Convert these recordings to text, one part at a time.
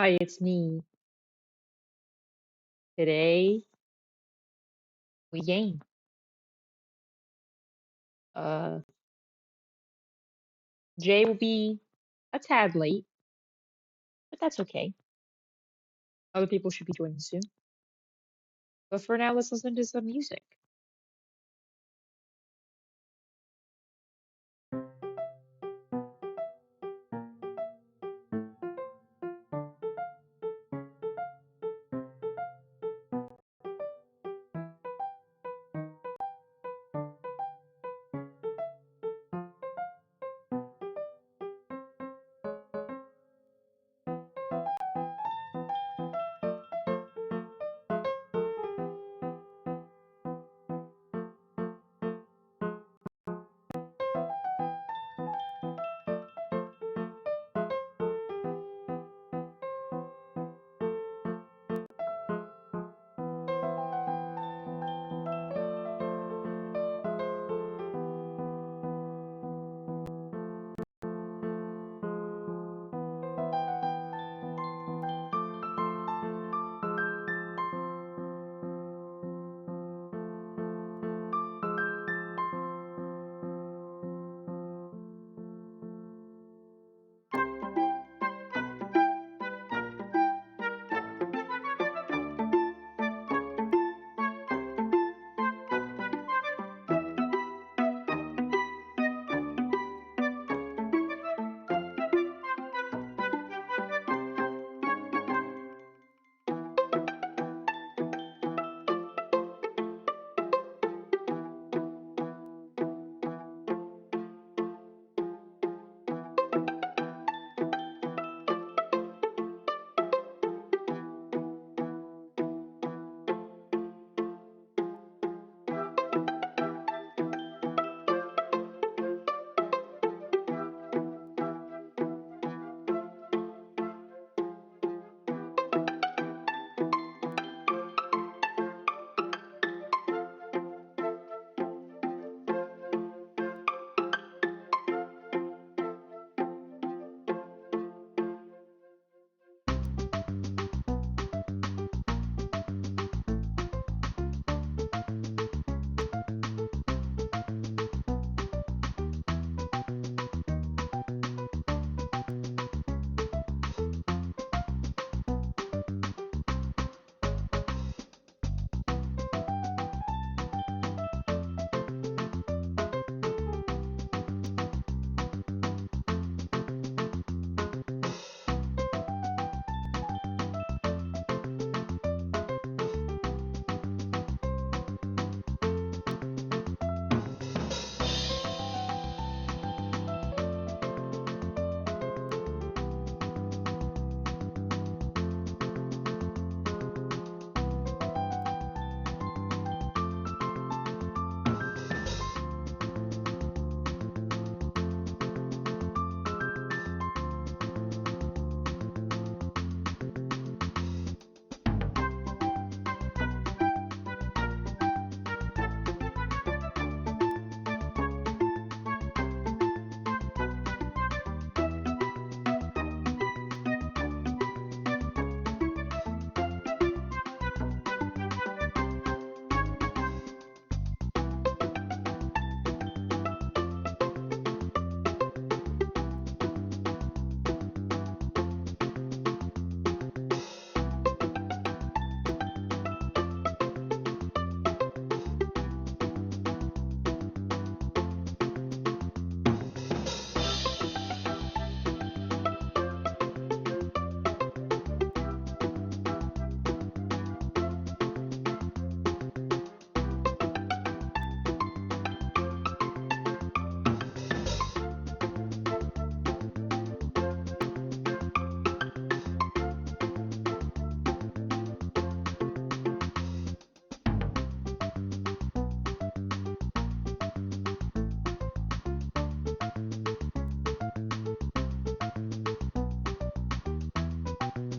Hi, it's me. Today we game. Uh, Jay will be a tad late, but that's okay. Other people should be joining soon. But for now, let's listen to some music.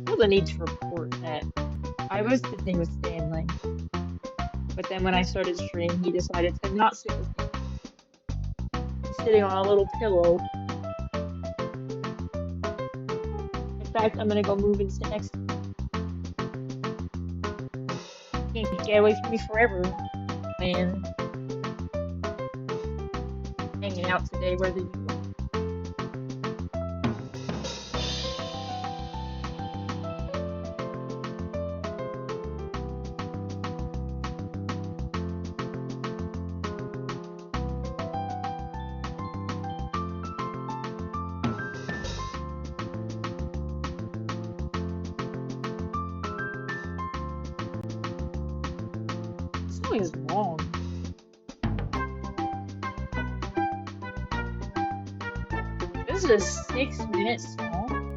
I feel the need to report that I was sitting with Stanley, but then when I started streaming, he decided to not sit with me. He's sitting on a little pillow. I fact, I'm gonna go move and sit next to you. Can't get away from me forever, man. Hanging out today, whether you want. This song is long. This is a 6-minute song.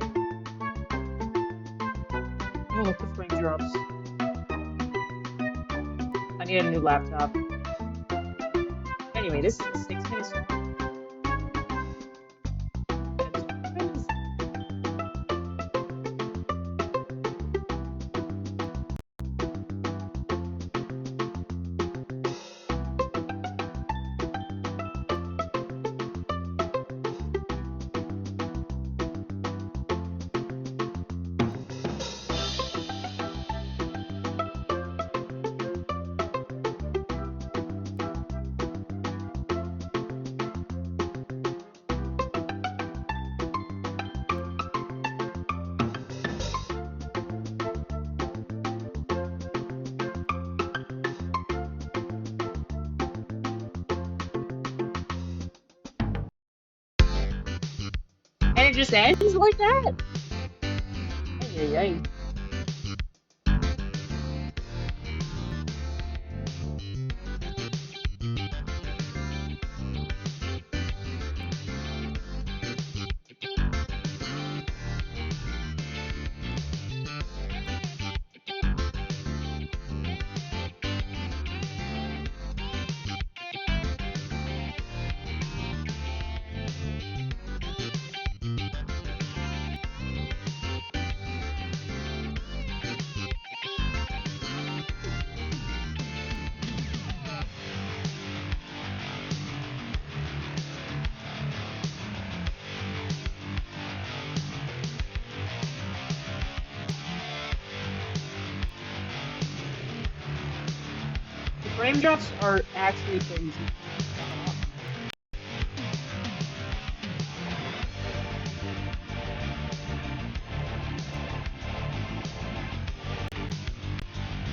Oh, look, the frame drops. I need a new laptop. Anyway, this is a 6-minute song. It's crazy. And it just ends like that? Ay, ay, ay. The frame drops are actually crazy.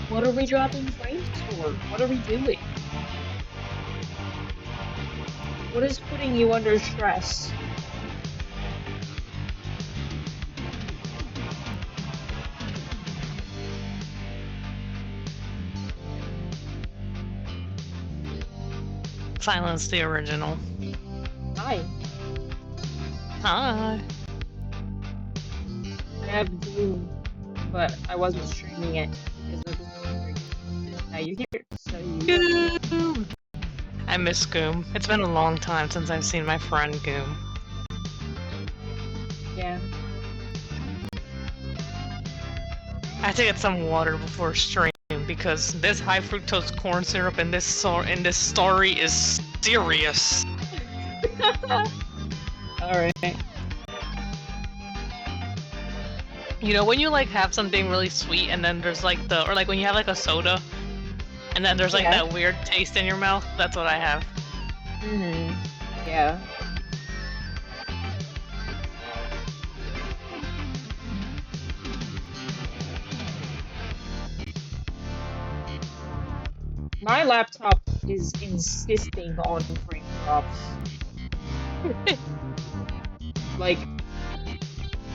What are we dropping frames for? What are we doing? What is putting you under stress? Silence the original. Hi. Hi. I have Gloom, but I wasn't streaming it because there was no stream. Now you're here, so you Goom! I miss Goom. It's been a long time since I've seen my friend Goom. yeah. I have to get some water before stream because this high fructose corn syrup in this story is serious. Alright. You know when you like have something really sweet and then there's like or like when you have like a soda and then there's like Yeah. that weird taste in your mouth? That's what I have. Mm-hmm. Yeah. My laptop is insisting on frame drops. Like,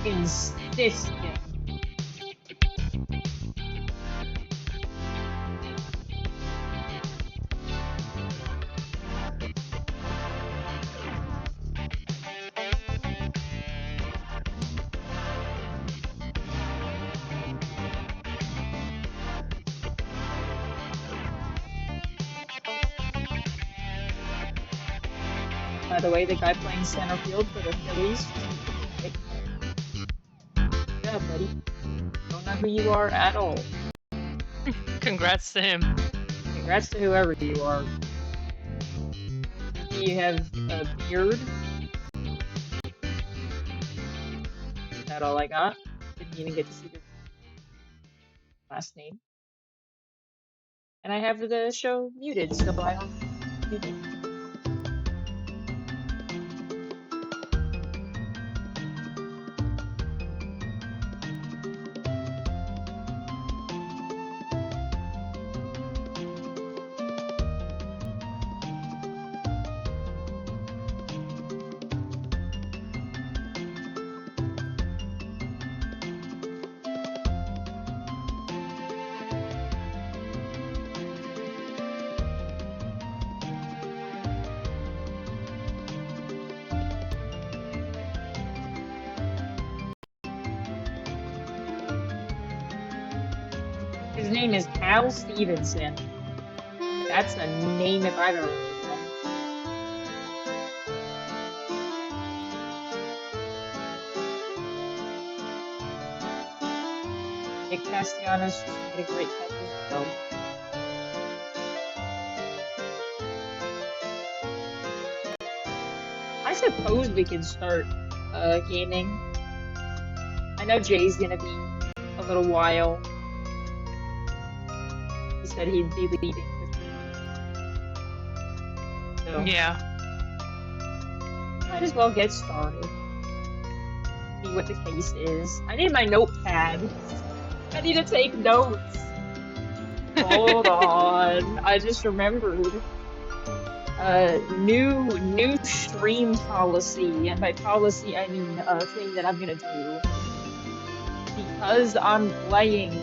insisting. By the way, the guy playing center field for the Phillies. Yeah, buddy. Don't know who you are at all. Congrats to him. Congrats to whoever you are. Do you have a beard? Is that all I got? Didn't even get to see the last name. And I have the show muted, so I hope you do. His name is Hal Stevenson. That's a name if I've ever heard one. Nick Castellanos just made a great catch as well. I suppose we can start gaming. I know Jay's gonna be a little while. He said he'd be leaving. So Yeah. might as well get started. See what the case is. I need my notepad. I need to take notes. Hold on. I just remembered. New stream policy, and by policy I mean a thing that I'm gonna do. Because I'm playing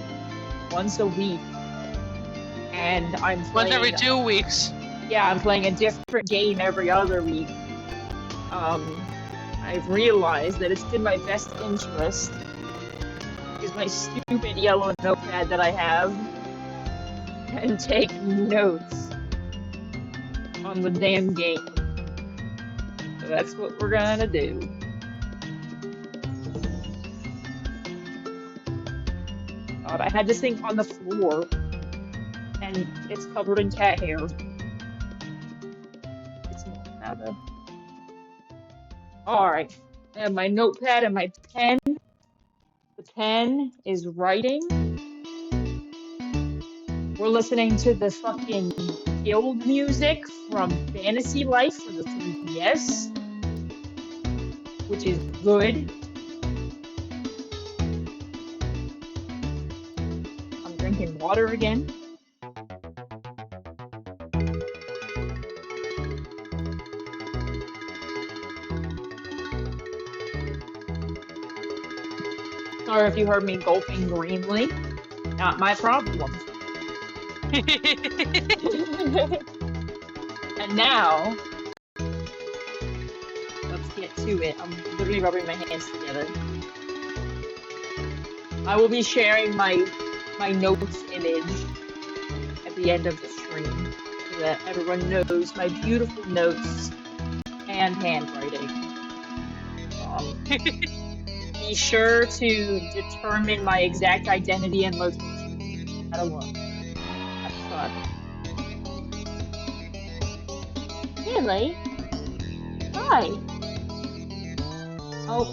once a week, and I'm playing Once every 2 weeks. Yeah, I'm playing a different game every other week. I've realized that it's in my best interest to use my stupid yellow notepad that I have and take notes on the damn game. So that's what we're gonna do. God, I had this thing on the floor, and it's covered in cat hair. It's not now, though. Alright, I have my notepad and my pen. The pen is writing. We're listening to the fucking guild music from Fantasy Life for the 3DS, which is good. I'm drinking water again. Sorry if you heard me gulping greenly. Not my problem. And now, let's get to it. I'm literally rubbing my hands together. I will be sharing my notes image at the end of the stream so that everyone knows my beautiful notes and handwriting. Be sure to determine my exact identity and location. I don't want. That's fun. Really? Hi. Oh,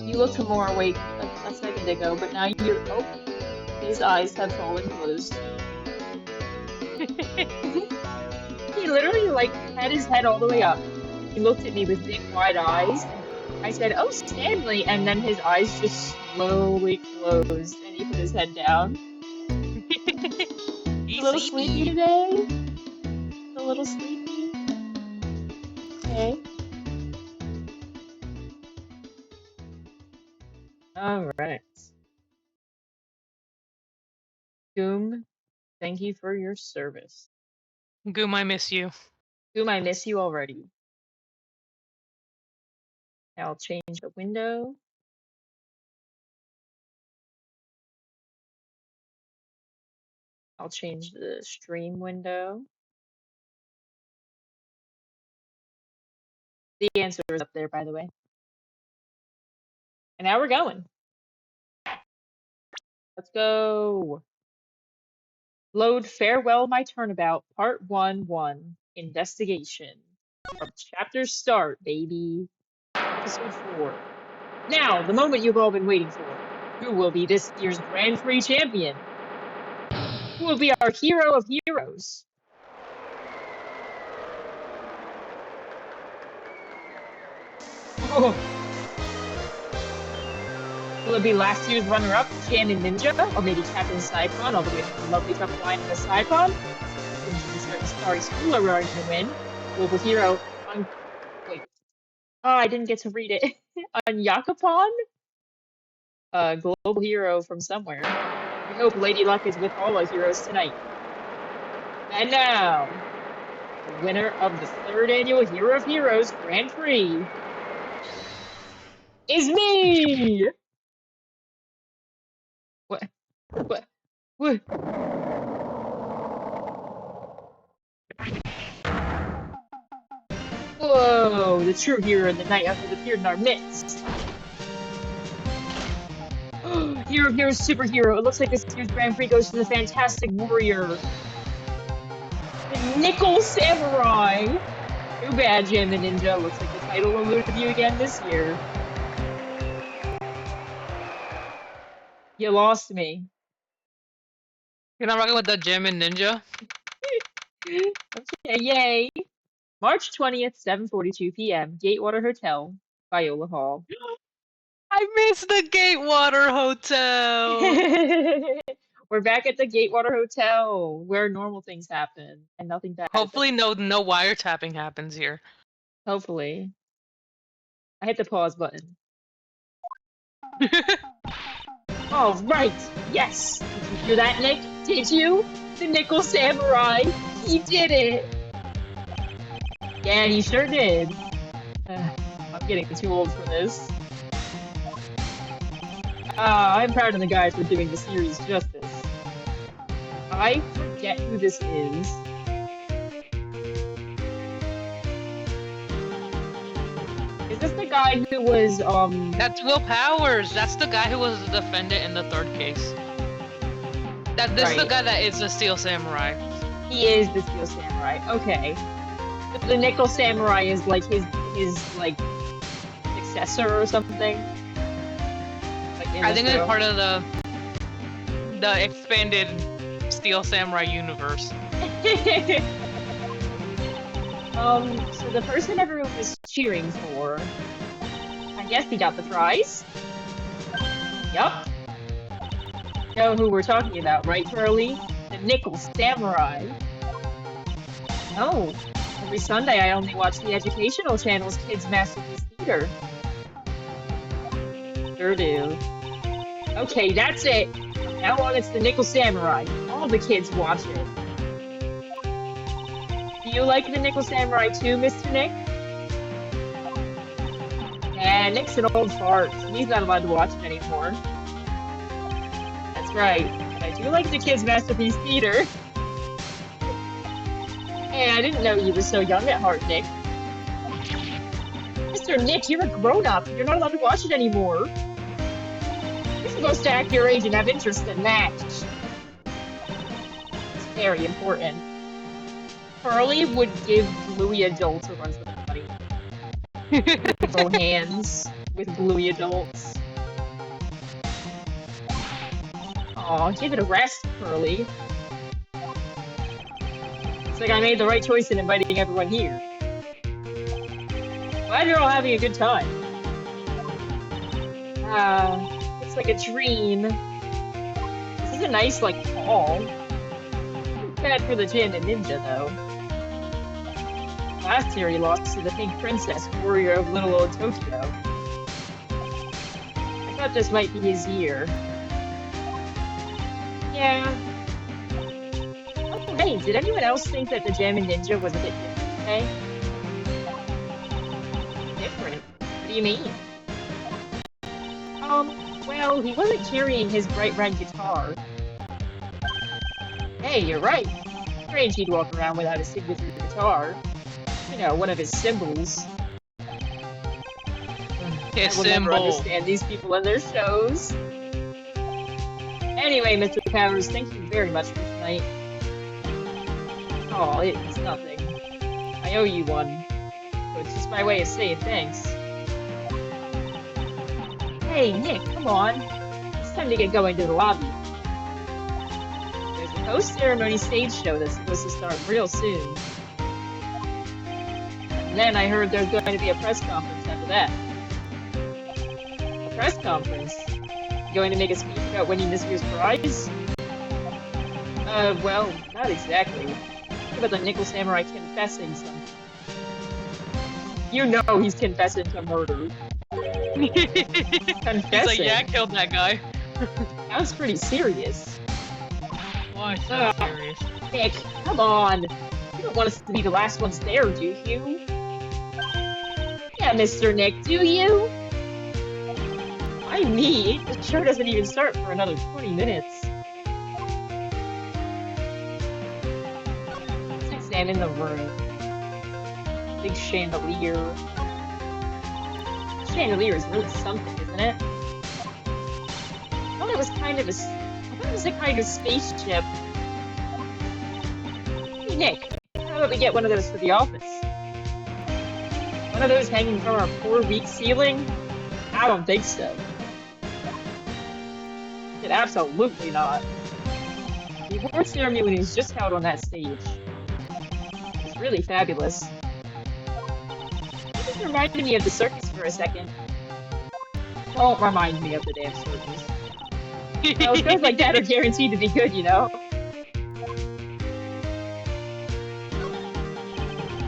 you looked more awake a second ago, but now you're. Oh, his eyes have fallen closed. He literally, like, had his head all the way up. He looked at me with big, wide eyes. I said, "Oh, Stanley," and then his eyes just slowly closed, and he put his head down. A little sleepy today? A little sleepy? Okay. Alright. Goom, thank you for your service. Goom, I miss you. Goom, I miss you already. I'll change the window. I'll change the stream window. The answer is up there, by the way. And now we're going. Let's go. Load Farewell My Turnabout, Part 1-1, Investigation. From chapter start, baby. Episode 4. Now, the moment you've all been waiting for. Who will be this year's Grand Prix champion? Who will be our hero of heroes? Oh, will it be last year's runner-up, Jammin' Ninja, or maybe Captain Saipon, all the way from the lovely tough line in the Saipon? A certain starry school are going to win. Global hero on... Wait. Oh, I didn't get to read it. On Yakupon? Global hero from somewhere. We hope Lady Luck is with all our heroes tonight. And now, the winner of the 3rd annual Hero of Heroes Grand Prix is me! What? What? What? Whoa, the true hero of the night has appeared in our midst. Hero of Heroes Superhero. It looks like this year's Grand Prix goes to the Fantastic Warrior. The Nickel Samurai. Too bad, Jammin' Ninja. Looks like the title will lose you again this year. You lost me. You're not rocking with the Jammin' Ninja? Okay, yay. March 20th, 7:42 p.m. Gatewater Hotel, Viola Hall. I missed the Gatewater Hotel! We're back at the Gatewater Hotel, where normal things happen and nothing bad. Hopefully no wiretapping happens here. Hopefully. I hit the pause button. All right, yes. Did you hear that, Nick? Did you? The Nickel Samurai. He did it. Yeah, he sure did. I'm getting too old for this. I'm proud of the guys for doing the series justice. I forget who this is. Is this the guy who was, That's Will Powers! That's the guy who was the defendant in the 3rd case. This is the guy that is the Steel Samurai. He is the Steel Samurai. Okay. The Nickel Samurai is like his like successor or something. Like I think it's part of the expanded Steel Samurai universe. So the person everyone was cheering for, I guess he got the prize. Yup. You know who we're talking about, right, Curly? The Nickel Samurai. Oh, every Sunday I only watch the educational channel's Kids Masterpiece Theater. Sure do. Okay, that's it. From now on, it's the Nickel Samurai. All the kids watch it. Do you like the Nickel Samurai too, Mr. Nick? Yeah, Nick's an old fart. He's not allowed to watch it anymore. That's right. But I do like the Kids Masterpiece Theater. Hey, I didn't know you were so young at heart, Nick. Mr. Nick, you're a grown-up. You're not allowed to watch it anymore. You're supposed to act your age and have interest in that. It's very important. Curly would give Bluey adults a run for their money. Evil hands with Bluey adults. Aw, give it a rest, Curly. Looks like I made the right choice in inviting everyone here. Glad you're all having a good time. It's like a dream. This is a nice, like, hall. Bad for the Jammin' Ninja, though. Last year he lost to the Pink Princess, warrior of little old Tokyo. I thought this might be his year. Yeah. Oh, hey, did anyone else think that the Jammin' Ninja was a bit different today? Different? What do you mean? Well, he wasn't carrying his bright red guitar. Hey, you're right. Strange he'd walk around without his signature guitar. You know, one of his symbols. I will never understand these people and their shows. Anyway, Mr. Powers, thank you very much for tonight. Oh, it's nothing. I owe you one. So it's just my way of saying thanks. Hey, Nick, come on. time to get going to the lobby. There's a post-ceremony stage show that's supposed to start real soon. And then I heard there's going to be a press conference after that. A press conference? Going to make a speech about winning this year's prize? Well, not exactly. What about the Nickel Samurai confessing something? You know he's confessing to murder. Confessing? He's like, yeah, I killed that guy. Sounds pretty serious. Why so serious? Nick, come on. You don't want us to be the last ones there, do you? Yeah, Mr. Nick, do you? Why me? The show doesn't even start for another 20 minutes. Let's examine the room. Big chandelier. The chandelier is really something, isn't it? I thought it was kind of a kind of spaceship. Hey Nick, how about we get one of those for the office? One of those hanging from our poor weak ceiling? I don't think so. Absolutely not. The award ceremony was just held on that stage. It's really fabulous. It just reminded me of the circus for a second. Don't remind me of the damn circus. Well, shows like that are guaranteed to be good, you know?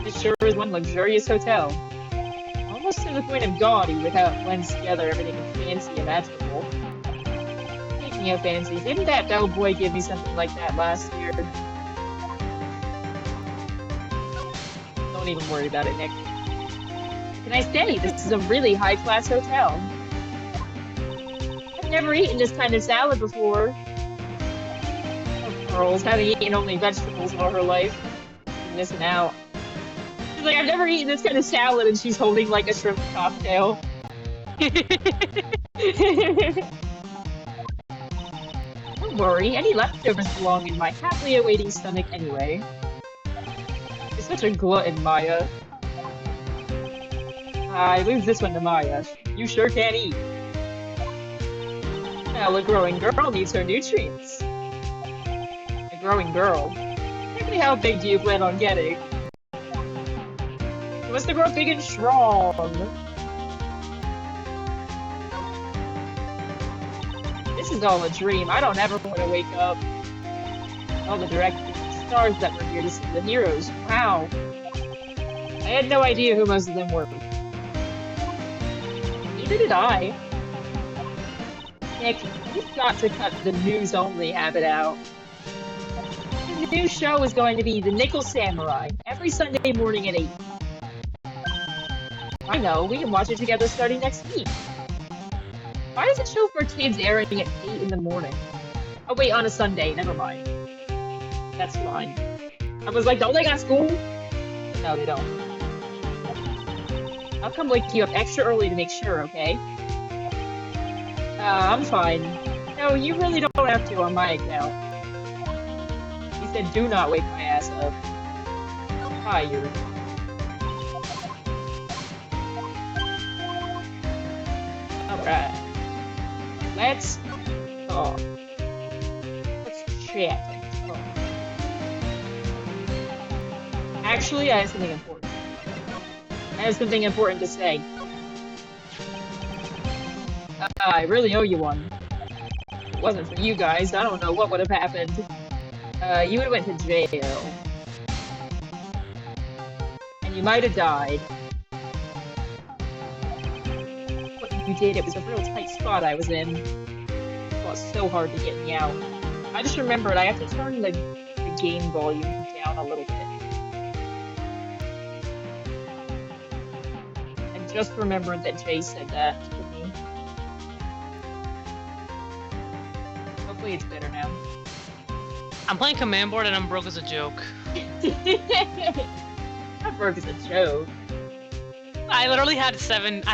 It sure is one luxurious hotel. Almost to the point of gaudy with how it blends together everything fancy and magical. Speaking of fancy, didn't that bellboy give me something like that last year? Don't even worry about it, Nick. Can I say, this is a really high-class hotel. I've never eaten this kind of salad before. Oh, Pearls, having eaten only vegetables all her life. She's missing out. She's like, I've never eaten this kind of salad, and she's holding, like, a shrimp cocktail. Don't worry, any leftovers belong in my happily awaiting stomach anyway. You're such a glutton, Maya. I lose this one to Maya. You sure can't eat. Well, a growing girl needs her nutrients. A growing girl? Exactly how big do you plan on getting? She wants to grow big and strong. This is all a dream. I don't ever want to wake up. All the directors and stars that were here to see the heroes. Wow. I had no idea who most of them were. Neither did I. Nick, you've got to cut the news-only habit out. The new show is going to be The Nickel Samurai, every Sunday morning at 8. I know, we can watch it together starting next week. Why is a show for kids airing at 8 in the morning? Oh wait, on a Sunday, never mind. That's fine. I was like, don't they got school? But no, they don't. I'll come wake you up extra early to make sure, okay? I'm fine. No, you really don't have to on my account. He said do not wake my ass up. I'm tired. Alright. Let's talk. Let's chat and talk. Actually, I have something important. I have something important to say. I really owe you one. If it wasn't for you guys, I don't know what would have happened. You would have went to jail. And you might have died. What you did, it was a real tight spot I was in. It fought so hard to get me out. I just remembered I have to turn the game volume down a little bit. I just remembered that Jay said that to me. Hopefully it's better now. I'm playing Command Board and I'm broke as a joke. Not broke as a joke. I literally had $7.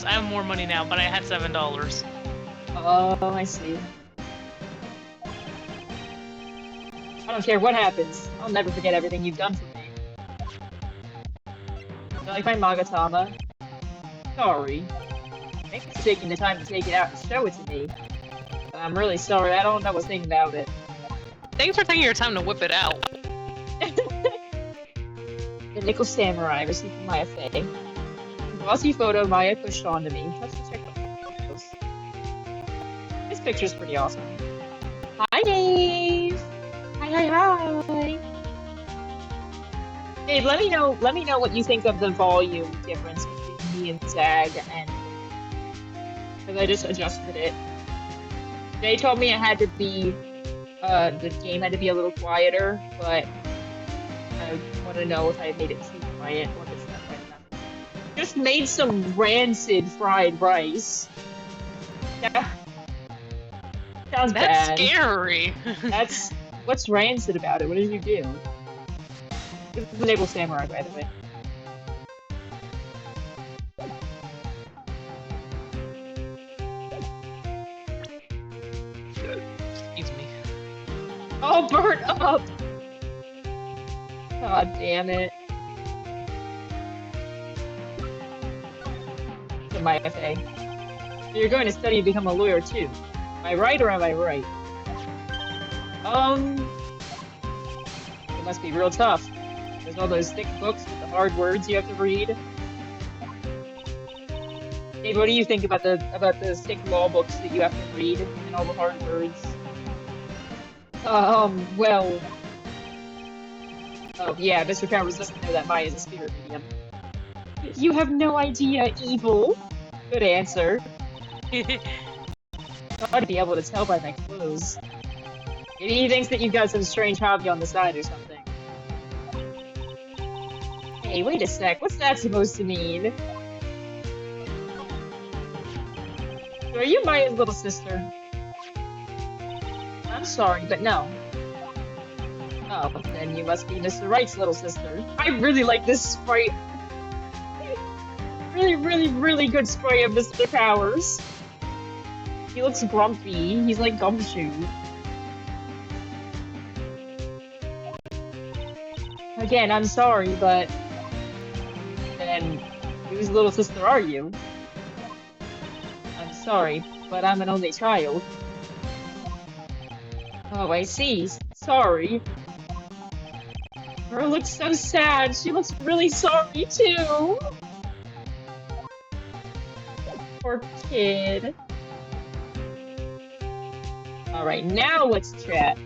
I have more money now, but I had $7. Oh, I see. I don't care what happens. I'll never forget everything you've done for me. You like my Magatama? Sorry. Thanks for taking the time to take it out and show it to me. I'm really sorry. I don't know a thing about it. Thanks for taking your time to whip it out. The Nickel Samurai received from Maya Fey. Glossy photo Maya pushed onto me. Touch the check photos. This picture's pretty awesome. Hi, Dave. Hi. Dave, let me know what you think of the volume difference between me and Zag, and because I just adjusted it. They told me it had to be the game had to be a little quieter, but I want to know if I made it too quiet or if it's not quiet enough. Just made some rancid fried rice. Yeah. Sounds That's bad. scary. What's rancid about it? What did you do? This is the Naval Samurai, by the way. Excuse me. Oh, burnt up! God damn it. To my FA. So you're going to study to become a lawyer too. Am I right or am I right? It must be real tough. There's all those thick books with the hard words you have to read. Dave, what do you think about the thick law books that you have to read and all the hard words? Well... Oh, yeah, Mr. Powers doesn't know that Maya is a spirit medium. You have no idea, evil! Good answer. I ought to be able to tell by my clothes. Maybe he thinks that you've got some strange hobby on the side or something. Hey, wait a sec, what's that supposed to mean? So are you Maya's little sister? I'm sorry, but no. Oh, then you must be Mr. Wright's little sister. I really like this sprite. Really good sprite of Mr. Powers. He looks grumpy. He's like Gumshoe. Again, I'm sorry, but... Then, whose little sister are you? I'm sorry, but I'm an only child. Oh, I see. Sorry. Her looks so sad. She looks really sorry, too. Poor kid. Alright, now let's chat.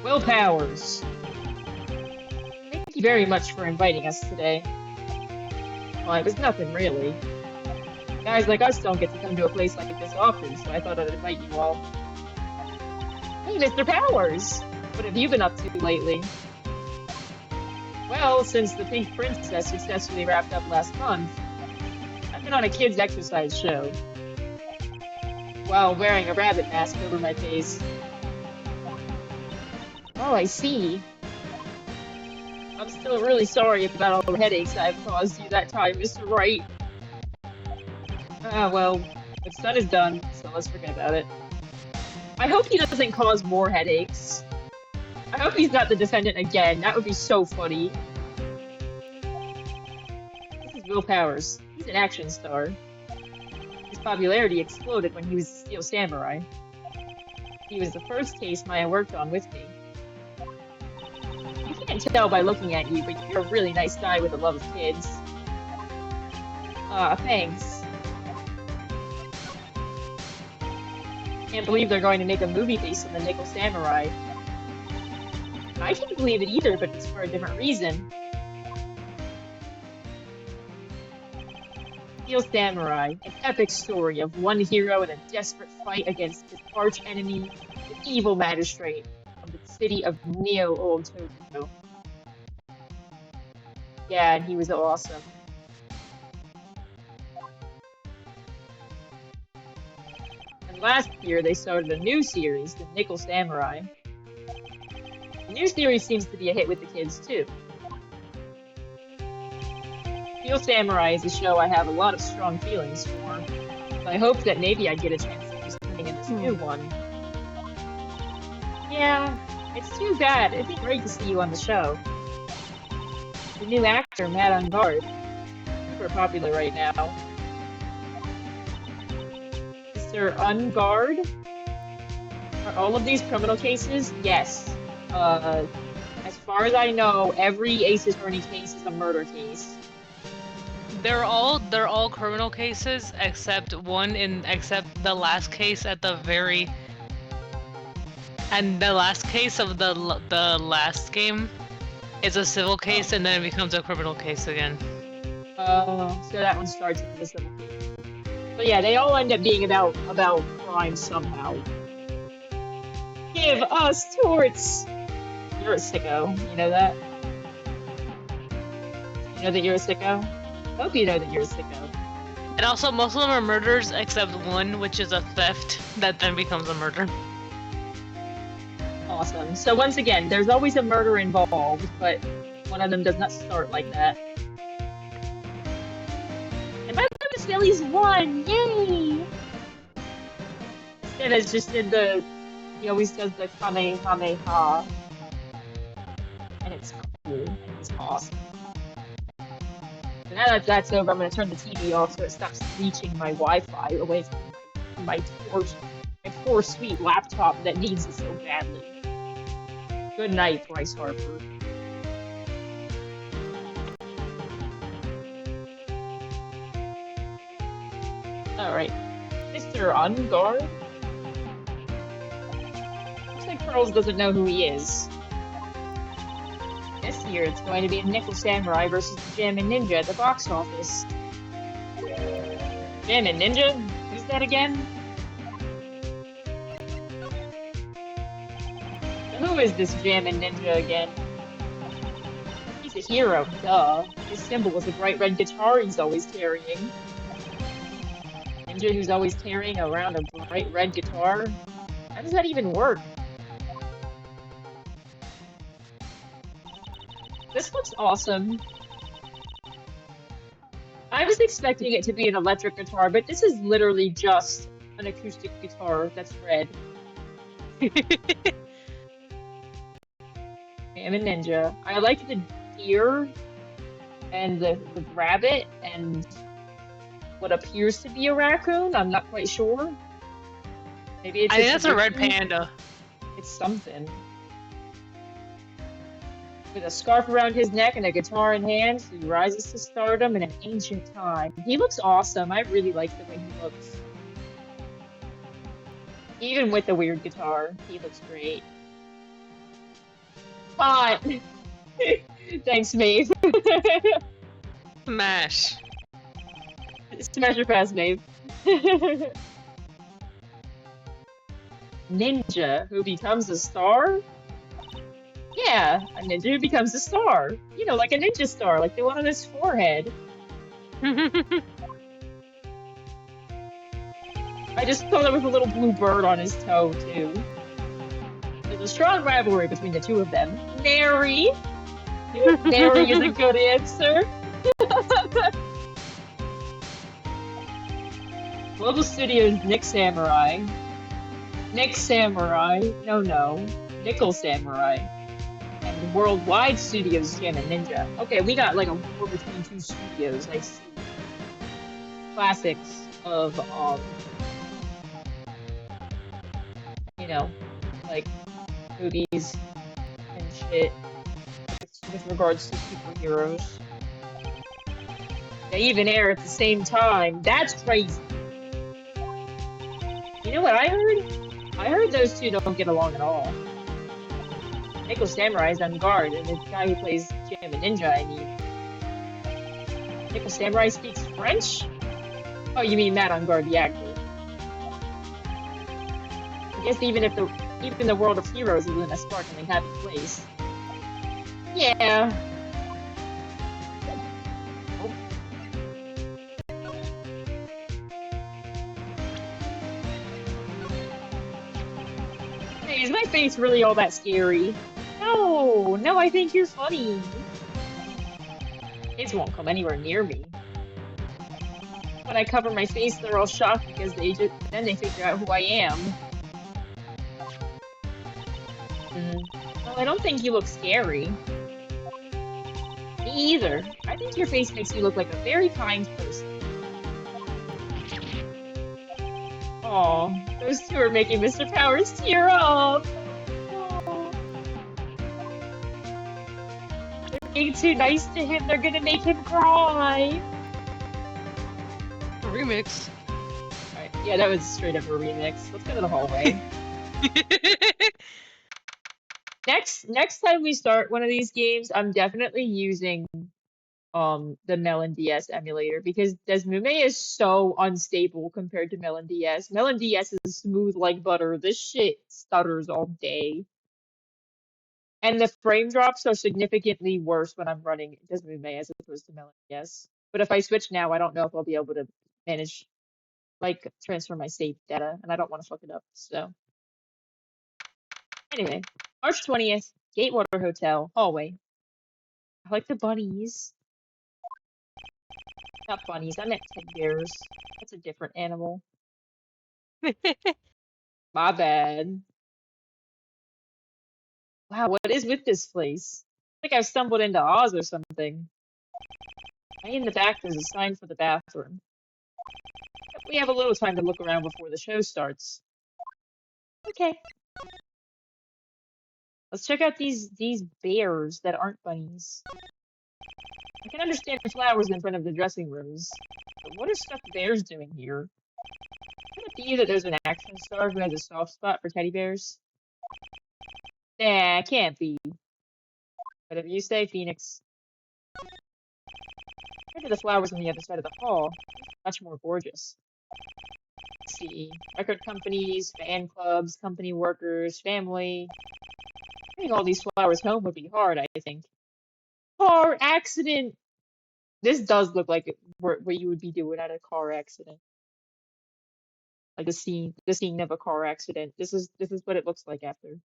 Will Powers. Thank you very much for inviting us today. Well, it was nothing, really. Guys like us don't get to come to a place like this often, so I thought I'd invite you all. Hey, Mr. Powers! What have you been up to lately? Well, since the Pink Princess successfully wrapped up last month, I've been on a kids' exercise show, while wearing a rabbit mask over my face. Oh, I see. I'm still really sorry about all the headaches I've caused you that time, Mr. Wright. Ah, well, what's done is done, so let's forget about it. I hope he doesn't cause more headaches. I hope he's not the defendant again. That would be so funny. This is Will Powers. He's an action star. His popularity exploded when he was Steel Samurai. He was the first case Maya worked on with me. You can't tell by looking at you, but you're a really nice guy with a love of kids. Thanks. Can't believe they're going to make a movie based on the Nickel Samurai. I can't believe it either, but it's for a different reason. Steel Samurai, an epic story of one hero in a desperate fight against his arch enemy, the evil magistrate of the city of Neo Old Tokyo. Yeah, and he was awesome. And last year they started a new series, the Nickel Samurai. The new series seems to be a hit with the kids too. Steel Samurai is a show I have a lot of strong feelings for, so I hope that maybe I get a chance to do something in this new one. Yeah, it's too bad. It'd be great to see you on the show. The new actor, Matt Ungard, super popular right now. Mr. Mr. Unguard? Are all of these criminal cases? Yes. As far as I know, every Ace Attorney case is a murder case. They're all criminal cases except except the last case at the very and the last case of the last game is a civil case and then it becomes a criminal case again. So that one starts with the civil case. But yeah, they all end up being about crime somehow. Give us torts! You're a sicko. You know that? You know that you're a sicko? Hope you know that you're a sicko. And also, most of them are murders except one, which is a theft that then becomes a murder. Awesome. So once again, there's always a murder involved, but one of them does not start like that. And my goodness, Billy's won! Yay! Instead, it's just did he always does the Kamehameha. And it's cool, and he's awesome. So now that that's over, I'm going to turn the TV off so it stops reaching my Wi-Fi away from my poor sweet laptop that needs it so badly. Good night, Bryce Harper. Alright. Mr. Unguard? Looks like Pearls doesn't know who he is. This year it's going to be a Nickel Samurai versus the Jammin' Ninja at the box office. Jammin' Ninja? Who's that again? Who is this Jammin' Ninja again? He's a hero, duh. His symbol is a bright red guitar he's always carrying. Ninja who's always carrying around a bright red guitar? How does that even work? This looks awesome. I was expecting it to be an electric guitar, but this is literally just an acoustic guitar that's red. I'm a ninja. I like the deer and the rabbit and what appears to be a raccoon. I'm not quite sure. Maybe it's I think that's a red panda. It's something. With a scarf around his neck and a guitar in hand, he rises to stardom in an ancient time. He looks awesome. I really like the way he looks. Even with the weird guitar, he looks great. Hot! Thanks, Maeve. Smash. Smash your pass, Maeve. Ninja who becomes a star? Yeah, a ninja who becomes a star. You know, like a ninja star, like the one on his forehead. I just saw there was a little blue bird on his toe, too. There's a strong rivalry between the two of them. Nary! Nary is a good answer. Global Studios Nick Samurai. Nick Samurai. No. Nickel Samurai. And Worldwide Studios Jammin' Ninja. Okay, we got like a war between two studios, I see. Classics of, you know, like, movies and shit with regards to superheroes. They even air at the same time. That's crazy. You know what I heard? I heard those two don't get along at all. Nickel Samurai's on guard, and the guy who plays Jammin' Ninja, I mean. Nickel Samurai speaks French? Oh, you mean Matt on guard, the actor. I guess even the world of heroes isn't a sparkling happy place. Yeah. Oh. Hey, is my face really all that scary? No, I think you're funny. Kids won't come anywhere near me. When I cover my face, they're all shocked because then they figure out who I am. Well, I don't think you look scary. Me either. I think your face makes you look like a very kind person. Aw, those two are making Mr. Powers tear up. Aw, they're being too nice to him. They're gonna make him cry. Remix. Alright, yeah, that was straight up a remix. Let's go to the hallway. Next time we start one of these games, I'm definitely using the Melon DS emulator because Desmume is so unstable compared to Melon DS. Melon DS is smooth like butter. This shit stutters all day. And the frame drops are significantly worse when I'm running Desmume as opposed to Melon DS. But if I switch now, I don't know if I'll be able to manage like transfer my save data, and I don't want to fuck it up. So anyway, March 20th, Gatewater Hotel, hallway. I like the bunnies. Not bunnies, I meant teddy bears. That's a different animal. My bad. Wow, what is with this place? I think I've stumbled into Oz or something. Way in the back, there's a sign for the bathroom. We have a little time to look around before the show starts. Okay. Let's check out these bears that aren't bunnies. I can understand flowers in front of the dressing rooms, but what are stuffed bears doing here? Could it be that there's an action star who has a soft spot for teddy bears? Nah, can't be. Whatever you say, Phoenix. Compared to the flowers on the other side of the hall, much more gorgeous. Let's see, record companies, fan clubs, company workers, family. Getting all these flowers home would be hard, I think. Car accident! This does look like what you would be doing at a car accident. Like the scene of a car accident. This is what it looks like after.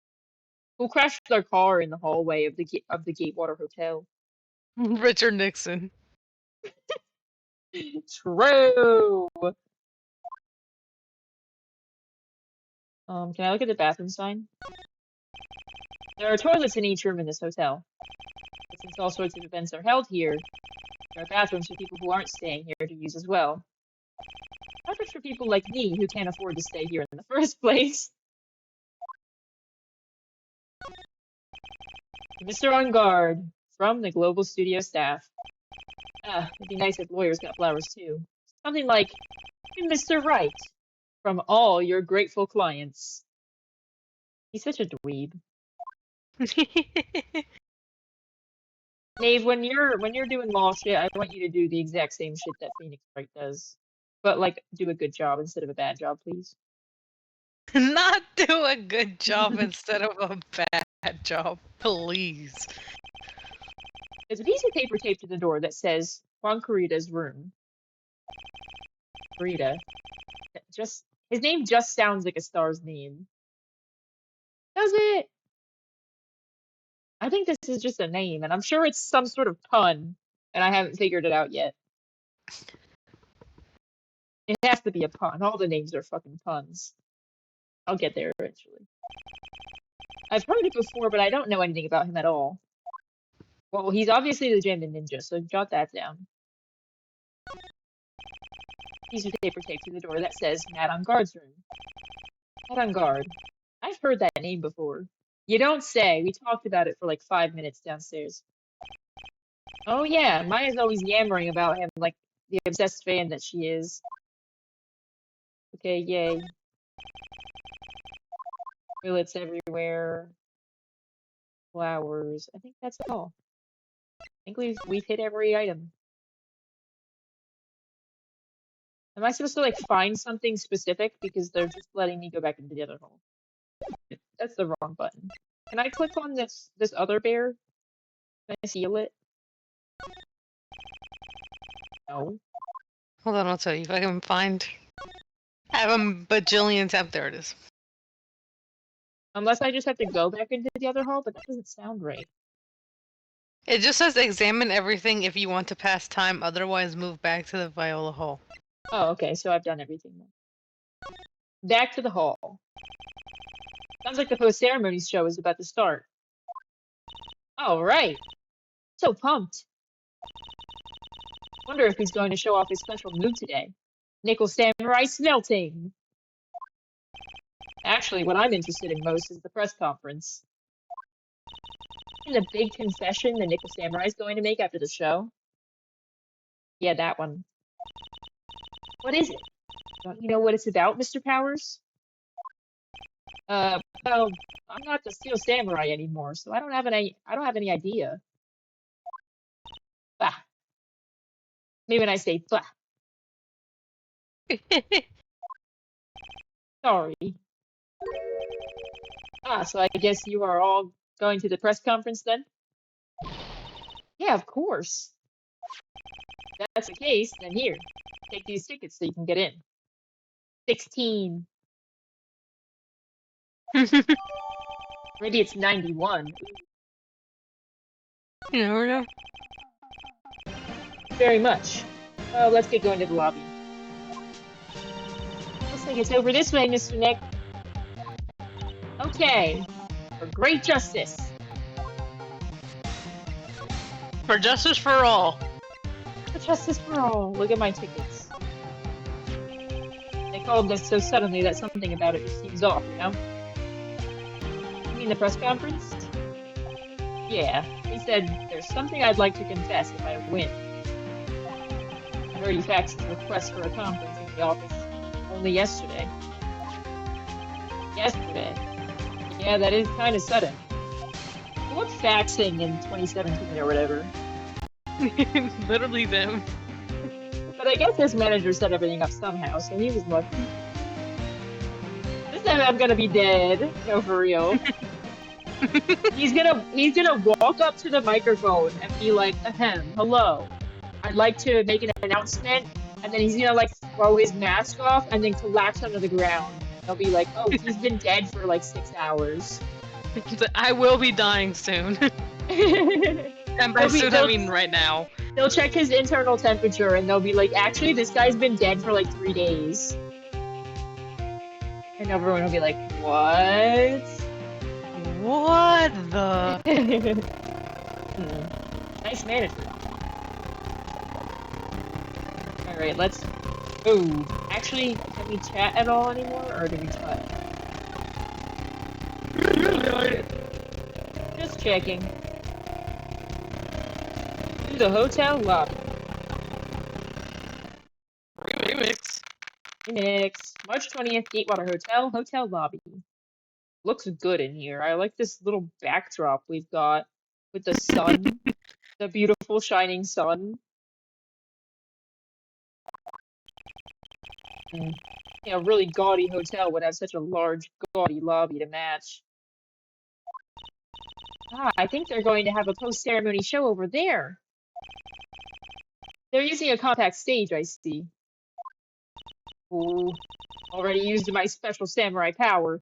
Who crashed their car in the hallway of the Gatewater Hotel? Richard Nixon. True. Can I look at the bathroom sign? There are toilets in each room in this hotel. But since all sorts of events are held here, there are bathrooms for people who aren't staying here to use as well. Bathrooms for people like me who can't afford to stay here in the first place. Mr. On guard, from the Global Studio staff. Ah, it'd be nice if lawyers got flowers too. Something like, Mr. Wright, from all your grateful clients. He's such a dweeb. Nave, when you're doing law shit, I want you to do the exact same shit that Phoenix Wright does. But like do a good job instead of a bad job, please. Not do a good job instead of a bad job, please. There's a piece of paper taped to the door that says Juan Carita's room. Carita. His name just sounds like a star's name. Does it? I think this is just a name, and I'm sure it's some sort of pun, and I haven't figured it out yet. It has to be a pun. All the names are fucking puns. I'll get there eventually. I've heard it before, but I don't know anything about him at all. Well, he's obviously the Jammin' Ninja, so jot that down. Piece of paper taped to the door that says Matt on Guard's room. Matt on Guard. I've heard that name before. You don't say. We talked about it for like 5 minutes downstairs. Oh yeah, Maya's always yammering about him like the obsessed fan that she is. Okay, yay. Bullets everywhere. Flowers. I think that's all. I think we've hit every item. Am I supposed to like find something specific because they're just letting me go back into the other hole? That's the wrong button. Can I click on this other bear? Can I seal it? No. Hold on, I'll tell you if I can find. I have a bajillion tab. There it is. Unless I just have to go back into the other hall, but that doesn't sound right. It just says examine everything if you want to pass time, otherwise move back to the Viola Hall. Oh, okay, so I've done everything then. Back to the hall. Sounds like the post-ceremonies show is about to start. All right. So pumped. Wonder if he's going to show off his special move today. Nickel Samurai smelting. Actually, what I'm interested in most is the press conference. And the big confession the Nickel Samurai is going to make after the show. Yeah, that one. What is it? Don't you know what it's about, Mr. Powers? Well, I'm not the Steel Samurai anymore, so I don't have any idea. Bah. Maybe when I say bah. Sorry. Ah, so I guess you are all going to the press conference then? Yeah, of course. If that's the case, then here, take these tickets so you can get in. 16. Maybe it's 91. You never know. Very much. Let's get going to the lobby. Looks like it's over this way, Mr. Nick. Okay. For great justice. For justice for all. For justice for all. Look at my tickets. They called this so suddenly that something about it just seems off, you know? You mean the press conference? Yeah. He said, there's something I'd like to confess if I win. I heard he faxed a request for a conference in the office only yesterday. Yesterday? Yeah, that is kind of sudden. What's faxing in 2017 or whatever? Literally them. But I guess his manager set everything up somehow, so he was lucky. This time I'm gonna be dead. No, for real. He's gonna walk up to the microphone and be like, ahem, hello. I'd like to make an announcement, and then he's gonna like throw his mask off and then collapse onto the ground. They'll be like, oh, he's been dead for like 6 hours. I will be dying soon. And by soon I mean right now. They'll check his internal temperature and they'll be like, actually, this guy's been dead for like 3 days. And everyone will be like, what? What the? Nice management. Alright, let's move. Actually, can we chat at all anymore, or do we cut? Just checking. To the hotel lobby. Remix. Remix. March 20th, Gatewater Hotel, hotel lobby. Looks good in here. I like this little backdrop we've got with the sun. The beautiful shining sun. Yeah, a really gaudy hotel would have such a large, gaudy lobby to match. Ah, I think they're going to have a post-ceremony show over there. They're using a compact stage, I see. Ooh, already used my special samurai power.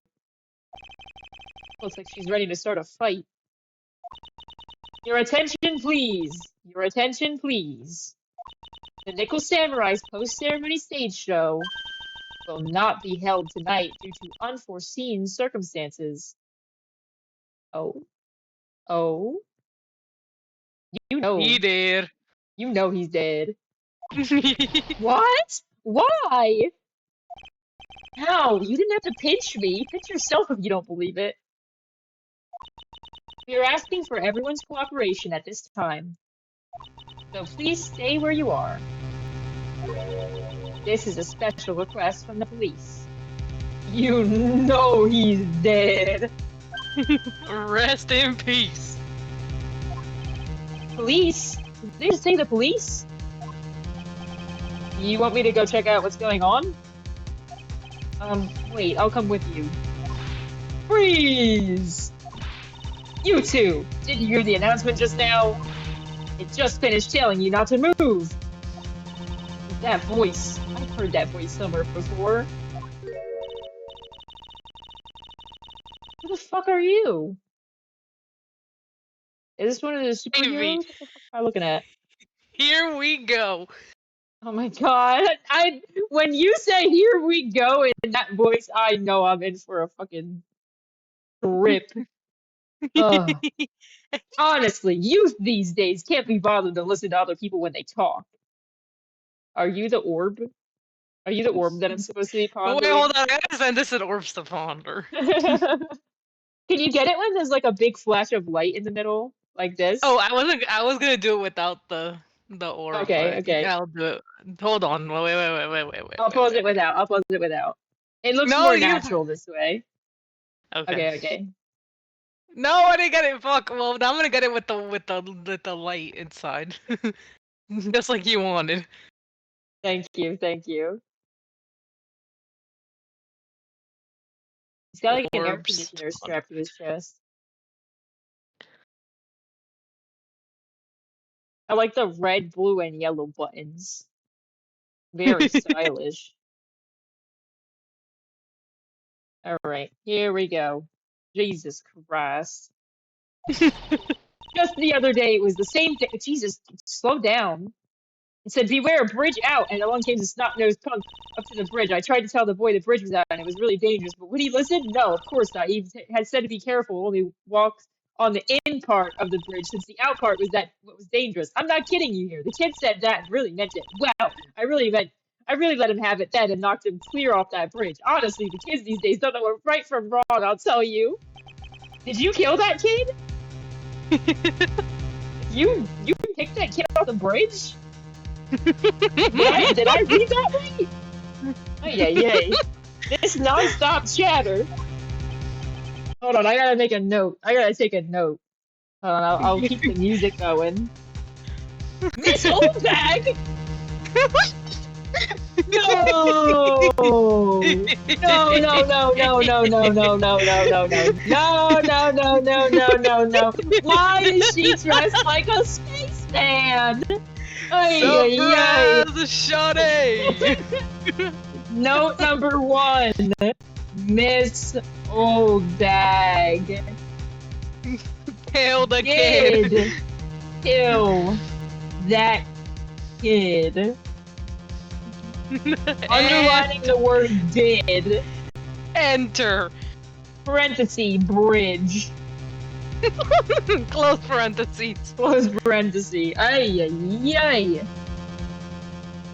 Looks like she's ready to start a fight. Your attention, please. Your attention, please. The Nickel Samurai's post-ceremony stage show will not be held tonight due to unforeseen circumstances. Oh? Oh? You know. He did. You know he's dead. What? Why? How? You didn't have to pinch me. Pinch yourself if you don't believe it. We are asking for everyone's cooperation at this time. So please stay where you are. This is a special request from the police. You know he's dead. Rest in peace. Police? Did they just say the police? You want me to go check out what's going on? Wait, I'll come with you. Freeze! You two! Did you hear the announcement just now? It just finished telling you not to move! That voice. I've heard that voice somewhere before. Who the fuck are you? Is this one of the superheroes? What the fuck am I looking at? Here we go. Oh my god. When you say here we go in that voice, I know I'm in for a fucking trip. Honestly, youth these days can't be bothered to listen to other people when they talk. Are you the orb? Are you the orb that I'm supposed to be Oh, wait, pondering? hold on. I gotta send this to Orbs to ponder. Can you get it when there's like a big flash of light in the middle, like this? Oh, I was gonna do it without the orb, Okay, but okay. I'll do it. Hold on. I'll pause it without. I'll pause it without. It looks No, more you. natural this way. Okay. Okay, okay. No, I didn't get it. Fuck. Well, now I'm gonna get it with the light inside, just like you wanted. Thank you, thank you. He's got like an air Orbs. conditioner strapped to his chest. I like the red, blue, and yellow buttons. Very stylish. All right, here we go. Jesus Christ. Just the other day, it was the same thing. Jesus, slow down. It said, "Beware, bridge out," and along came the snot-nosed punk up to the bridge. I tried to tell the boy the bridge was out and it was really dangerous, but would he listen? No, of course not. He had said to be careful, only walk on the in part of the bridge, since the out part was what was dangerous. I'm not kidding you here. The kid said that and really meant it. Wow, I really let him have it then and knocked him clear off that bridge. Honestly, the kids these days don't know what right from wrong, I'll tell you. Did you kill that kid? You kicked that kid off the bridge? Did I read that right? Oh yeah, yay. This non-stop chatter. Hold on, I gotta make a note. I gotta take a note. Hold on, I'll keep the music going. Miss Oldbag! No! No, no, no, no, no, no, no, no, no, no, no, no, no, no, no, no, no, no. Why is she dressed like a spaceman? Ay, ay, ay. Surprise, Shawty! Note number one, Miss Oldbag Kill the kid. did kill that kid. Underlining the word did. Enter. Parenthesis, bridge. Close parentheses. Close parenthesis. Ay, ay, ay.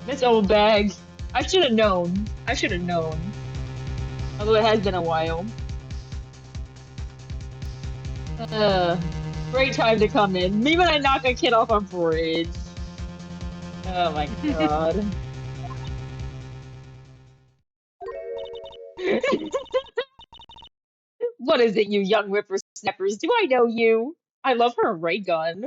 Miss Oldbag. I should have known. I should have known. Although it has been a while. Great time to come in. Me when I knock a kid off a bridge. Oh my god. What is it, you young whippersnappers? Do I know you? I love her ray gun.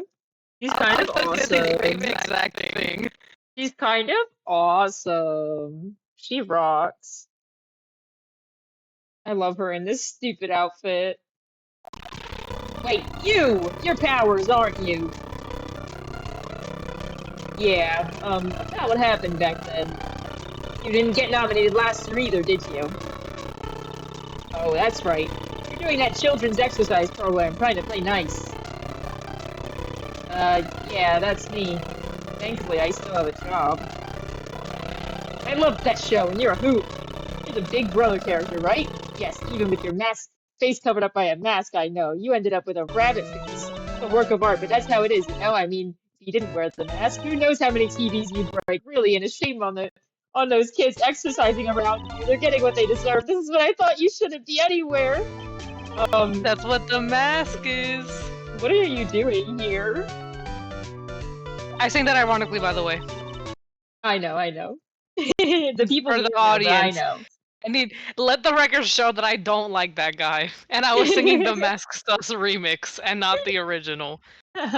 She's kind of awesome. Exact thing. She's kind of awesome. She rocks. I love her in this stupid outfit. Wait, you're Powers, aren't you? Yeah, that what happened back then. You didn't get nominated last year either, did you? Oh, that's right. You're doing that children's exercise program, trying to play nice. Yeah, that's me. Thankfully, I still have a job. I loved that show, and you're a hoot. You're the Big Brother character, right? Yes, even with your face covered up by a mask, I know. You ended up with a rabbit face. It's a work of art, but that's how it is, you know? I mean, if you didn't wear the mask, who knows how many TVs you'd break, really, and a shame on those kids exercising around you. They're getting what they deserve. This is what I thought you shouldn't be anywhere. That's what the mask is. What are you doing here? I saying that ironically, by the way. I know. The people For need the to know, but I audience. know. I need let the record show that I don't like that guy, and I was singing the Mask Stuffs remix and not the original. Look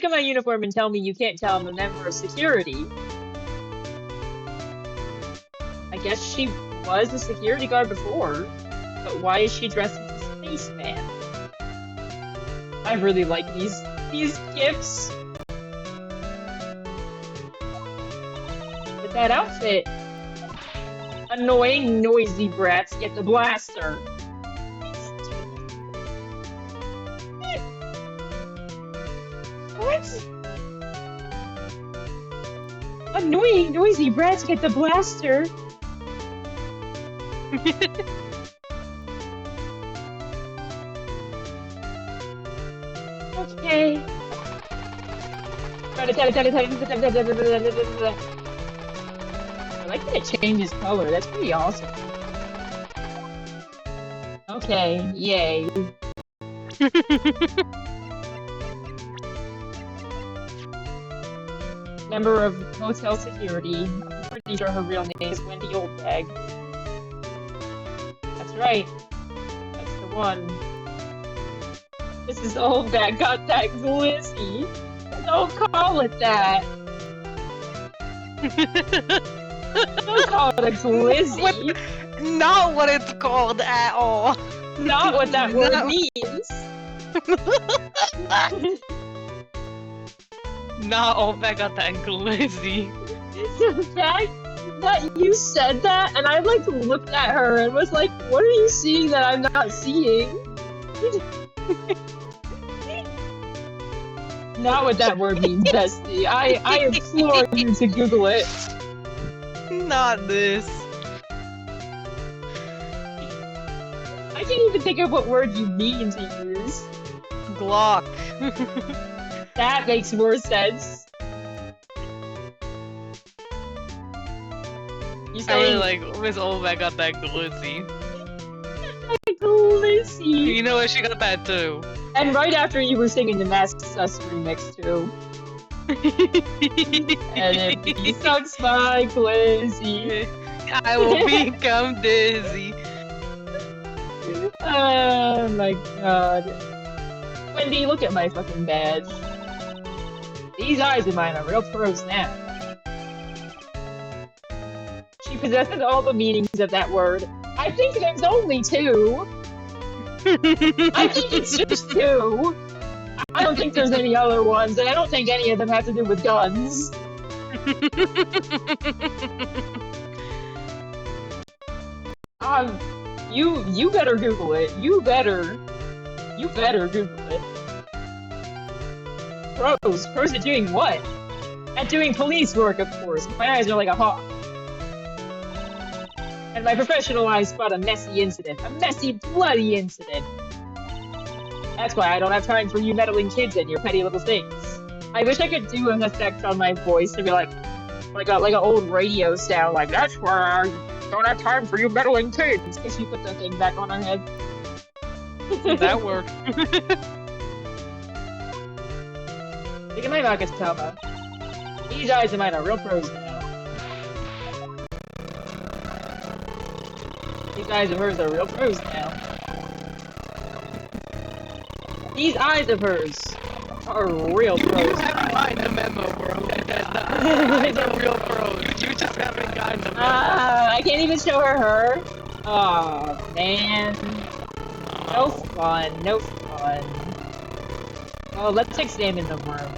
at my uniform and tell me you can't tell I'm a member of security. I guess she was a security guard before, but why is she dressed as a spaceman? I really like these gifts. With that outfit. Annoying, noisy brats get the blaster. What? Annoying, noisy brats get the blaster. Okay. I like that it changes color. That's pretty awesome. Okay, yay. Member of hotel security. I'm pretty sure her real name is Wendy Oldbag. That's right. That's the one. This is Oldbag. Got that glizzy. Don't call it that. Don't call it a glizzy. Not what it's called at all. Not what that word means. Not all back got that glizzy. The fact that you said that, and I like looked at her and was like, "What are you seeing that I'm not seeing?" Not what that word means, bestie. I implore you to Google it. Not this. I can't even think of what word you mean to use. Glock. That makes more sense. You I say really like Miss Olbeck got that glizzy. glizzy. You know what? She got that too. And right after you were singing the Masked Sus remix too. And if he sucks my glizzy, I will become dizzy. Oh my god. Wendy, look at my fucking badge. These eyes of mine are real pros now. She possesses all the meanings of that word. I think there's only two. I think it's just two. I don't think there's any other ones, and I don't think any of them have to do with guns. You better Google it. You better Google it. Pros at doing what? At doing police work, of course. My eyes are like a hawk. And my professional eyes spot a messy incident. A messy, bloody incident. That's why I don't have time for you meddling kids and your petty little things. I wish I could do an effect on my voice to be like an old radio sound, like, that's why I don't have time for you meddling kids. If you put the thing back on her head. That worked. Look at my Nakatama. These eyes of mine are real pros now. These eyes of hers are real pros now. These eyes of hers are real pros. You haven't gotten the memo, bro. Eyes are real pros. You just haven't gotten the memo. I can't even show her. Aw, man. No fun, no fun. Oh, let's examine the room.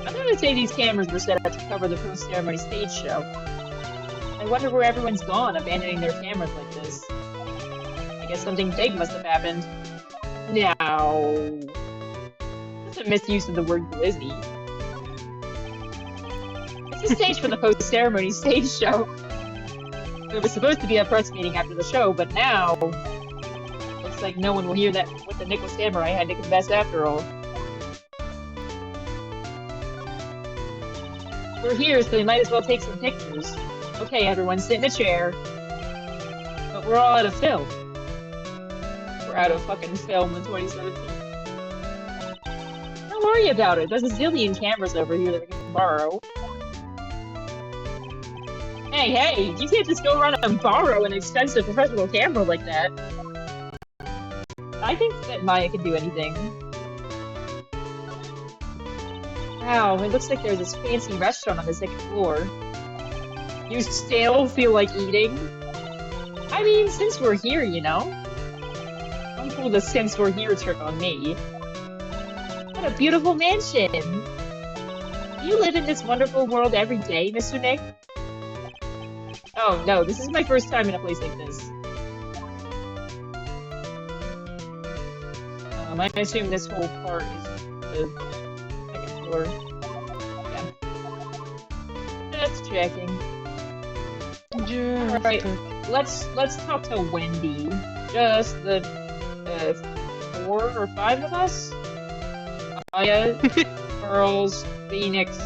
I'm gonna say these cameras were set up to cover the post-ceremony stage show. I wonder where everyone's gone, abandoning their cameras like this. I guess something big must have happened. No. That's a misuse of the word glizzy. It's a stage for the post-ceremony stage show. There was supposed to be a press meeting after the show, but now looks like no one will hear that what the Nickel Samurai had to confess after all. We're here, so we might as well take some pictures. Okay, everyone, sit in a chair. But we're all out of film. We're out of fucking film in 2017. Don't worry about it. There's a zillion cameras over here that we can borrow. Hey, you can't just go around and borrow an expensive professional camera like that. I think that Maya can do anything. Wow, it looks like there's this fancy restaurant on the second floor. You still feel like eating? I mean, since we're here, you know? Don't pull the since we're here trick on me. What a beautiful mansion! Do you live in this wonderful world every day, Mr. Nick? Oh no, this is my first time in a place like this. I assume this whole part is the second floor. Yeah. Just checking. Alright, let's talk to Wendy. Just the 4 or 5 of us? Maya, Pearls, Phoenix,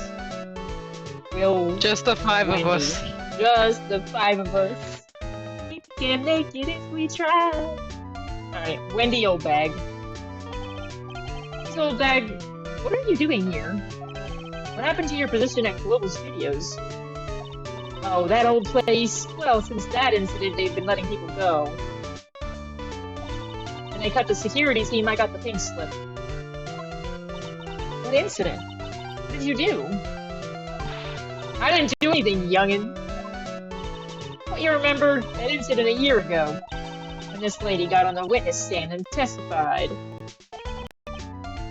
Will, Just the five Wendy. of us. Just the 5 of us. We can make it if we try. Alright, Wendy, old bag. So, old bag, what are you doing here? What happened to your position at Global Studios? Oh, that old place. Well, since that incident, they've been letting people go. When they cut the security team, I got the pink slip. What incident? What did you do? I didn't do anything, youngin'. Don't you remember that incident a year ago? When this lady got on the witness stand and testified.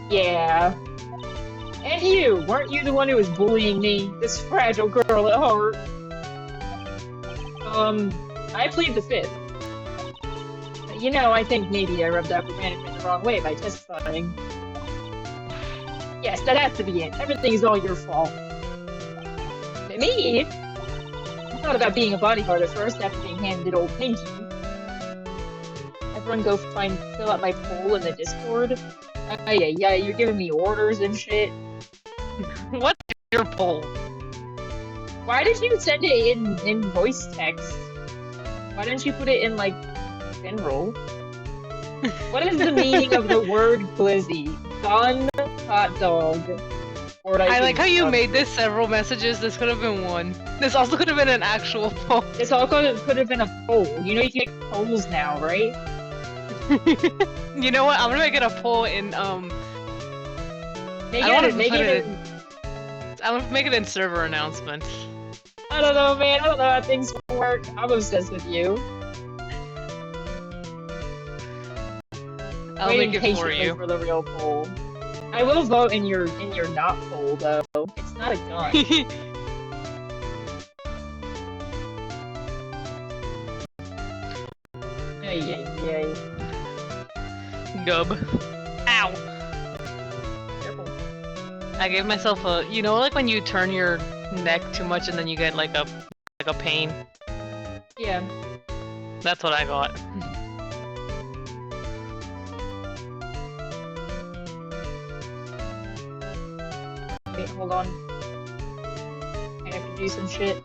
Yeah. And you! Weren't you the one who was bullying me? This fragile girl at heart? I plead the fifth. You know, I think maybe I rubbed upper management the wrong way by testifying. Yes, that has to be it. Everything is all your fault. Me? I thought about being a bodyguard at first after being handed old Pinky. Everyone go fill out my poll in the Discord. Yeah, you're giving me orders and shit. What's your poll? Why did you send it in voice text? Why didn't you put it in, like, general? What is the meaning of the word glizzy? Gun, hot dog. Or I like how you made this several messages. This could have been one. This also could have been an actual poll. This all could have been a poll. You know you can make polls now, right? You know what? I'm gonna make it a poll in I'm gonna make it in server announcements. I don't know, man. I don't know how things work. I'm obsessed with you. I'll Waiting make it for patiently you. for the real poll. I will vote in your not poll though. It's not a gun. Yay. Gub. Ow. Careful. I gave myself a, you know, like when you turn your neck too much and then you get like a pain. Yeah. That's what I got. Wait, hold on. I have to do some shit.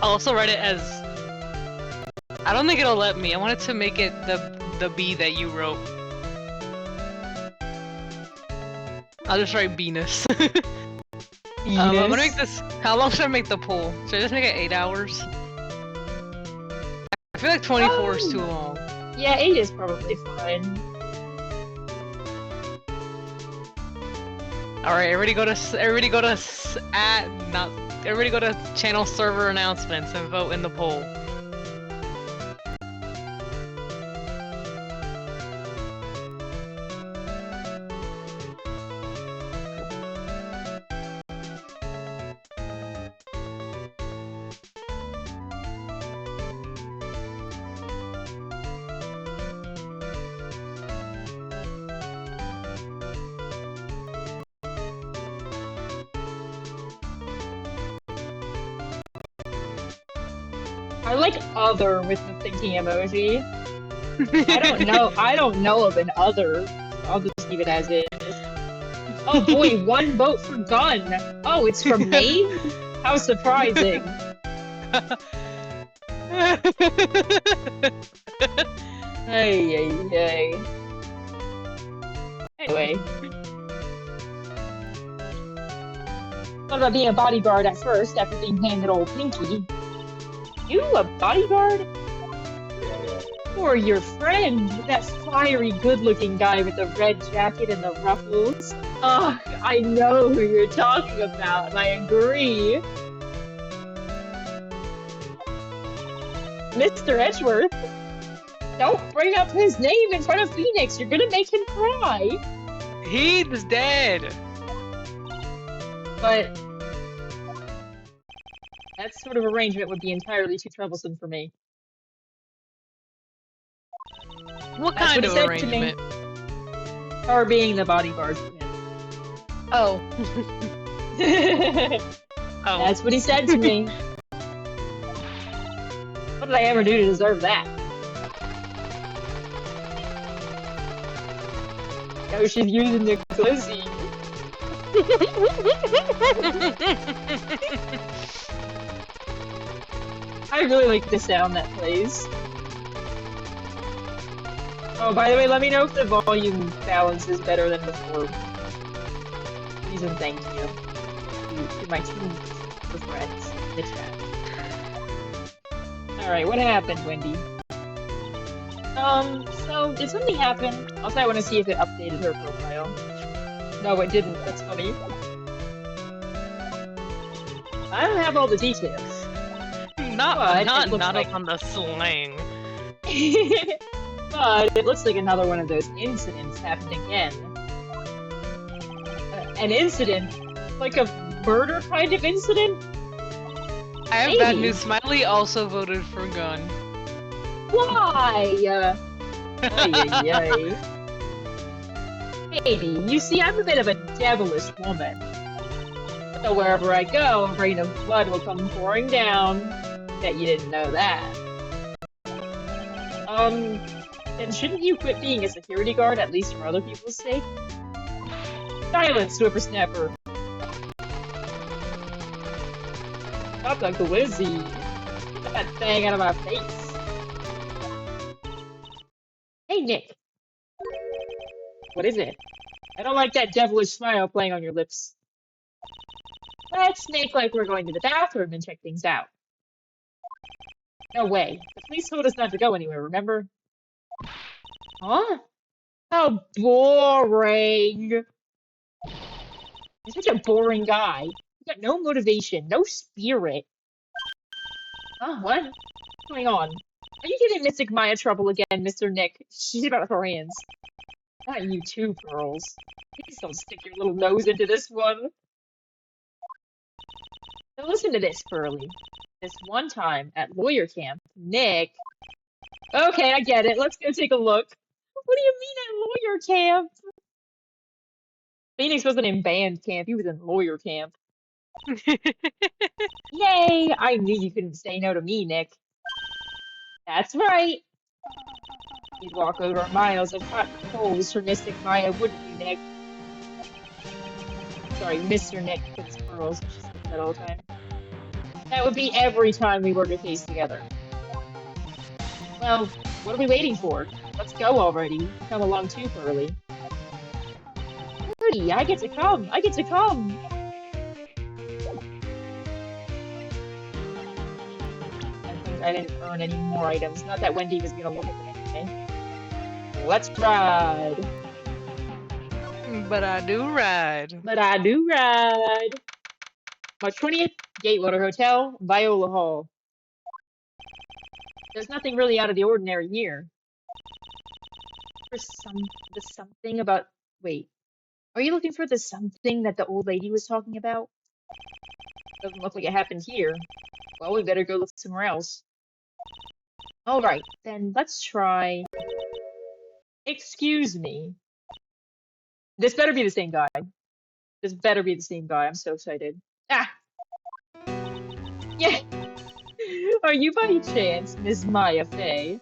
I'll also write it as, I don't think it'll let me. I wanted to make it the B that you wrote. I'll just write Venus. I'm gonna make this. How long should I make the poll? Should I just make it 8 hours? I feel like 24 is too long. Yeah, 8 is probably fine. Alright, everybody go to channel server announcements and vote in the poll. I like other with the thinking emoji. I don't know of an other. I'll just leave it as is. Oh boy, 1 vote for gun. Oh, it's from Maine? How surprising. Hey. Anyway. Thought about being a bodyguard at first after being handed old Pinky. You a bodyguard? Or your friend, that fiery, good-looking guy with the red jacket and the ruffles. Ugh, I know who you're talking about, and I agree. Mr. Edgeworth, don't bring up his name in front of Phoenix. You're gonna make him cry. He's dead. But that sort of arrangement would be entirely too troublesome for me. What That's kind what of he said to me. arrangement? Or being the bodyguard for him. Oh. Oh. That's what he said to me. What did I ever do to deserve that? Oh, she's using the glizzy. I really like the sound that plays. Oh, by the way, let me know if the volume balance is better than before. Please and thank you to my two friends in the chat. Alright, what happened, Wendy? So, did something happen? Also, I want to see if it updated her profile. No, it didn't. That's funny. I don't have all the details. Not like... on the slang. But it looks like another one of those incidents happened again. An incident? Like a murder kind of incident? I have bad news. Smiley also voted for gun. Why? Baby, you see, I'm a bit of a devilish woman. So wherever I go, a rain of blood will come pouring down. Bet you didn't know that. Then shouldn't you quit being a security guard, at least for other people's sake? Silence, whippersnapper! Stop the glizzy! Get that thing out of my face! Hey, Nick! What is it? I don't like that devilish smile playing on your lips. Let's make like we're going to the bathroom and check things out. No way. The police told us not to go anywhere, remember? Huh? How boring! You're such a boring guy. You got no motivation, no spirit. Huh? What? What's going on? Are you giving Mystic Maya trouble again, Mr. Nick? She's about to throw hands. Not you too, Pearls. Please don't stick your little nose into this one. Now listen to this, Pearly. This one time at lawyer camp, Nick... Okay, I get it. Let's go take a look. What do you mean at lawyer camp? Phoenix wasn't in band camp, he was in lawyer camp. Yay! I knew you couldn't say no to me, Nick. That's right. You'd walk over miles of hot coals for Mystic Maya, wouldn't you, Nick? Sorry, Mr. Nick, because it's Pearls. She says that all the time. That would be every time we worked a case together. Well, what are we waiting for? Let's go already. Come along too, Pearly. Goody, I get to come! I get to come! I think I didn't earn any more items. Not that Wendy was gonna look at them anyway. Let's ride! But I do ride. But I do ride! March 20th, Gatewater Hotel, Viola Hall. There's nothing really out of the ordinary here. The something about... Wait. Are you looking for the something that the old lady was talking about? Doesn't look like it happened here. Well, we better go look somewhere else. Alright, then let's try... Excuse me. This better be the same guy. This better be the same guy. I'm so excited. Ah! Yeah! Are you by any chance Miss Maya Fey?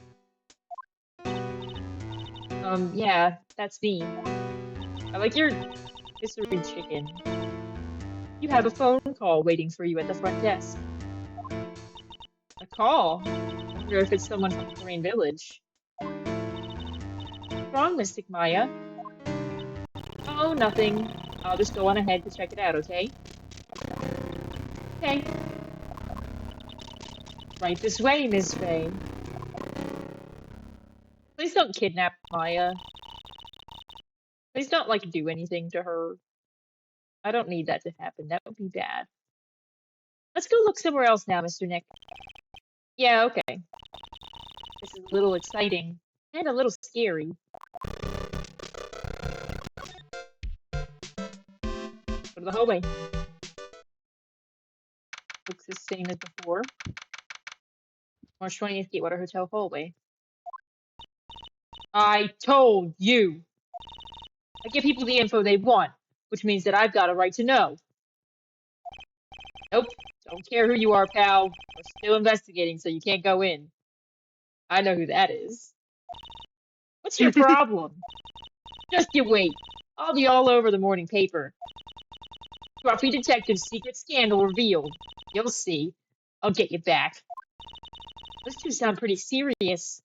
Yeah, that's me. I like your mystery chicken. You have a phone call waiting for you at the front desk. A call? I wonder if it's someone from Terrain Village. What's wrong, Mystic Maya? Oh, nothing. I'll just go on ahead to check it out, okay? Okay. Right this way, Miss Faye. Please don't kidnap Maya. Please don't, like, do anything to her. I don't need that to happen. That would be bad. Let's go look somewhere else now, Mr. Nick. Yeah, okay. This is a little exciting. And a little scary. Go to the hallway. Looks the same as before. March 20th, Gatewater Hotel hallway. I told you! I give people the info they want, which means that I've got a right to know. Nope, don't care who you are, pal. We're still investigating, so you can't go in. I know who that is. What's your problem? Just you wait. I'll be all over the morning paper. Scruffy detective's secret scandal revealed. You'll see. I'll get you back. Those two sound pretty serious.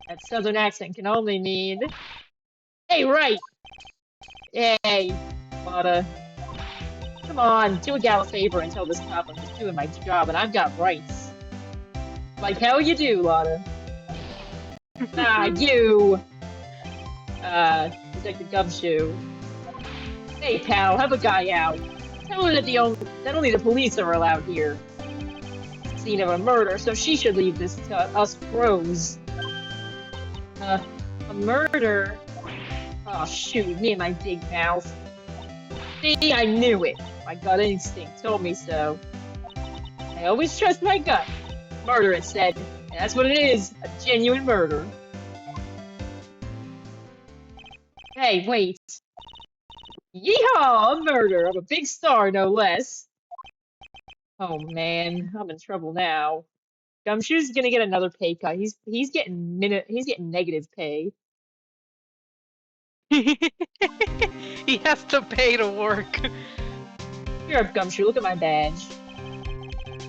That southern accent can only mean... Hey, Wright! Hey, Lotta. Come on, do a gal a favor and tell this cop I'm just doing my job and I've got rights. Like hell you do, Lotta. Ah, you! Detective Gumshoe. Hey, pal, have a guy out. Tell her that that only the police are allowed here. Scene of a murder, so she should leave this to us pros. A murder? Oh, shoot, me and my big mouth. See, I knew it. My gut instinct told me so. I always trust my gut. Murder, it said. And that's what it is. A genuine murder. Hey, wait. Yeehaw! A murder of a big star, no less. Oh, man. I'm in trouble now. Gumshoe's gonna get another pay cut. He's getting negative pay. He has to pay to work. Here up, Gumshoe. Look at my badge.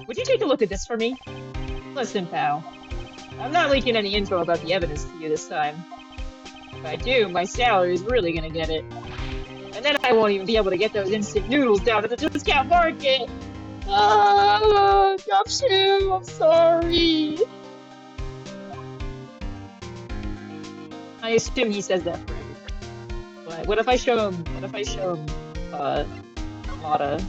Would you take a look at this for me? Listen, pal. I'm not leaking any info about the evidence to you this time. If I do, my salary's really gonna get it. And then I won't even be able to get those instant noodles down at the discount market! Ah, Gumshoe, I'm sorry! I assume he says that for everything. But what if I show him, Lotta?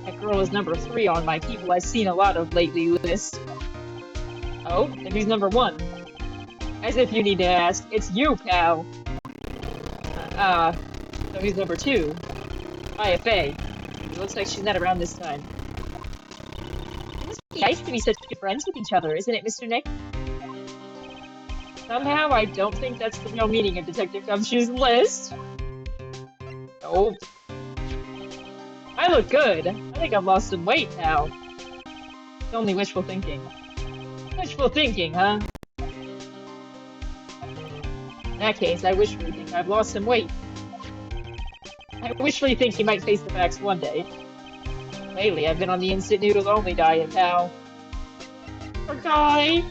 That girl is number 3 on my people I've seen a lot of lately list. Oh, and who's number 1? As if you need to ask. It's you, pal. So who's number 2? IFA. It looks like she's not around this time. It must be nice to be such good friends with each other, isn't it, Mr. Nick? Somehow, I don't think that's the real meaning of Detective Gumshoe's list. Oh. I look good. I think I've lost some weight now. It's only wishful thinking. Wishful thinking, huh? In that case, I wishfully think I've lost some weight. I wishfully think you might face the facts one day. Lately, I've been on the instant noodles only diet, pal. Poor guy.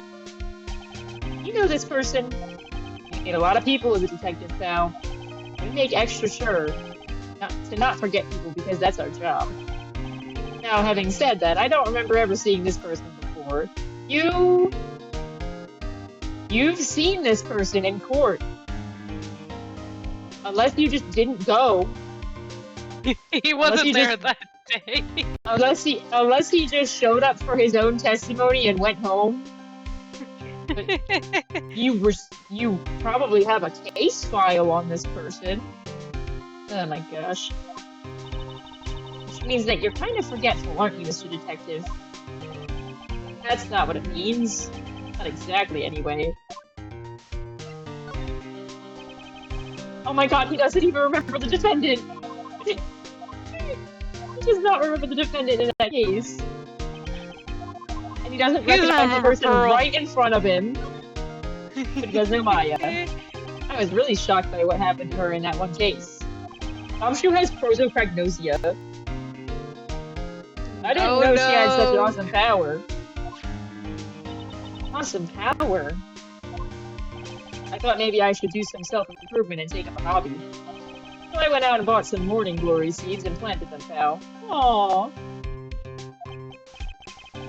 You know this person. You meet a lot of people as a detective, pal. We make extra sure to not forget people because that's our job. Now, having said that, I don't remember ever seeing this person before. You've seen this person in court. Unless you just didn't go. He wasn't there that day. Unless he just showed up for his own testimony and went home. But you probably have a case file on this person. Oh my gosh. Which means that you're kind of forgetful, aren't you, Mr. Detective? That's not what it means. Not exactly, anyway. Oh my god, he doesn't even remember the defendant! He does not remember the defendant in that case. And he doesn't recognize the person right in front of him. But he does know Maya. I was really shocked by what happened to her in that one case. Gumshoe has prosopagnosia. I didn't know she had such an awesome power. Awesome power? I thought maybe I should do some self-improvement and take up a hobby. So I went out and bought some morning glory seeds and planted them, pal. Aww.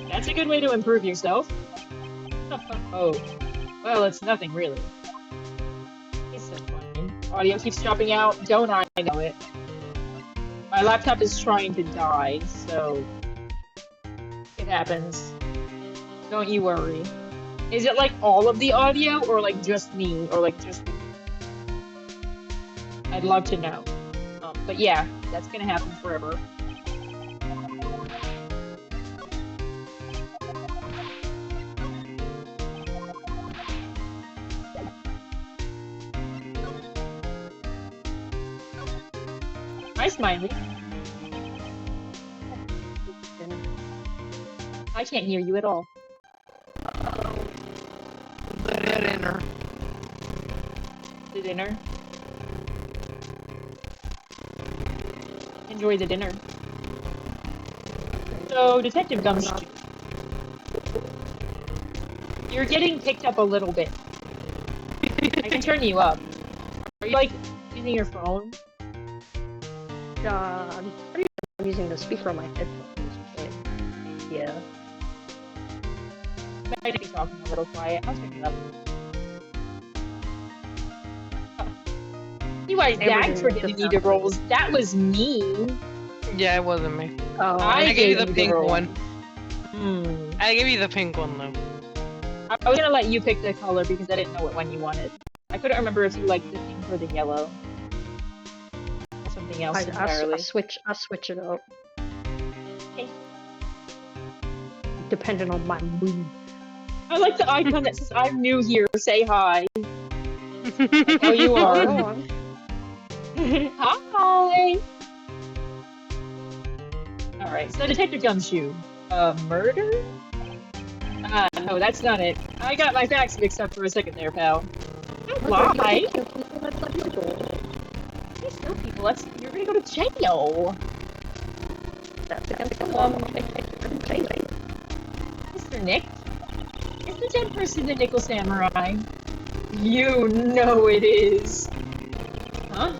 That's a good way to improve yourself. Oh. Well, it's nothing really. It's so funny. Audio keeps dropping out. Don't I know it? My laptop is trying to die, so... it happens. Don't you worry. Is it like all of the audio, or like just me, or like just... I'd love to know. But yeah, that's gonna happen forever. Hi, Smiley. I can't hear you at all. The dinner. The dinner? enjoy the dinner. So, Detective Gumshoe, you're getting picked up a little bit. I can turn you up. Are you, like, using your phone? I'm using the speaker on my headphones, but yeah. I might be talking a little quiet. I'll turn you up. You guys gagged for giving me the rolls. That was me. Yeah, it wasn't me. Oh, I gave you the the pink rolls. one. Hmm. I gave you the pink one though. I was gonna let you pick the color because I didn't know what one you wanted. I couldn't remember if you liked the pink or the yellow. Or something else entirely. I switch it up. Okay. Depending on my mood. I like the icon that says I'm new here, say hi. Oh, you are. Go on. Hi! Alright, so Detective Gumshoe. Murder? No, that's not it. I got my facts mixed up for a second there, pal. Don't lie! These kill people, you're gonna go to jail! That's against the law. Mr. Nick? Is the dead person the Nickel Samurai? You know it is! Huh?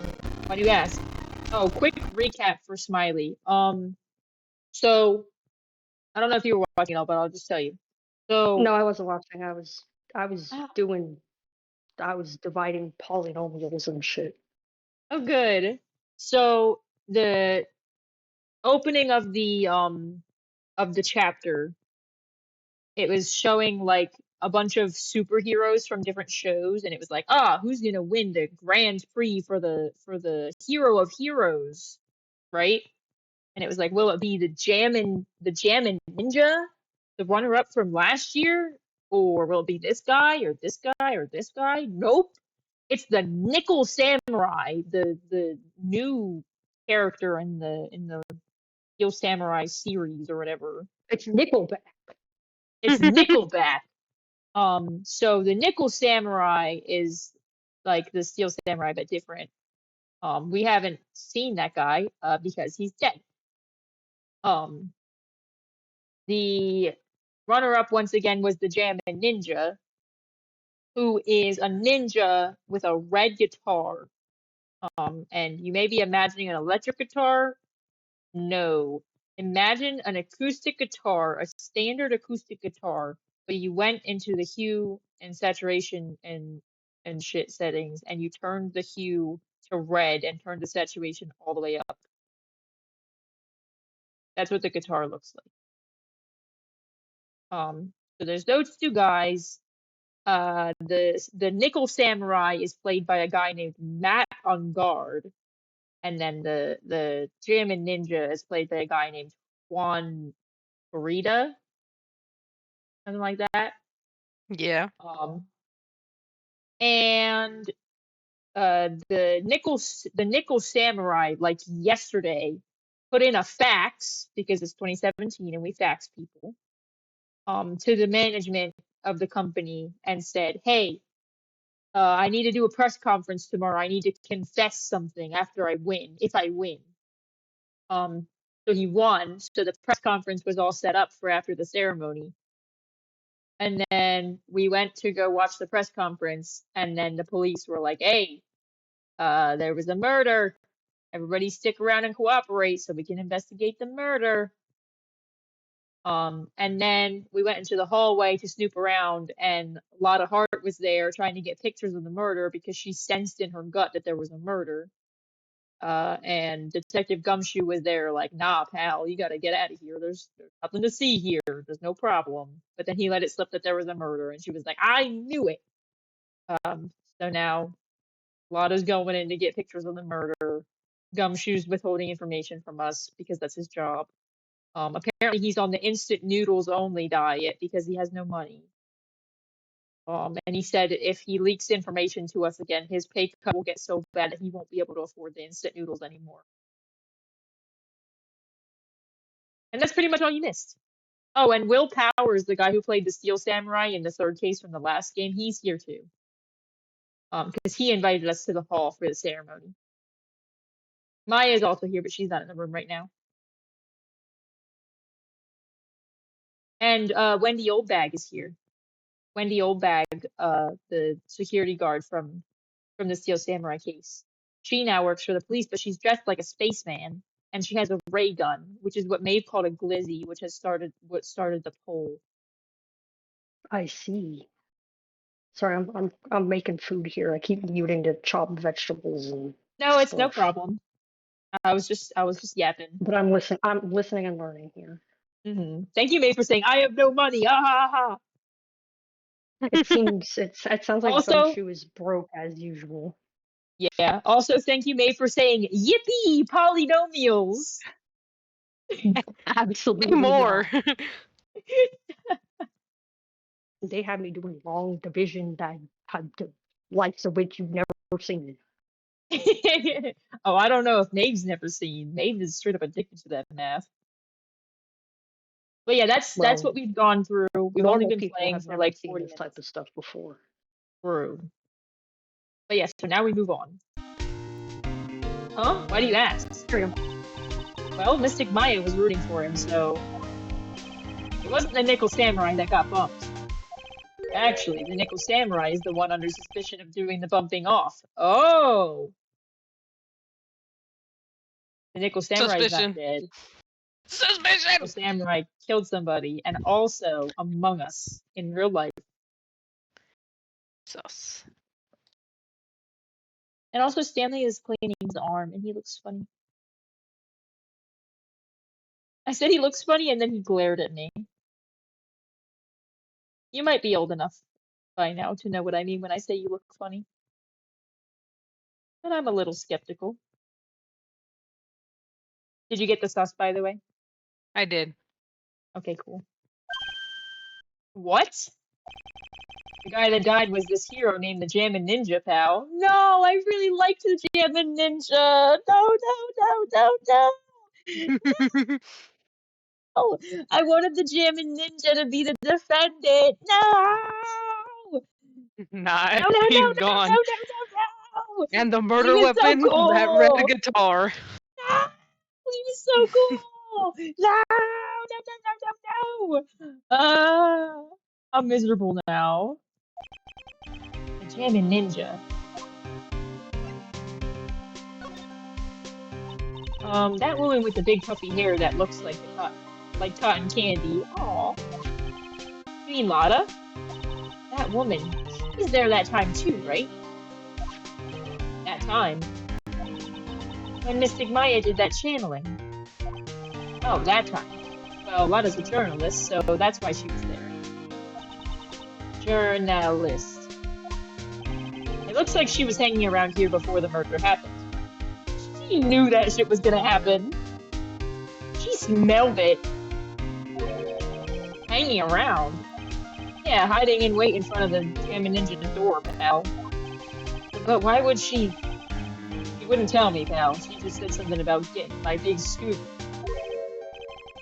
Why do you ask? Oh, quick recap for Smiley. So, I don't know if you were watching all, but I'll just tell you. So, No, I wasn't watching. I was oh, dividing polynomials and shit. oh, good. So, the opening of the chapter, it was showing like a bunch of superheroes from different shows, and it was like, who's gonna win the Grand Prix for the hero of heroes, right? And it was like, will it be the Jammin' Ninja, the runner-up from last year, or will it be this guy or this guy or this guy? Nope, it's the Nickel Samurai, the new character in the Steel Samurai series or whatever. It's Nickelback. It's Nickelback. So the Nickel Samurai is like the Steel Samurai but different. We haven't seen that guy because he's dead. The runner-up once again was the Jammin' Ninja, who is a ninja with a red guitar. And you may be imagining an electric guitar. No. Imagine an acoustic guitar, a standard acoustic guitar, but you went into the hue and saturation and shit settings, and you turned the hue to red and turned the saturation all the way up. That's what the guitar looks like. So there's those two guys. The Nickel Samurai is played by a guy named Matt on guard, and then the Jammin' Ninja is played by a guy named Juan Farida, something like that. Yeah. And the Nickel Samurai, like yesterday, put in a fax because it's 2017 and we fax people, to the management of the company and said, hey, I need to do a press conference tomorrow. I need to confess something after I win, if I win. So he won. So the press conference was all set up for after the ceremony. And then we went to go watch the press conference, and then the police were like, hey, there was a murder. Everybody stick around and cooperate so we can investigate the murder. And then we went into the hallway to snoop around, and Lotta Hart was there trying to get pictures of the murder because she sensed in her gut that there was a murder. And Detective Gumshoe was there like, nah, pal, you gotta get out of here. There's nothing to see here. There's no problem. But then he let it slip that there was a murder, and she was like, I knew it. So now Lotta's going in to get pictures of the murder. Gumshoe's withholding information from us because that's his job. Apparently he's on the instant noodles only diet because he has no money. And he said if he leaks information to us again, his pay cut will get so bad that he won't be able to afford the instant noodles anymore. And that's pretty much all you missed. Oh, and Will Powers, the guy who played the Steel Samurai in the third case from the last game, he's here too. Because he invited us to the hall for the ceremony. Maya is also here, but she's not in the room right now. And Wendy Oldbag is here. Wendy Oldbag, the security guard from the Steel Samurai case. She now works for the police, but she's dressed like a spaceman, and she has a ray gun, which is what Maeve called a glizzy, which has started the poll. I see. Sorry, I'm making food here. I keep muting to chop vegetables and No, it's no stuff. problem. I was just yapping. But I'm listening and learning here. Thank you, Maeve, for saying I have no money. Ah ha ha. It sounds like Also, Gumshoe is broke as usual. yeah. Also, thank you, Maeve, for saying yippee polynomials. Absolutely More. not. They had me doing long division that had the likes of which you've never seen. Oh, I don't know if Maeve's never seen. Maeve is straight up addicted to that math. But yeah, that's Well, what we've gone through. We've only normal been people playing have for never like seen 40 this minutes type of stuff before. through. But yeah, so now we move on. Huh? Why do you ask? Well, Mystic Maya was rooting for him, so it wasn't the Nickel Samurai that got bumped. Actually, the Nickel Samurai is the one under suspicion of doing the bumping off. Oh! The Nickel Samurai is not Suspicion. dead. The Suspicion! Samurai killed somebody, and also Among Us in real life. Sus. And also, Stanley is cleaning his arm, and he looks funny. I said he looks funny, and then he glared at me. You might be old enough by now to know what I mean when I say you look funny. But I'm a little skeptical. Did you get the sauce, by the way? I did. Okay, cool. What? The guy that died was this hero named the Jammin' Ninja, pal. No, I really liked the Jammin' Ninja. No, no, no, no, no. No. I wanted the Jammin' Ninja to be the defendant. No! Nah, No, no, no, no, he's no, gone. no, no, no. And the He murder was so weapon, that red cool. guitar. No, he was so cool. No, no, no, no, no, no. I'm miserable now. The Jammin' Ninja. That woman with the big puffy hair that looks like cotton candy. Aw. You mean Lotta? That woman. She was there that time too, right? That time. When Mystic Maya did that channeling. Oh, that time. Well, Lotta's a journalist, so that's why she was there. Journalist. It looks like she was hanging around here before the murder happened. She knew that shit was gonna happen. She smelled it. Hanging around. Yeah, hiding in wait in front of the Jammin' Ninja door, pal. But why would she? She wouldn't tell me, pal. She just said something about getting my big scoop.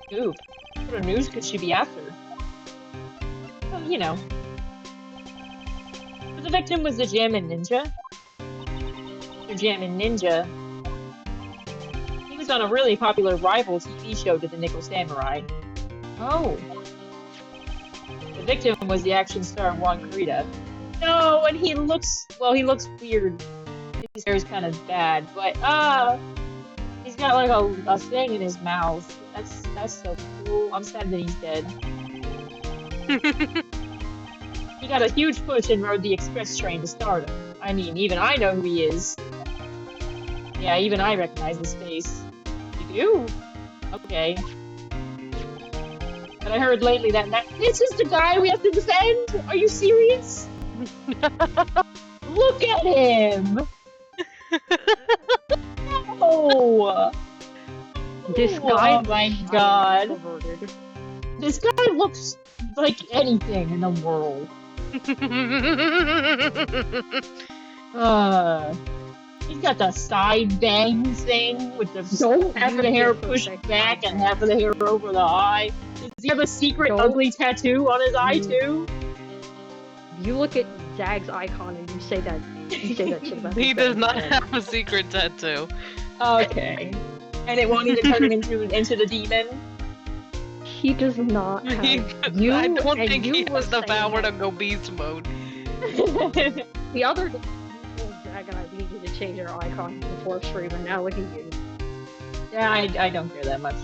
Scoop? What news could she be after? Well, you know. But the victim was the Jammin' Ninja. The Jammin' Ninja. He was on a really popular rival TV show to the Nickel Samurai. Oh. The victim was the action star Juan Carita. No, and he looks weird. His hair is kind of bad, but he's got like a thing in his mouth. That's so cool. I'm sad that he's dead. He got a huge push and rode the express train to stardom. I mean, even I know who he is. Yeah, even I recognize his face. You do? Okay. But I heard lately that this is the guy we have to defend? Are you serious? Look at him! No! This guy. Oh my god. Perverted. This guy looks like anything in the world. He's got the side bang thing with the half of the hair pushed back and half of the hair over the eye. Does he have a secret ugly tattoo on his eye too? You look at Zag's icon and you say that shit about He his does not head. have a secret tattoo. Okay. And it won't even turn him into the demon? He does not have you. I don't and think you he were has the saying power to that go beast mode. the other day you told Zach and I we needed to change our icon before stream, and now look at you. Yeah, I don't care that much.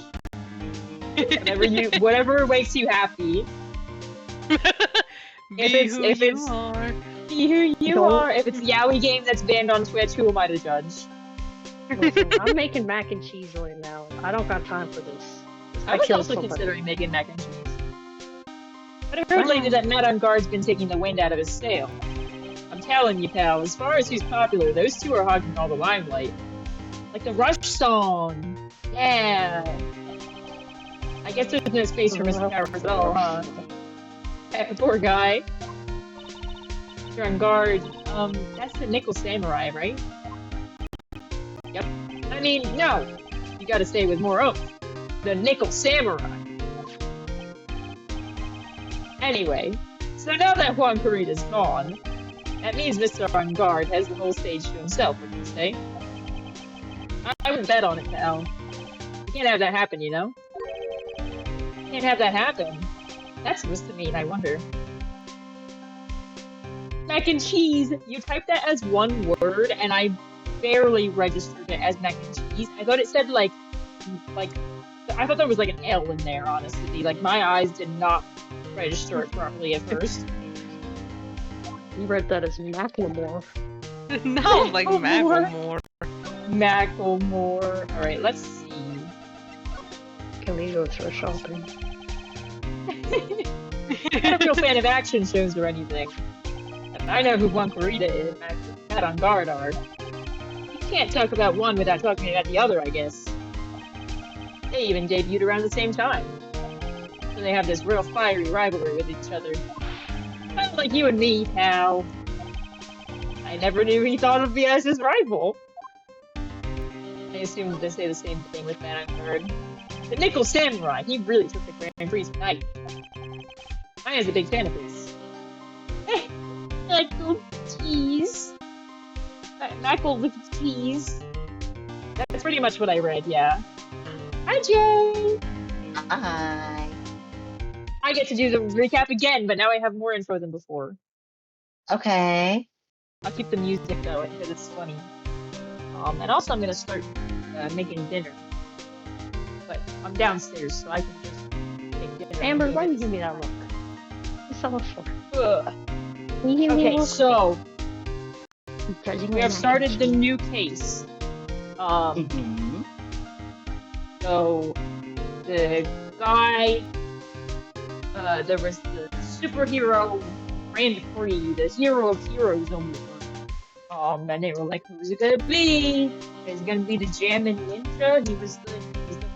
Whatever makes you happy. Be who If you it's are. be who you Don't- are. If it's a Yaoi game that's banned on Twitch, who am I to judge? Listen, I'm making mac and cheese right now. I don't got time for this. I was killed also somebody. considering making mac and cheese. But I've heard lately that Matt on Guard's been taking the wind out of his sail. I'm telling you, pal, as far as who's popular, those two are hogging all the limelight. Like the Rush song. Yeah. I guess there's no space for Mr. Powers at all, huh? Poor guy. Mr. on Guard. That's the Nickel Samurai, right? Yep. I mean, no. You gotta say it with more oomph. The Nickel Samurai. Anyway, so now that Juan Carita's gone, that means Mr. On Guard has the whole stage to himself, would you say? I would bet on it, pal. You can't have that happen, you know? Can't have that happen. That's supposed to mean, I wonder. Mac and cheese! You typed that as one word, and I barely registered it as mac and cheese. I thought it said, like, I thought there was, like, an L in there, honestly. Like, my eyes did not register it properly at first. You read that as Macklemore. No, like Macklemore. Macklemore. Alright, let's see. Can we go thrift shopping? I'm not a real fan of action shows or anything. And I know who Juan Carita is, and Matt on Guard are. You can't talk about one without talking about the other, I guess. They even debuted around the same time. So they have this real fiery rivalry with each other. Kind of like you and me, pal. I never knew he thought of me as his rival. I assume they say the same thing with Matt on Guard. The Nickel Samurai, he really took the Grand Prix tonight. I was a big fan of his. Mackle cheese. Mackle with cheese. That's pretty much what I read, yeah. Hi, Jay! Hi. I get to do the recap again, but now I have more info than before. Okay. I'll keep the music going because it's funny. And also I'm gonna start making dinner. But I'm downstairs, so I can just make dinner. Amber, why you give me that look? What's that look for? Ugh. Can you give me a Okay, look? so I'm judging we my have mac started and the cheese. new case. Mm-hmm. So the guy, there was the superhero Grand Prix, the hero of heroes almost. And they were like, who's it gonna be? Is it gonna be the Jammin' Ninja? He was the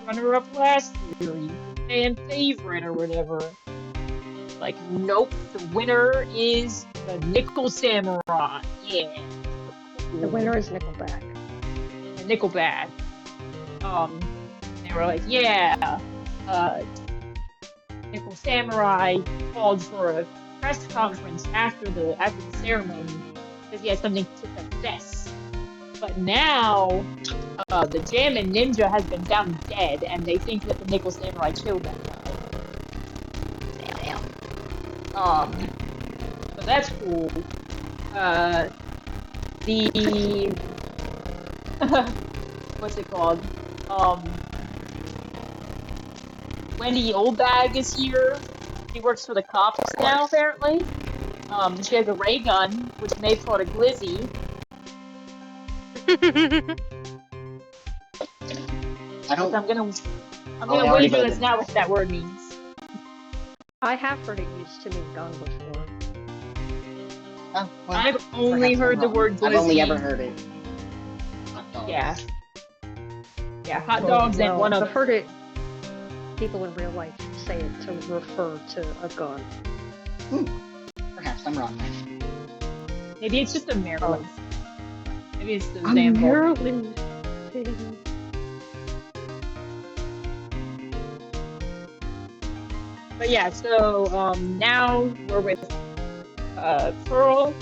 runner-up last year. He was the fan favorite or whatever. Like, nope, the winner is the Nickel Samurai. Yeah. The winner is Nickelback. The Nickelback. They were like, yeah, Nickel Samurai called for a press conference after the ceremony because he had something to confess. But now, the Jammin' Ninja has been found dead, and they think that the Nickel Samurai killed that guy. So that's cool. The what's it called? Wendy Oldbag is here. She works for the cops now, apparently. She has a ray gun, which may put a glizzy. I'm gonna already wager voted. that's not what that word means. I have heard it used to mean gun before. Oh, well, I've only perhaps heard I'm the wrong. word glizzy. I've only ever heard it. Hot dogs. Yeah. Yeah, hot dogs and one I've other. heard it. People in real life say it to refer to a gun. Perhaps I'm wrong then. Maybe it's just a Maryland. Maybe it's the A Zambo. Maryland thing. But yeah, so now we're with Pearl.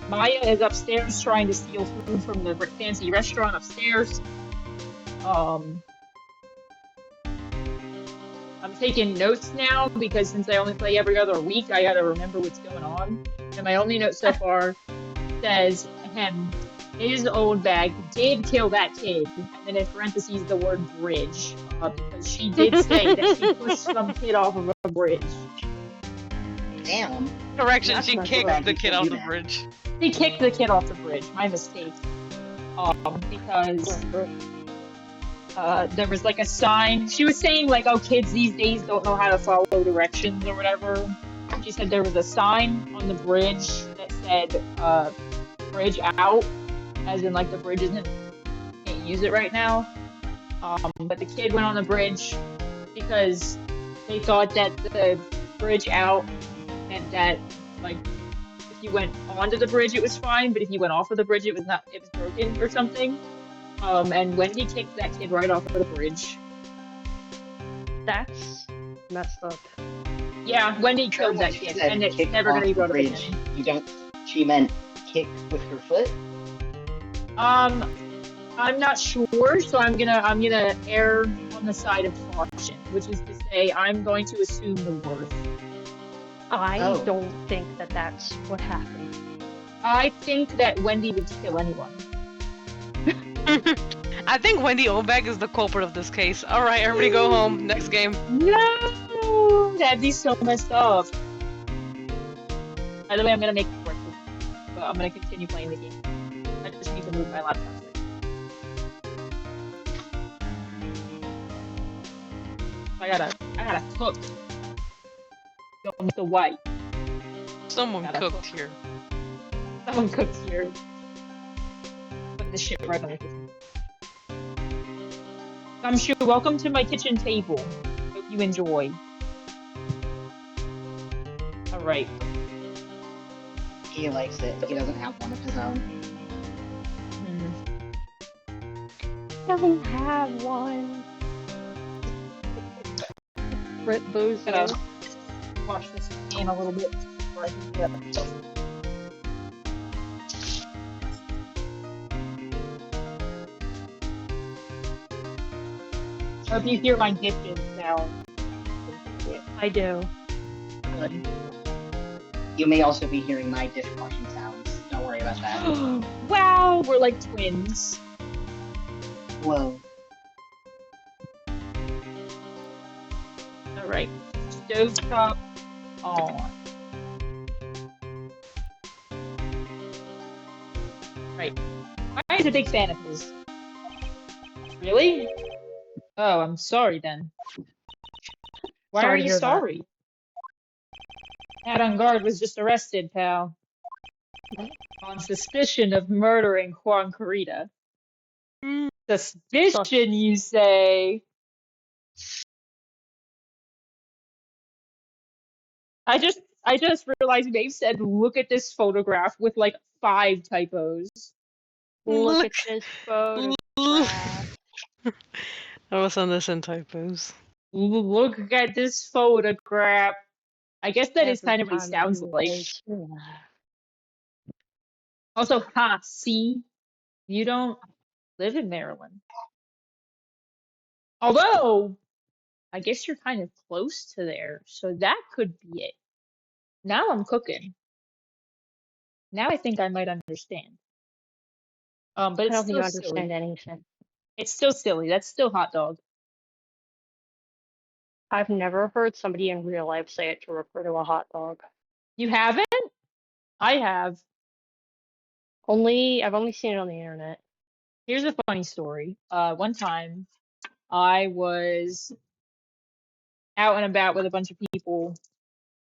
Maya is upstairs trying to steal food from the fancy restaurant upstairs. Um, I'm taking notes now because since I only play every other week, I gotta remember what's going on. And my only note so far says, his old bag did kill that kid, and then in parentheses the word bridge, because she did say that she pushed some kid off of a bridge. Damn. Correction, That's she not kicked correct. the You kid can't off do the that. bridge. She kicked the kid off the bridge. My mistake. Because there was like a sign. She was saying like, "Oh, kids these days don't know how to follow directions or whatever." She said there was a sign on the bridge that said "bridge out," as in like the bridge isn't can't use it right now. But the kid went on the bridge because they thought that the bridge out meant that like if you went onto the bridge it was fine, but if you went off of the bridge it was not. It was broken or something. And Wendy kicked that kid right off of the bridge. That's messed up. Yeah, Wendy Sure, killed when that she kid, said and it's kick never gonna off be the brought up bridge, again. you don't. She meant kick with her foot. I'm not sure, so I'm gonna err on the side of caution, which is to say, I'm going to assume the worst. I Oh. don't think that that's what happened. I think that Wendy would kill anyone. I think Wendy Obag is the culprit of this case. Alright, everybody go home. Next game. No, that'd be so messed up. By the way, I'm gonna make breakfast, but I'm gonna continue playing the game. I just need to move my laptop. I gotta cook. Going with the white. Someone Gotta cooked cook. here. Someone cooked here. Put the shit right on the kitchen. Gumshoe, welcome to my kitchen table. Hope you enjoy. Alright. He likes it. He doesn't have one of his own. Doesn't have one. Rip Boozer. Gotta wash this pan a little bit before I can do that. Hope you hear my dishes now. I do. Good. You may also be hearing my dishwashing sounds. Don't worry about that. Wow, we're like twins. Whoa. Alright. Stovetop on. Right. I was a big fan of his. Really? Oh, I'm sorry then. Why Sorry are to you hear that. sorry? Cat on guard was just arrested, pal. On suspicion of murdering Juan Carita. Suspicion, you say? I just realized Maeve said, look at this photograph with like 5 typos. Look Look. at this photograph. I was on this in typos. Look at this photograph. I guess that is Every kind of what he time sounds you like. raise your laugh. Also, see, you don't live in Maryland. Although, I guess you're kind of close to there, so that could be it. Now I'm cooking. Now I think I might understand. But I it's don't think you still silly. understand anything. It's still silly. That's still hot dog. I've never heard somebody in real life say it to refer to a hot dog. You haven't? I have. I've only seen it on the internet. Here's a funny story. One time I was out and about with a bunch of people,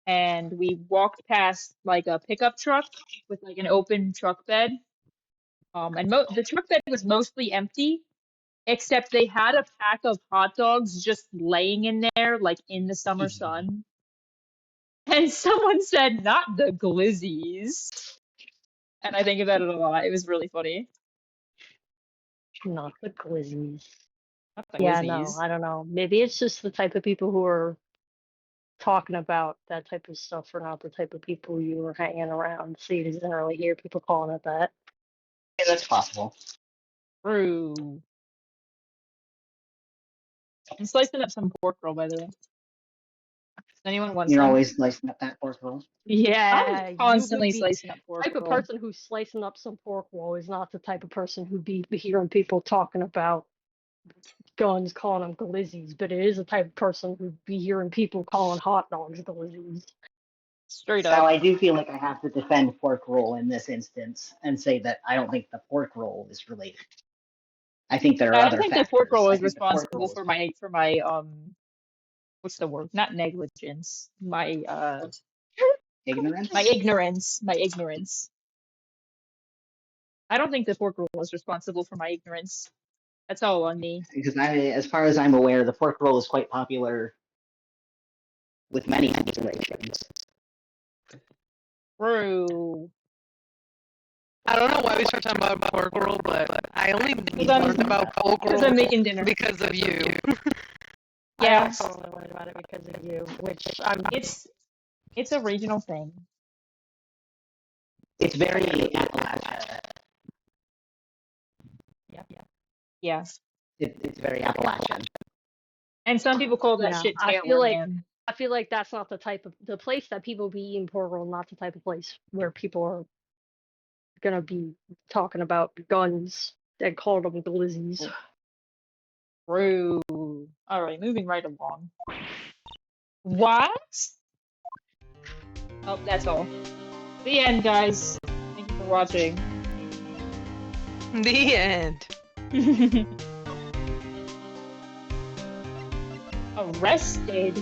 and we walked past like a pickup truck with like an open truck bed. And the truck bed was mostly empty, except they had a pack of hot dogs just laying in there, like in the summer sun. And someone said, "Not the glizzies." And I think about it a lot. It was really funny. Not the glizzies. Not the Yeah, no, glizzies. I don't know. Maybe it's just the type of people who are talking about that type of stuff are not the type of people you were hanging around. So you didn't really hear people calling it that. Yeah, that's possible. True. I'm slicing up some pork roll, by the way. Does anyone want You're some? always slicing up that pork roll. Yeah, I'm you constantly would be. slicing up pork Type of roll. person who's slicing up some pork roll is not the type of person who'd be hearing people talking about guns, calling them glizzies, but it is a type of person who'd be hearing people calling hot dogs glizzies. Straight So up. I do feel like I have to defend pork roll in this instance and say that I don't think the pork roll is related. I think there are I don't other think the factors. pork roll I is think the pork responsible roll is for my what's the word? Not negligence. ignorance. My ignorance. My ignorance. I don't think the pork roll is responsible for my ignorance. That's all on me. Because as far as I'm aware, the pork roll is quite popular with many populations. True. I don't know why we started talking about pork roll, but I only Because I'm- learned about pork Because roll I'm making dinner. because of you. Yeah. I also only learned about it because of you, which I'm. It's a regional thing. It's very Appalachian. Yeah. It's very Appalachian. And some people call that Yeah, shit I Taylor, feel like- man. I feel like that's not the type of the place that people be eating pork roll, not the type of place where people are gonna be talking about guns and calling them glizzies. True. All right, moving right along. What? Oh, that's all. The end, guys. Thank you for watching. The end. Arrested?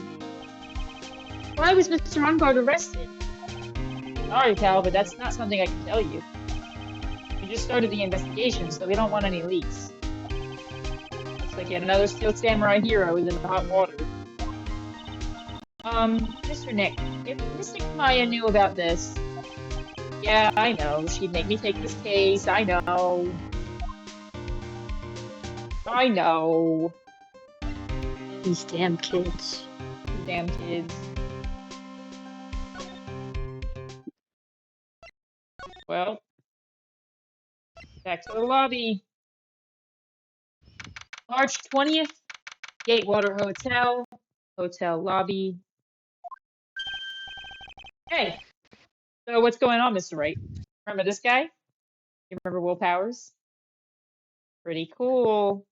Why was Mr. Ungard arrested? Sorry, pal, but that's not something I can tell you. We just started the investigation, so we don't want any leaks. Looks like yet another Steel Samurai hero is in the hot water. Mr. Nick, if Mr. Maya knew about this... Yeah, I know. She'd make me take this case. I know. I know. These damn kids. Damn kids. Well, back to the lobby. March 20th, Gatewater Hotel, hotel lobby. Hey, so what's going on, Mr. Wright? Remember this guy? You remember Will Powers? Pretty cool.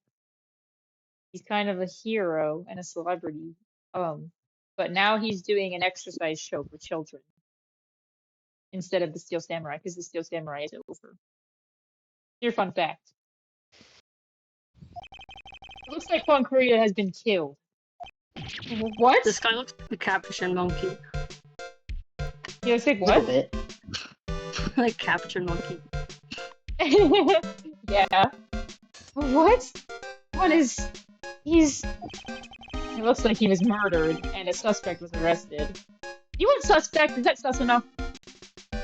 He's kind of a hero and a celebrity. But now he's doing an exercise show for children instead of the Steel Samurai, because the Steel Samurai is over. Your fun fact. It looks like Juan Korea has been killed. What? This guy looks like a capuchin monkey. You looks like A little what? bit. Like capuchin monkey. Yeah. What? What is... He's... It looks like he was murdered and a suspect was arrested. You want suspect? Is that sus enough? I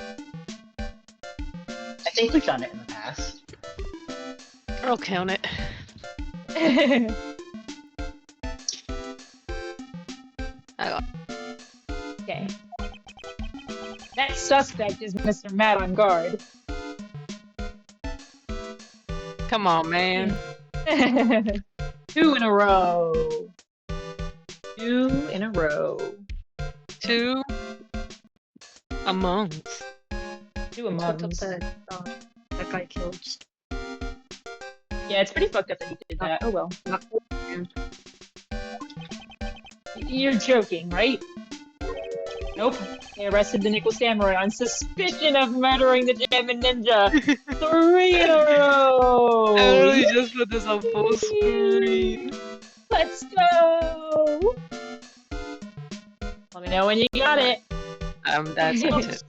think we've done it in the past. I'll count it. Okay. That suspect is Mr. Matt on guard. Come on, man. 2 in a row. 2 in a row. 2 a month. 2 a Looked up month. that guy killed. Yeah, it's pretty fucked up that he did that. Oh well. You're joking, right? Nope. They arrested the Nickel Samurai on suspicion of murdering the German ninja. 3 in a row. I literally just put this on full screen. Let's go. Let me know when you got it. That's it.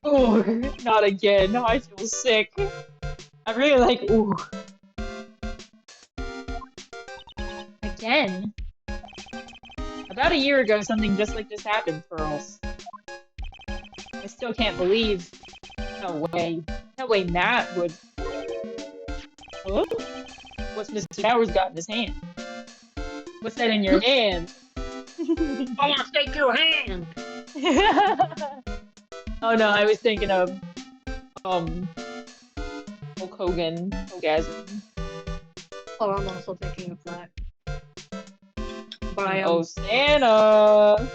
Oh, not again. I feel sick. I really like. Ooh. Again. About a year ago, something just like this happened for us. I still can't believe. No way. No way Matt would. Hello? What's Mr. Towers got in his hand? What's that in your hand? I want to take your hand. Oh no, I was thinking of Hulk Hogan, Hogasm. Oh, I'm also thinking of that. But I am. Oh, Santa!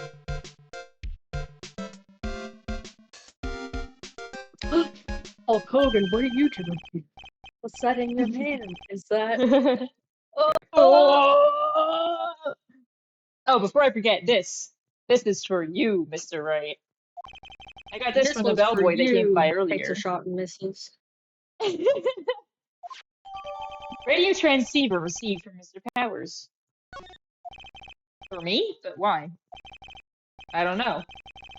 Hulk Hogan, what are you doing? What's that in your hand? Is that? Oh! Oh, before I forget, this is for you, Mr. Wright. I got this This from the one's for bellboy that came by you. Takes a earlier. shot and misses. Radio transceiver received from Mr. Powers. For me? But why? I don't know.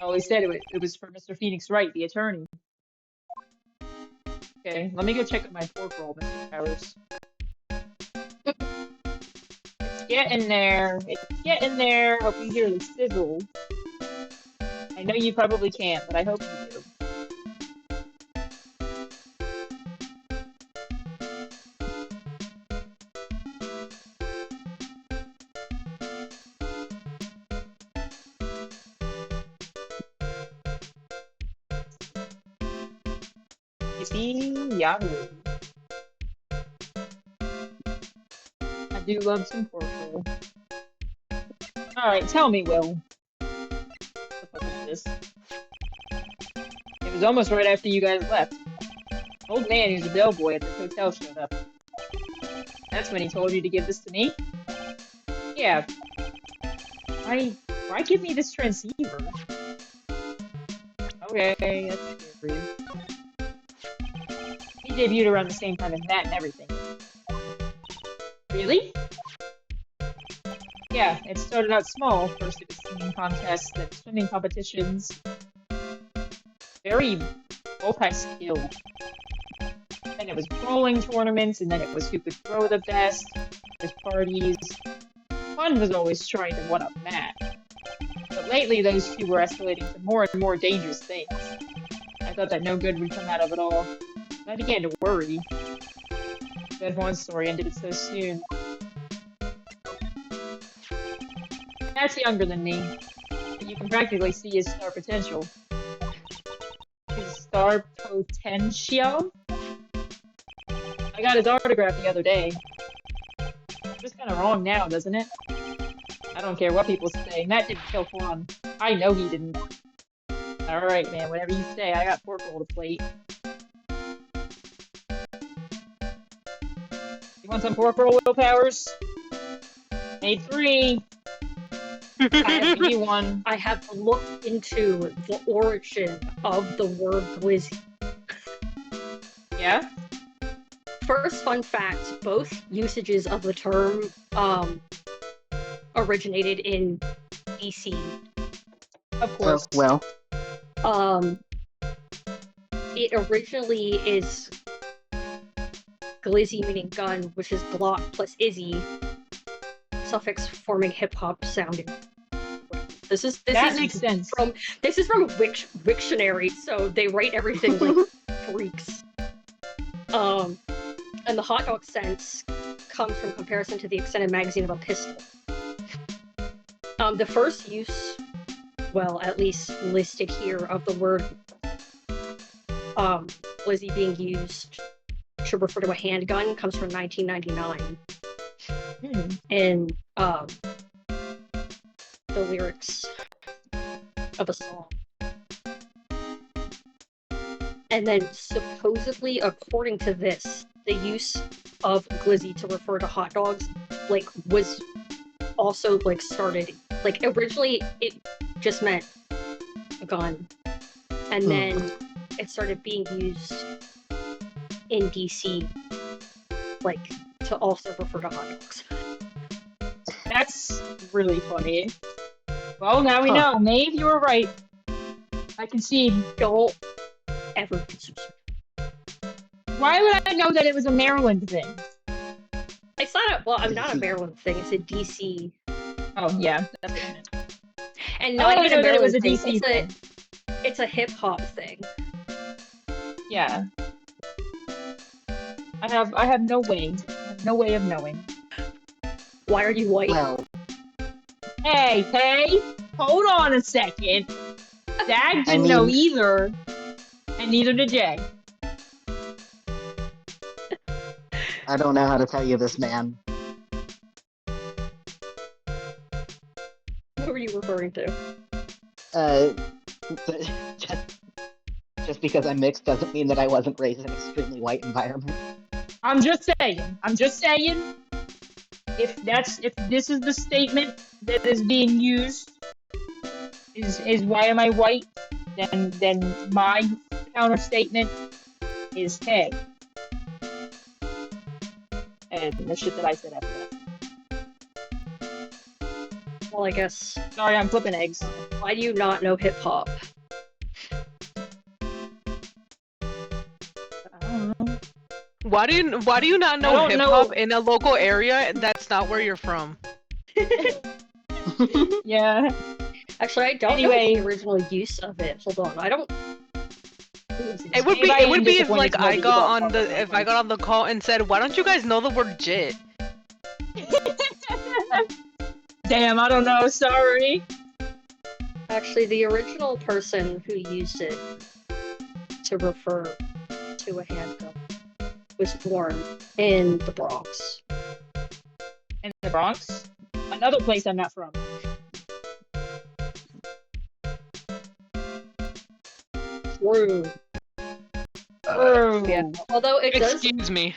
I always said it was for Mr. Phoenix Wright, the attorney. Okay, let me go check out my pork roll, Mr. Powers. It's getting there. It's getting there. Hope you hear the sizzle. I know you probably can't, but I hope you do. Yippee Yahoo! I do love some pork roll. Alright, tell me, Will. What the fuck is this? It was almost right after you guys left. Old man who's a bellboy at this hotel showed up. That's when he told you to give this to me? Yeah. Why give me this transceiver? Okay, that's scary. He debuted around the same time as Matt and everything. Really? Yeah, it started out small. First it was singing contests, then swimming competitions. Very multi-skilled. Then it was bowling tournaments, and then it was who could throw the best. There's parties. Fun was always trying to one-up Matt. But lately those two were escalating to more and more dangerous things. I thought that no good would come out of it all. I began to worry. That one story ended it so soon. Matt's younger than me, but you can practically see his star potential. His star potential? I got his autograph the other day. It's just kinda wrong now, doesn't it? I don't care what people say. Matt didn't kill Quan. I know he didn't. Alright, man, whatever you say, I got pork roll to plate. You want some pork roll, Will Powers? Made 3. I have to give you 1. I have looked into the origin of the word glizzy. Yeah? First fun fact, both usages of the term originated in DC. Of course. Well, It originally is glizzy meaning gun, which is glock plus izzy, suffix forming hip hop sounding. That makes sense. This is from Wiktionary, so they write everything like freaks. And the hot dog sense comes from comparison to the extended magazine of a pistol. The first use, well, at least listed here, of the word glizzy being used to refer to a handgun comes from 1999. And the lyrics of a song. And then supposedly, according to this, the use of glizzy to refer to hot dogs, like, was also, like, started, like, originally it just meant a gun. And then it started being used in DC, like, to also refer to hot dogs. That's really funny. Well, now we know. Maeve, you were right. I concede. Don't ever consume. Why would I know that it was a Maryland thing? It's not a, well, I'm not a Maryland thing, it's a DC. Oh, yeah. That's what I meant. And not I even a know that it was Maryland a thing, DC thing. it's a hip-hop thing. Yeah. I have no way. I have no way of knowing. Why are you white? well, Hey, hold on a second. Dad didn't know either, and neither did Jay. I don't know how to tell you this, man. Who are you referring to? Just because I'm mixed doesn't mean that I wasn't raised in an extremely white environment. I'm just saying. If this is the statement that is being used, is why am I white? Then my counter statement is hey. And the shit that I said after that. Well, I guess. Sorry, I'm flipping eggs. Why do you not know hip hop? I don't know. Why do you not I know don't hip know. hop in a local area that's not where you're from? Yeah. Actually, I don't Anyway. know the original use of it. Hold on, I don't. It would be Maybe I am if disappointed like to know I that you got don't on fuck with the my if I got on the call and said, why don't you guys know the word jit? Damn, I don't know. Sorry. Actually, the original person who used it to refer to a handgun was born in the Bronx. In the Bronx, another place I'm not from. True. Oh. Yeah. Although it does, Excuse me.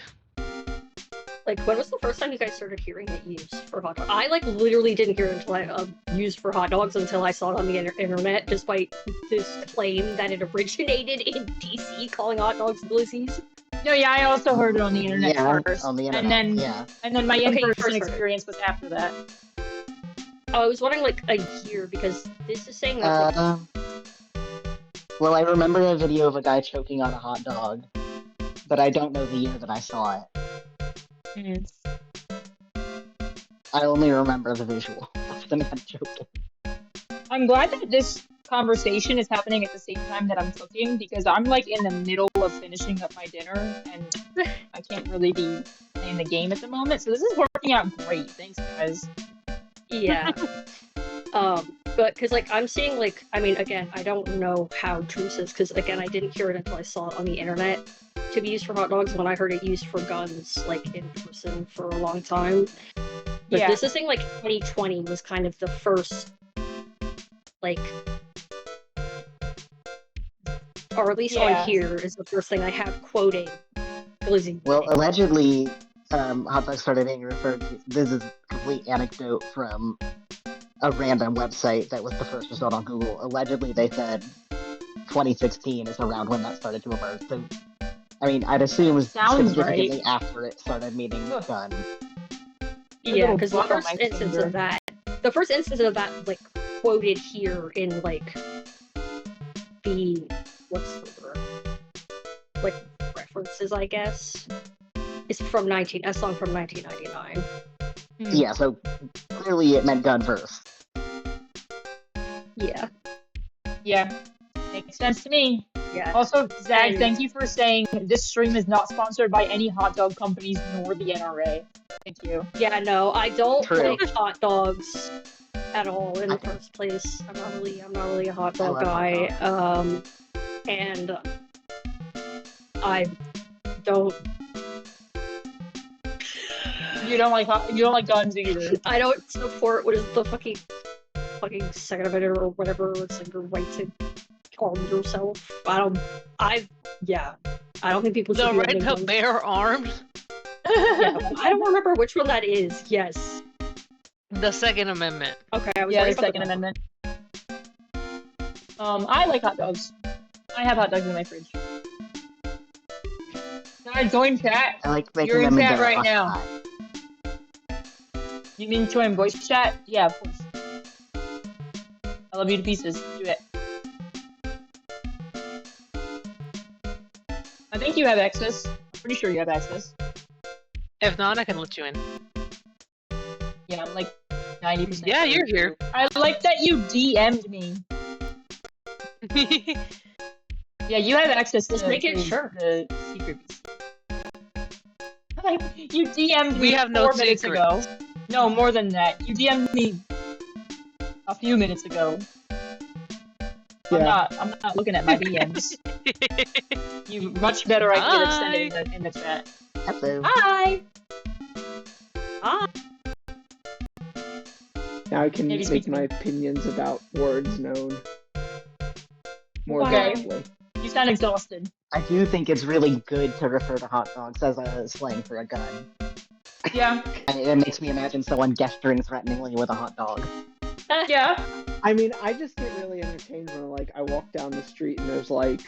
like, when was the first time you guys started hearing it used for hot dogs? I, like, literally didn't hear it until used for hot dogs until I saw it on the internet, despite this claim that it originated in DC, calling hot dogs glizzies. No, yeah, I also heard it on the internet first. On the internet. And then my Okay, you in-person first heard it. experience was after that. Oh, I was wondering, like, a year, because this is saying that, like, Well, I remember a video of a guy choking on a hot dog, but I don't know the year that I saw it. Mm. I only remember the visual of the man choking. I'm glad that this conversation is happening at the same time that I'm cooking, because I'm like in the middle of finishing up my dinner and I can't really be playing the game at the moment. So this is working out great. Thanks, guys. yeah. But, because, like, I'm seeing, like, I mean, again, I don't know how true this is, because, again, I didn't hear it until I saw it on the internet to be used for hot dogs when I heard it used for guns, like, in person for a long time. But Yeah. this is saying, like, 2020 was kind of the first, like, or at least Yeah. on here is the first thing I have quoting glizzy. Well, allegedly, hot dogs started being referred to. This is a complete anecdote from a random website that was the first result on Google. Allegedly, they said 2016 is around when that started to emerge. So, I mean, I'd assume it was Sounds significantly right. after it started meaning Ugh. gun. A Yeah, little because the bug on first my instance finger. of that, like, quoted here in, like, the, what's the word? Like, references, I guess, is from a song from 1999. Yeah, so clearly it meant gun first. Yeah. Yeah. Makes sense to me. Yeah. Also, Zag, And- thank you for saying this stream is not sponsored by any hot dog companies nor the NRA. Thank you. Yeah, no, I don't True. like hot dogs at all in the first place. I'm not really a hot dog love hot guy. And I don't You don't like guns either. I don't support what is the fucking Second Amendment or whatever. It's like your right to arm yourself. I don't think people should The be right owning to guns. bear arms? Yeah, I don't remember which one that is. Yes. The Second Amendment. Okay, I was Yeah, right the about Second that. Amendment. I like hot dogs. I have hot dogs in my fridge. Guys, join chat. I like making You're in them chat into right hot now. dog. You mean join voice chat? Yeah, of course. I love you to pieces. Do it. I think you have access. I'm pretty sure you have access. If not, I can let you in. Yeah, I'm like 90%. Yeah, you're here. I like that you DM'd me. Yeah, you have access Just to make it to sure. the secret. Like, you DM'd me We have no 4 minutes secrets. ago. No, more than that. You DM'd me a few minutes ago. I'm not looking at my DMs. You much better idea than sending it in the chat. Hello. Hi! Now I can Maybe make speak my opinions about words known more Okay. directly. You sound exhausted. I do think it's really good to refer to hot dogs as a slang for a gun. Yeah. And it makes me imagine someone gesturing threateningly with a hot dog. Yeah. I mean, I just get really entertained when like I walk down the street and there's like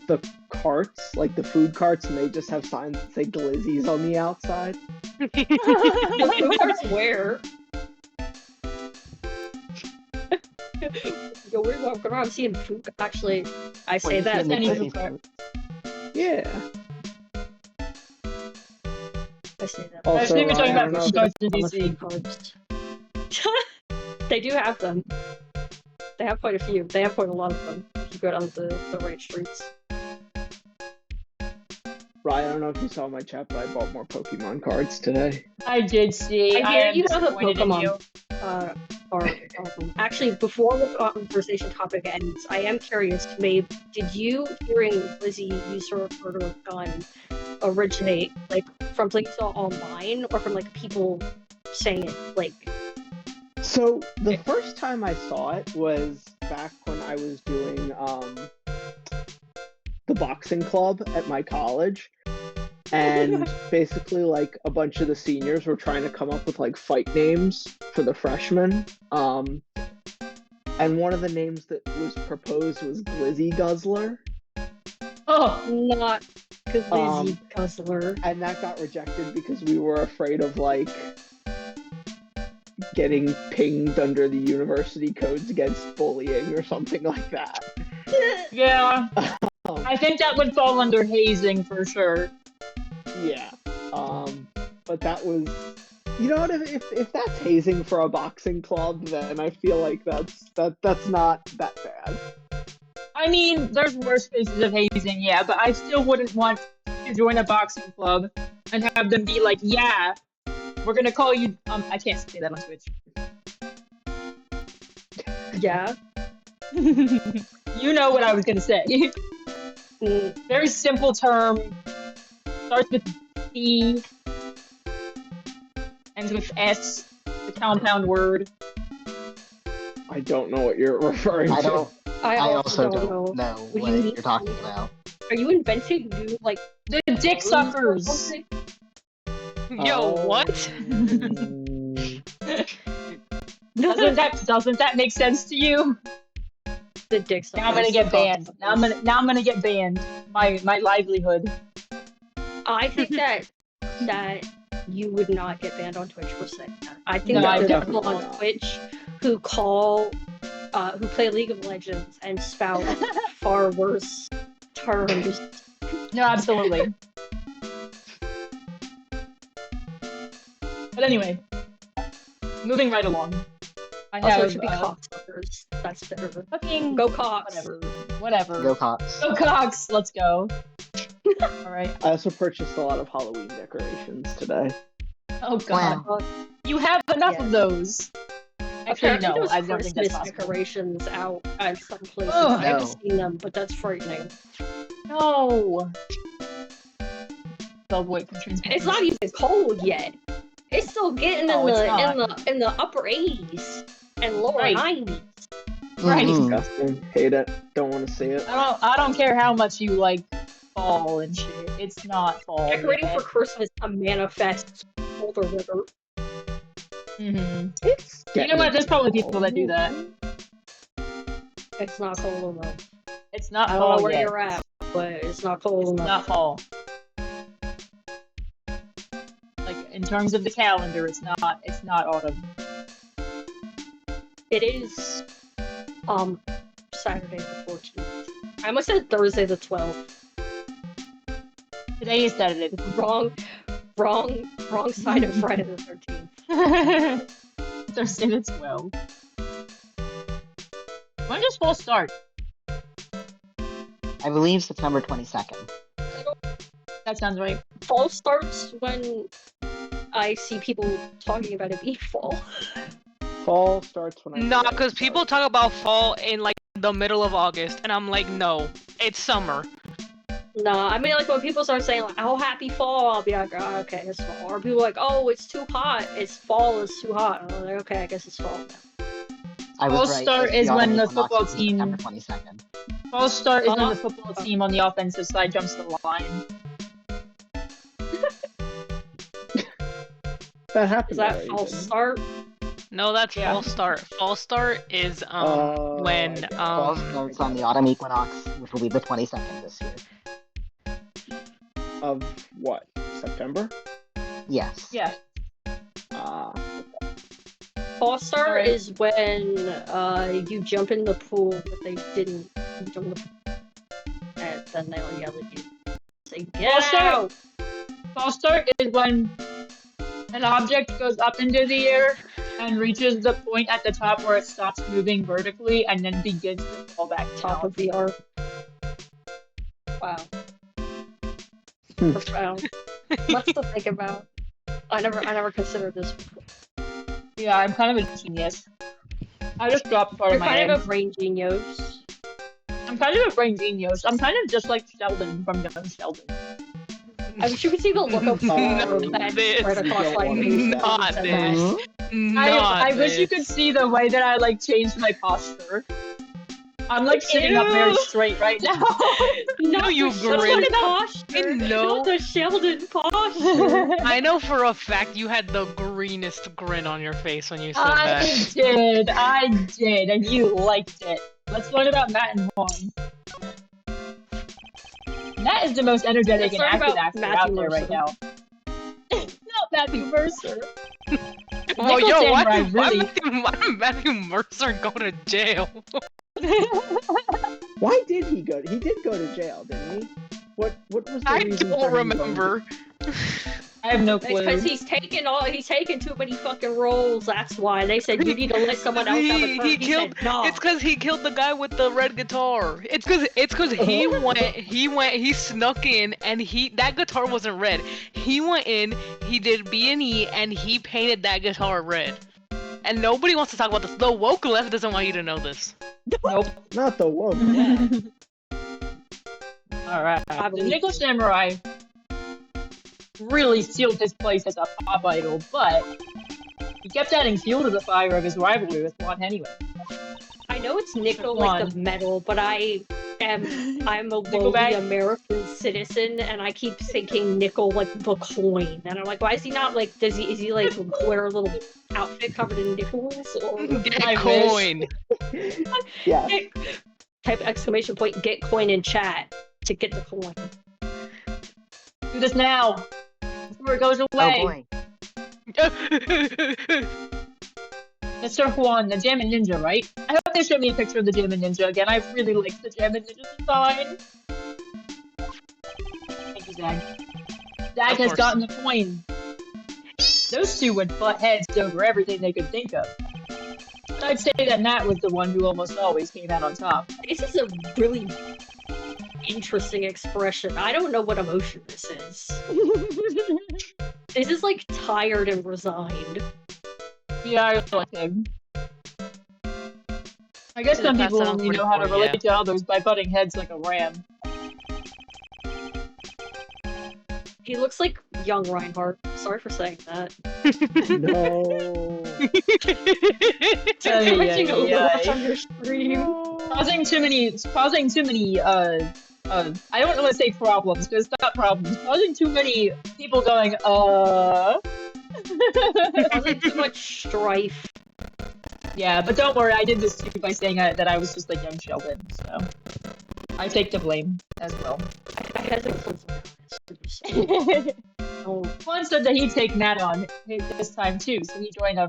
the carts, like the food carts, and they just have signs that say Glizzies on the outside. The food carts where? Yo, we're walking around seeing food. Actually, I say Wait, that. you see any the food Glizzy cart. food? Yeah. I say that. I was Also, thinking we're talking I don't about know. food carts in On the DC. food carts. They do have them. They have quite a few. They have quite a lot of them. If you go down the right streets. Ryan, I don't know if you saw my chat, but I bought more Pokemon cards today. I did see. I hear am you have a disappointed in Pokemon. you. Actually, before the conversation topic ends, I am curious. Maybe did you, hearing Lizzie use her refer to a gun, originate like from something you saw online or from like people saying it? Like, So the first time I saw it was back when I was doing the boxing club at my college, and basically like a bunch of the seniors were trying to come up with like fight names for the freshmen. And one of the names that was proposed was Glizzy Guzzler, Oh, not Lizzie Guzzler. and that got rejected because we were afraid of like getting pinged under the university codes against bullying or something like that. yeah. Um, I think that would fall under hazing for sure. Yeah. But that was, you know what? If that's hazing for a boxing club, then I feel like that's not that bad. I mean, there's worse cases of hazing, yeah, but I still wouldn't want to join a boxing club and have them be like, yeah, we're gonna call you. I can't say that on Twitch. Yeah. You know what I was gonna say. Very simple term. Starts with C. Ends with S. The compound word. I don't know what you're referring I to. don't. I I also don't know. what What do you mean? you're talking about. Are you inventing new like The dick words or suckers. something? Yo, what? Doesn't that make sense to you? The dick Now I'm gonna get banned. Now I'm gonna get banned. My livelihood. I think that you would not get banned on Twitch for saying that. I think No, that I there are definitely people on not. Twitch who who play League of Legends and spout far worse terms. No, absolutely. But anyway, moving right along. I Also, it have should be cocksuckers. That's better. fucking Go Cox. whatever. Go Cox. Go Cox. Let's go. All right. I also purchased a lot of Halloween decorations today. Oh god. Wow. You have enough of those. Actually, Apparently, no. there's I don't think that's Christmas possible. decorations out at some places. Ugh. I haven't No. seen them, but that's frightening. No. Dog wait for transmission. It's not even cold yet. It's still getting No, it's not. in the upper 80s and lower Right. 90s. Right. Mhm. Disgusting. Hate it. Don't want to see it. I don't care how much you like fall and shit. It's not fall. Decorating yet. for Christmas to manifest colder weather. Mhm. It's You know what? There's probably people that do that. It's not cold enough. It's not I don't fall know where yet. you're at, but it's not cold It's enough. not fall. Like in terms of the calendar, it's not autumn. It is Saturday the 14th. I almost said Thursday the 12th. Today is Saturday. Wrong side of Friday the 13th. Thursday the 12th. When does fall start? I believe September 22nd. That sounds right. Fall starts when I see people talking about it being fall. Fall starts when I. Nah, because people talk about fall in like the middle of August, and I'm like, no, it's summer. No, I mean, like, when people start saying, like, oh, happy fall, I'll be like, oh, okay, it's fall. Or people are like, oh, it's too hot. It's fall is too hot. And I'm like, okay, I guess it's fall now. I was False right. start It's is when autumn the equinox football is team. September 22nd. False start is when Uh-huh. the football team on the offensive side jumps the line. That happened. Is that already, false didn't it? start? No, that's Yeah. false start. False start is Oh, when I get it. Fall starts on the autumn equinox, which will be the 22nd this year. Of what? September? Yes. Yeah. False start Alright. is when you jump in the pool, but they didn't jump in the pool. And then they'll yell at you. Say, get False start. out! False start is when an object goes up into the air and reaches the point at the top where it stops moving vertically and then begins to fall back Top down. of the arc. Wow. Profound. Much to think about. I never considered this before. Yeah, I'm kind of a genius. I just dropped part You're of my kind egg. of a brain genius. I'm kind of a brain genius. I'm kind of just like Sheldon from Young Sheldon. I wish you could see the look of horror that this. spread across You my don't face. wanna Not when you said this. that. Not I wish you this. could see the way that I like changed my posture. I'm like sitting up very Ew. straight right now. No, you the Sheldon grin. posture. No. Not the Sheldon posture. I know for a fact you had the greenest grin on your face when you said I that. did, and you liked it. Let's learn about Matt and Juan. Matt is the most energetic Let's and learn active about actor Matthew out there right Mercer. now. Not Matthew Mercer. Oh, Nickel yo, why, Samurai why, really. Matthew, why did Matthew Mercer go to jail? Why did he go? He did go to jail, didn't he? What was the I reason don't for him going to- remember. I have no clue. Because he's taken too many fucking roles. That's why they said you need to let someone else have a turn. He killed. Said, no. It's because he killed the guy with the red guitar. It's because he snuck in and that guitar wasn't red. He went in, he did B&E, and he painted that guitar red. And nobody wants to talk about this. The woke left doesn't want you to know this. Nope. Not the woke. Alright. I The believe Nickel you. Samurai really sealed his place as a pop idol, but he kept adding fuel to the fire of his rivalry with Juan anyway. I know it's nickel like the metal, but I'm a lowly Nickelback? American citizen, and I keep thinking nickel like the coin, and I'm like, why is he not like? Is he like wear a little outfit covered in nickels or Get I coin. Yeah. type exclamation point get coin in chat to get the coin. Do this now! Before it goes Oh away! boy. Mr. Juan, the Jammin' Ninja, right? I hope they show me a picture of the Jammin' Ninja again. I really like the Jammin' Ninja design. Thank you, Zach. Zach Of has course. gotten the coin. Those two would butt heads over everything they could think of. But I'd say that Matt was the one who almost always came out on top. This is a really interesting expression. I don't know what emotion this is. This is like tired and resigned. Yeah, I like him. I guess some That people sounds only pretty know how to funny, relate to others by butting heads like a ram. He looks like young Reinhardt. Sorry for saying that. No. Switching over Ay. on your stream. Causing too many, I don't want to say problems, because it's not problems. Causing too many people going, Causing too much strife. Yeah, but don't worry, I did this too by saying that I was just like young Sheldon, so. I take the blame as well. I had to Oh, Juan said that he'd take Matt on this time too, so he joined a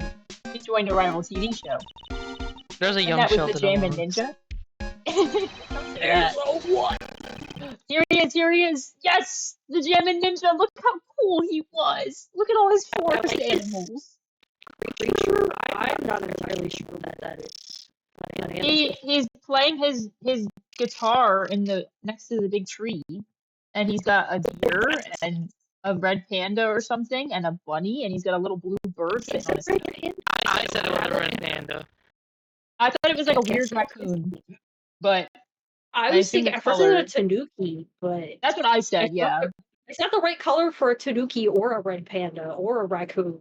rival TV show. There's a And young that was Sheldon. the Jammin' on. Ninja. there's a what? Here he is! Yes! The Jammin' Ninja! Look how cool he was! Look at all his forest like his- animals! Creature? I'm not entirely sure what that is. He's playing his guitar next to the big tree, and he's got a deer and a red panda or something, and a bunny, and he's got a little blue bird sitting on his head. I said it was a red panda. I thought it was like a weird raccoon, but I I was assume thinking it's at first I colored. thought Tanuki, but That's what I said, it's yeah. it's not the right color for a Tanuki or a red panda or a raccoon.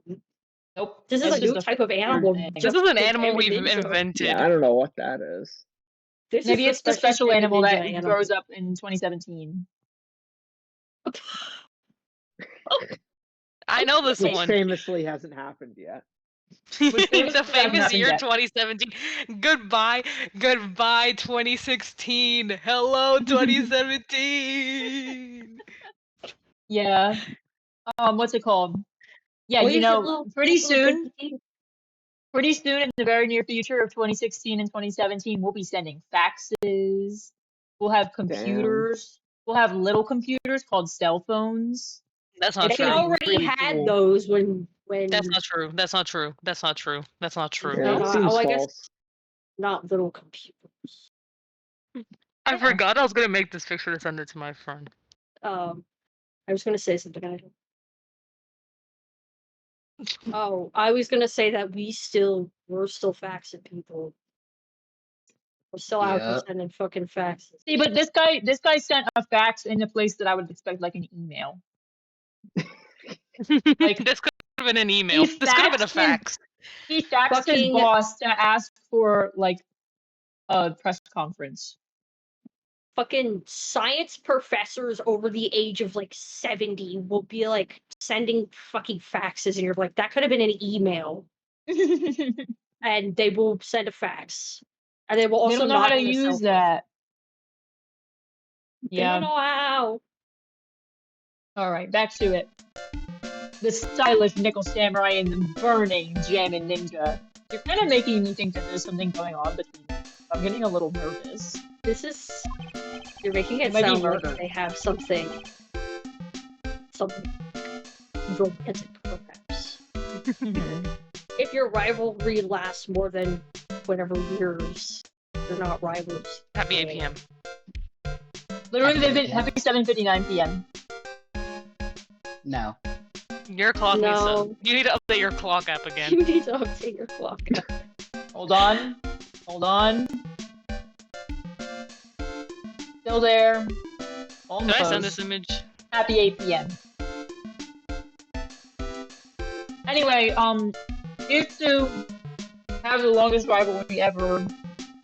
Nope. This is That's a new just type of weird animal. thing. This Just is an the animal we've ninja. invented. Yeah, I don't know what that is. This Maybe is it's the special Jamie animal Ninja that animal. grows up in 2017. I know this Which one. famously hasn't happened yet. Which famously The hasn't famous happened year yet. 2017. Goodbye, 2016. Hello, 2017. Yeah. What's it called? Yeah, What you is it, know, little pretty good soon, team? in the very near future of 2016 and 2017, we'll be sending faxes. We'll have Damn. computers. We'll have little computers called cell phones. That's not It's They gonna true. be already really had cool. those when That's not true. That's not true. That's not true. That's not true. Yeah, No? it seems I guess false. not little computers. I Yeah. forgot I was gonna make this picture to send it to my friend. I was gonna say something. I was gonna say that we're still faxing people. We're still out here Yep. sending fucking faxes. See, but this guy sent a fax in a place that I would expect like an email. Like, This could have been an email. he This could have been a faxed his fax. he faxed his Fucking- boss to ask for like a press conference. Fucking science professors over the age of like 70 will be like sending fucking faxes, and you're like, that could have been an email, and they will send a fax, and they will They also don't know how not to in a cell use phone. that. They Yeah. don't know how. All right, back to it. The stylish Nickel Samurai and the burning Jammin' Ninja. You're kind of making me think that there's something going on between them. I'm getting a little nervous. You're making it might be sound murder. like they have something romantic, perhaps. If your rivalry lasts more than whatever years, they're not rivals. Happy 8 p.m. Literally, they've been Yeah. happy 7:59 p.m. No. Your clock needs No. to. You need to update your clock app again. You need to update your clock. Hold on. Hold on. Still there. Did Almost. I send this image? Happy 8 p.m. Anyway, these two have the longest rivalry ever.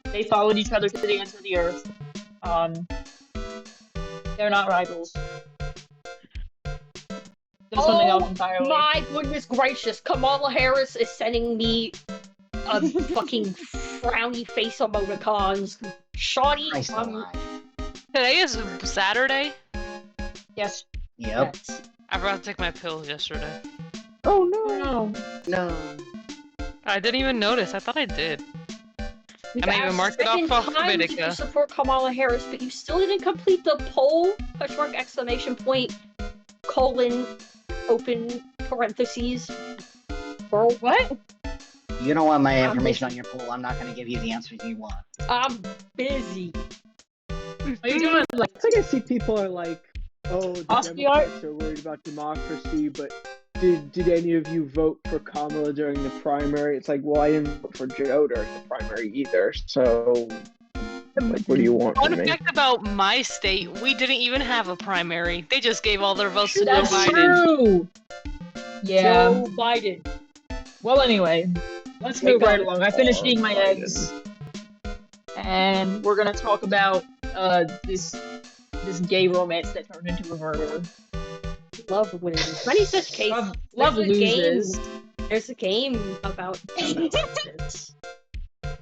They followed each other to the ends of the earth. They're not rivals. There's something else entirely. My goodness gracious, Kamala Harris is sending me a fucking frowny face emoticons. Shawty, Christ alive. Today is Saturday. Yes. Yep. yes. I forgot to take my pills yesterday. Oh no. No. No. I didn't even notice. I thought I did. You've I even asked marked it off 7 alphabetica. times to support Kamala Harris, but you still didn't complete the poll? Exclamation point, colon, open parentheses. Girl, What? You don't want my information on your poll. I'm not going to give you the answers you want. I'm busy. Are you doing like It's like I see people are like, oh, the Osteart? Democrats are worried about democracy, but did any of you vote for Kamala during the primary? It's like, well, I didn't vote for Joe during the primary either, so like, what do you want Fun from me? fact about my state, we didn't even have a primary. They just gave all their votes to Joe That's Biden. true. Yeah. Joe Biden. Well, anyway, let's Take move right out along. I finished our eating my Biden. eggs, and we're gonna talk about this gay romance that turned into a murder. Love wins. Many such cases. Love There's a game- loses. There's a game about this.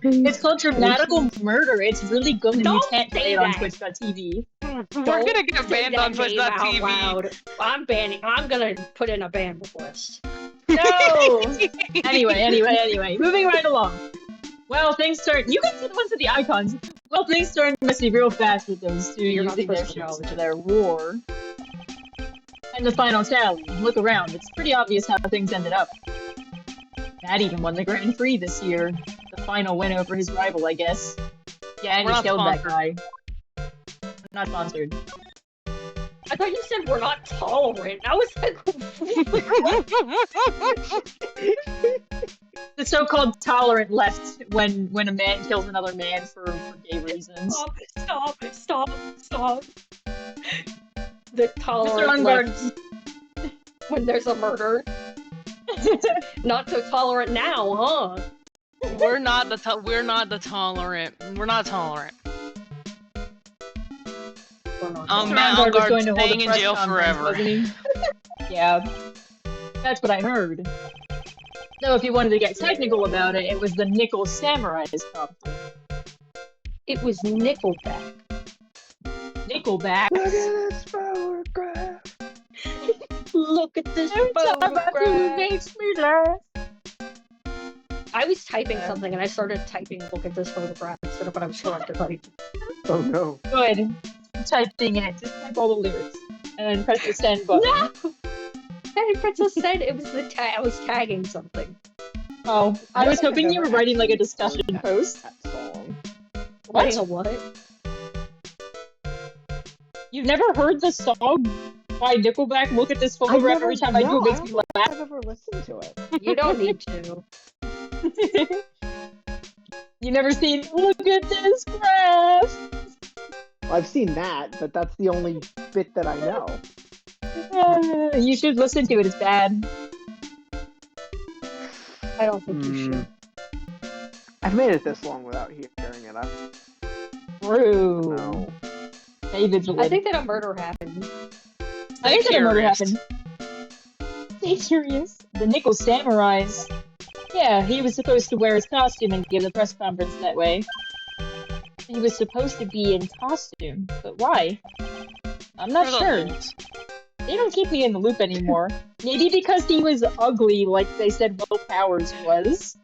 It's called Dramatical Murder. It's really good, and you Don't can't play say it on that. Twitch.tv. We're gonna get Say banned that on name out Twitch.tv. loud. I'm gonna put in a ban request. No. Anyway, moving right along. Well, things turn. You can see the ones with the icons. Well, things turned messy real fast with those two You're not using their supposed to ships acknowledge for it. their war. And the final tally. Look around. It's pretty obvious how things ended up. Matt even won the Grand Prix this year. The final win over his rival, I guess. Yeah, and We're he not killed that sponsored. guy. Not sponsored. I thought you said we're not tolerant. I was like, The so-called tolerant left when a man kills another man for gay reasons. Stop. The Mr. tolerant Ungard. left when there's a murder. Not so tolerant now, huh? We're not the tolerant. We're not tolerant. Mr. Matt Ungard was Ungard's going to hold staying a in press jail conference, forever. wasn't he? Yeah, that's what I heard. Though if you wanted to get technical about it, it was the Nickel Samurai's costume. It was Nickelback. Nickelback. Look at this photograph. Look at this Every time I do, it photograph. makes me laugh. I was typing something and I started typing "look at this photograph" instead of what I was trying to type. Oh no. Good. Typing it. Just type all the lyrics. And then press the send button. No! Hey, Princess said it was I was tagging something. Oh, I was hoping you were writing like a discussion post. That song. What? A what? You've never heard the song by Nickelback? Look at this photograph. Every time I do, it makes me laugh. I've ever listened to it. You don't need to. You never seen Look at this graph? I've seen that, but that's the only bit that I know. You should listen to it. It's bad. I don't think you should. I've made it this long without hearing it. True. No. Stay vigilant. I think that a murder happened. I think that a murder curious. happened. Stay curious. The Nickel Samurai's. Yeah, he was supposed to wear his costume and give the press conference that way. He was supposed to be in costume, but why? I'm not sure. They don't keep me in the loop anymore. Maybe because he was ugly, like they said Will Powers was.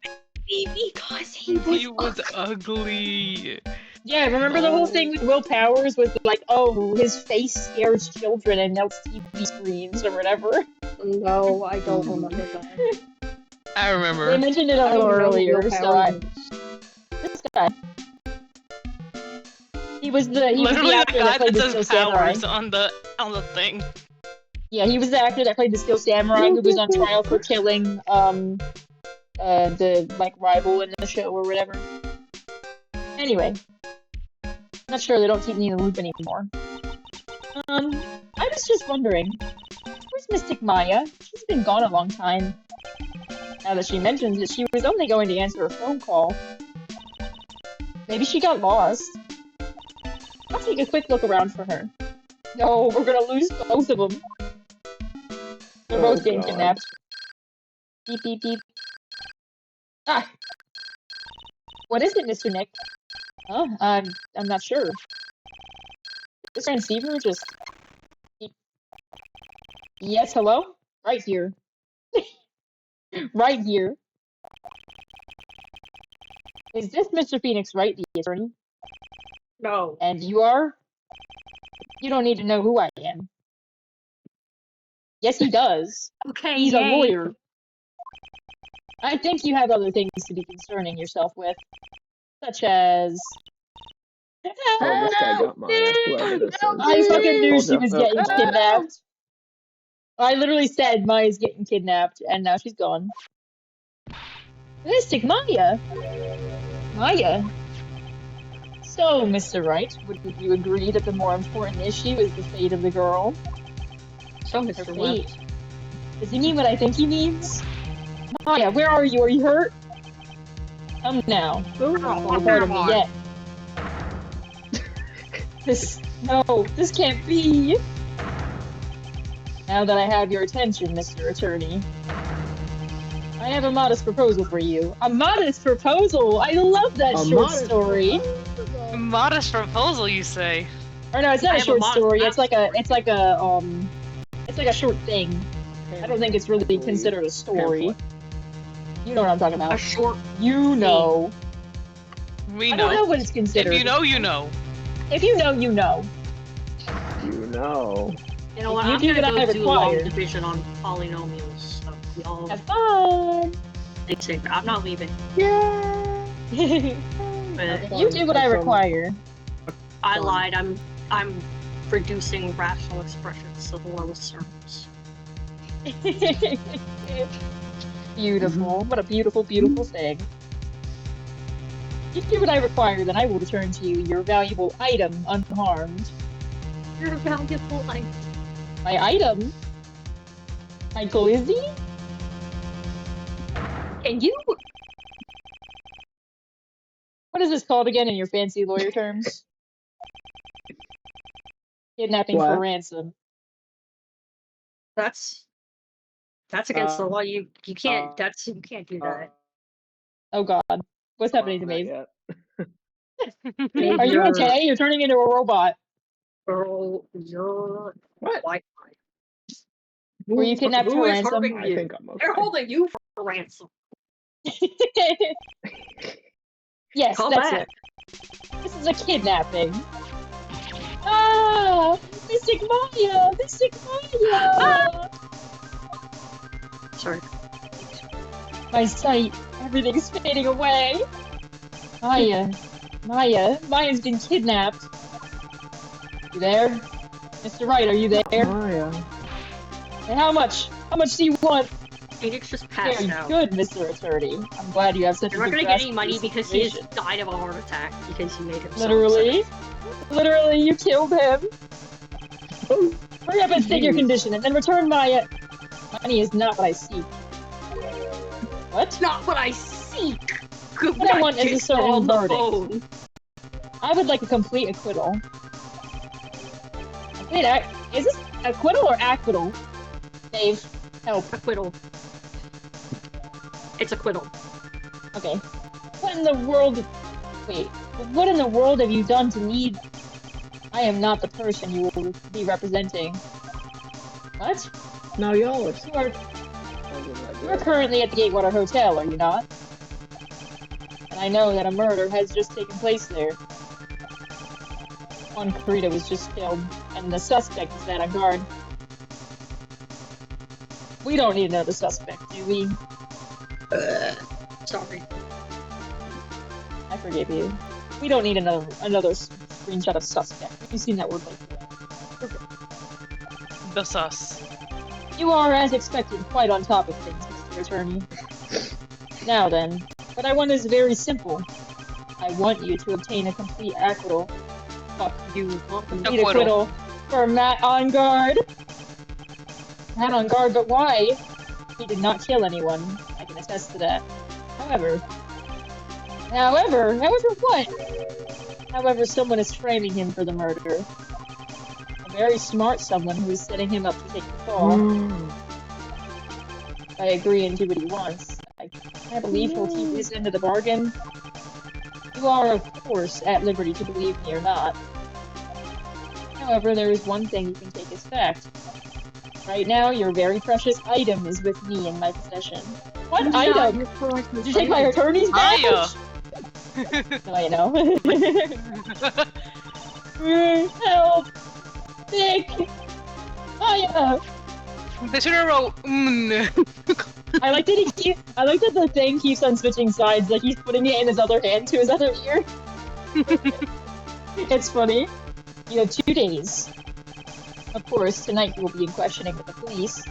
Because He was ugly. Yeah, remember the whole thing with Will Powers was like, oh, his face scares children and melts TV screens or whatever. No, I don't remember that. I remember. They mentioned it a I don't little know who earlier, Will so Powers this guy. He was the Literally actor the guy that played that the Steel says Samurai. powers on the thing. Yeah, he was the actor that played the Steel Samurai who was on trial for killing the like rival in the show or whatever. Anyway. Not sure, they don't keep me in the loop anymore. I was just wondering, where's Mystic Maya? She's been gone a long time. Now that she mentions it, she was only going to answer a phone call. Maybe she got lost. I'll take a quick look around for her. No, we're gonna lose both of them. They're both getting God. kidnapped. Beep, beep, beep. Ah! What is it, Mr. Nick? Huh? I'm not sure. This transceiver just... Yes, hello? Right here. Right here. Is this Mr. Phoenix Wright, the attorney? No. And you are? You don't need to know who I am. Yes, he does. Okay, He's a lawyer. I think you have other things to be concerning yourself with. Such as... Oh, this guy got Maya. Whoever this is. I fucking knew Told she ya. was Oh. getting kidnapped. I literally said Maya's getting kidnapped, and now she's gone. Mystic Maya! Maya? So, Mr. Wright, would you agree that the more important issue is the fate of the girl? So, Her Mr. Webb. fate? Does he mean what I think he means? Maya, where are you? Are you hurt? Come now. Don't fall apart of me yet. This can't be. Now that I have your attention, Mr. Attorney, I have a modest proposal for you. A modest proposal? I love that short story. Modest proposal, you say? Or no, it's not I a have a short modest story. It's like a short thing. I don't think it's really considered a story. You know what I'm talking about. A short. You know. We I don't know know. what it's considered. If you know, you know. If you know, you know. You know. You know what? You I'm do gonna what I go do long require. division on polynomials. So y'all Have fun. stay safe. I'm not leaving. Yeah. You But do what I require. I lied. I'm reducing rational expressions to the lowest terms. Beautiful. What a beautiful, beautiful thing. If you do what I require, then I will return to you your valuable item unharmed. Your valuable life. My item? My glizzy? And you What is this called again in your fancy lawyer terms? Kidnapping for What? ransom. that's against the law. You can't you can't do that. Oh god. What's happening to Not Maeve? yet. Maeve, Are you okay? You're turning into a robot. Girl, your What? Wi-Fi. Were you kidnapped Who for is ransom? harming I you? think I'm okay. They're holding you for ransom. Yes, Come that's back. it. This is a kidnapping. Ah! Mystic Maya! Mystic Maya! Sorry. My sight. Everything's fading away. Maya's been kidnapped. You there? Mr. Wright, are you there? Maya. And how much? How much do you want? Phoenix just passed Very out. good, Mr. Attorney. I'm glad you have such You're a not good gonna get grasp any of money this because he just information. died of a heart attack because you made him so Literally? upset. Literally, you killed him. Oh, Hurry up and state your jeez. condition, and then return Maya. Money is not what I seek. What? Not what I seek. What I want is a certain on the verdict. phone. I would like a complete acquittal. Wait, is this acquittal or acquittal? Dave, help. Acquittal. It's acquittal. Okay. What in the world? Wait. What in the world have you done to need? I am not the person you will be representing. What? Now y'all are. You're currently at the Gatewater Hotel, are you not? And I know that a murder has just taken place there. Juan Carita was just killed, and the suspect is that on guard. We don't need another suspect, do we? Sorry. I forgive you. We don't need another screenshot of suspect. You've seen that word before. The sus. You are, as expected, quite on top of things, Mr. Attorney. Now then, what I want is very simple. I want you to obtain a complete acquittal. Fuck. You want them Complete acquittal for Matt on guard. Matt on guard, but why? He did not kill anyone. I can attest to that. However, what? However, someone is framing him for the murder. A very smart someone who is setting him up to take the fall. I agree and do what he wants. I believe he'll keep his end of the bargain. You are, of course, at liberty to believe me or not. However, there is one thing you can take as fact. Right now, your very precious item is with me in my possession. What item? Did you take my attorney's badge? Maya! No, I know. Help! Nick! Maya! They should have wrote I like that the thing keeps on switching sides, like he's putting it in his other hand to his other ear. It's funny. You have 2 days. Of course, tonight you will be in questioning with the police,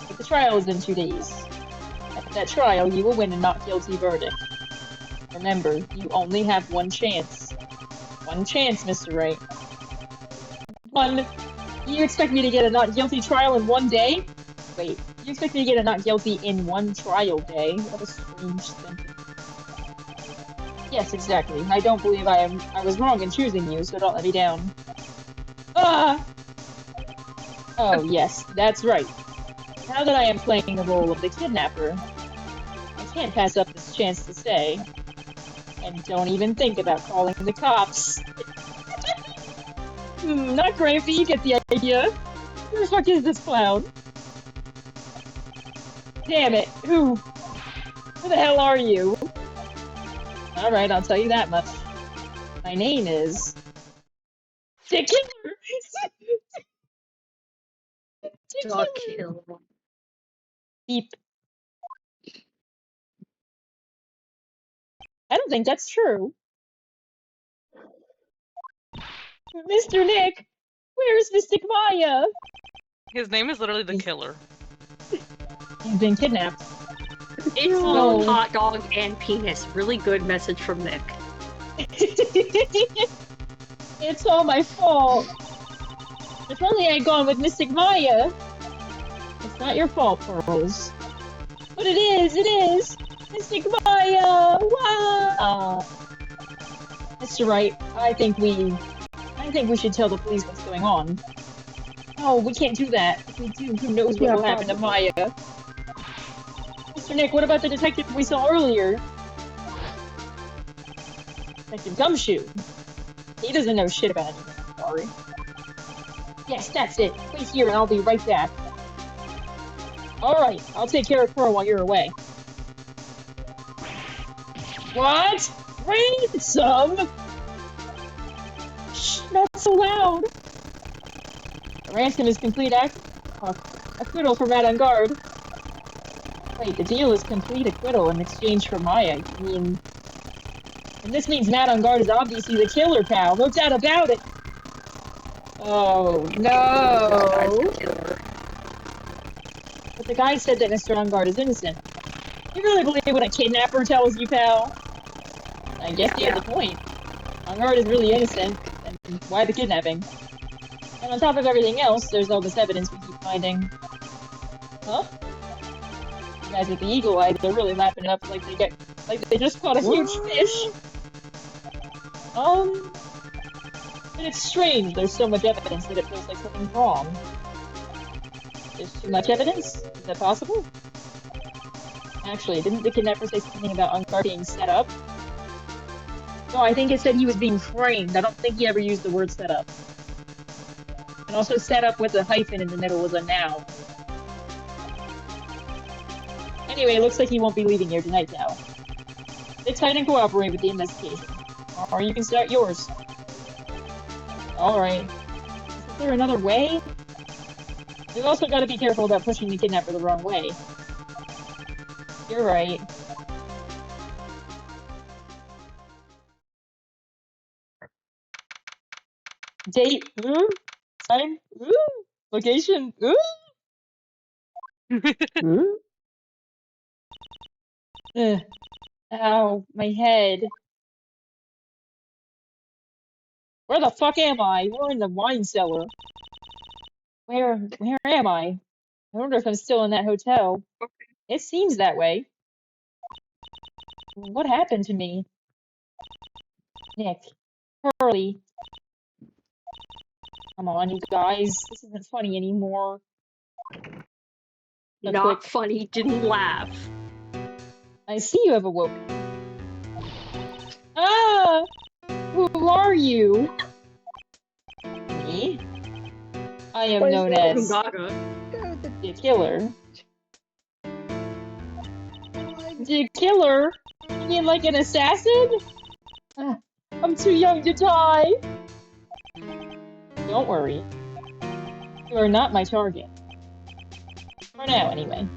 but the trial is in 2 days. At that trial, you will win a not guilty verdict. Remember, you only have one chance. One chance, Mr. Wright. One. You expect me to get a not guilty trial in 1 day? Wait, you expect me to get a not guilty in 1 trial day? What a strange thinking. Yes, exactly. I don't believe I was wrong in choosing you, so don't let me down. Ah! Oh, yes, that's right. Now that I am playing the role of the kidnapper, I can't pass up this chance to say, and don't even think about calling the cops. Not great, but you get the idea. Who the fuck is this clown? Damn it, who the hell are you? Alright, I'll tell you that much. My name is... The Killer! The Killer. Beep. I don't think that's true. Mr. Nick, where's Mystic Maya? His name is literally the killer. He's been kidnapped. It's No. both hot dog and penis. Really good message from Nick. It's all my fault. If only I'd gone with Mystic Maya. It's not your fault, Pearls. But it is! Mystic Maya! Wow! Mr. Wright, I think we should tell the police what's going on. Oh, we can't do that. If we do, who knows what will happen to Maya? Mr. Nick, what about the detective we saw earlier? Detective Gumshoe. He doesn't know shit about anything, I'm sorry. Yes, that's it. Wait here and I'll be right back. Alright, I'll take care of Pearl while you're away. What? Ransom? Shh, not so loud. The ransom is complete acquittal for Madame Guard. Wait, the deal is complete acquittal in exchange for Maya. I mean... And this means Madame Guard is obviously the killer, pal. No doubt about it. Oh, no. But the guy said that Mr. Ungard is innocent. You really believe what a kidnapper tells you, pal? I guess you have a point. Ungard is really innocent, and why the kidnapping? And on top of everything else, there's all this evidence we keep finding. Huh? You guys with the eagle eye, they're really lapping it up like they just caught a huge fish. But it's strange, there's so much evidence that it feels like something's wrong. There's too much evidence? Is that possible? Actually, didn't the kidnapper say something about Ungard being set up? No, I think it said he was being framed. I don't think he ever used the word set up. And also set up with a hyphen in the middle was a noun. Anyway, it looks like he won't be leaving here tonight now. Sit tight and cooperate with the investigation. Or you can start yours. Alright. Is there another way? We've also got to be careful about pushing the kidnapper the wrong way. You're right. Date. Ooh. Time. Ooh. Location. Ooh. Ooh. Ugh. Ow. My head. Where the fuck am I? We're in the wine cellar. Where am I? I wonder if I'm still in that hotel. It seems that way. What happened to me? Nick. Hurley. Come on, you guys. This isn't funny anymore. Not funny, didn't laugh. I see you have awoken. Ah! Who are you? Me? I am known as the killer. The killer? You mean like an assassin? I'm too young to die. Don't worry. You are not my target. For now, anyway.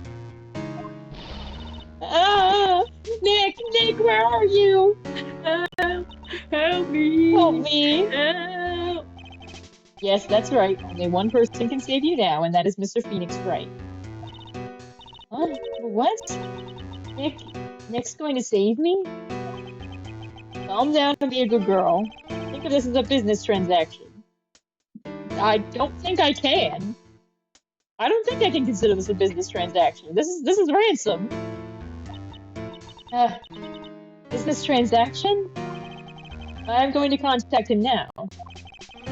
Ah! Nick, where are you? Help me! Help me! Help! Yes, that's right. Only one person can save you now, and that is Mr. Phoenix Wright. Huh? What? Nick's going to save me? Calm down and be a good girl. Think of this as a business transaction. I don't think I can. I don't think I can consider this a business transaction. This is ransom. Business transaction? I'm going to contact him now.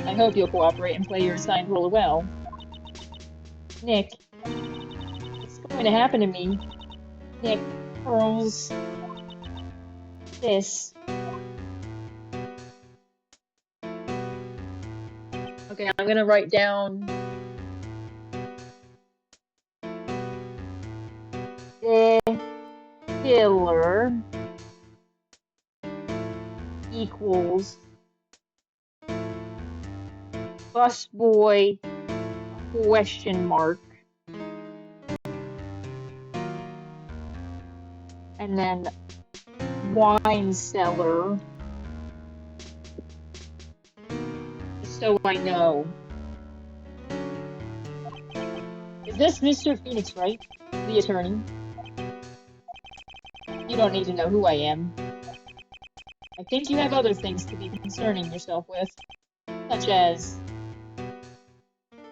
I hope you'll cooperate and play your assigned role well. Nick, what's going to happen to me? Nick, Pearls, this. Okay, I'm gonna write down the killer equals busboy question mark. And then wine cellar. Just so I know. Is this Mr. Phoenix, right? The attorney? You don't need to know who I am. I think you have other things to be concerning yourself with, such as,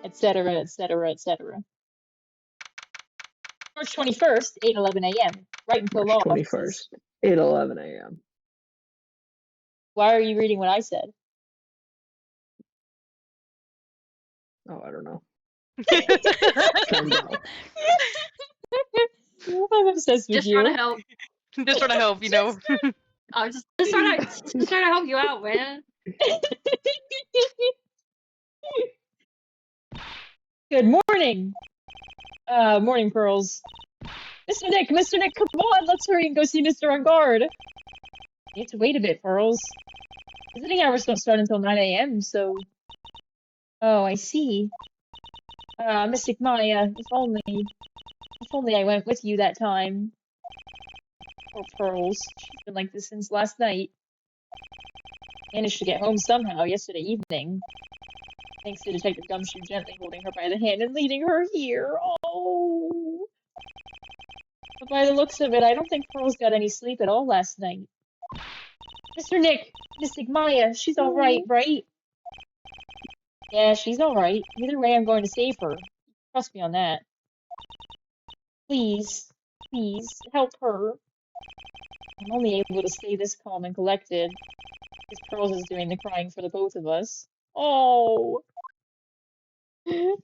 etc., etc., etc. March 21st, 8:11 a.m. Wright until March law 21st, offices. 8:11 a.m. Why are you reading what I said? Oh, I don't know. I'm obsessed with Just trying to you. help. Just trying to help, you know. I'm just trying to help you out, man. Good morning. Morning, Pearls. Mr. Nick, come on, let's hurry and go see Mr. On guard. You have to wait a bit, Pearls. Visiting hours don't start until 9 a.m., so... Oh, I see. Mystic Maya, if only I went with you that time. Poor Pearls. She's been like this since last night. Managed to get home somehow yesterday evening. Thanks to Detective Gumshoe gently holding her by the hand and leading her here. Oh. But by the looks of it, I don't think Pearls got any sleep at all last night. Mr. Nick, Mystic Maya, she's alright, right? Yeah, she's alright. Either way, I'm going to save her. Trust me on that. Please, please, help her. I'm only able to stay this calm and collected because Pearls is doing the crying for the both of us. Oh.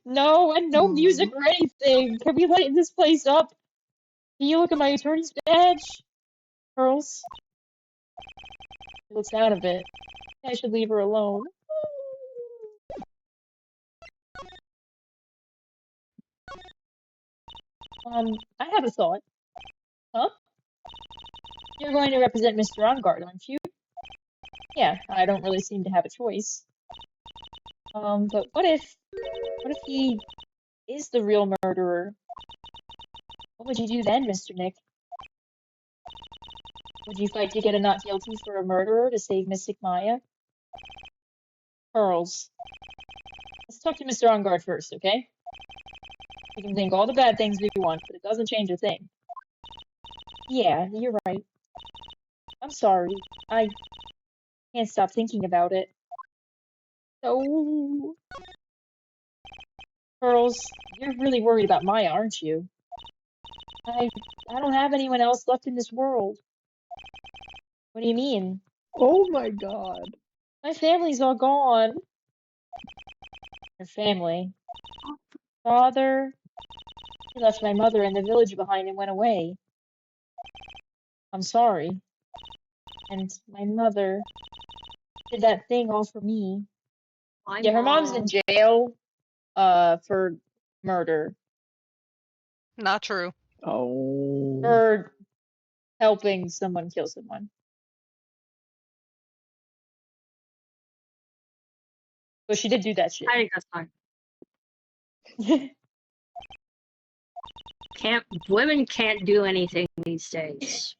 No, and no music or anything. Can we lighten this place up? Can you look at my attorney's badge? Pearls? She looks out of it. I should leave her alone. I have a thought. Huh? You're going to represent Mr. Onguard, aren't you? Yeah, I don't really seem to have a choice. But what if he is the real murderer? What would you do then, Mr. Nick? Would you fight to get a not guilty for a murderer to save Mystic Maya? Pearls. Let's talk to Mr. Onguard first, okay? We can think all the bad things we want, but it doesn't change a thing. Yeah, you're right. I'm sorry. I can't stop thinking about it. Oh. Pearls, you're really worried about Maya, aren't you? I don't have anyone else left in this world. What do you mean? Oh my god. My family's all gone. Your family. Father, he left my mother in the village behind and went away. I'm sorry. And my mother did that thing all for me. Yeah, her mom's in jail, for murder. Not true. Oh. For helping someone kill someone. But she did do that shit. I think that's fine. Women can't do anything these days.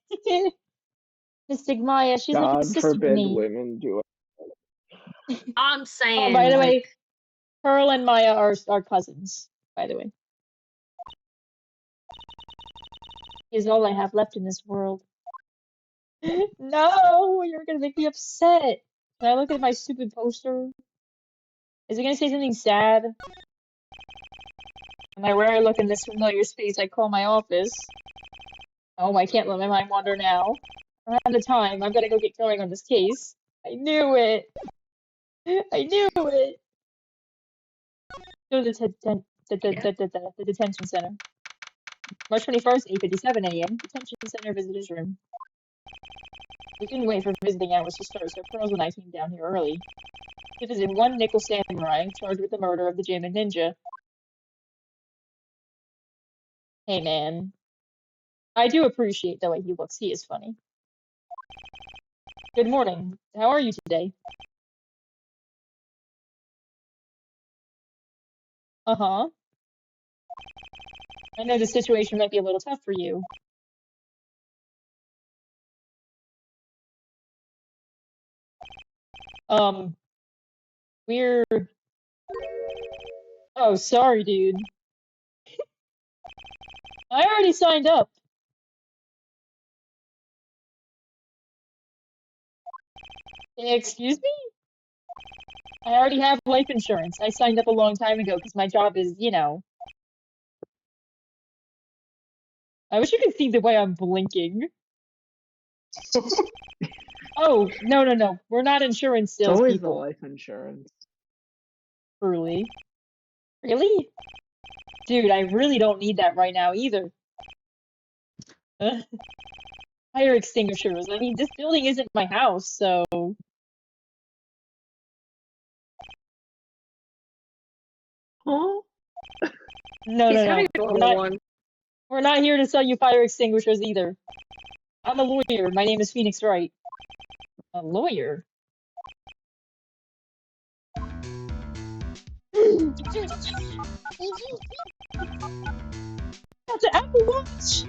Mystic Maya, she's like a God sister to forbid me. women do it. I'm saying. Oh, by the like, way, Pearl and Maya are cousins, by the way. He is all I have left in this world. No, you're gonna make me upset. Can I look at my stupid poster? Is it gonna say something sad? Am I where I look in this familiar space I call my office? Oh, I can't let my mind wander now. I don't have the time. I've gotta go get going on this case. I knew it. I knew it. Go to the detention center. March 21st, 8:57 a.m. Detention center visitors room. We couldn't wait for visiting hours to start, so Pearls and I came down here early. We visited one nickel samurai charged with the murder of the Jamin ninja. Hey man, I do appreciate the way he looks. He is funny. Good morning. How are you today? Uh-huh. I know the situation might be a little tough for you. We're... Oh, sorry, dude. I already signed up. Excuse me? I already have life insurance. I signed up a long time ago because my job is, you know. I wish you could see the way I'm blinking. Oh, no, no, no. We're not insurance It's always the salespeople. life insurance. Truly. Really? Dude, I really don't need that right now either. Fire extinguishers. I mean, this building isn't my house, so. Huh? No, He's no, having no. a normal one. We're not here to sell you fire extinguishers either. I'm a lawyer. My name is Phoenix Wright. A lawyer? That's an Apple Watch!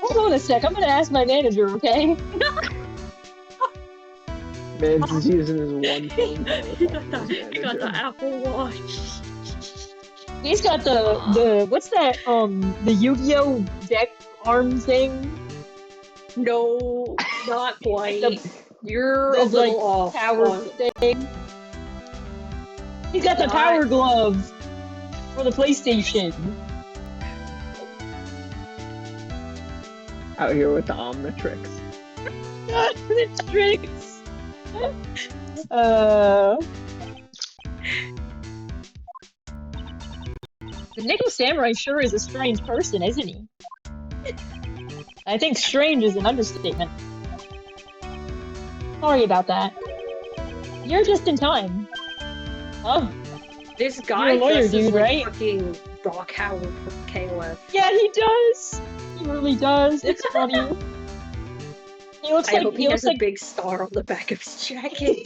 Hold on a sec. I'm gonna ask my manager, okay? Man's is using his one phone call to He talk got to his he got the manager. Apple Watch. He's got the what's that, the Yu-Gi-Oh! Deck arm thing? No, not Like quite. You're a the like, little off. power on- thing. He's got the Not- power glove for the PlayStation. Out here with the Omnitrix. The tricks. The Nickel Samurai sure is a strange person, isn't he? I think strange is an understatement. Sorry about that. You're just in time. Oh, This guy You're a lawyer, dresses dude, like right? fucking Rock Howard from KOF. yeah, he does. He really does. It's funny. He looks I like hope he he has looks a big star on the back of his jacket.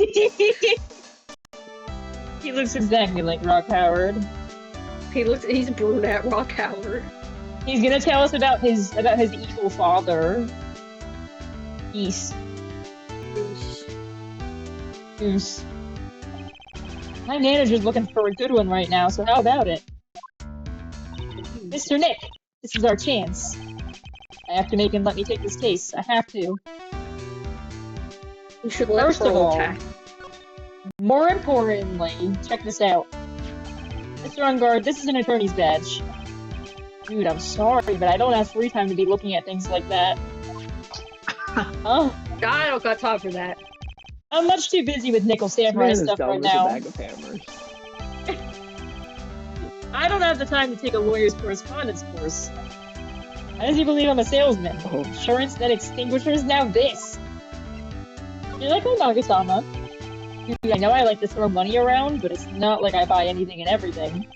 he looks exactly like Rock Howard. He's brunette Rock Howard. He's gonna tell us about his evil father. Geese. Goose. My manager's looking for a good one right now, so how about it? Mr. Nick, this is our chance. I have to make him let me take this case. I have to. You should let First of Pearl all, attack. more importantly, check this out. Mr. Ungard, this is an attorney's badge. Dude, I'm sorry, but I don't have free time to be looking at things like that. Oh, I don't got time for that. I'm much too busy with Nickel This Samurai man is stuff dumb right as a now. bag of hammers. I don't have the time to take a lawyer's correspondence course. How does he believe I'm a salesman? Oh. Insurance, then extinguishers, now this. You're like my Nagasama. Dude, I know I like to throw money around, but it's not like I buy anything and everything.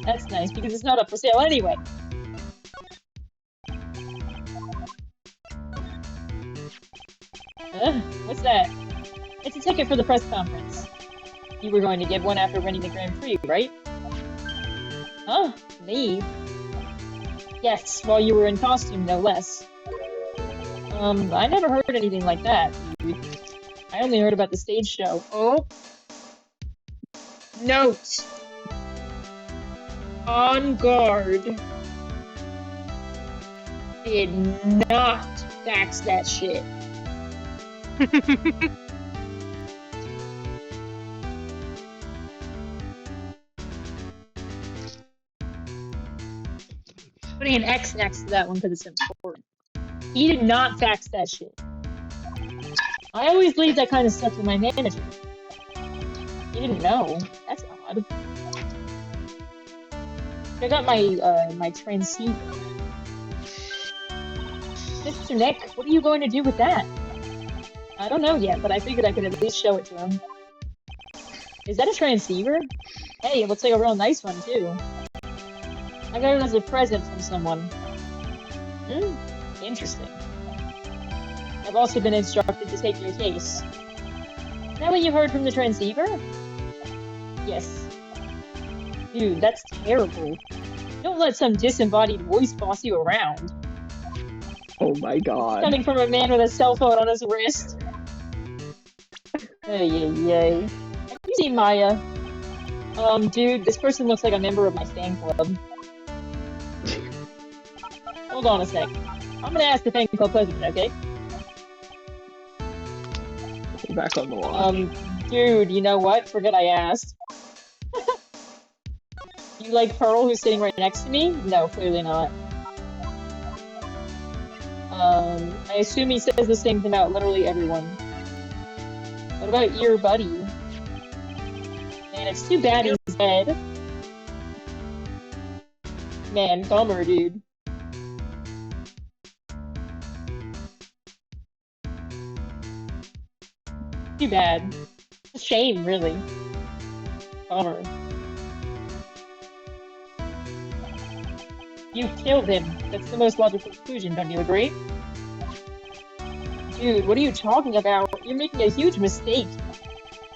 That's nice, because it's not up for sale anyway. What's that? It's a ticket for the press conference. You were going to give one after winning the Grand Prix, right? Huh? Me? Yes, while you were in costume, no less. I never heard anything like that, dude. I only heard about the stage show. Oh. Note. On guard. Did not fax that shit. Putting an X next to that one because it's important. He did not fax that shit. I always leave that kind of stuff to my manager. He didn't know. That's odd. I got my transceiver. Mr. Nick, what are you going to do with that? I don't know yet, but I figured I could at least show it to him. Is that a transceiver? Hey, it looks like a real nice one, too. I got it as a present from someone. Interesting. I've also been instructed to take your case. Is that what you heard from the transceiver? Yes. Dude, that's terrible. Don't let some disembodied voice boss you around. Oh my god. Coming from a man with a cell phone on his wrist. Hey, yay. Have you seen Maya? Dude, this person looks like a member of my fan club. Hold on a sec. I'm gonna ask the fan club president, okay? You're back on the line. Dude, you know what? Forget I asked. You like Pearl, who's sitting right next to me? No, clearly not. I assume he says the same thing about literally everyone. What about your buddy? Man, it's too bad he's dead. Man, bummer, dude. Too bad. It's a shame, really. Bummer. You killed him. That's the most logical conclusion, don't you agree? Dude, what are you talking about? You're making a huge mistake.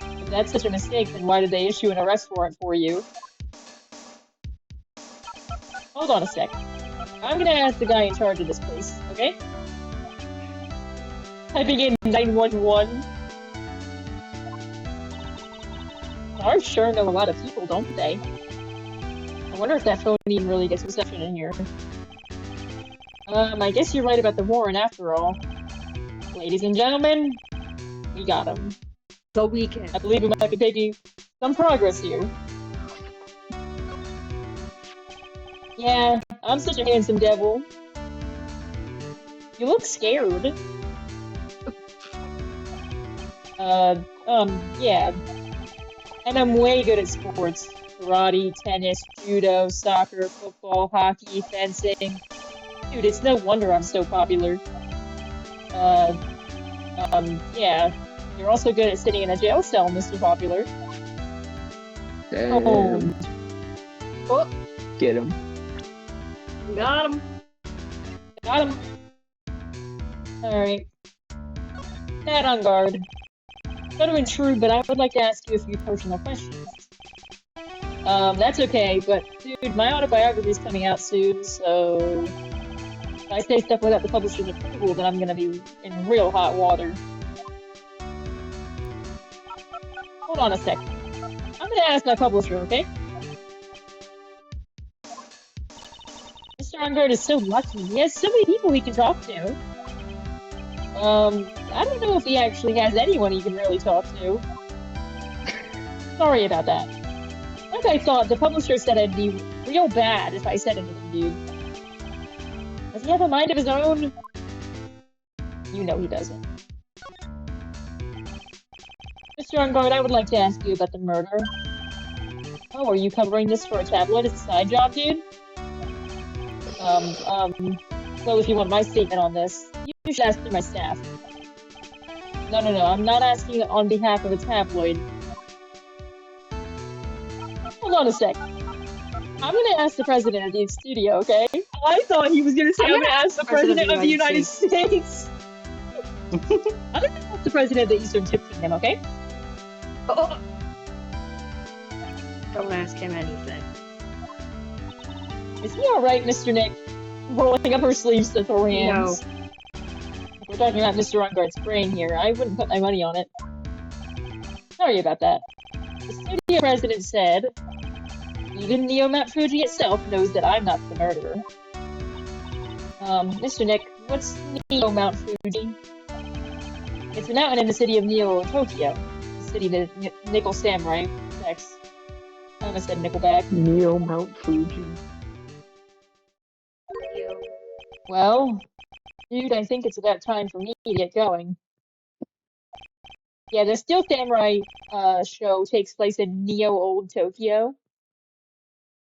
If that's such a mistake, then why did they issue an arrest warrant for you? Hold on a sec. I'm gonna ask the guy in charge of this place, okay? Typing in 911. Cars sure know a lot of people, don't they? I wonder if that phone even really gets reception in here. I guess you're right about the warrant after all. Ladies and gentlemen, we got him. The weekend. I believe we might be making some progress here. Yeah, I'm such a handsome devil. You look scared. Yeah. And I'm way good at sports. Karate, tennis, judo, soccer, football, hockey, fencing. Dude, it's no wonder I'm so popular. Yeah. You're also good at sitting in a jail cell, Mr. Popular. Damn. Oh, Get him. Got him. got him. Alright. Not on guard. Not to intrude, but I would like to ask you a few personal questions. That's okay, but dude, my autobiography is coming out soon, so if I say stuff without the publisher's approval, then I'm gonna be in real hot water. Hold on a sec. I'm gonna ask my publisher, okay? Mr. Ongard is so lucky. He has so many people he can talk to. I don't know if he actually has anyone he can really talk to. Sorry about that. Like I thought, the publisher said I'd be real bad if I said anything, dude. Does he have a mind of his own? You know he doesn't. Mr. Ongard, I would like to ask you about the murder. Oh, are you covering this for a tabloid as a side job, dude? Well, if you want my statement on this, you should ask through my staff. No, I'm not asking on behalf of a tabloid. Hold on a sec. I'm gonna ask the president of the studio, okay? I thought he was gonna say I'm gonna ask the president of the United States. I'm gonna ask the president of the Eastern Tip Kingdom, okay? Oh. Don't ask him anything. Is he alright, Mr. Nick? Rolling up her sleeves to throw hands. No. We're talking about Mr. Ongard's brain here. I wouldn't put my money on it. Sorry about that. The studio president said, even Neo Mount Fuji itself knows that I'm not the murderer. Mr. Nick, what's Neo Mount Fuji? It's a mountain in the city of Neo, Tokyo. The city that Nickel Samurai protects. I almost said Nickelback. Neo Mount Fuji. Well, dude, I think it's about time for me to get going. Yeah, the Steel Samurai show takes place in Neo Old Tokyo.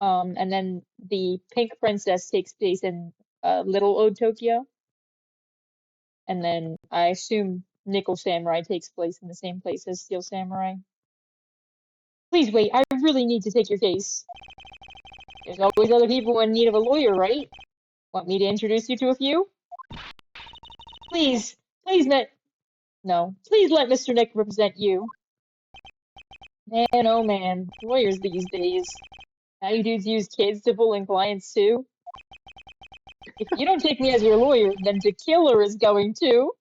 And then the Pink Princess takes place in Little Old Tokyo. And then I assume Nickel Samurai takes place in the same place as Steel Samurai. Please wait, I really need to take your case. There's always other people in need of a lawyer, right? Want me to introduce you to a few? Please please let Mr. Nick represent you. Man, oh man, lawyers these days. Now you dudes use kids to bullying clients too? If you don't take me as your lawyer, then the killer is going to.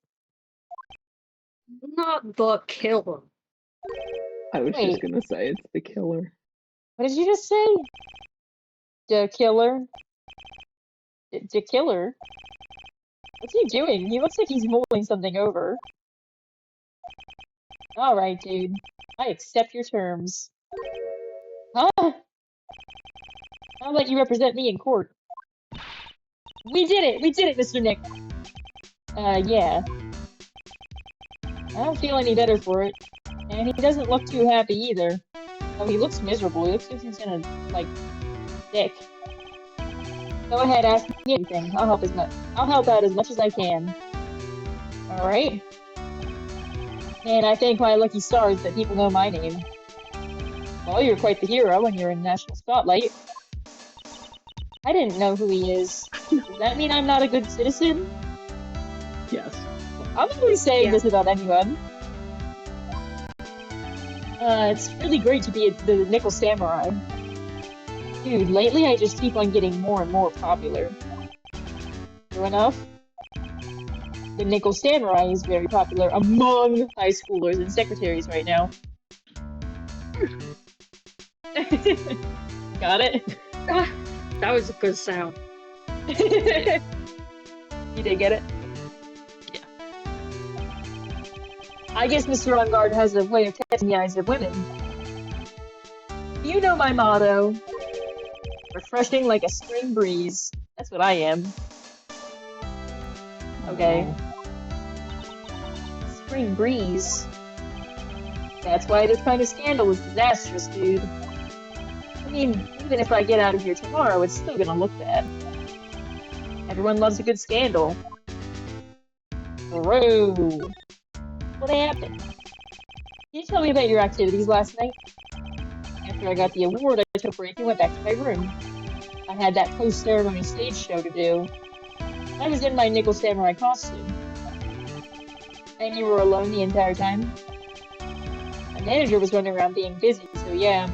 Not the killer. I was Wait. just gonna say it's the killer. What did you just say? The killer? The killer? What's he doing? He looks like he's mulling something over. Alright, dude. I accept your terms. Huh? I'll let you represent me in court. We did it! We did it, Mr. Nick! Yeah. I don't feel any better for it. And he doesn't look too happy either. Oh, he looks miserable. He looks like he's gonna, like, sick. Go ahead, ask me anything. I'll help out as much as I can. Alright? And I thank my lucky stars that people know my name. Well, you're quite the hero when you're in national spotlight. I didn't know who he is. Does that mean I'm not a good citizen? Yes. I'm always saying Yeah. this about anyone. It's really great to be the Nickel Samurai. Dude, lately I just keep on getting more and more popular. True enough? The Nickel Samurai is very popular among high schoolers and secretaries right now. Got it? Ah, that was a good sound. You did get it? Yeah. I guess Mr. On Guard has a way of catching the eyes of women. You know my motto. Refreshing like a spring breeze. That's what I am. Okay. Spring breeze. That's why this kind of scandal is disastrous, dude. I mean, even if I get out of here tomorrow, it's still gonna look bad. Everyone loves a good scandal. Bro. What happened? Can you tell me about your activities last night? After I got the award, I took a break and went back to my room. I had that post-ceremony stage show to do. I was in my Nickel Samurai costume. And you were alone the entire time? My manager was running around being busy, so yeah.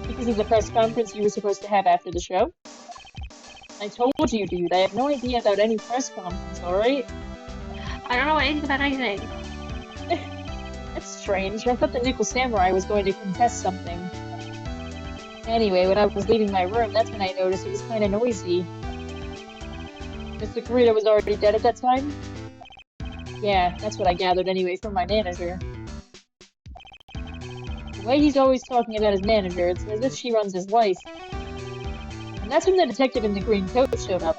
Because of the press conference you were supposed to have after the show? I told you, dude, I have no idea about any press conference, alright? I don't know anything about anything. That's strange. I thought the Nickel Samurai was going to contest something. Anyway, when I was leaving my room, that's when I noticed it was kind of noisy. Mr. Kurita was already dead at that time? Yeah, that's what I gathered anyway from my manager. The way he's always talking about his manager, it's as if she runs his life. And that's when the detective in the green coat showed up.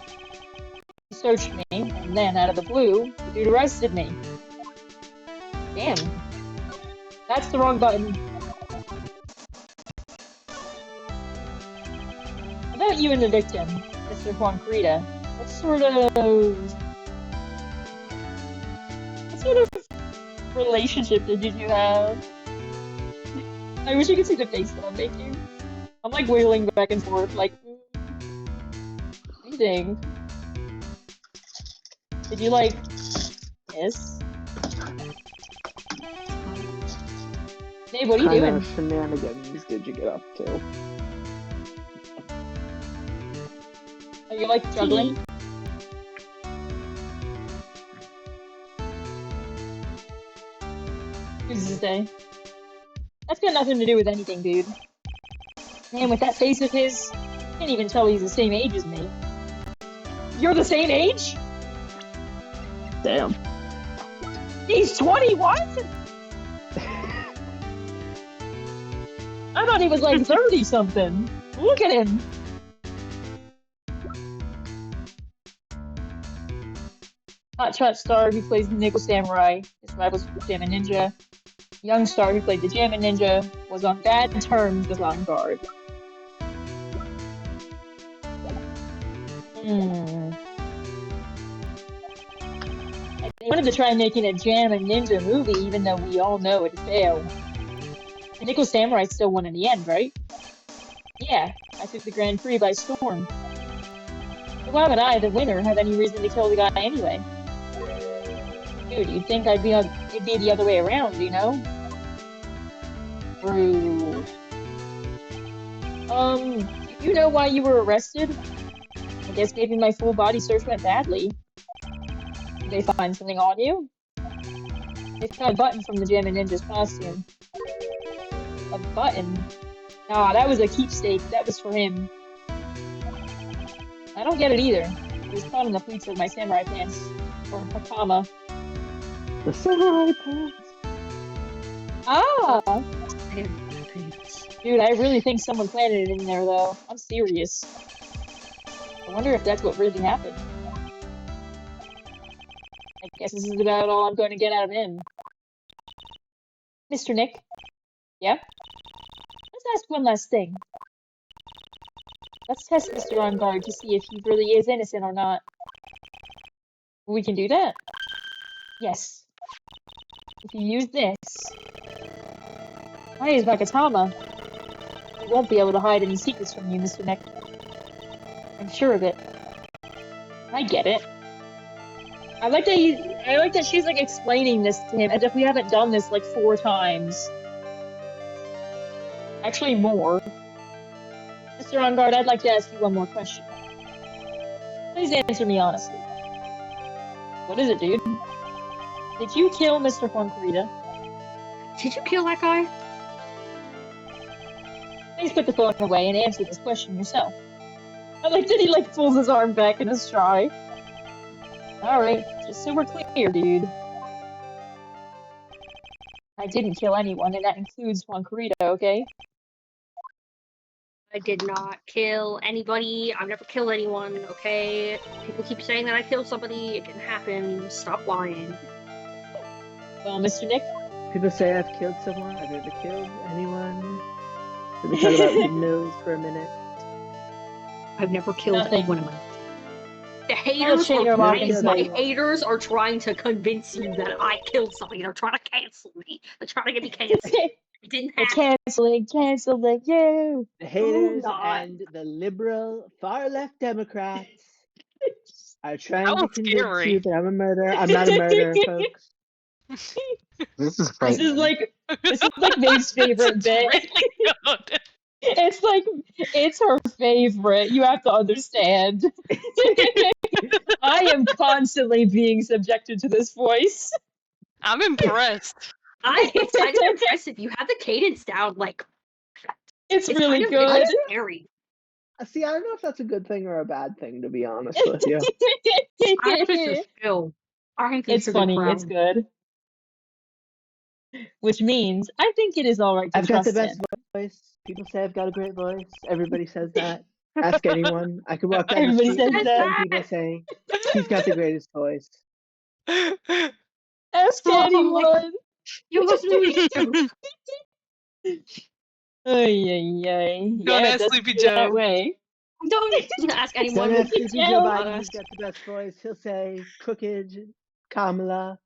He searched me, and then, out of the blue, the dude arrested me. Damn. That's the wrong button. About you and the victim, Mr. Juan Kurita, what sort of relationship did you have? I wish you could see the face that I'm making. I'm like wailing back and forth, like, what do you think? Did you like kiss? Dave, what are you Kind doing? of shenanigans did you get up to? Are you like juggling? Who's to say? That's got nothing to do with anything, dude. Man, with that face of his, can't even tell he's the same age as me. You're the same age? Damn. He's 20, what? I thought he was like 30-something. Look at him. Hotshot Star, who plays the Nickel Samurai, his rivals with the Jammin' Ninja. Young Star, who played the Jammin' Ninja, was on bad terms with On Guard. He wanted to try making a Jammin' Ninja movie, even though we all know it'd fail. The Nickel Samurai still won in the end, right? Yeah, I took the Grand Prix by storm. But why would I, the winner, have any reason to kill the guy anyway? Dude, you'd think it'd be the other way around, you know? True. Do you know why you were arrested? I guess maybe my full body search went badly. Did they find something on you? They found a button from the Jammin' Ninja's costume. A button? Nah, that was a keepsake. That was for him. I don't get it either. It was caught in the pleats of my samurai pants. Or hakama. The samurai pants. Ah! Thanks. Dude, I really think someone planted it in there, though. I'm serious. I wonder if that's what really happened. I guess this is about all I'm going to get out of him. Mr. Nick? Yeah? Let's ask one last thing. Let's test Mr. On Guard to see if he really is innocent or not. We can do that? Yes. If you use this... I use Nakatama. He won't be able to hide any secrets from you, Mr. Nick. I'm sure of it. I get it. I like that she's like explaining this to him as if we haven't done this like 4 times. Actually, more. Mr. On Guard, I'd like to ask you one more question. Please answer me honestly. What is it, dude? Did you kill Mr. Juancarita? Did you kill that guy? Please put the phone away and answer this question yourself. I like that he like pulls his arm back in a stride. Alright, just so we're clear, dude. I didn't kill anyone, and that includes Juancarita, okay? I did not kill anybody. I've never killed anyone, okay? People keep saying that I killed somebody. It didn't happen. Stop lying. Well, Mr. Nick? People say I've killed someone. I've never killed anyone. Should we talk about windmills for a minute? I've never killed Nothing. anyone in my life. The haters change your mind. my haters are trying to convince you that I killed somebody. They're trying to cancel me. They're trying to get me canceled. It didn't happen. Canceling you! The haters not. and the liberal far-left Democrats are trying That to was convince scary. you that I'm a murderer. I'm not a murderer, folks. This is This frightening. is like Maeve's favorite It's bit. really good. It's her favorite. You have to understand. I am constantly being subjected to this voice. I'm impressed. It's kind of impressive. You have the cadence down, like, It's it's really kind of good. it's scary. See, I don't know if that's a good thing or a bad thing, to be honest with you. I think it's a skill. I think It's funny. It's good. Which means I think it is all right to I've got trust the best him. voice. People say I've got a great voice. Everybody says that. Ask anyone. I could walk down Everybody the street says and that. 10 people saying he's got the greatest voice. Ask Oh my- anyone. You must be too. Ay, ay, ay. Don't Yeah, it ask doesn't Sleepy feel that Joe. way. Don't ask anyone. Don't ask Sleepy Joe Joe. Biden. He's got the best voice. He'll say crooked Kamala.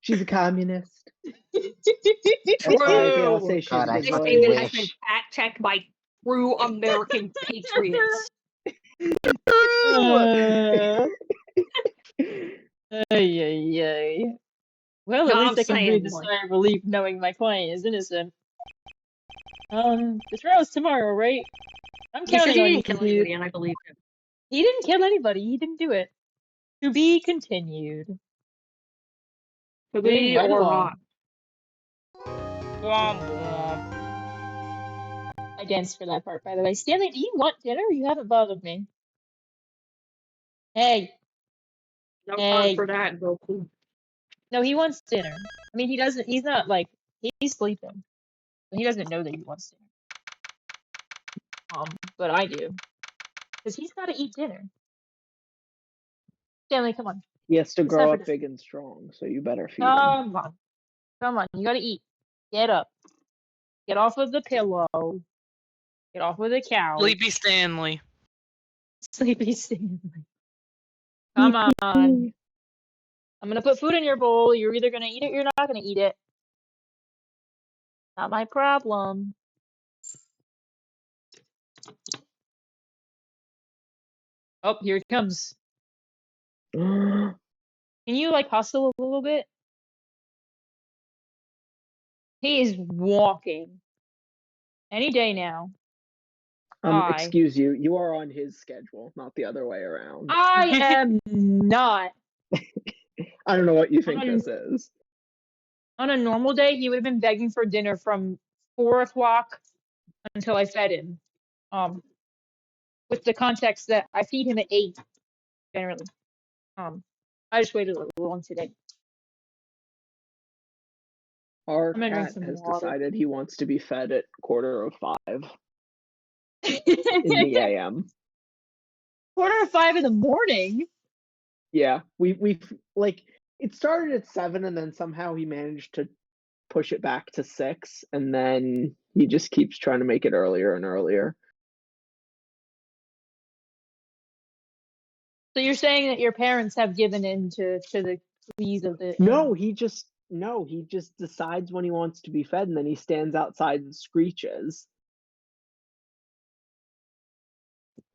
She's a communist. That's why they all say she's True. a God, I good This fucking voice. statement has been wish. fact checked by true American patriots. Ay, ay, ay. Well, at No, least I'm I can saying, breathe a like- sigh of relief knowing my client is innocent. The trial's tomorrow, right? I'm He said counting he on you, didn't kill dude. anybody, and I believe him. He didn't kill anybody. He didn't do it. To be continued. To Moving be right or along. not. Womp womp. I danced for that part, by the way. Stanley, do you want dinner? You haven't bothered me. Hey. No Hey. time for that, Goku. No, he wants dinner. I mean, he's not like, he's sleeping. He doesn't know that he wants dinner. But I do. Because he's got to eat dinner. Stanley, come on. He has to It's grow time up for big and strong, so you better feed him. Come on. Come on. You got to eat. Get up. Get off of the pillow. Get off of the couch. Sleepy Stanley. Sleepy Stanley. Come on. I'm gonna put food in your bowl. You're either gonna eat it or you're not gonna eat it. Not my problem. Oh, here it comes. Can you like hustle a little bit? He is walking. Any day now. Hi. Excuse you. You are on his schedule, not the other way around. I am not. I don't know what you think On- this is. On a normal day, he would have been begging for dinner from 4 o'clock until I fed him. With the context that I feed him at 8, generally. I just waited a little long today. Our I'm gonna drink cat some has water. decided he wants to be fed at 4:45 in the AM. 4:45 in the morning. Yeah, we like it started at 7, and then somehow he managed to push it back to 6, and then he just keeps trying to make it earlier and earlier. So you're saying that your parents have given in to the pleas of the No, he just decides when he wants to be fed, and then he stands outside and screeches.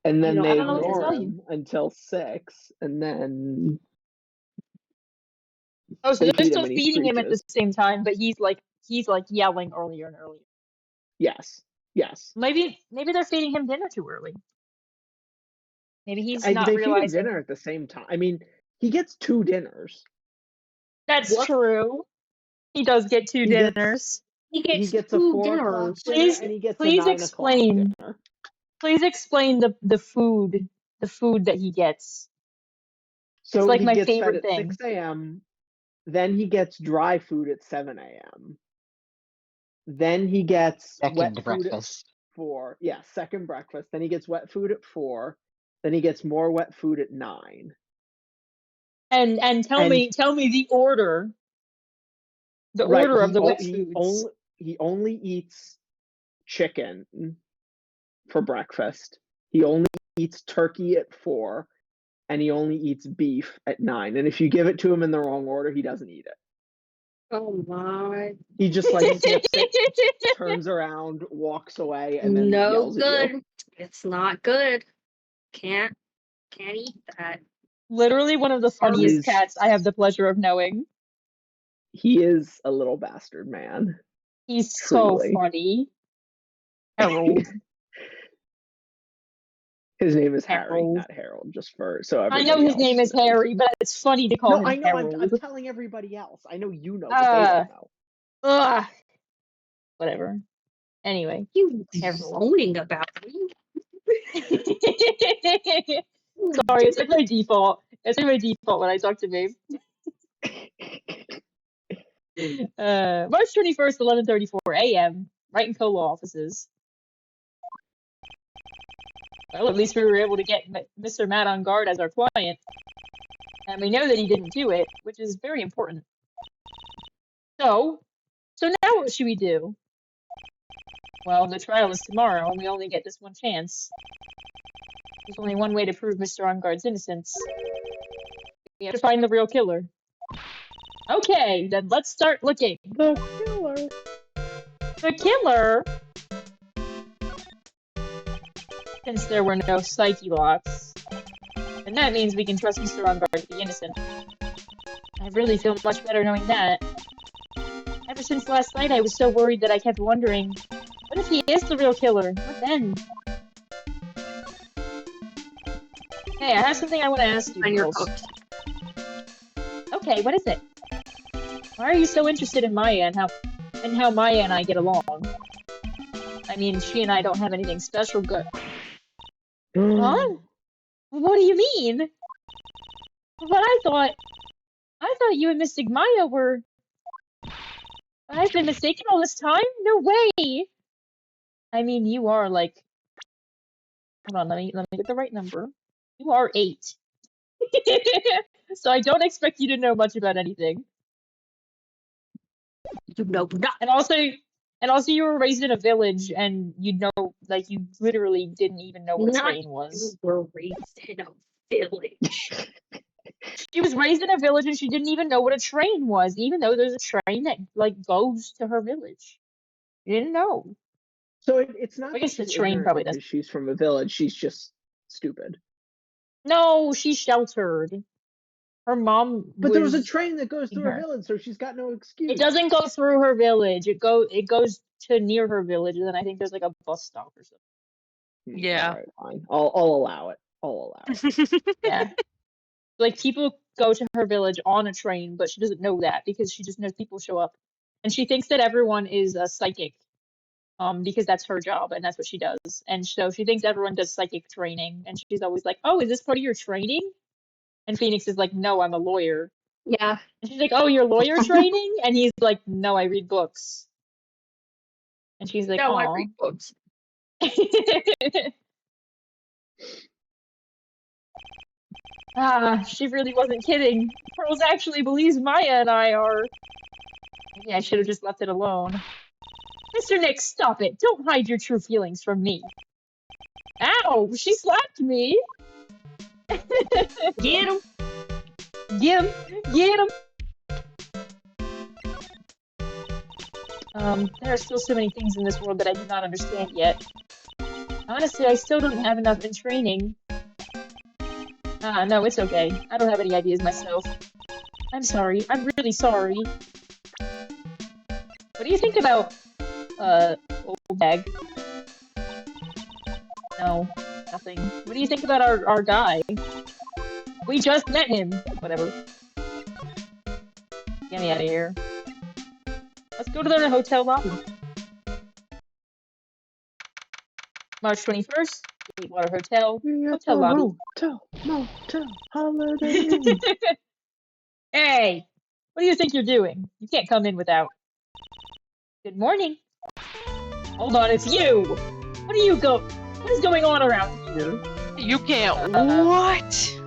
And then I they don't know what to ignore tell you. him until 6, and then Oh, so they they're feed him still and he feeding him at the screeches. same time, but he's like yelling earlier and earlier. Yes, yes. Maybe they're feeding him dinner too early. Maybe he's not They feed him dinner realizing. at the same time. I mean, he gets 2 dinners. That's What? true. He does get 2 He gets dinners. He he gets gets a 2 4 o'clock dinners. dinner, Please and he gets a please 9 o'clock explain. dinner. Please explain the food that he gets. It's So like he my gets fed favorite at thing. 6 a.m. Then he gets dry food at 7 a.m. Then he gets wet Second food at breakfast. 4. Yeah, second breakfast. Then he gets wet food at 4. Then he gets more wet food at 9. And tell And me the order. The right, order of the wet foods. he only eats chicken for breakfast. He only eats turkey at 4, and he only eats beef at 9. And if you give it to him in the wrong order, he doesn't eat it. Oh my. He just like sniffs it, turns around, walks away, and then No yells at you. good. It's not good. Can't eat that. Literally one of the funniest He's- cats I have the pleasure of knowing. He is a little bastard man. He's so Truly. funny. Harold. His name is Harry, Harold. not Harold, just so I everybody know his else name is knows. Harry, but it's funny to call No, him I know. I'm Harold. telling everybody else. I know you know, but they don't know. Ugh. Whatever. Anyway. You Harold. moaning about me. Sorry, it's like my default. It's like my default when I talk to Babe. March 21st, 11:34 a.m. Wright and Colo offices. Well, at least we were able to get Mr. Matt on guard as our client. And we know that he didn't do it, which is very important. So now what should we do? Well, the trial is tomorrow, and we only get this one chance. There's only one way to prove Mr. On Guard's innocence. We have to find the real killer. Okay, then let's start looking. The killer. The killer? Since there were no psyche locks. And that means we can trust Mr. On Guard to be innocent. I really feel much better knowing that. Ever since last night, I was so worried that I kept wondering, what if he is the real killer? What then? Hey, I have something I want to ask you, On your girls. cooked. Okay, what is it? Why are you so interested in Maya and how Maya and I get along? I mean, she and I don't have anything special good. Huh? What do you mean? But I thought you and Mystic Maya were. I've been mistaken all this time? No way! I mean, you are like. Hold on, let me get the right number. You are 8. So I don't expect you to know much about anything. You know not. And also you were raised in a village and you know, like, you literally didn't even know what a Not train was. you were raised in a village. She was raised in a village and she didn't even know what a train was, even though there's a train that, like, goes to her village. You didn't know. So it's not I that guess the she's train ignorant probably because doesn't. she's from a village. She's just stupid. No, she's sheltered. Her mom But there was a was train that goes through her her. village, so she's got no excuse. It doesn't go through her village. It goes to near her village, and then I think there's like a bus stop or something. Yeah. All right, fine. I'll allow it. I'll allow it. Yeah. Like, people go to her village on a train, but she doesn't know that because she just knows people show up. And she thinks that everyone is a psychic, because that's her job and that's what she does. And so she thinks everyone does psychic training, and she's always like, "Oh, is this part of your training?" And Phoenix is like, "No, I'm a lawyer." Yeah. And she's like, oh, you're lawyer training? And he's like, no, I read books. And she's like, No, I aw. read books. Ah, she really wasn't kidding. Pearls actually believes Maya and I are. Maybe I should have just left it alone. Mr. Nick, stop it. Don't hide your true feelings from me. Ow, she slapped me. Get him. Get him, get him. There are still so many things in this world that I do not understand yet. Honestly, I still don't have enough in training. No, it's okay. I don't have any ideas myself. I'm sorry. I'm really sorry. What do you think about, old bag? No, nothing. What do you think about our guy? We just met him. Whatever. Get me out of here. Let's go to the hotel lobby. March 21st, Sweetwater Hotel, hotel lobby. Motel, Holiday Inn. Hey, what do you think you're doing? You can't come in without. Good morning. Hold on, it's you. What is going on around here? You can't. Uh, What?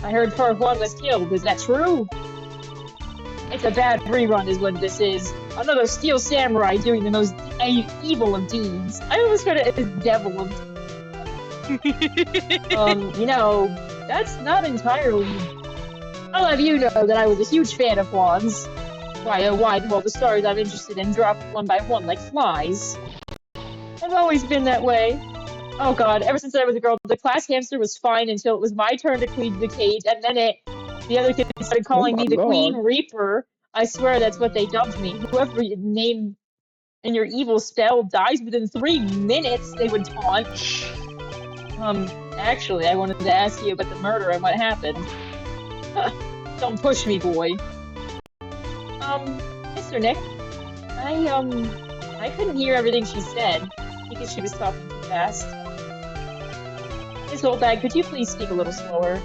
I heard Part 1 was killed. Is that true? It's a bad rerun is what this is. Another steel samurai doing the most evil of deeds. I always heard it as devil of you know, that's not entirely. I'll have you know that I was a huge fan of Juan's. Why, oh, why do all the stars I'm interested in drop one by one like flies? I've always been that way. Oh god, ever since I was a girl, the class hamster was fine until it was my turn to clean the cage, and then the other kids started calling me the Queen Reaper. I swear that's what they dubbed me. Whoever you name in your evil spell dies within 3 minutes, they would taunt. Actually, I wanted to ask you about the murder and what happened. Don't push me, boy. Mr. Nick, I couldn't hear everything she said because she was talking too fast. Miss Oldbag, could you please speak a little slower?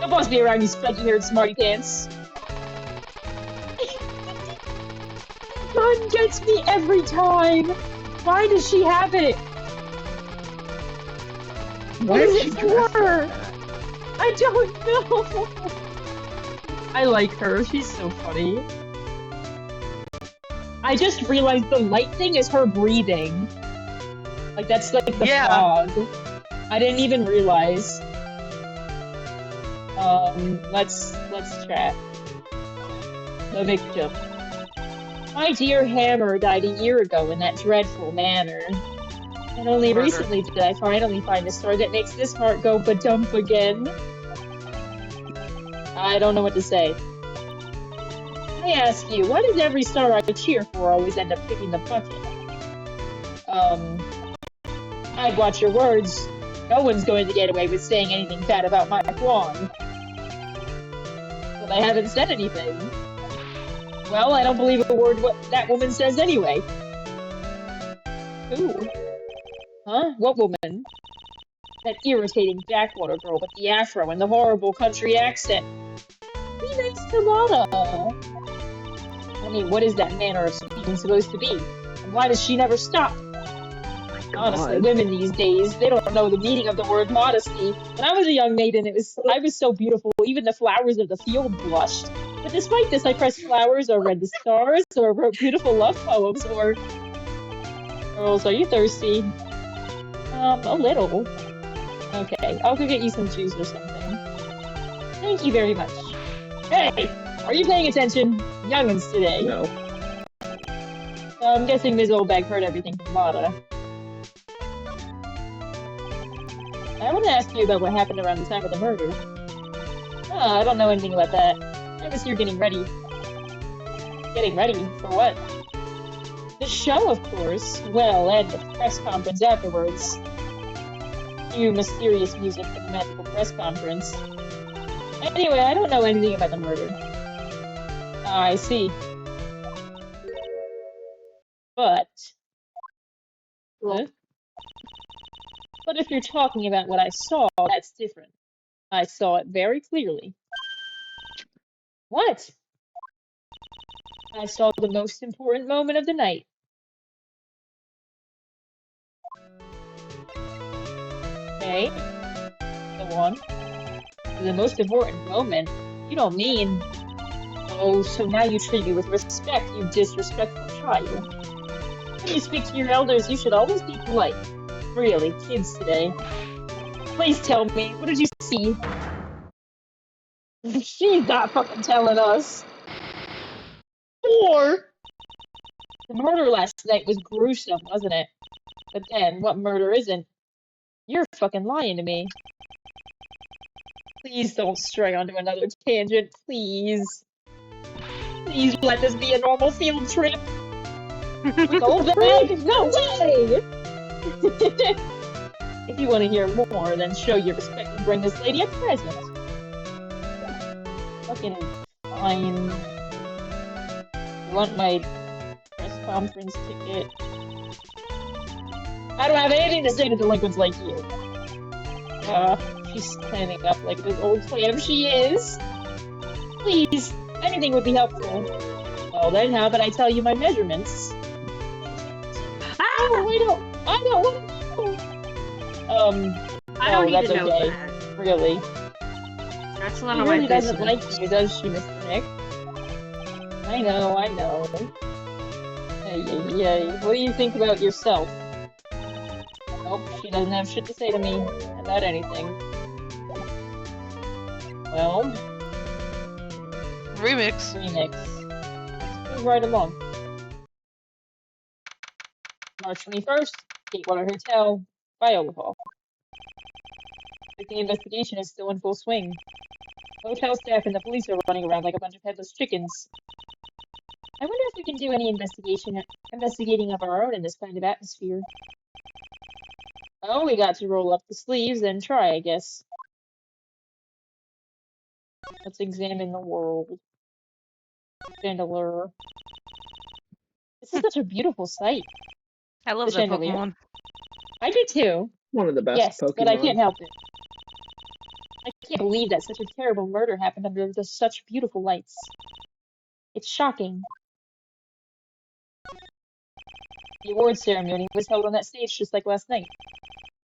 Don't boss me around, you spiky-haired smarty pants. Gun gets me every time. Why does she have it? What is it for? I don't know. I like her. She's so funny. I just realized the light thing is her breathing. Like that's like the fog. I didn't even realize. Let's chat. The victim. My dear Hammer died a year ago in that dreadful manner. And only recently did I finally find a story that makes this heart go ba-dump again. I don't know what to say. I ask you, why does every star I cheer for always end up kicking the bucket? I'd watch your words. No one's going to get away with saying anything bad about my Juan. But I haven't said anything. Well, I don't believe a word what that woman says anyway. Who? Huh? What woman? That irritating backwater girl with the afro and the horrible country accent. Be nice to Lana. I mean, what is that manner of speaking supposed to be? And why does she never stop? Honestly, women these days, they don't know the meaning of the word modesty. When I was a young maiden, I was so beautiful, even the flowers of the field blushed. But despite this, I pressed flowers or read the stars or wrote beautiful love poems or... Girls, are you thirsty? A little. Okay, I'll go get you some juice or something. Thank you very much. Hey! Are you paying attention? Youngins today. No. So I'm guessing Ms. Oldbag heard everything from Lada. I want to ask you about what happened around the time of the murder. I don't know anything about that. I was here getting ready. Getting ready? For what? The show, of course. Well, and the press conference afterwards. Cue mysterious music for the magical press conference. Anyway, I don't know anything about the murder. I see. But... Huh? But if you're talking about what I saw, that's different. I saw it very clearly. What? I saw the most important moment of the night. Okay, go on. The most important moment? You don't mean... Oh, so now you treat me with respect, you disrespectful child. When you speak to your elders, you should always be polite. Really, kids today. Please tell me, what did you see? She's not fucking telling us. Or... The murder last night was gruesome, wasn't it? But then, what murder isn't? You're fucking lying to me. Please don't stray onto another tangent, please. Please let this be a normal field trip. With old bag? No way! If you want to hear more, then show your respect and bring this lady a present. Fucking fine. You want my press conference ticket? I don't have anything to say to delinquents like you. She's standing up like this old clam she is. Please, anything would be helpful. Well then, how about I tell you my measurements? Oh, I don't want to know. I don't need that's to know okay. that. Really. That's none She of my really doesn't business. like you, does she, Mr. Nick? I know. Hey, what do you think about yourself? Nope, she doesn't have shit to say to me about anything. Well... Remix. Let's move right along. March 21st, Gatewater Hotel, Viola Hall. The investigation is still in full swing. Hotel staff and the police are running around like a bunch of headless chickens. I wonder if we can do any investigating of our own in this kind of atmosphere. Oh, we got to roll up the sleeves and try, I guess. Let's examine the world. Chandelier. This is such a beautiful sight. I love The that chandelier. Pokemon. I do too. One of the best Yes, Pokemon. but I can't help it. I can't believe that such a terrible murder happened under such beautiful lights. It's shocking. The award ceremony was held on that stage just like last night.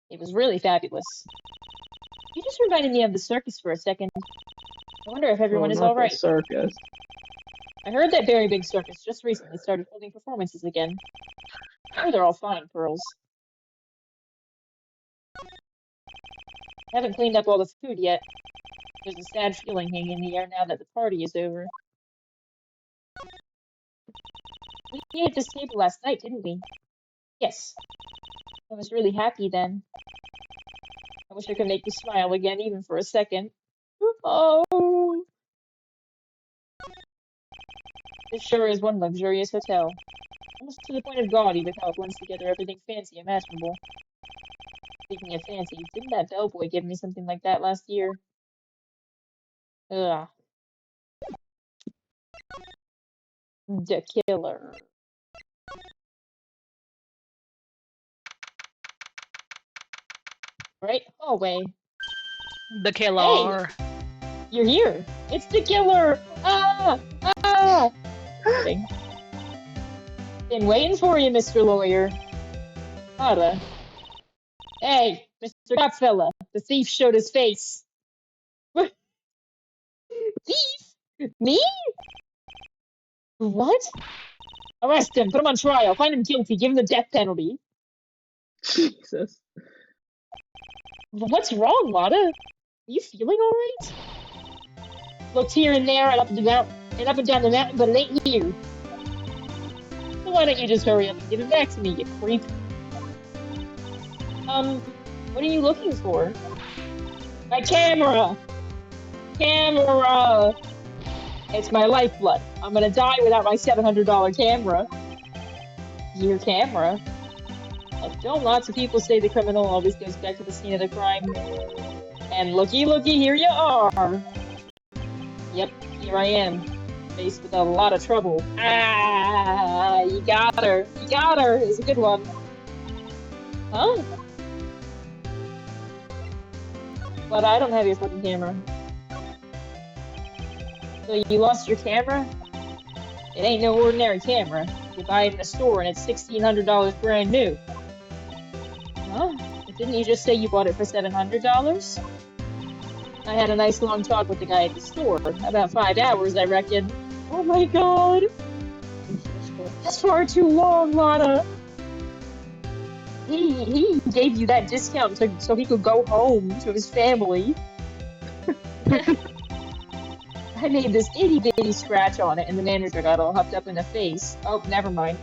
It was really fabulous. You just reminded me of the circus for a second. I wonder if everyone is not alright. the circus. I heard that very big circus just recently started holding performances again. I'm sure they're all fine, Pearls. I haven't cleaned up all the food yet. There's a sad feeling hanging in the air now that the party is over. We ate at this table last night, didn't we? Yes. I was really happy then. I wish I could make you smile again, even for a second. Oh! This sure is one luxurious hotel. Almost to the point of gaudy with how it blends together everything fancy imaginable. Speaking of fancy, didn't that bellboy give me something like that last year? Ugh. The killer. Right? Hallway. The killer. You're here. It's the killer. Ah! Ah! Kidding. Been waiting for you, Mr. Lawyer. Ada. Hey, Mr. Copfella. The thief showed his face. Thief? Me? What? Arrest him. Put him on trial. Find him guilty. Give him the death penalty. Jesus. What's wrong, Lada? Are you feeling alright? Looked here and there and up and down the mountain, but it ain't here. So why don't you just hurry up and give it back to me, you creep? What are you looking for? My camera! Camera! It's my lifeblood. I'm gonna die without my $700 camera. Your camera? Don't lots of people say the criminal always goes back to the scene of the crime? And looky, here you are! Yep, here I am. Faced with a lot of trouble. Ah, you got her. You got her. It's a good one. Huh? But I don't have your fucking camera. So you lost your camera? It ain't no ordinary camera. You buy it in a store and it's $1,600 brand new. Huh? But didn't you just say you bought it for $700? I had a nice long talk with the guy at the store. About 5 hours, I reckon. Oh my god! That's far too long, Lana! He gave you that discount so he could go home to his family. I made this itty bitty scratch on it and the manager got all huffed up in the face. Oh, never mind.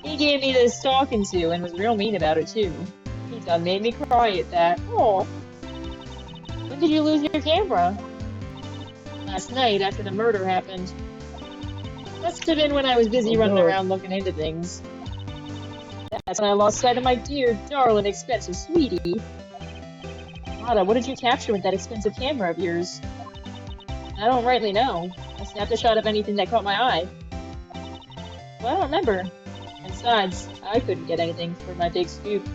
He gave me this talking to and was real mean about it too. He done made me cry at that. Aw. When did you lose your camera? Last night after the murder happened. Must have been when I was busy running around looking into things. That's when I lost sight of my dear, darling, expensive sweetie. Ada, what did you capture with that expensive camera of yours? I don't rightly know. I snapped a shot of anything that caught my eye. Well, I don't remember. Besides, I couldn't get anything for my big scoop.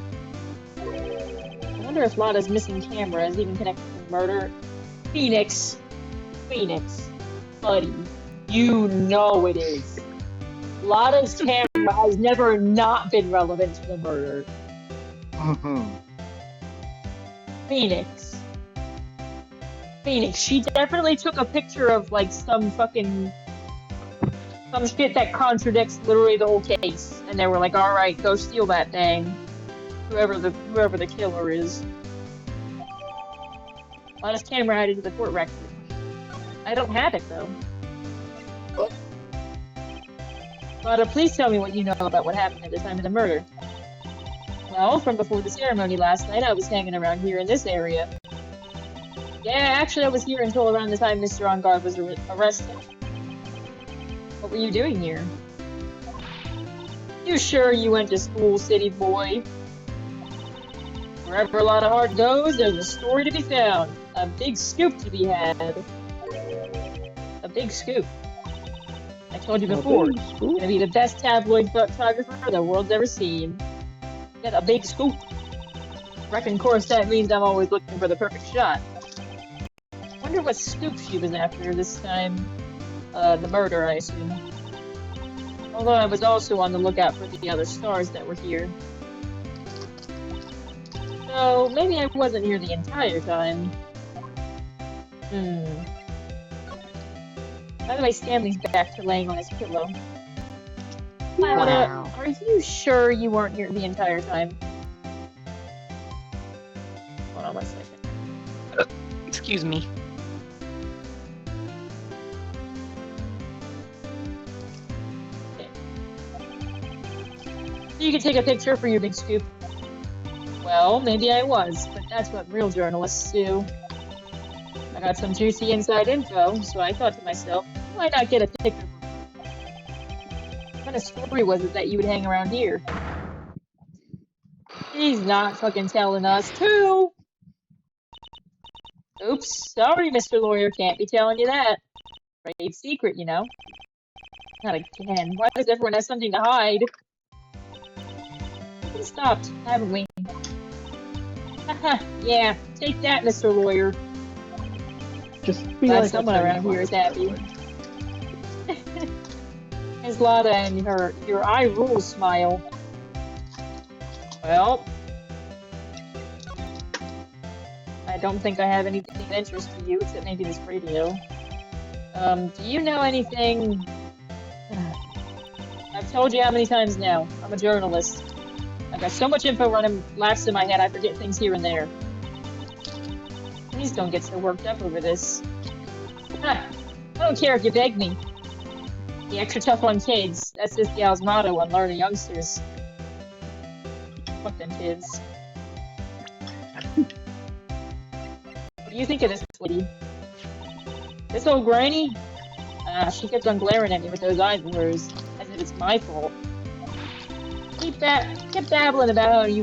I wonder if Lada's missing camera is even connected to the murder. Phoenix, buddy, you know it is. Lada's camera has never not been relevant to the murder. Phoenix, she definitely took a picture of like some shit that contradicts literally the whole case, and they were like, "All right, go steal that thing." Whoever the killer is. Lada's camera added to the court record. I don't have it though. Lada, please tell me what you know about what happened at the time of the murder. Well, from before the ceremony last night, I was hanging around here in this area. Yeah, actually, I was here until around the time Mr. Engarde was arrested. What were you doing here? You sure you went to school, city boy? Wherever a lot of heart goes, there's a story to be found. A big scoop to be had. A big scoop. I told you before, gonna be the best tabloid photographer the world's ever seen. Get a big scoop. Reckon, of course, that means I'm always looking for the perfect shot. Wonder what scoop she was after this time. The murder, I assume. Although I was also on the lookout for the other stars that were here. So, maybe I wasn't here the entire time. By the way, Stanley's back to laying on his pillow. Wow. Are you sure you weren't here the entire time? Hold on one second. Excuse me. Okay. So you can take a picture for your big scoop. Well, maybe I was, but that's what real journalists do. I got some juicy inside info, so I thought to myself, why not get a picture? What kind of story was it that you would hang around here? He's not fucking telling us too. Oops, sorry, Mr. Lawyer, can't be telling you that. Trade secret, you know. Not again. Why does everyone have something to hide? We stopped, haven't we? Haha, yeah, take that, Mr. Lawyer. Just be Glad like someone around here is happy. There's Lada and your I rule smile. Well, I don't think I have anything of interest to you except maybe this radio. Do you know anything? I've told you how many times now. I'm a journalist. I've got so much info running laps in my head I forget things here and there. Please don't get so worked up over this. I don't care if you beg me. Be extra tough on kids. That's this gal's motto on learning youngsters. Fuck them kids. What do you think of this lady? This old granny? She kept on glaring at me with those eyes of hers, as if it's my fault. Kept babbling about how she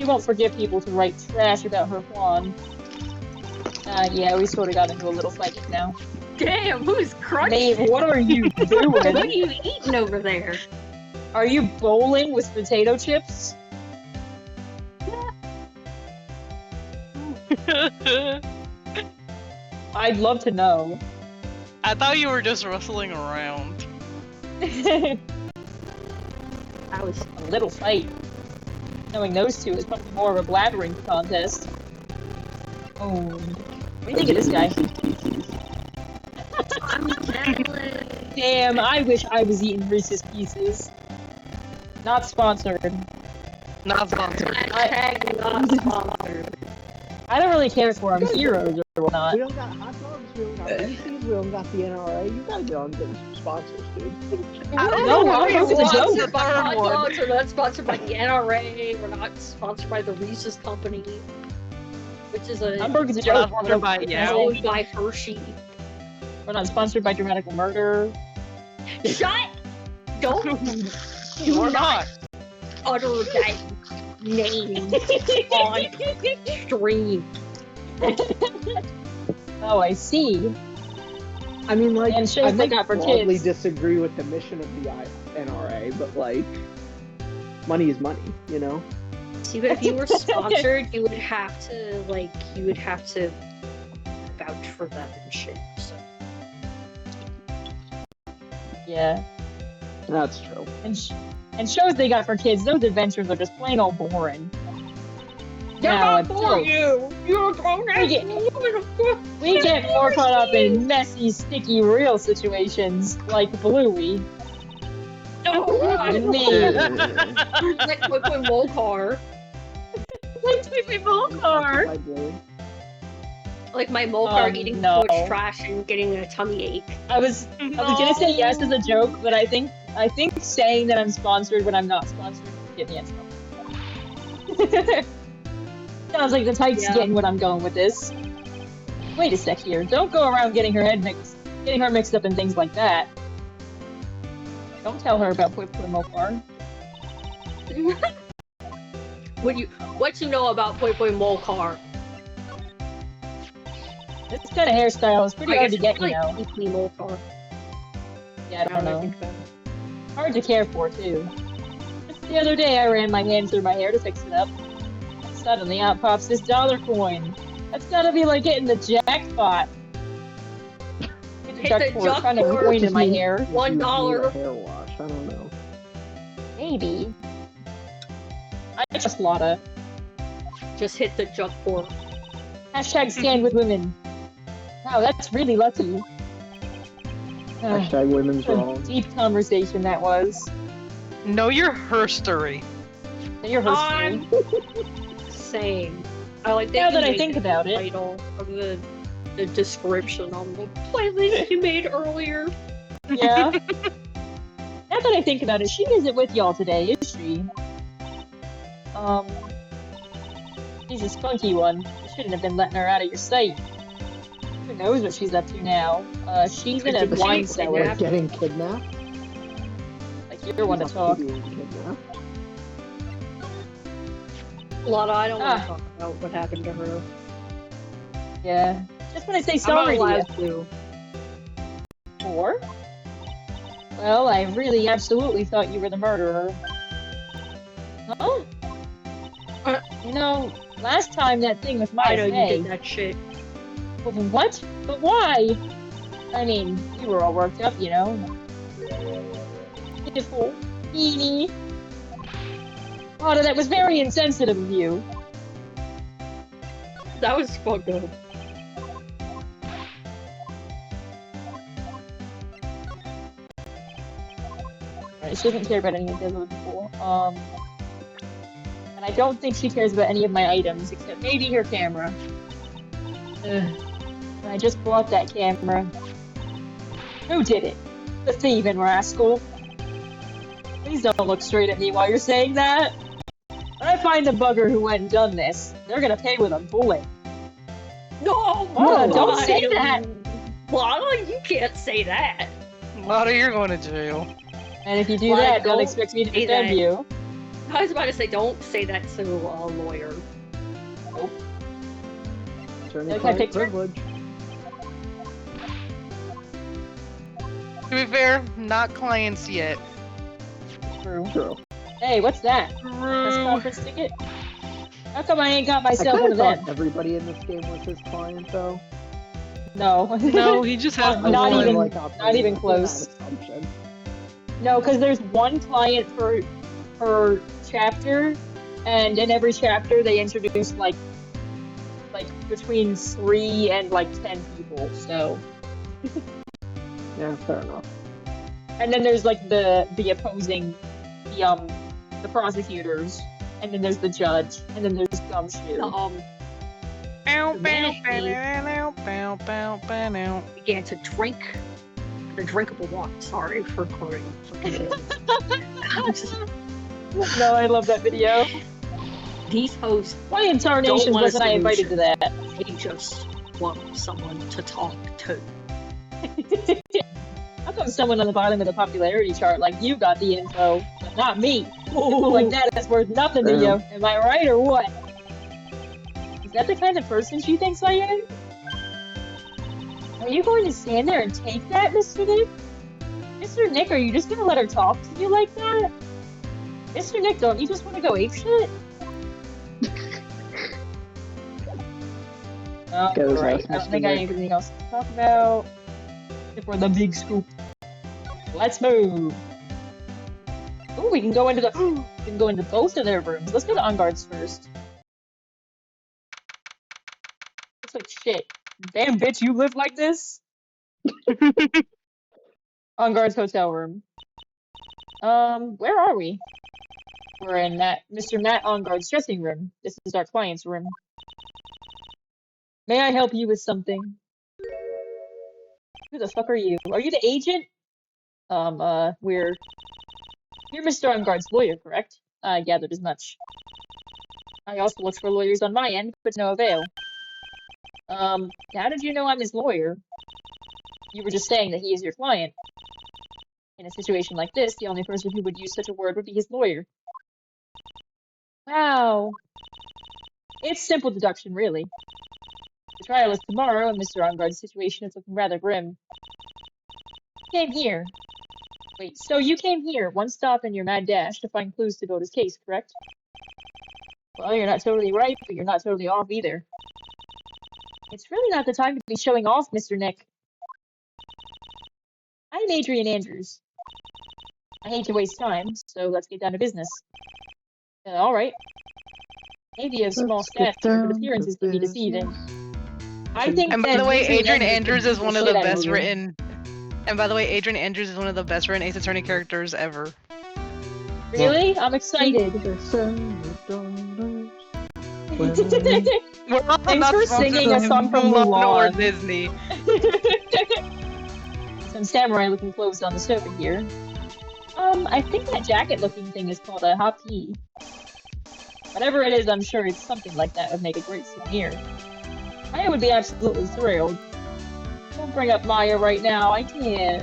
won't forgive people to write trash about her Juan. Yeah, we sort of got into a little fight now. Damn, who's crunching? Maeve, what are you doing? What are you eating over there? Are you bowling with potato chips? I'd love to know. I thought you were just rustling around. A I was little fight. Knowing those two is probably more of a blabbering contest. Oh. What do you think of this guy? I'm jealous. Damn, I wish I was eating Reese's Pieces. Not sponsored. Not sponsored. Hashtag not sponsored. I don't really care for them, heroes or whatnot. We don't got hot dogs, we don't got Reese's, we don't got the NRA. You gotta get on getting some sponsors, dude. I don't know, I don't know if it's a joke. Sponsored by hot dogs, we're not sponsored by the NRA, we're not sponsored by the Reese's Company, which is a Hamburger's a joke. Sponsored by owned by Hershey. We're not sponsored by Dramatical Murder. Shut! Don't do Or not utter that name on stream. Oh, I see. I mean, like, And shows I they might got for broadly kids. disagree with the mission of the NRA, but like, money is money, you know? See, but if you were sponsored, you would have to vouch for them and shit. So. Yeah. That's true. And shows they got for kids, those adventures are just plain old boring. Now, You're a grown-ass woman. we get more caught up in messy, sticky, real situations like Bluey. Me. Like Quick Molcar. Like Tweety Molcar. Like, really? Like my Molcar eating no. porch trash and getting a tummy ache. I was gonna say yes as a joke, but I think saying that I'm sponsored when I'm not sponsored would get me in trouble. Sounds like the type's getting what I'm going with this. Wait a sec here. Don't go around getting her mixed up in things like that. Don't tell her about Poi Poi Molcar. What you know about Poi Poi Molcar? This kind of hairstyle is pretty hard to get, you know. Poi Molcar. Yeah, I don't know. Hard to care for, too. Just the other day, I ran my hand through my hair to fix it up. Suddenly, out pops this dollar coin. That's gotta be like hitting the jackpot. Hit the jackpot. Kind of coin in my hair. $1. Hair wash, I don't know. Maybe. I trust Lotta. Just hit the jackpot. Hashtag stand with women. Wow, that's really lucky. Hashtag women's What a wrong. deep conversation that was. Know your herstory. Your history. Same. I like that. Now that I made think the about it. title of the description on the playlist you made earlier. Yeah. Now that I think about it, she isn't with y'all today, is she? She's a spunky one. You shouldn't have been letting her out of your sight. Who knows what she's up to now? She's in a wine cellar. Getting kidnapped? Like you're one to talk. Being kidnapped? Lotta, I don't want to talk about what happened to her. Yeah. Just when I say I'm sorry not to you. allowed to. Or? Well, I really absolutely thought you were the murderer. Huh? You know, last time that thing with I know Maya you did that shit. Well, what? But why? I mean, you were all worked up, you know. Pitiful. Meanie. Oh, that was very insensitive of you. That was fucked up. Right, she doesn't care about any of the other people. And I don't think she cares about any of my items, except maybe her camera. Ugh. I just bought that camera. Who did it? The thieving rascal. Please don't look straight at me while you're saying that. When I find the bugger who went and done this, they're gonna pay with a bullet. No! Oh, don't say that! Lotta, you can't say that. Lotta, you're going to jail. And if you do Like, that, don't don't expect me to say defend that. you. I was about to say, don't say that to a lawyer. Nope. Attorney-client picture? privilege. To be fair, not clients yet. True. True. Hey, what's that? Press True. conference ticket? How come I ain't got I myself kind one of of thought them? everybody in this game was his client, though. No. No, he just has the Not one. even- like, not even operating close. under that assumption. No, because there's one client per chapter, and in every chapter they introduce like between 3 and 10 people. So, Yeah, fair enough. and then there's like the opposing, the prosecutors, and then there's the judge, and then there's Gumshoe. Began to drink a drinkable water. Sorry for quoting. No, I love that video. These hosts Why in tarnation want a wasn't I invited to that? they just want someone to talk to. How come someone on the bottom of the popularity chart like you got the info, but not me? People like that is worth nothing to you. Am I right or what? Is that the kind of person she thinks I am? Are you going to stand there and take that, Mr. Nick? Mr. Nick, are you just gonna let her talk to you like that? Mr. Nick, don't you just want to go apeshit? Oh, right. I don't think I have anything else to talk about. For the big scoop. Let's move. Ooh, we can go into both of their rooms. Let's go to On Guard's first. Looks like shit. Damn, bitch, you live like this? On Guard's hotel room. Where are we? We're in Mr. Matt On Guard's dressing room. This is our client's room. May I help you with something? Who the fuck are you? Are you the agent? You're Mr. On Guard's lawyer, correct? I gathered as much. I also looked for lawyers on my end, but to no avail. How did you know I'm his lawyer? You were just saying that he is your client. In a situation like this, the only person who would use such a word would be his lawyer. Wow. It's simple deduction, really. The trial is tomorrow, and Mr. On Guard's situation is looking rather grim. You came here. Wait, so you came here, one stop in your mad dash, to find clues to build his case, correct? Well, you're not totally right, but you're not totally off either. It's really not the time to be showing off, Mr. Nick. I'm Adrian Andrews. I hate to waste time, so let's get down to business. Alright. Maybe a small stature, but appearances can be deceiving. I think And by the way, Adrian Andrews Andrews is one of the best movie. written. And by the way, Adrian Andrews is one of the best written Ace Attorney characters ever. Really? I'm excited. We're not Thanks for singing a song from Mulan or Mulan. Disney. Some samurai-looking clothes on the sofa here. I think that jacket-looking thing is called a hapi. Whatever it is, I'm sure it's something like that would make a great souvenir. I would be absolutely thrilled. Don't bring up Maya right now, I can't.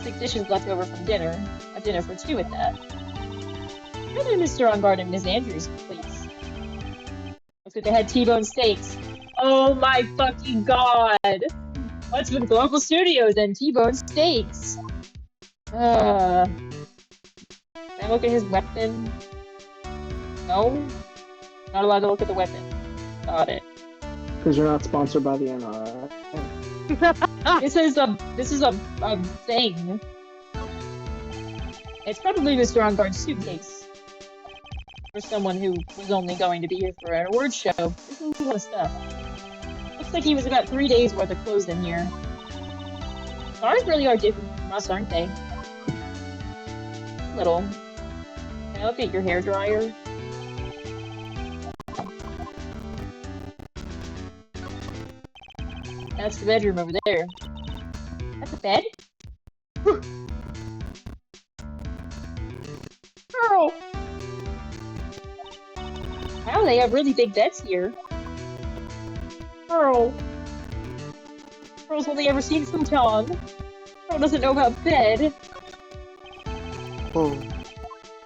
6 dishes left over from dinner. A dinner for 2 at that. Rather Mr. On Guard and Ms. Andrews, please. Looks like they had T-bone steaks. Oh my fucking god! What's with Global Studios and T-bone steaks? Can I look at his weapon? No? Not allowed to look at the weapon. Got it. Because you're not sponsored by the NRA. This is a thing. It's probably Mr. On Guard's suitcase. For someone who was only going to be here for an award show. This is a lot of stuff. Looks like he was about 3 days worth of clothes in here. Cars really are different from us, aren't they? Little. Can I look at your hairdryer? That's the bedroom over there. That's a bed? Girl! Wow, they have really big beds here. Girl. Girl's only ever seen futon. Girl doesn't know about bed. Oh.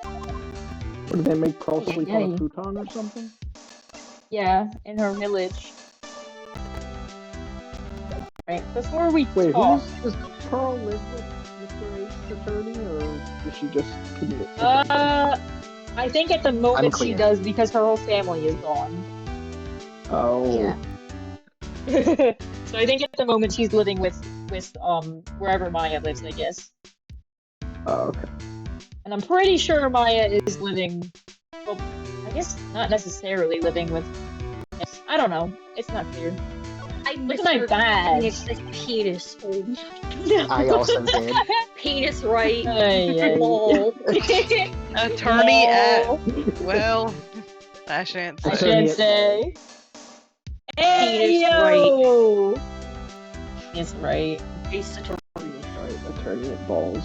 What, did they make Pearl sleep on yeah. a futon or something? Yeah, in her village. Right, before we Wait, talk... does Pearl live with Mr. Ace Attorney, or does she just commute? I think at the moment she Unclear. does because her whole family is gone. Oh. Yeah. So I think at the moment she's living with wherever Maya lives, I guess. Oh, okay. And I'm pretty sure Maya is living, well, I guess not necessarily living with. I don't know. It's not clear. I Look at my badge. Nick's penis. Oh, I also did. penis right. Ay, Lol. Attorney at Lol. well, I shan't I say. shan't say. Hey, Penis right. yo! It's right. Face attorney. Right, attorney at balls.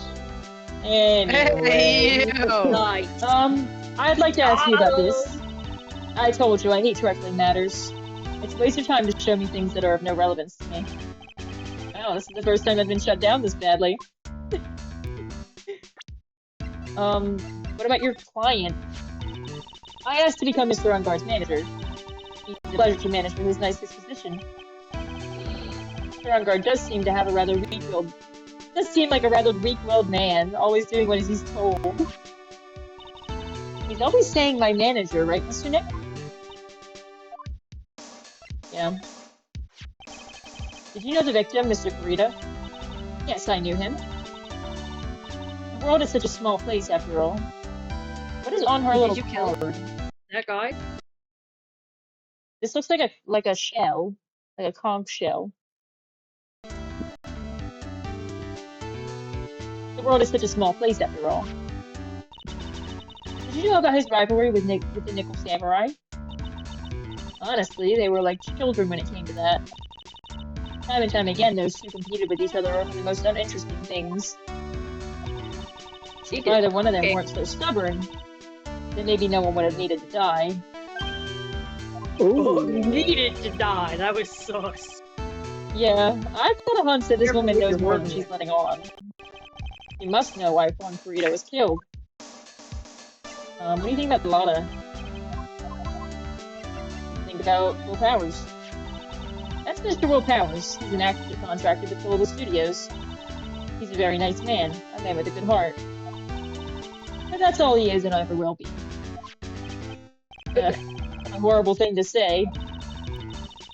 Anyway. Hey, yo. Nice. I'd like to ask you about this. I told you I hate trifling matters. It's a waste of time to show me things that are of no relevance to me. Oh, this is the first time I've been shut down this badly. What about your client? I asked to become Mr. Unguard's manager. He's a pleasure to manage for his nice disposition. Mr. Ungard does seem to have a rather weak-willed... Does seem like a rather weak-willed man, always doing what he's told. He's always saying my manager, right, Mr. Nick? Yeah. Did you know the victim, Mr. Kurita? Yes, I knew him. The world is such a small place, after all. What is on her little Did you kill card? that guy? This looks like a shell, like a conch shell. The world is such a small place, after all. Did you know about his rivalry with the Nickel Samurai? Honestly, they were like children when it came to that. Time and time again, those two competed with each other over the most uninteresting things. If either one of them weren't so stubborn, then maybe no one would have needed to die. Oh, Ooh. needed to die. That was sus. Yeah, I've got a hunch that this Careful woman with knows your more than words. she's letting on. She must know why Juan Kurita was killed. What do you think about Lotta? Think about Will Powers. That's Mr. Will Powers. He's an actor contracted with Global Studios. He's a very nice man, a man with a good heart. But that's all he is and ever will be. A horrible thing to say.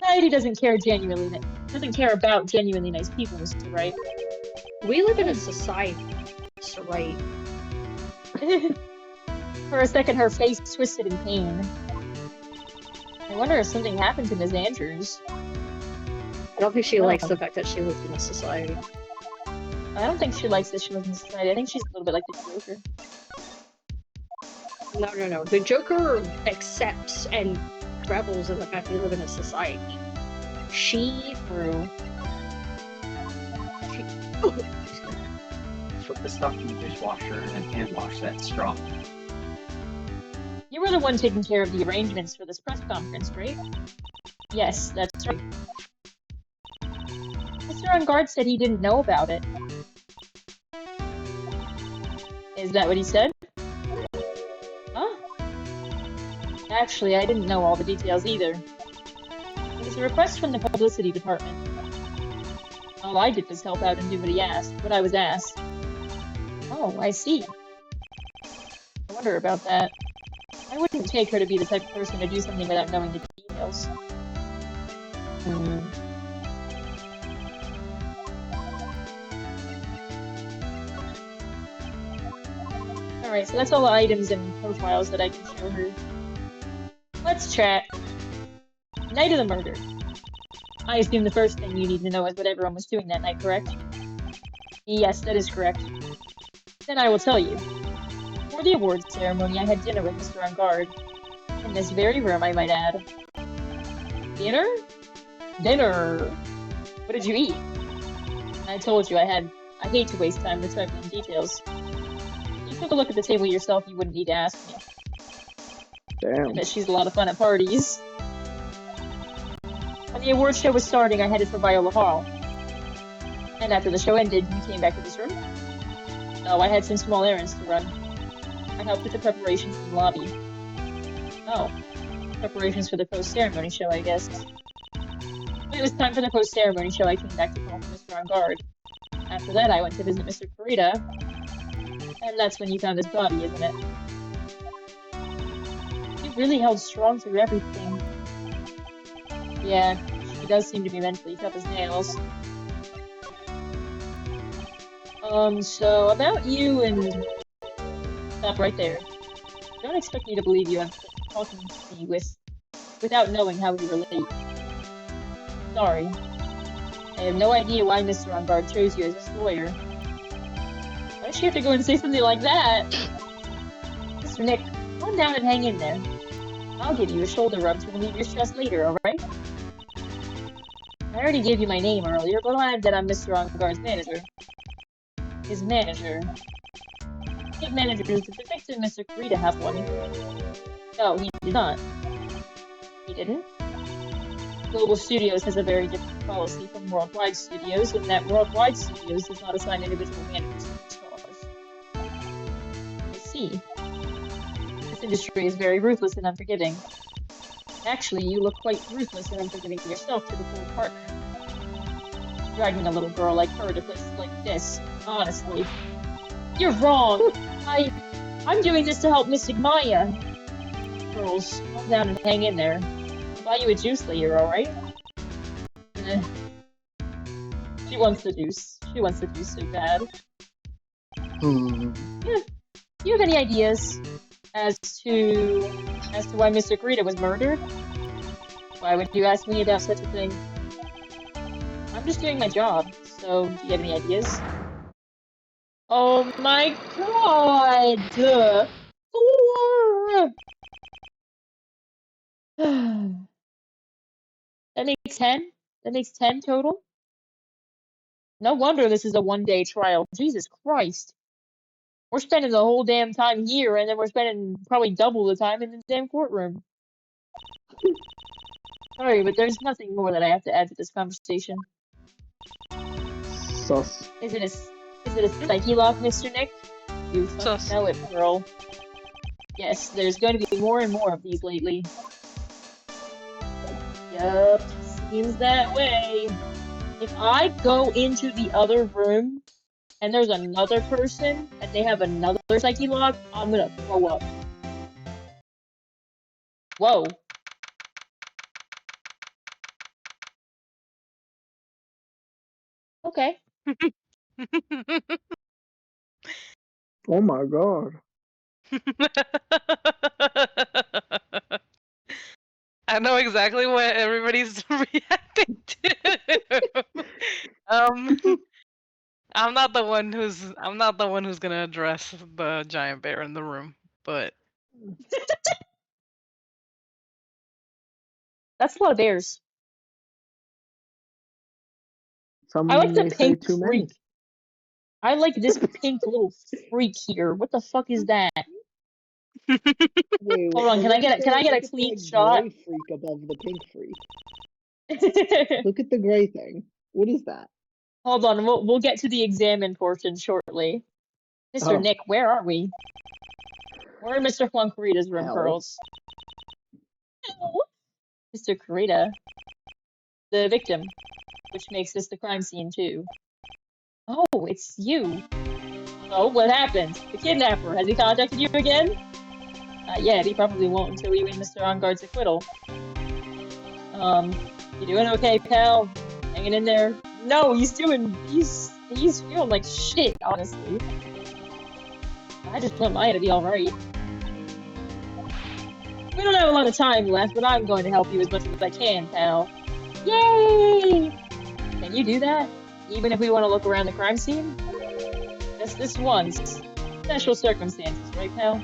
Society doesn't care about genuinely nice people, Mr. Wright. We live in a society. So right. For a second, her face twisted in pain. I wonder if something happened to Ms. Andrews. I don't think she likes the fact that she lives in a society. I don't think she likes that she lives in society. I think she's a little bit like the Joker. No. The Joker accepts and revels in the fact that we live in a society. She True. Put the stuff in the dishwasher and hand wash that straw. You were the one taking care of the arrangements for this press conference, right? Yes, that's right. Mr. Ungard said he didn't know about it. Is that what he said? Huh? Actually, I didn't know all the details either. It was a request from the publicity department. All I did was help out and do what I was asked. Oh, I see. I wonder about that. I wouldn't take her to be the type of person to do something without knowing the details. Alright, so that's all the items and profiles that I can show her. Let's chat. Night of the murder. I assume the first thing you need to know is what everyone was doing that night, correct? Yes, that is correct. Then I will tell you. For the awards ceremony, I had dinner with Mr. Ungard. In this very room, I might add. Dinner? Dinner! What did you eat? I told you I hate to waste time with trifling details. If you took a look at the table yourself, you wouldn't need to ask me. Damn. I bet she's a lot of fun at parties. When the awards show was starting, I headed for Viola Hall. And after the show ended, you came back to this room? Oh, I had some small errands to run. I helped with the preparations in the lobby. Oh, preparations for the post-ceremony show, I guess. When it was time for the post-ceremony show, I came back to call for Mr. Ungard. After that, I went to visit Mr. Kurita. And that's when you found his body, isn't it? really held strong through everything. Yeah, she does seem to be mentally tough as nails. So about you and... Stop right there. Don't expect me to believe you after talking to me without knowing how we relate. Sorry. I have no idea why Mr. On Guard chose you as his lawyer. Why does she have to go and say something like that? Mr. Nick, calm down and hang in there. I'll give you a shoulder rub to relieve your stress later, alright? I already gave you my name earlier, but I'll add that I'm Mr. On Guard's manager. His manager. His manager is the victim Mr. Kurita have one. No, he did not. He didn't? Global Studios has a very different policy from Worldwide Studios, in that Worldwide Studios does not assign individual managers to the stars. I see. This industry is very ruthless and unforgiving. Actually, you look quite ruthless and unforgiving yourself to the poor partner. Dragging a little girl like her to places like this, honestly. You're wrong! I'm doing this to help Mystic Maya. Girls, calm down and hang in there. I'll buy you a juice later, alright? She wants the juice. She wants the juice so bad. Yeah. Do you have any ideas as to why Mr. Kurita was murdered? Why would you ask me about such a thing? I'm just doing my job, so do you have any ideas? Oh my god! That makes 10? That makes 10 total? No wonder this is a one-day trial. Jesus Christ. We're spending the whole damn time here, and then we're spending probably double the time in the damn courtroom. Sorry, but there's nothing more that I have to add to this conversation. Sus. Is it a psyche lock, Mr. Nick? You Sus. know it, girl. Yes, there's going to be more and more of these lately. Yup, seems that way. If I go into the other room, and there's another person, and they have another psyche lock, I'm gonna throw up. Whoa. Okay. Oh my god. I know exactly what everybody's reacting to. I'm not the one who's gonna address the giant bear in the room, but That's a lot of bears. Some I like the may say pink too many. freak. I like this pink little freak here. What the fuck is that? Wait, Hold on, can I get a clean shot? Gray freak above the pink freak. Look at the gray thing. What is that? Hold on, we'll get to the examine portion shortly. Mr. Oh. Nick, where are we? We're in Mr. Juan Kurita's room, Hell. girls. Mr. Kurita, the victim, which makes this the crime scene too. Oh, it's you. Oh, what happened? The kidnapper, has he contacted you again? Yeah, he probably won't until we win Mr. On Guard's acquittal. You doing okay, pal? Hanging in there? No, he's feeling like shit, honestly. I just want Maya to be alright. We don't have a lot of time left, but I'm going to help you as much as I can, pal. Yay! Can you do that? Even if we want to look around the crime scene? Just this once. Special circumstances, right, pal?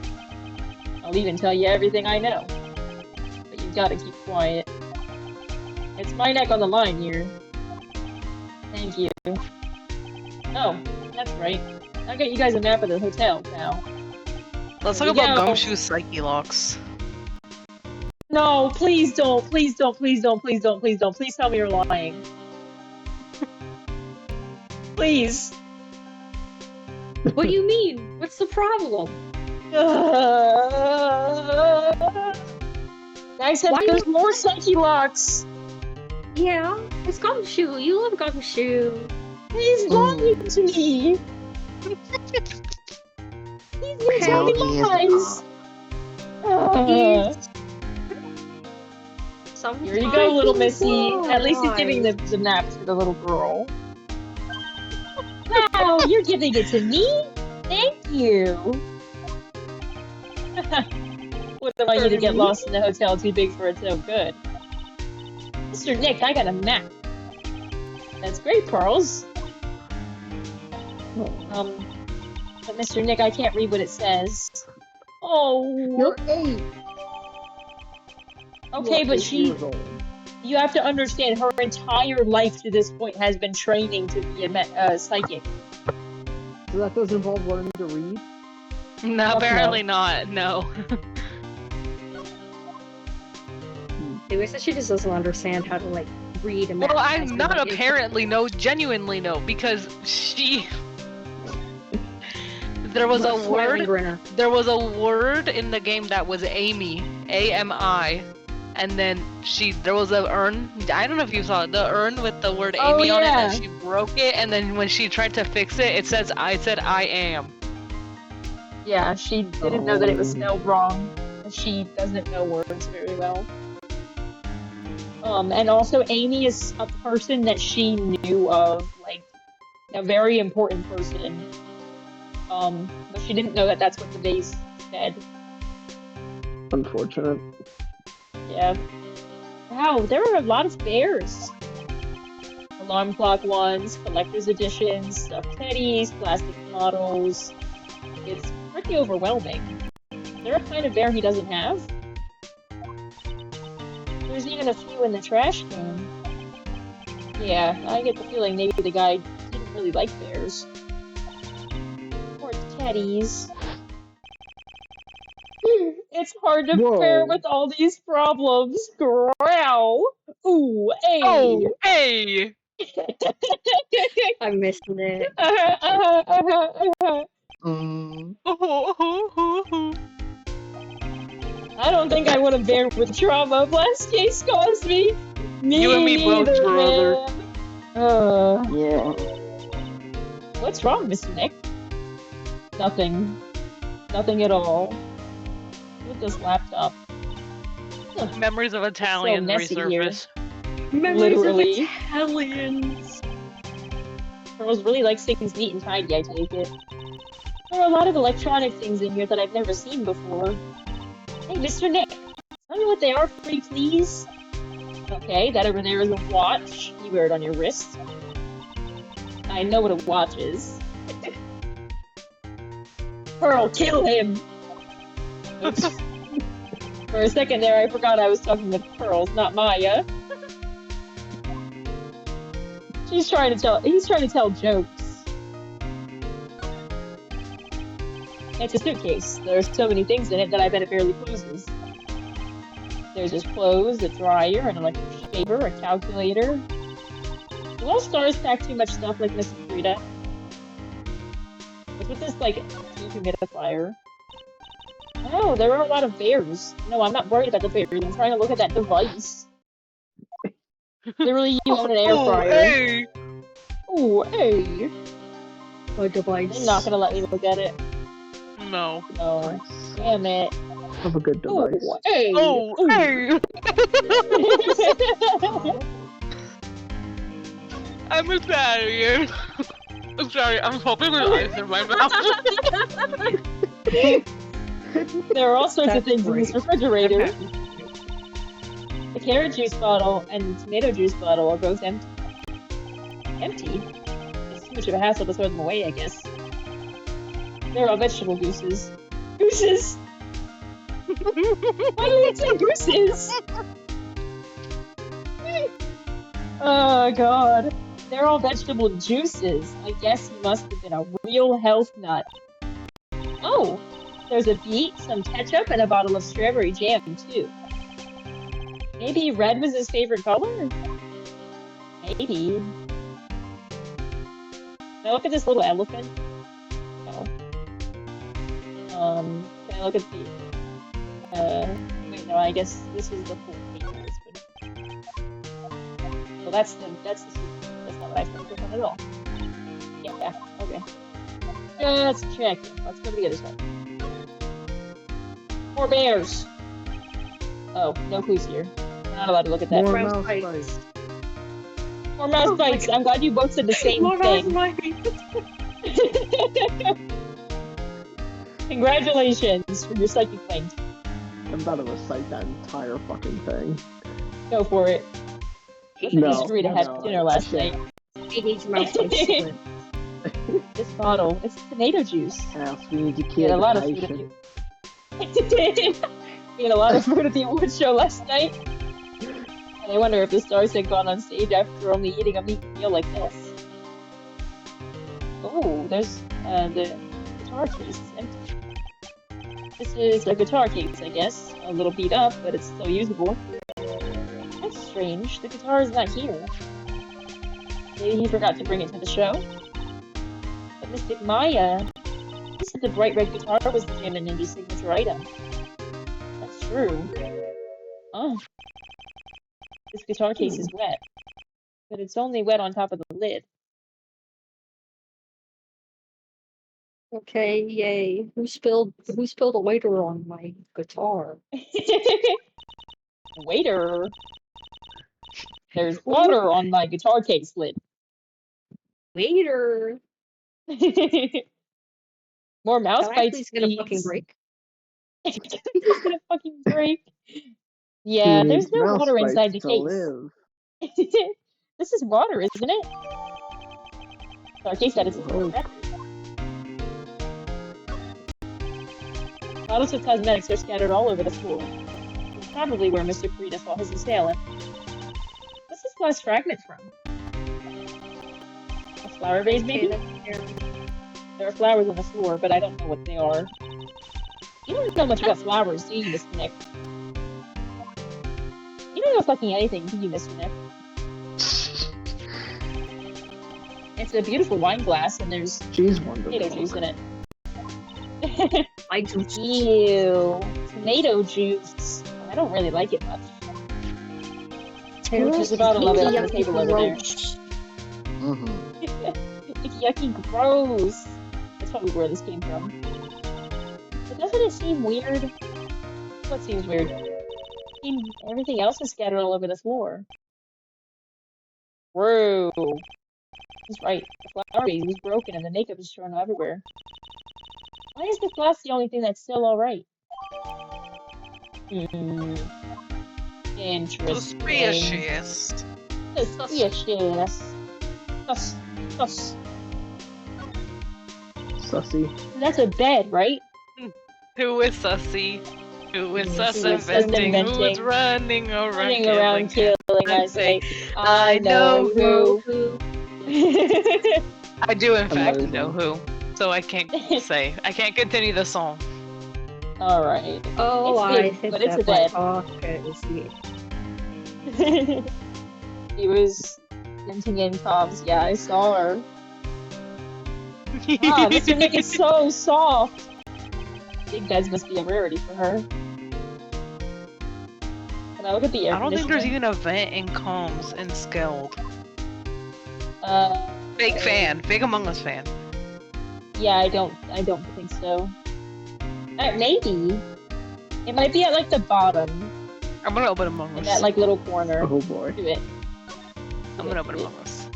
I'll even tell you everything I know. But you've got to keep quiet. It's my neck on the line here. Thank you. Oh, that's right. I'll get you guys a map of the hotel, pal. let's There talk we about go. Gumshoe's psyche locks. No, please don't, please don't, please don't, please don't, please don't. Please tell me you're lying. Please. What do you mean? What's the problem? Guys said Why there's more psyche locks. Yeah, it's Gumshoe. You love Gumshoe. He's lying to me. He's been Hell, telling he is the lies. cop. He's Sometimes Here you go, little Missy. so At least he's giving nice. the map to the little girl. Wow, you're giving it to me? Thank you. Wouldn't want you to get lost in the hotel too big for its own good. Mr. Nick, I got a map. That's great, Pearls. But Mr. Nick, I can't read what it says. Oh. You're 8. Okay, You're but 8 years old. you have to understand, her entire life to this point has been training to be a psychic. So that doesn't involve learning to read? No, Fuck apparently not. No. Anyway, so she just doesn't understand how to like read a map. Well, as I'm we not went into- apparently no, genuinely no, because she. There was a Smiling word. grinner. There was a word in the game that was Amy, A-M-I, and then there was a urn. I don't know if you saw it, the urn with the word Oh, Amy on it, yeah. and she broke it, and then when she tried to fix it, it said I am. Yeah, she didn't know that it was spelled wrong. She doesn't know words very well. And also Amy is a person that she knew of, like, a very important person. But she didn't know that that's what the vase said. Unfortunate. Yeah. Wow, there are a lot of bears. Alarm clock ones, collector's editions, stuffed teddies, plastic models. It's pretty overwhelming. Is there a kind of bear he doesn't have? There's even a few in the trash can. Yeah, I get the feeling maybe the guy didn't really like bears. Poor teddies. It's hard to bear with all these problems. Growl. Ooh, hey. Oh, hey! I missed it. I don't think I want to bear with trauma. Blast case caused me. You and me both, neither, brother. man. Yeah. What's wrong, Mr. Nick? Nothing. Nothing at all. With this laptop. Memories of Italian messy here. resurface. Literally. Italians. Girls really like things neat and tidy, I take it. There are a lot of electronic things in here that I've never seen before. Hey, Mr. Nick, tell me what they are, pretty please. Okay, that over there is a watch. You wear it on your wrist. I know what a watch is. Pearl, kill him! Oops. For a second there, I forgot I was talking with Pearls, not Maya. He's trying to tell jokes. It's a suitcase. There's so many things in it that I bet it barely closes. There's his clothes, a dryer, an electric shaver, a calculator. Do all stars pack too much stuff like Miss Frida? What's with this, like, dehumidifier? Oh, there are a lot of bears. No, I'm not worried about the bears. I'm trying to look at that device. Literally, you own an air fryer. Hey! Ooh, hey! My device. They're not gonna let me look at it. No. No. Damn it. Have a good device. Ooh, hey! Oh, Ooh. hey! I'm Italian. I'm sorry, I'm hoping with ice in my mouth. There are all sorts of That's things in this great. refrigerator. The carrot juice bottle and the tomato juice bottle are both empty. Empty? It's too much of a hassle to throw them away, I guess. They're all vegetable gooses. Gooses! Why did it say gooses? Oh god. They're all vegetable juices. I guess he must have been a real health nut. Oh! There's a beet, some ketchup, and a bottle of strawberry jam, too. Maybe red was his favorite color? Maybe. Can I look at this little elephant? No. Can I look at the... wait, no, I guess this is the full page of this one. Well, that's not what I was looking at all. Yeah, okay. Let's check. Let's go to the other side. More bears! Oh, no clues here. Not allowed to look at that. More Mouse mouse bites. bites. More mouse Oh my bites. God. I'm glad you both said the same More mouse thing. bites. Congratulations for your psychic claim. I'm about to recite that entire fucking thing. Go for it. Looks like you screwed to have dinner last night. He needs mouse bites to live. This bottle, it's tomato juice. Yes, we need to We kill had a the lot of food at patient. we had a lot of food at the awards show last night. And I wonder if the stars had gone on stage after only eating a meat meal like this. Oh, there's the guitar case is empty. This is a guitar case, I guess. A little beat up, but it's still usable. That's strange. The guitar is not here. Maybe he forgot to bring it to the show. But Mystic Maya, this is the bright red guitar was the Jam and Indie signature item. That's true. Oh. This guitar case is wet. But it's only wet on top of the lid. Okay, yay. Who spilled a waiter on my guitar? Waiter. There's water on my guitar case lid. Waiter. More mouse Can I bites, please get a fucking break? Can I please get a fucking break? Yeah, Who there's needs no mouse water bites inside the to case. live? This is water, isn't it? Our case said it's correct. Bottles of cosmetics are scattered all over the floor. It's probably where Mr. Kurita saw his assailant. What's this glass fragment from? A flower vase, maybe? There are flowers on the floor, but I don't know what they are. You don't know much about flowers, do you, Mr. Nick? You don't know fucking anything, do you, Mr. Nick? It's a beautiful wine glass, and there's She's tomato wonderful. juice in it. I juice. Ew, tomato juice. I don't really like it much. There's a bottle of it on the table over there. Mm-hmm. It's yucky gross. That's probably where this came from. But doesn't it seem weird? What seems weird? Everything else is scattered all over the floor. Whoa. He's right. The flower vase was broken and the makeup is thrown everywhere. Why is the glass the only thing that's still alright? Interesting. Suspicious. Suspicious. Sus. Sussy. That's a bed, right? Who is sussy? Who is sus Who is sus inventing? inventing? Who's running around Running around killing, I say. I know who. I do in fact Amazing. know who. So I can't say. I can't continue the song. Alright. Oh, It's I big, think but it's that a bed. my pocket is here. He was hinting in comms. Yeah, I saw her. Ah, Mr. Nick is so soft. Big beds must be a rarity for her. Can I look at the air I don't think there's conditioner? even a vent in comms in Skeld. Uh, Big fan. Big Among Us fan. yeah, I don't think so. Maybe. It might be at like the bottom, I'm gonna open Among in Us. that like little corner. Oh boy. Do it. I'm gonna open Among Us.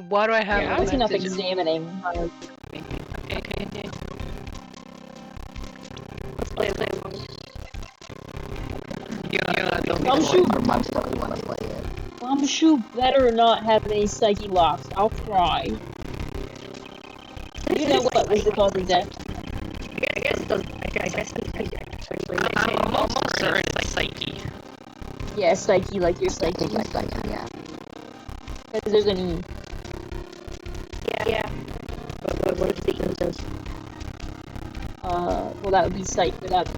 Why do I have Yeah, a that's enough message? examining. Play Among Us. Gumshoe, For months that we want to play it. Gumshoe better not have any psyche locks. I'll cry. You know what was the cause of death? Yeah, I guess it doesn't. I guess it's actually. I'm almost certain it's Psyche. Yeah, psyche, like your I psyche. think it's like, yeah. Because there's an E. Yeah. But what if the E does? Well, that would be psych without.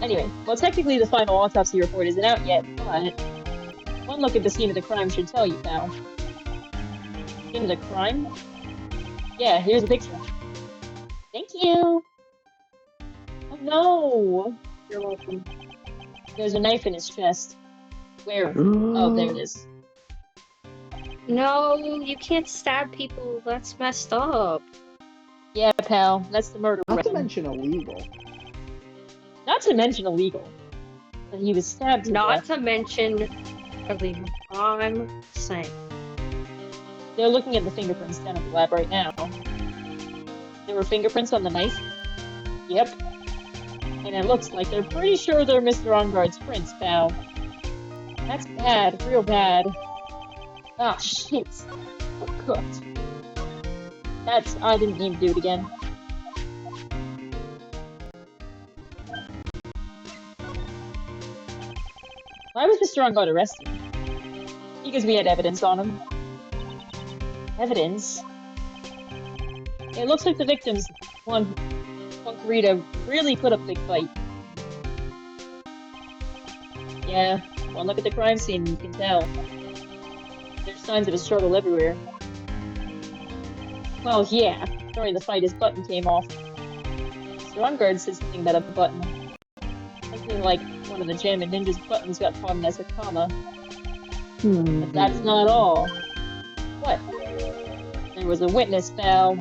Anyway, well, technically the final autopsy report isn't out yet, but one look at the scene of the crime should tell you now. Scene of the crime? Yeah, here's a picture. Thank you! Oh no! You're welcome. There's a knife in his chest. Where? Oh, there it is. No, you can't stab people. That's messed up. Yeah, pal, that's the murder Not to weapon. mention illegal. Not to mention illegal. But he was stabbed to Not death. to mention illegal. I'm saying. They're looking at the fingerprints down at the lab right now. There were fingerprints on the knife. Yep. And it looks like they're pretty sure they're Mr. Onguard's prints, pal. That's bad, real bad. Ah, shit. We're cooked. I didn't mean to do it again. Why was Mr. Onguard arrested? Because we had evidence on him. Evidence? It looks like the victims, one Rita, really put up a big fight. Yeah, well, look at the crime scene, you can tell. There's signs of a struggle everywhere. Well, yeah, during the fight his button came off. Mr. Onguard said something about a button. Something like one of the Jam and Ninja's buttons got caught in as a comma. But that's not all. What? There was a witness, pal.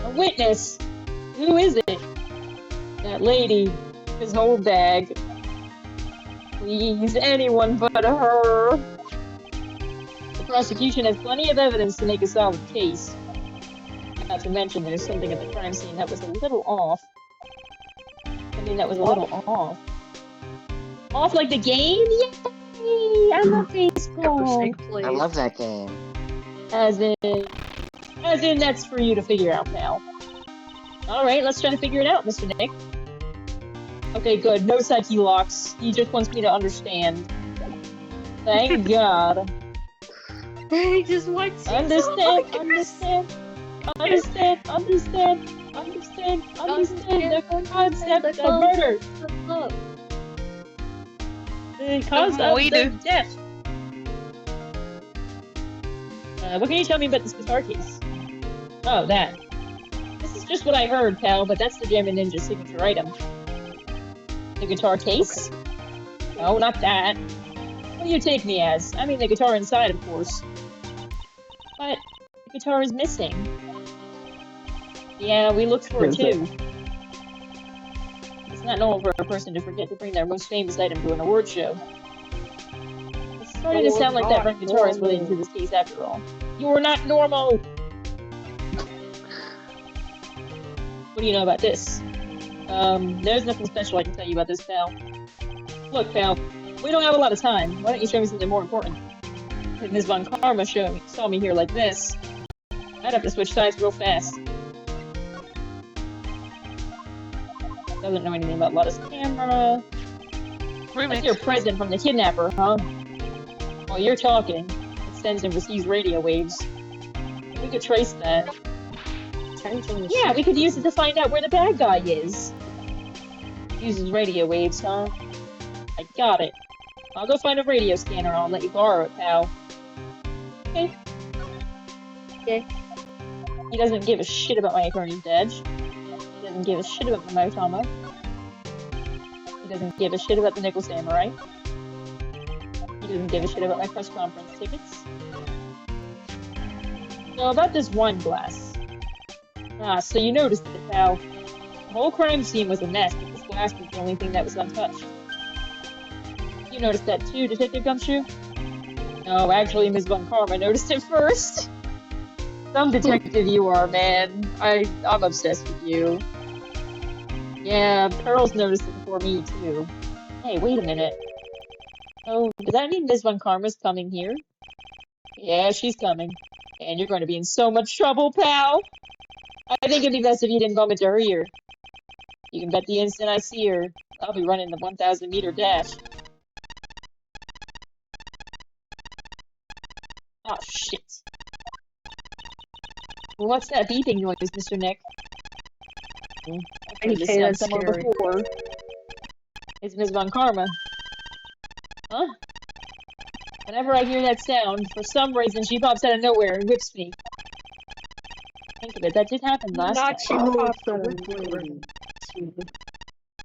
A witness? Who is it? That lady. His whole bag. Please, anyone but her. The prosecution has plenty of evidence to make a solid case. Not to mention there's something at the crime scene that was a little off. Something that was a little off. Off like the game? Yay! I love baseball. I love that game. As in that's for you to figure out, pal. Alright, let's try to figure it out, Mr. Nick. Okay, good. No psyche locks. He just wants me to understand. Thank God. He just wants you Understand to the concept of murder. The concept of death. What can you tell me about this guitar case? Oh, that. This is just what I heard, pal, but that's the Jam and Ninja signature item. The guitar case? Okay. No, not that. What do you take me as? I mean the guitar inside, of course. But the guitar is missing. Yeah, we looked for it too. It's not normal for a person to forget to bring their most famous item to an award show. It's starting to sound like that red guitar is related to this case after all. You're not normal! What do you know about this? There's nothing special I can tell you about this, pal. Look, pal, we don't have a lot of time. Why don't you show me something more important? If Ms. Von Karma saw me here like this, I'd have to switch sides real fast. Doesn't know anything about Lotta's camera. That's your present from the kidnapper, huh? While you're talking, it sends and receives radio waves. If we could trace that. Yeah, we could use it to find out where the bad guy is. Uses radio waves, huh? I got it. I'll go find a radio scanner and I'll let you borrow it, pal. Okay. Okay. He doesn't give a shit about my attorney's badge. He doesn't give a shit about my Otama. He doesn't give a shit about the Nickel Samurai. He doesn't give a shit about my press conference tickets. So about this wine glass. Ah, so you noticed it, pal. The whole crime scene was a mess, but this glass was the only thing that was untouched. You noticed that too, Detective Gumshoe? No, actually, Ms. Von Karma noticed it first. Some detective you are, man. I'm obsessed with you. Yeah, Pearl's noticed it before me, too. Hey, wait a minute. Oh, does that mean Ms. Von Karma's coming here? Yeah, she's coming. And you're going to be in so much trouble, pal! I think it'd be best if you didn't bump into her here. You can bet the instant I see her, I'll be running the 1,000-meter dash. Oh, shit. Well, what's that beeping noise, Mr. Nick? I've heard this sound somewhere before. It's Ms. Von Karma. Huh? Whenever I hear that sound, for some reason she pops out of nowhere and whips me. Think of it, that did happen last time.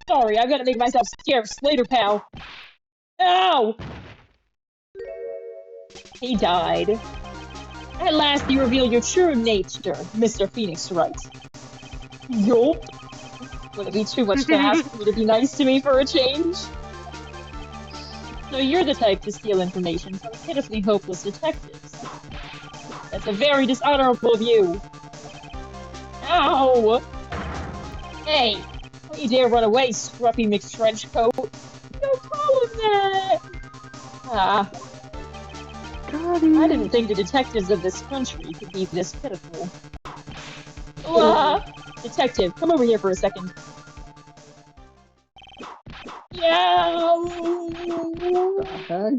Sorry, I've got to make myself scarce later, pal. Ow! He died. At last you reveal your true nature, Mr. Phoenix Wright. Yup. Would it be too much to ask for you to be nice to me for a change? So you're the type to steal information from pitifully hopeless detectives. That's a very dishonorable of you. Ow! Hey, don't you dare run away, scruffy McTrenchcoat. Don't call him that! Ah, I didn't think the detectives of this country could be this pitiful. Ah! Detective, come over here for a second. Yeah. Heck?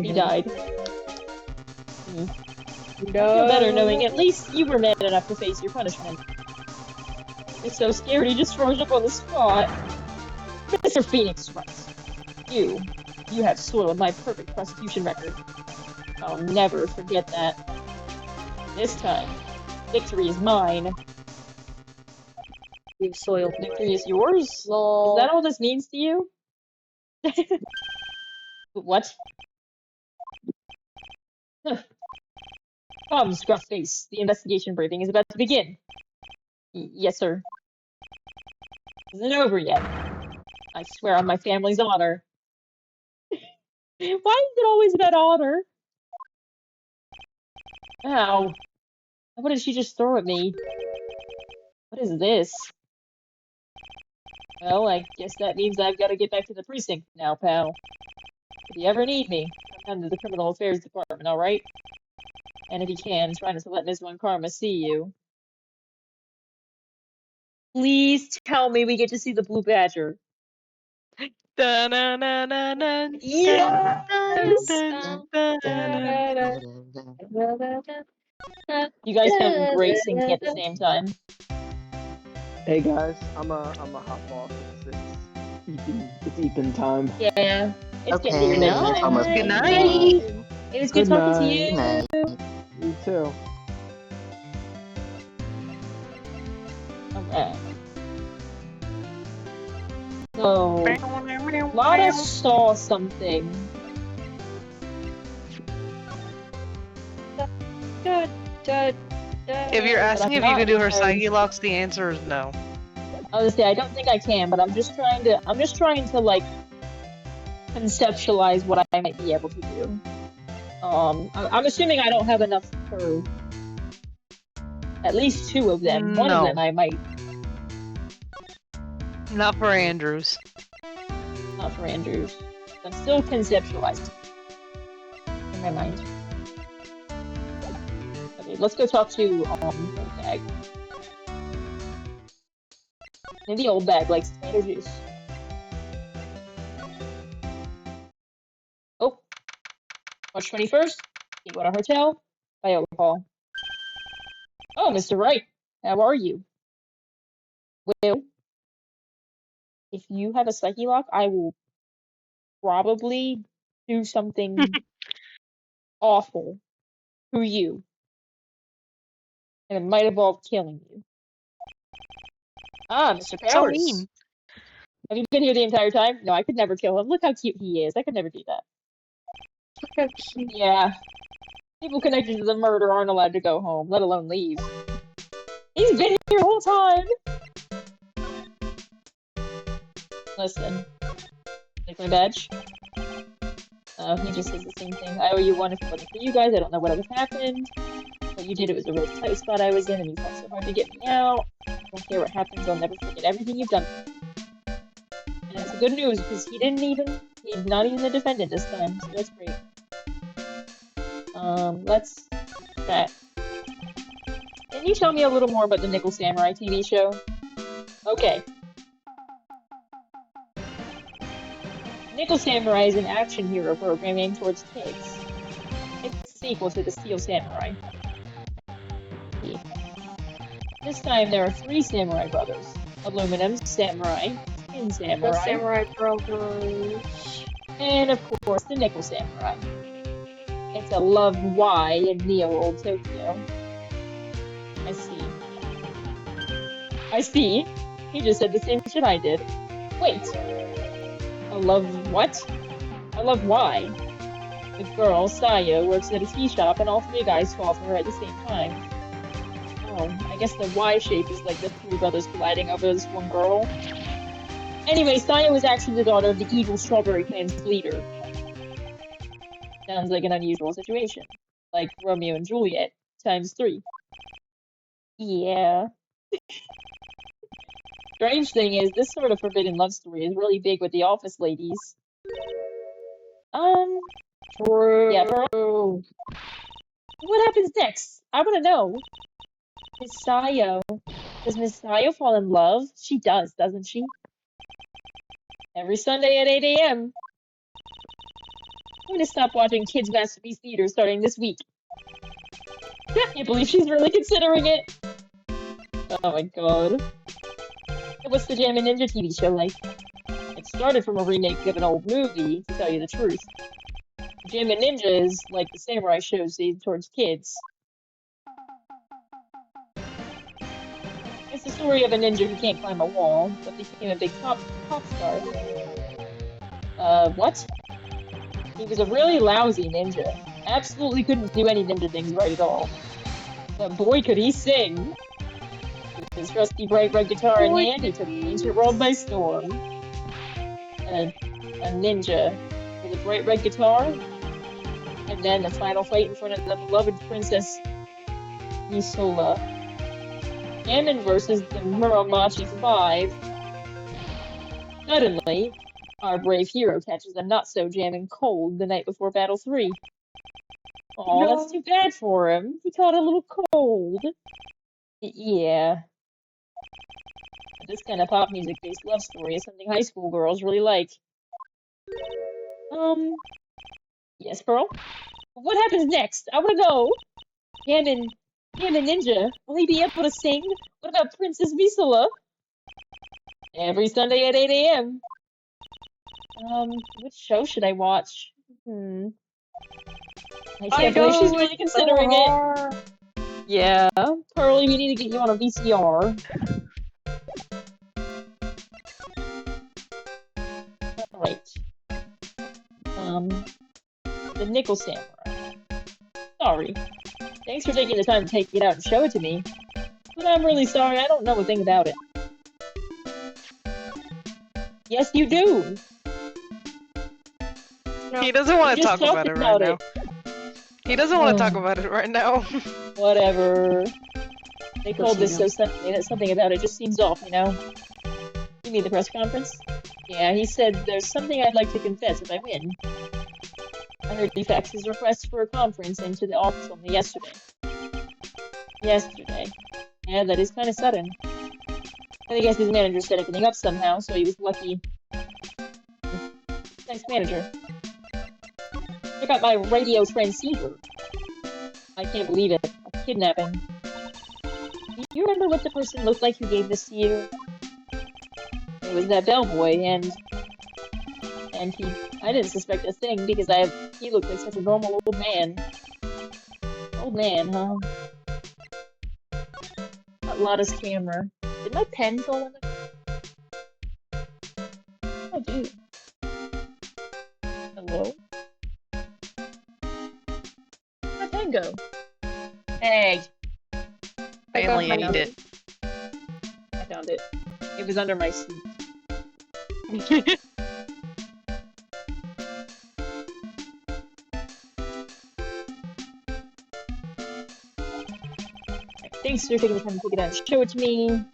He died. I No. feel better knowing at least you were man enough to face your punishment. He's so scared he just froze up on the spot. Mr. Phoenix Wright, you have soiled my perfect prosecution record. I'll never forget that. This time, victory is mine. You've soiled. Victory is yours? Is Lol. that all this means to you? What? Come, Scruffface. The investigation briefing is about to begin. Yes, sir. Isn't over yet. I swear on my family's honor. Why is it always about honor? Ow. What did she just throw at me? What is this? Well, I guess that means I've got to get back to the precinct now, pal. If you ever need me, come down to the Criminal Affairs Department, alright? And if you can, try not to let Ms. One Karma see you. Please tell me we get to see the Blue Badger. Dun-dun-dun-dun-dun, Yes! dun-dun-dun-dun-dun. You guys sound great singing at the same time. Hey guys, I'm a hop off. It's Ethan time. Yeah. It's getting to your Okay, bedtime. it's almost Good bedtime. night. It was good Good talking to night. you. Good night. You too. Okay. So, Lotta saw something. If you're asking if you not can do her heard. psyche locks, the answer is no. I was gonna say I don't think I can, but I'm just trying to like conceptualize what I might be able to do. I'm assuming I don't have enough for at least two of them. One of No. them I might. Not for Andrews. Not for Andrews. I'm still conceptualizing in my mind. Okay, let's go talk to Old Bag. Maybe Old Bag likes tomato juice. Oh, March 21st, Keywater Hotel, Viola Hall. Oh, Mr. Wright, how are you? Well, if you have a psyche lock, I will probably do something awful to you. And it might involve killing you. Ah, Mr. So Powers. mean. Have you been here the entire time? No, I could never kill him. Look how cute he is. I could never do that. Yeah. People connected to the murder aren't allowed to go home, let alone leave. He's been here the whole time! Listen. Take my badge. He just says the same thing. I owe you one if it wasn't for you guys. I don't know what would have happened. What you did, it was a really tight spot I was in, and you fought so hard to get me out. I don't care what happens, I'll never forget everything you've done. And it's good news, because he's not even the defendant this time, so that's great. Let's chat. Can you tell me a little more about the Nickel Samurai TV show? Okay. Nickel Samurai is an action hero program aimed towards kids. It's a sequel to the Steel Samurai. Yeah. This time there are 3 samurai brothers. Aluminum Samurai, Tin Samurai, The Samurai Brothers. and of course the Nickel Samurai. It's a Love Y in Neo Old Tokyo. I see. He just said the same shit I did. Wait. A Love what? A Love Y. The girl, Sayo, works at a tea shop and all 3 guys fall for her at the same time. Oh, I guess the Y shape is like the three brothers colliding over this one girl. Anyway, Saya was actually the daughter of the evil Strawberry Clan's leader. Sounds like an unusual situation. Like Romeo and Juliet, times 3. Yeah. Strange thing is, this sort of forbidden love story is really big with the office ladies. True. Yeah, what happens next? I want to know. Miss Sayo. Does Miss Sayo fall in love? She does, doesn't she? Every Sunday at 8 a.m. I'm going to stop watching Kids Masterpiece Theater starting this week. I can't believe she's really considering it. Oh my god. What's the Jam and Ninja TV show like? It started from a remake of an old movie, to tell you the truth. Jam and Ninja is like the samurai shows aimed towards kids. It's the story of a ninja who can't climb a wall, but became a big pop star. What? He was a really lousy ninja. Absolutely couldn't do any ninja things right at all. But boy, could he sing! With his rusty bright red guitar in hand, he took the ancient world by storm. A ninja with a bright red guitar, and then the final fight in front of the beloved princess Isola. Gammon versus the Muromachi 5. Suddenly, our brave hero catches a not-so-jamming cold the night before Battle 3. Aw, No. that's too bad for him. He caught a little cold. Yeah. This kind of pop music-based love story is something high school girls really like. Yes, Pearl? What happens next? I wanna know! Gammon Ninja, will he be able to sing? What about Princess Visala? Every Sunday at 8 a.m. Which show should I watch? I can't believe she's really considering it. Yeah, Pearly, we need to get you on a VCR. Alright. The Nickel Samurai. Sorry. Thanks for taking the time to take it out and show it to me. But I'm really sorry, I don't know a thing about it. Yes, you do! He doesn't want to Just talk about it right now. He doesn't want to talk about it right now. Whatever. They called this so suddenly that something about it just seems off, you know? You mean the press conference? Yeah, he said there's something I'd like to confess if I win. I heard he faxed his request for a conference into the office only yesterday. Yesterday. Yeah, that is kind of sudden. I guess his manager set everything up somehow, so he was lucky. Nice manager. Check out my radio transceiver. I can't believe it. A kidnapping. Do you remember what the person looked like who gave this to you? It was that bellboy, and I didn't suspect a thing because he looked like such a normal old man. Old man, huh? Got Lotta's camera. Did my pen fall in the... Oh, dude. Hello? Where'd my pen go? Hey! Finally, I need it. I found it. It was under my seat. Thanks for taking the time to take it out and show it to me.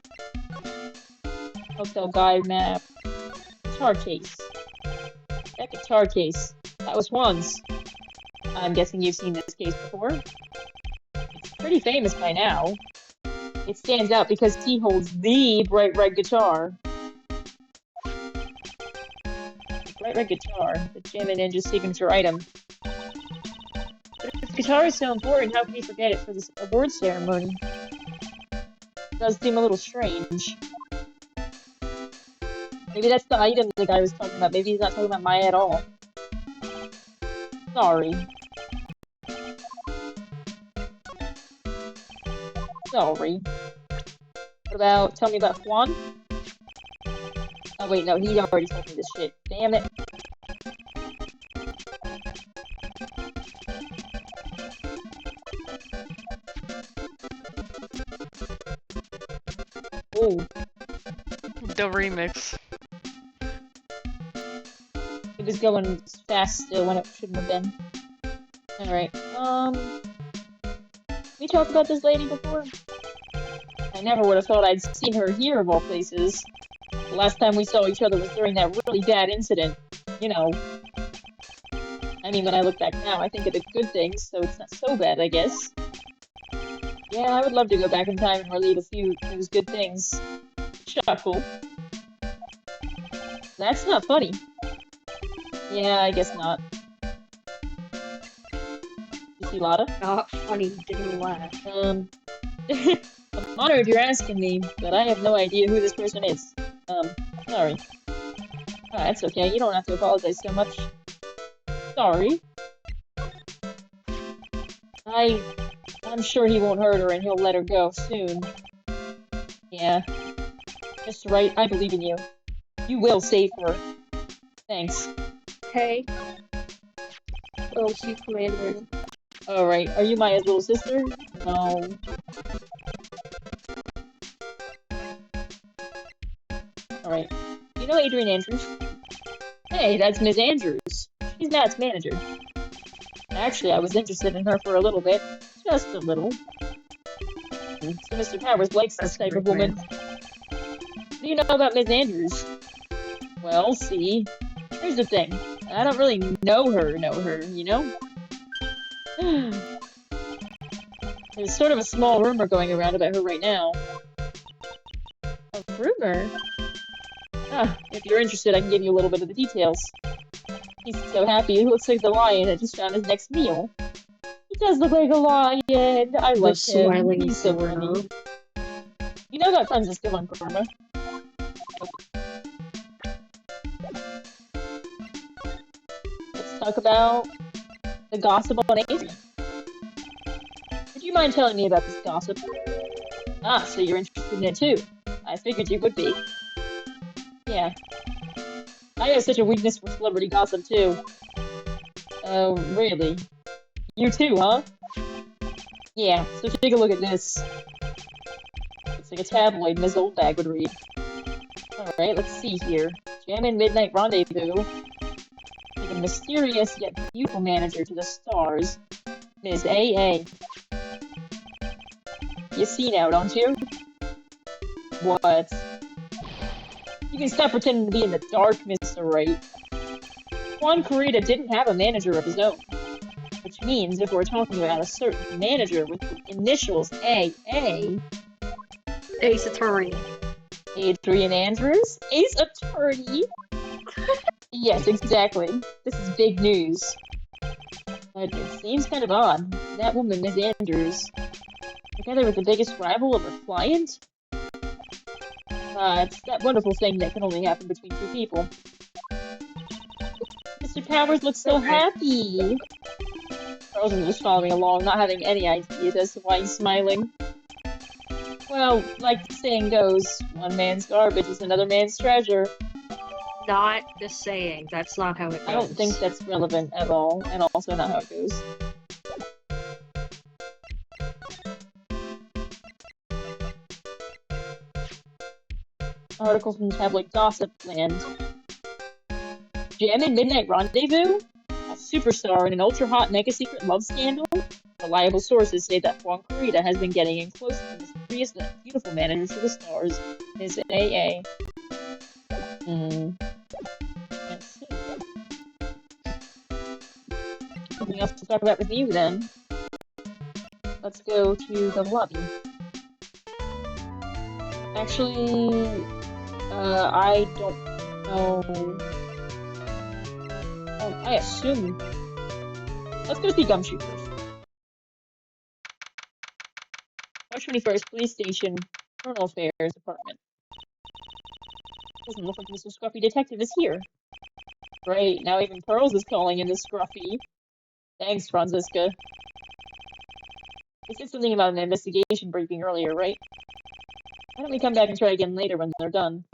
Hotel guide map. Guitar case. That guitar case. That was Juan's. I'm guessing you've seen this case before. It's pretty famous by now. It stands out because he holds the bright red guitar. The bright red guitar, the Jam and Ninja's signature item. But if the guitar is so important, how can he forget it for this award ceremony? It does seem a little strange. Maybe that's the item the guy was talking about. Maybe he's not talking about Maya at all. Sorry. Sorry. What about, tell me about Juan? Oh wait, no, he already told me this shit. Damn it. Oh, The remix. it was going fast still when it shouldn't have been. Alright, we talked about this lady before? I never would have thought I'd seen her here of all places. The last time we saw each other was during that really bad incident. You know. I mean, when I look back now, I think of the good things, so it's not so bad, I guess. Yeah, I would love to go back in time and relive a few of those good things. Chuckle. That's not funny. Yeah, I guess not. You see Lotta? Not funny, didn't laugh. I'm honored you're asking me, but I have no idea who this person is. Sorry. That's okay, you don't have to apologize so much. Sorry. I'm sure he won't hurt her and he'll let her go soon. Yeah. Mr. Wright, I believe in you. You will save her. Thanks. Okay. Oh, she Commander. Alright, are you Maya's little sister? No. Alright. You know Adrian Andrews? Hey, that's Miss Andrews. She's Matt's manager. Actually, I was interested in her for a little bit. Just a little. So Mr. Powers likes this type of woman. What do you know about Miss Andrews? Well, see, here's the thing. I don't really know her, you know? There's sort of a small rumor going around about her right now. A rumor? Ah, if you're interested, I can give you a little bit of the details. He's so happy, he looks like the lion that just found his next meal. He does look like a lion. I like him. Smiling He's so funny. You know that Francisco on Karma? Let's talk about the gossip on Adrian. Would you mind telling me about this gossip? Ah, so you're interested in it too. I figured you would be. Yeah. I have such a weakness for celebrity gossip too. Oh, really? You too, huh? Yeah, so take a look at this. It's like a tabloid Ms. Oldbag would read. Alright, let's see here. Jammin' Midnight Rendezvous. With a mysterious yet beautiful manager to the stars, Ms. A.A. You see now, don't you? What? You can stop pretending to be in the dark, Mr. Wright. Juan Corrida didn't have a manager of his own. Which means if we're talking about a certain manager with the initials A.A. Ace Attorney. Adrian Andrews? Ace Attorney? Yes, exactly. This is big news. But it seems kind of odd. That woman, Miss Andrews, together with the biggest rival of her client? It's that wonderful thing that can only happen between two people. Mr. Powers looks so happy! Charles is just following along, not having any ideas as to why he's smiling. Well, like the saying goes, one man's garbage is another man's treasure. Not the saying. That's not how it goes. I don't think that's relevant at all, and also not how it goes. Article from Tabloid Gossip Land. Jammin' Midnight Rendezvous? A superstar in an ultra-hot mega-secret love scandal? Reliable sources say that Juan Corrida has been getting in close to the mysterious and beautiful manager to the stars, Ms. A.A. Let's see. Something else to talk about with you, then. Let's go to the lobby. Actually, I don't know. I assume. Let's go see Gumshoe first. March 21st, Police Station, Criminal Affairs Department. Doesn't look like Mr. Scruffy Detective is here. Great, now even Pearls is calling in the Scruffy. Thanks, Franziska. They said something about an investigation briefing earlier, right? Why don't we come back and try again later when they're done?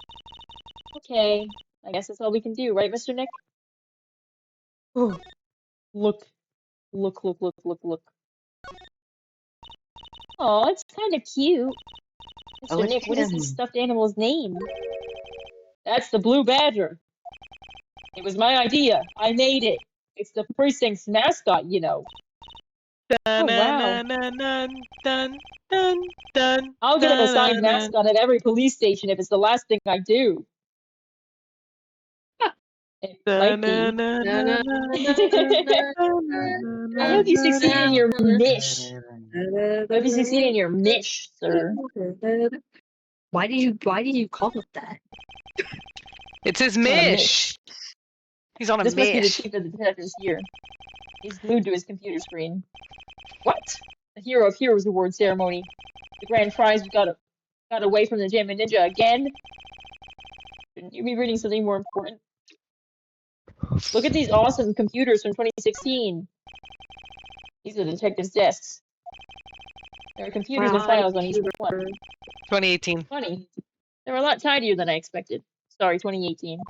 Okay, I guess that's all we can do, right, Mr. Nick? Oh, look. Look. Aw, it's kind of cute. Mr. Nick, what is this stuffed animal's name? That's the blue badger. It was my idea. I made it. It's the precinct's mascot, you know. Oh, wow. I'll get him a signed mascot at every police station if it's the last thing I do. It might be. I hope you succeed in your mish. I hope you succeed in your mish, sir. Why did you call it that? It's his On a mish. He's on a This must be the mish. chief of the detectives here. He's glued to his computer screen. What? The Hero of Heroes Award ceremony. The grand prize got away from the Jammin' Ninja again? Shouldn't you be reading something more important? Look at these awesome computers from 2016. These are the detectives' desks. There are computers and files on each one. 2018. Funny. They were a lot tidier than I expected. Sorry, 2018.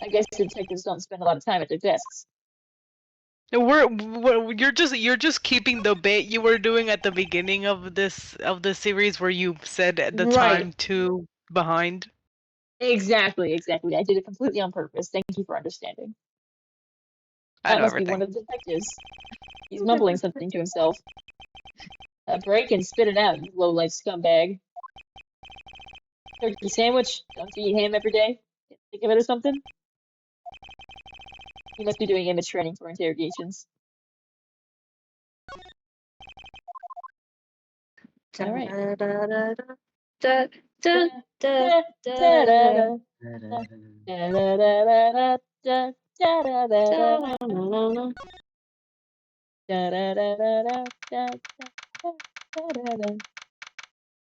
I guess the detectives don't spend a lot of time at their desks. You're just keeping the bit you were doing at the beginning of the series where you said the time to behind. Exactly. I did it completely on purpose. Thank you for understanding. I That know must be everything. one of the detectives. He's mumbling something to himself. Break and spit it out, you low-life scumbag. Turkey sandwich? Don't you eat ham every day? Think of it or something? He must be doing image training for interrogations. All right. Our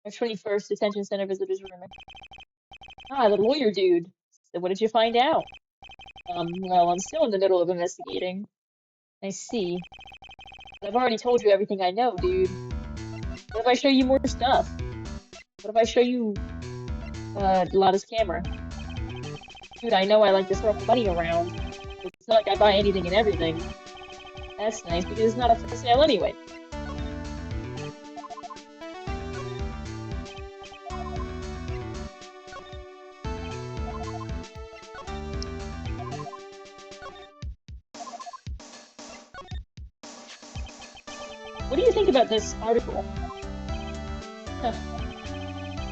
21st Detention Center visitors room. Ah, the lawyer dude. So what did you find out? Well, I'm still in the middle of investigating. I see. But I've already told you everything I know, dude. What if I show you more stuff? What if I show you, Lotta's camera? Dude, I know I like to throw money around. But it's not like I buy anything and everything. That's nice, because it's not up for sale anyway. What do you think about this article? Huh.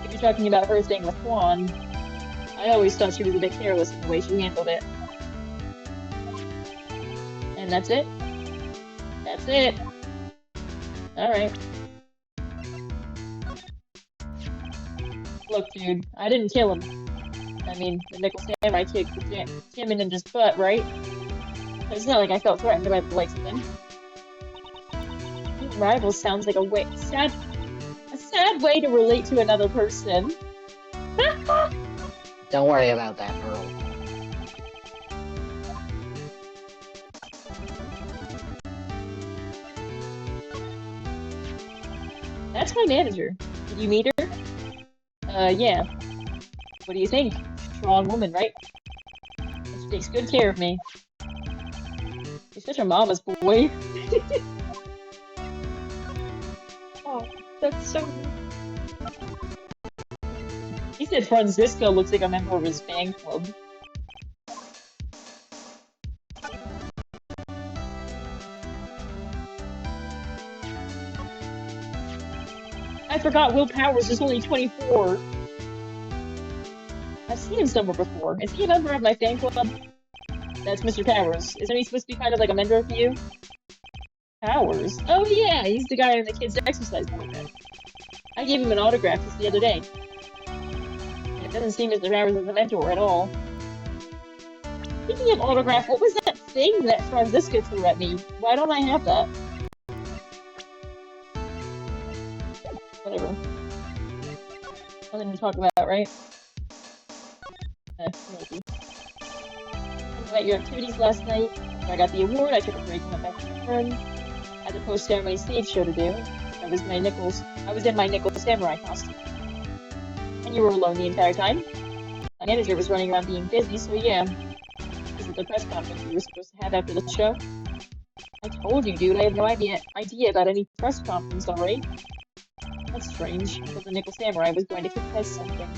If you're talking about her thing with Juan, I always thought she was a bit careless in the way she handled it. And that's it? That's it. Alright. Look, dude, I didn't kill him. I mean, the nickel samurai kicked Tim in his butt, right? It's not like I felt threatened by the likes of him. Rival sounds like a sad way to relate to another person. Don't worry about that, Pearl. That's my manager. Did you meet her? Yeah. What do you think? Strong woman, right? And she takes good care of me. She's such a mama's boy. Oh, that's so. He said Francisco looks like a member of his fan club. I forgot Will Powers is only 24. I've seen him somewhere before. Is he a member of my fan club? That's Mr. Powers. Isn't he supposed to be kind of like a mentor for you? Powers? Oh yeah, he's the guy in the kids' exercise program. I gave him an autograph just the other day. It doesn't seem Mr. Powers is a mentor at all. Speaking of autograph, what was that thing that Francisco threw at me? Why don't I have that? Whatever. Nothing to talk about, right? Maybe. About your activities last night. After I got the award, I took a break and went back to my room. I had the post-ceremony stage show to do. I was in my nickel samurai costume. And you were alone the entire time? My manager was running around being busy, so yeah. This is the press conference we were supposed to have after the show. I told you, dude, I have no idea about any press conference, alright? That's strange. I thought the Nickel Samurai was going to confess something.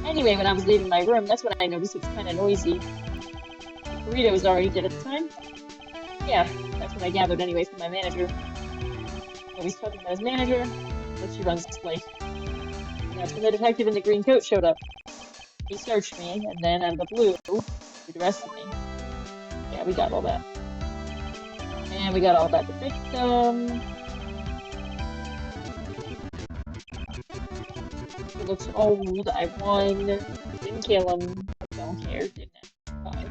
Anyway, when I was leaving my room, that's when I noticed it was kind of noisy. Burrito was already dead at the time. Yeah, that's what I gathered anyway from my manager. Always talking about his manager, but she runs this place. That's when the detective in the green coat showed up. He searched me, and then out of the blue, he arrested me. Yeah, we got all that. And we got all that. The victim. He looks old. I won. Didn't kill him. Don't care. Didn't I? Bye.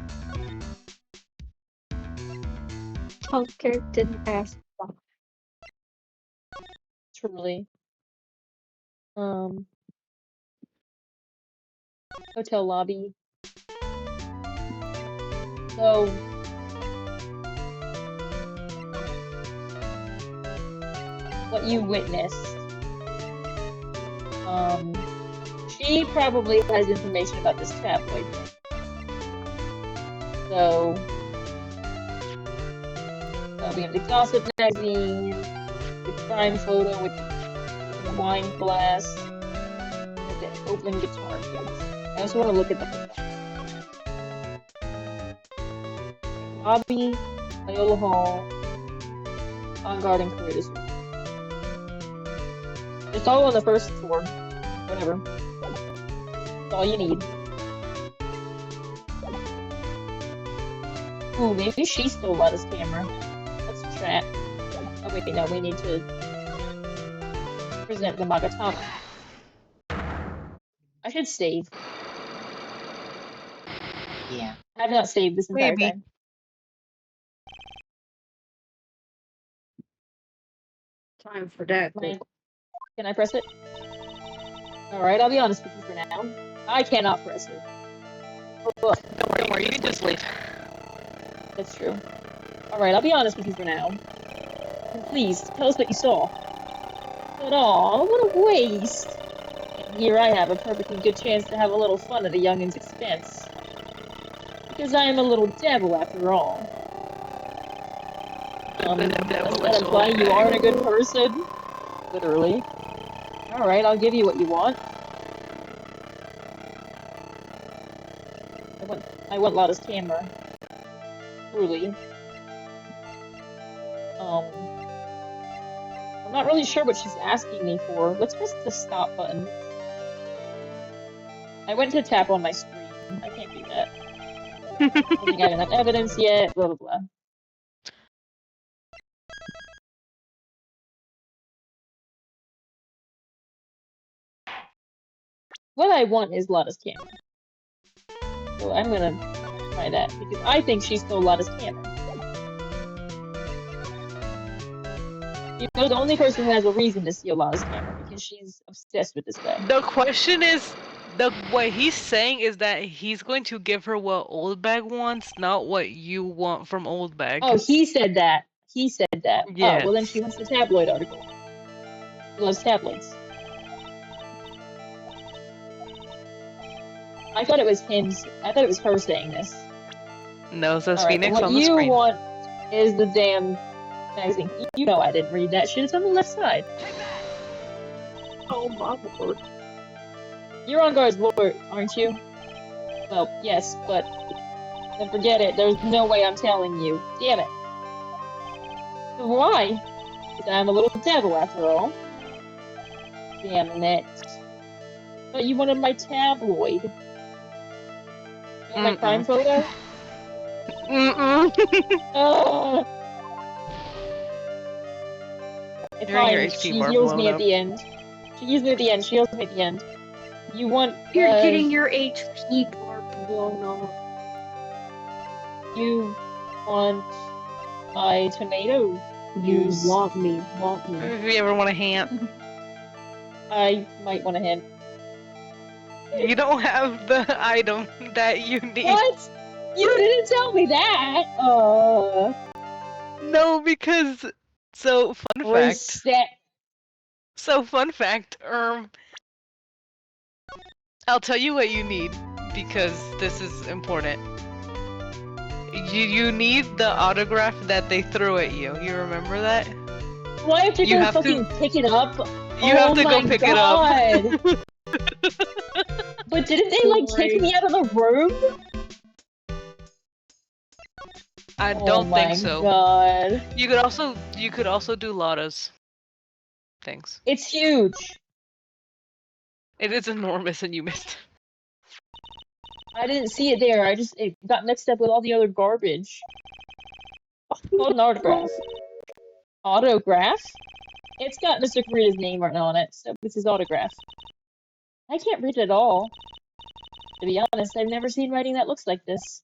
Hunker didn't ask. Truly. Hotel lobby. So, what you witnessed. She probably has information about this tabloid. So, we have the gossip magazine, the crime photo with the wine glass, and the open guitar case. I also want to look at the hotel. Lobby, Viola Hall, On Guard, and Creators Room. It's all on the first floor. Whatever. That's all you need. Ooh, maybe she stole Lotta's camera. Let's chat. Oh wait, no, we need to present the Magatama. I should save. Yeah. I have not saved this entire Maybe. time. Time for that. Can I press it? Alright, I'll be honest with you for now. I cannot press it. Ugh, Don't worry, you can just leave. that's true. Alright, I'll be honest with you for now. And please, tell us what you saw. But aw, what a waste. And here I have a perfectly good chance to have a little fun at a youngin's expense. Because I am a little devil after all. Does that imply you aren't a good person? Literally. Alright, I'll give you what you want. I want Lotta's camera. Truly. I'm not really sure what she's asking me for. Let's press the stop button. I went to tap on my screen. I can't do that. I don't think I have enough evidence yet, blah blah blah. What I want is Lotta's camera. So I'm gonna try that, because I think she stole Lotta's camera. You're the only person who has a reason to steal Lotta's camera, because she's obsessed with this guy. The question is, what he's saying is that he's going to give her what Old Bag wants, not what you want from Old Bag. Oh, he said that. He said that. Yes. Oh, well then she wants the tabloid article. She loves tabloids. I thought it was him. I thought it was her saying this. No, it says Alright, Phoenix what on the you screen. want is the damn magazine. You know I didn't read that shit. It's on the left side. Oh my lord. You're on guard's lawyer, aren't you? Well, yes, but then forget it. There's no way I'm telling you. Damn it. Why? Because I'm a little devil after all. Damn it. But you wanted my tabloid. You want my crime photo? Mm-mm. It's You're in your fine. HP She bar heals me blown at up. the end. She heals me at the end. She heals me at the end. You want... You're getting your HP bar blown up. You want my tomato? You want me. If you ever want a hint. I might want a hint. You don't have the item that you need. What? You didn't tell me that! No, because... So, fun fact. Reset. So, fun fact. I'll tell you what you need, because this is important. You need the autograph that they threw at you. You remember that? Do I have to You go have to- fucking pick it up? You have to go my pick God. it up. But didn't they like kick me out of the room? I Oh don't my think so. God. You could also do Lotta's things. It's huge. It is enormous and you missed. I didn't see it there. It got mixed up with all the other garbage. Called an autograph. Autograph? It's got Mr. Karita's name written on it, so it's his autograph. I can't read it at all. To be honest, I've never seen writing that looks like this.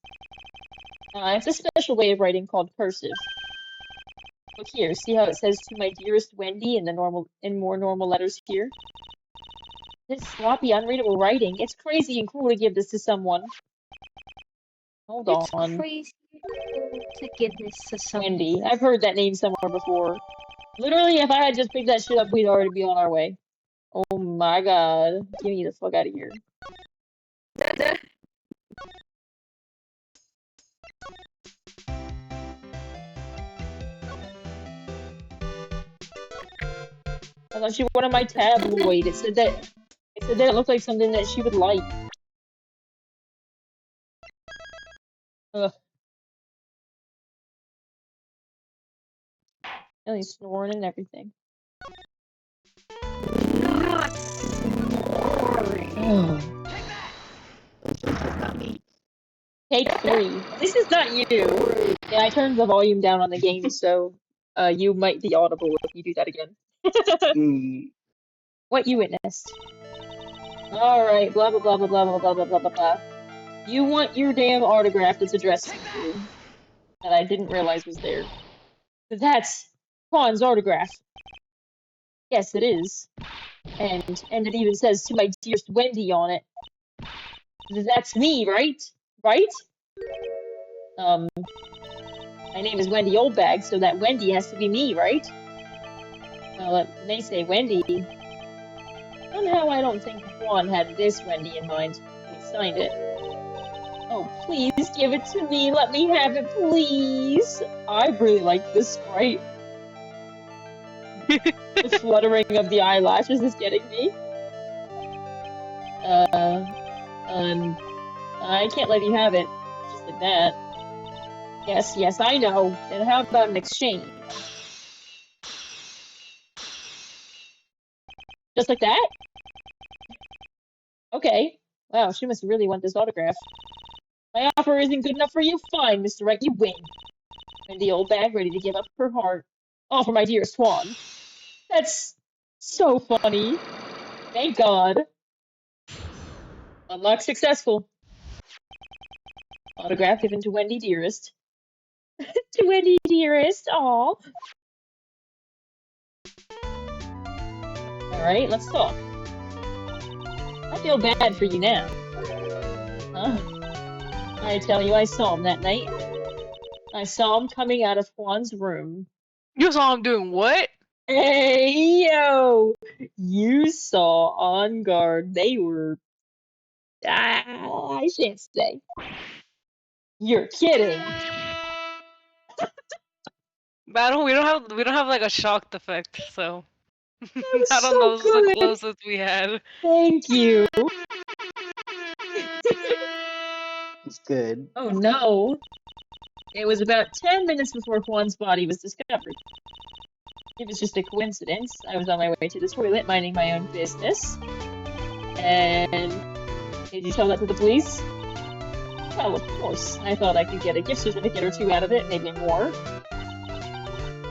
It's a special way of writing called cursive. Look here, see how it says "To my dearest Wendy" in more normal letters here? This sloppy, unreadable writing. It's crazy and cruel to give this to someone. Hold It's on. crazy to give this to someone. Wendy. I've heard that name somewhere before. Literally, if I had just picked that shit up, we'd already be on our way. Oh my God. Get me the fuck out of here. I thought she wanted my tabloid. It said that it looked like something that she would like. Ugh. And he's snoring and everything. Take 3. This is not you. Yeah, I turned the volume down on the game, so you might be audible if you do that again. What you witnessed. Alright, blah blah blah blah blah blah blah blah blah blah blah. You want your damn autograph that's addressed to you. That I didn't realize was there. That's Juan's autograph. Yes, it is. And it even says "To my dearest Wendy" on it. That's me, right? Right? My name is Wendy Oldbag, so that Wendy has to be me, right? Well, they say Wendy. Somehow I don't think Juan had this Wendy in mind when he signed it. Oh, please give it to me. Let me have it, please. I really like this sprite. The fluttering of the eyelashes is getting me. I can't let you have it. Just like that. Yes, I know. And how about an exchange? Just like that? Okay. Wow, she must really want this autograph. My offer isn't good enough for you? Fine, Mr. Wright, you win. And the old bag ready to give up her heart. All for my dear Swan. That's so funny. Thank God. Unlock successful. Autograph given to Wendy Dearest. To Wendy Dearest, aw. Alright, let's talk. I feel bad for you now. Huh? I tell you, I saw him that night. I saw him coming out of Juan's room. You saw him doing what? Hey, yo! You saw On Guard. They were... I shan't say. You're kidding. Battle. We don't have like a shocked effect, so That I was don't know. so This is the good. closest we had. Thank you. It's good. Oh no. It was about 10 minutes before Juan's body was discovered. It was just a coincidence. I was on my way to the toilet minding my own business. And did you tell that to the police? Well, of course. I thought I could get a gift certificate or 2 out of it, maybe more.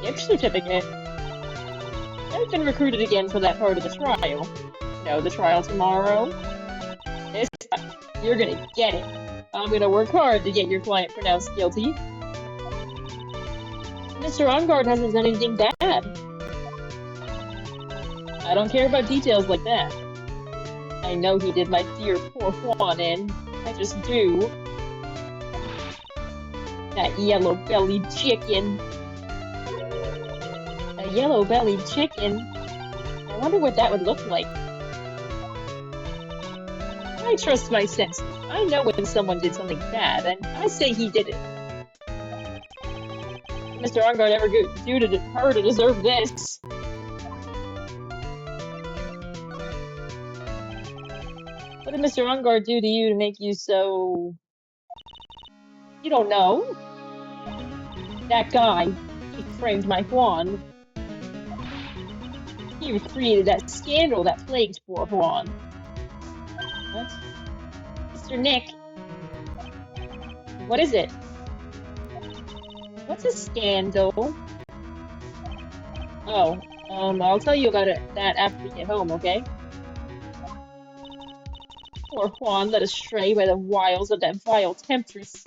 Gift certificate? I've been recruited again for that part of the trial. You know, the trial tomorrow. This time, you're gonna get it. I'm gonna work hard to get your client pronounced guilty. Mr. Ongard hasn't done anything bad. I don't care about details like that. I know he did my dear poor Juan in. I just do. That yellow-bellied chicken. A yellow-bellied chicken? I wonder what that would look like. I trust my senses. I know when someone did something bad, and I say he did it. Mr. Ungard ever do to her to deserve this? What did Mr. Ungard do to you to make you so... You don't know? That guy, he framed my Juan. He created that scandal that plagued poor Juan. What? Mr. Nick? What is it? What's a scandal? Oh, I'll tell you about that after we get home, okay? Poor Juan led astray by the wiles of that vile temptress.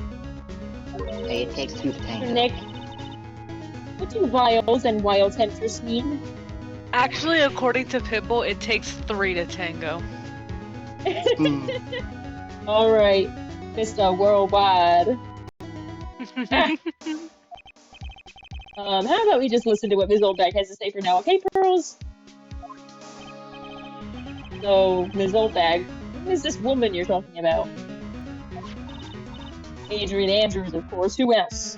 Hey, it takes two to tango. Nick, what do vials and wild temptress mean? Actually, according to Pitbull, it takes 3 to tango. Alright, Mr. Worldwide. How about we just listen to what Ms. Oldback has to say for now, okay, Pearls? So, Ms. Oldbag, who is this woman you're talking about? Adrian Andrews, of course. Who else?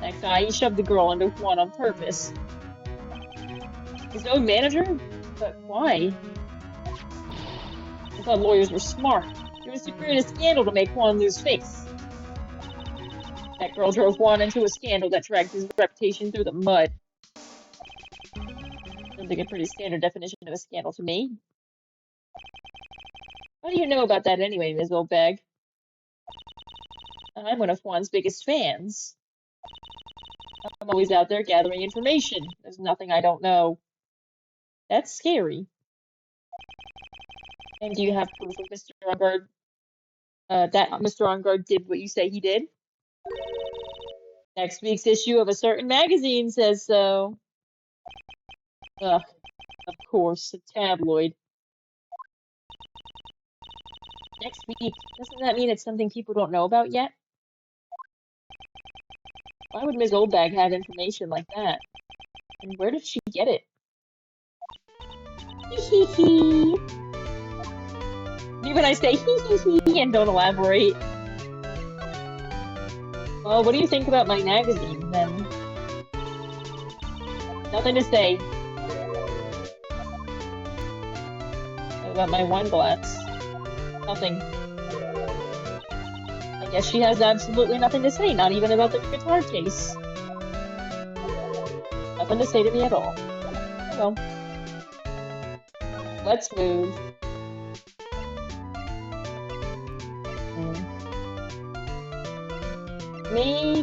That guy, he shoved the girl into one on purpose. His own manager? But why? I thought lawyers were smart. It was to create a scandal to make Juan lose face. That girl drove Juan into a scandal that dragged his reputation through the mud. Sounds like a pretty standard definition of a scandal to me. How do you know about that anyway, Ms. Oldbag? I'm one of Juan's biggest fans. I'm always out there gathering information. There's nothing I don't know. That's scary. And do you have proof of Mr. Ungard, that Mr. Ungard did what you say he did? Next week's issue of a certain magazine says so. Ugh, of course, a tabloid. Next week, doesn't that mean it's something people don't know about yet? Why would Ms. Oldbag have information like that? And where did she get it? Hee hee hee! Even I say hee hee hee and don't elaborate. Well, what do you think about my magazine, then? Nothing to say. What about my wine glass? Nothing. I guess she has absolutely nothing to say, not even about the guitar case. Nothing to say to me at all. Well, let's move. Maybe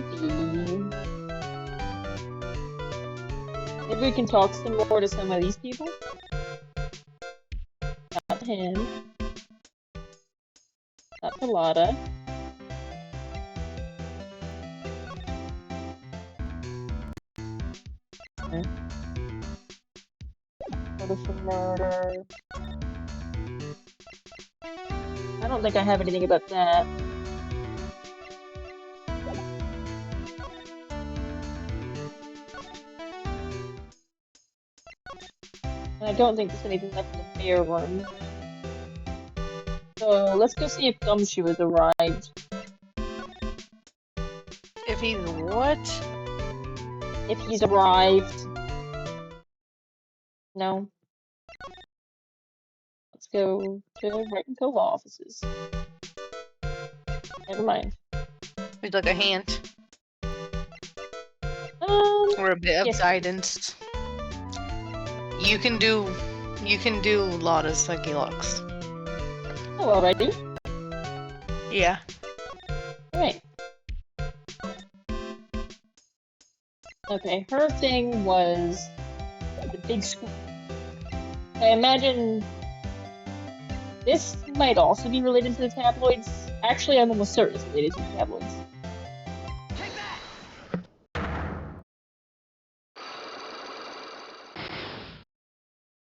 we can talk some more to some of these people. Not him. Not Pilata. Motive for murder. I don't think I have anything about that. I don't think there's anything left in the fair room. So let's go see if Gumshoe has arrived. If he's what? If he's arrived. No. Let's go to Wright & Co. law offices. Never mind. He's like a hint. Or a bit of yes. guidance. You can do Lotta's Psyche Lux. Oh, already? Yeah. Right. Okay, her thing was the big scoop. I imagine this might also be related to the tabloids. Actually, I'm almost certain it's related to the tabloids.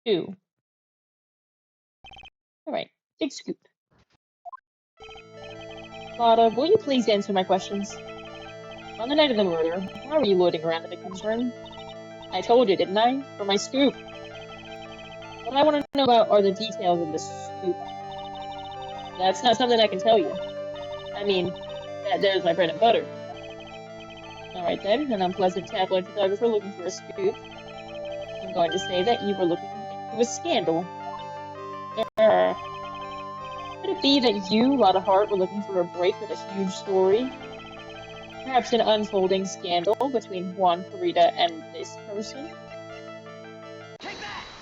Two. Alright, big scoop. Lotta, will you please answer my questions? On the night of the murder, why were you loitering around the victim's room? I told you, didn't I? For my scoop. What I want to know about are the details of this scoop. That's not something I can tell you. I mean, there's my bread and butter. Alright then, an unpleasant tabloid photographer looking for a scoop. I'm going to say that you were looking into a scandal. Could it be that you, Lotta Hart, were looking for a break with a huge story? Perhaps an unfolding scandal between Juan Farida and this person?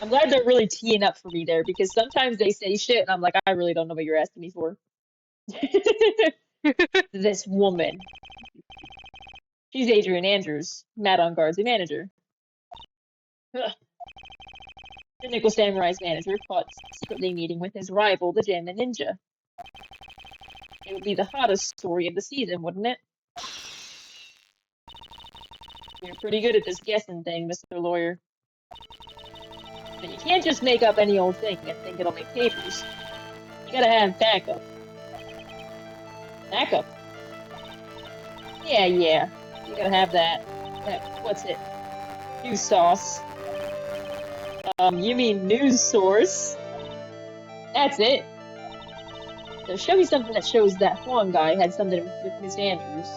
I'm glad they're really teeing up for me there, because sometimes they say shit and I'm like, I really don't know what you're asking me for. This woman. She's Adrian Andrews, Matt on Guard's manager. Ugh. The Nickel Samurai's manager caught secretly meeting with his rival, the Jammin Ninja. It would be the hottest story of the season, wouldn't it? You're pretty good at this guessing thing, Mr. Lawyer. But you can't just make up any old thing and think it'll make papers. You gotta have backup. Backup? Yeah. You gotta have that. What's it? News sauce. You mean news source? That's it. So show me something that shows that Huang guy had something with Miss Andrews.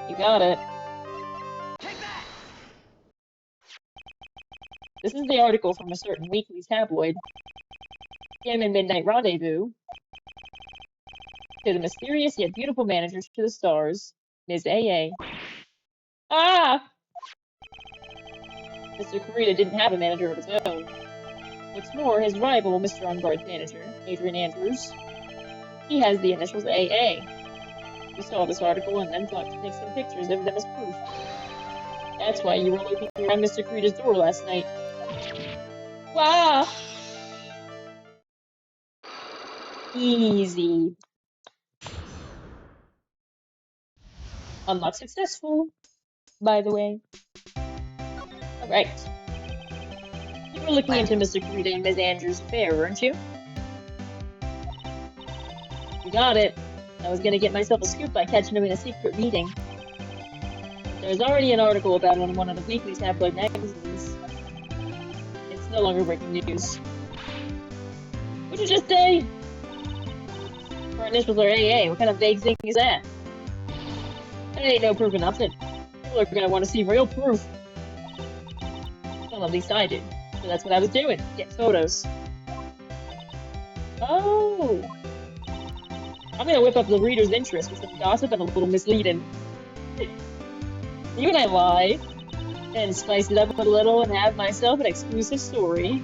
You got it. This is the article from a certain weekly tabloid. PM and Midnight Rendezvous. To the mysterious yet beautiful managers to the stars, Ms. AA. Ah! Mr. Kurita didn't have a manager of his own. What's more, his rival, Mr. On-Guard's manager, Adrian Andrews, he has the initials AA. We saw this article and then thought to take some pictures of them as proof. That's why you were looking around Mr. Kurita's door last night. Wow! Easy. I'm not successful, by the way. Alright. You were looking into Mr. Kurita and Ms. Andrews' affair, weren't you? You got it. I was gonna get myself a scoop by catching him in a secret meeting. There's already an article about it in one of the weekly tabloid magazines. It's no longer breaking news. What'd you just say? Her initials are AA. What kind of vague thing is that? That ain't no proof of nothing. People are gonna want to see real proof. Well, at least I did. So that's what I was doing. Get photos. Oh! I'm gonna whip up the reader's interest with some gossip and a little misleading. You and I lie, and spice it up a little and have myself an exclusive story.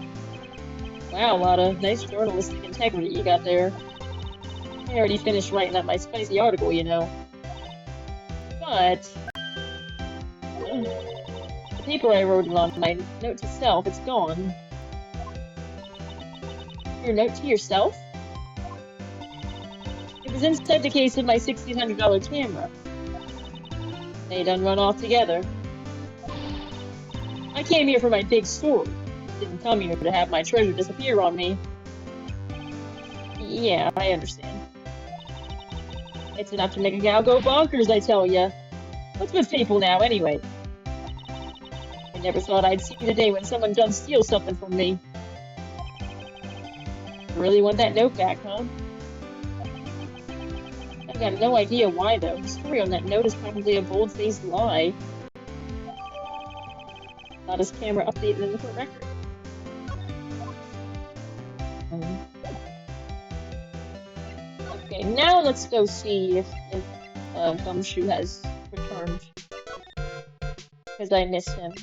Wow, Lotta, nice journalistic integrity you got there. I already finished writing up my spicy article, you know. But the paper I wrote on my note to self, it's gone. Your note to yourself? It was inside the case of my $1,600 camera. They done run off together. I came here for my big story. Didn't come here to have my treasure disappear on me. Yeah, I understand. It's enough to make a gal go bonkers, I tell ya. What's with people now, anyway? I never thought I'd see the day when someone done steal something from me. You really want that note back, huh? I've got no idea why, though. The story on that note is probably a bold-faced lie. Not his camera updated in the court record. Okay, now let's go see if Gumshoe has returned. Because I miss him.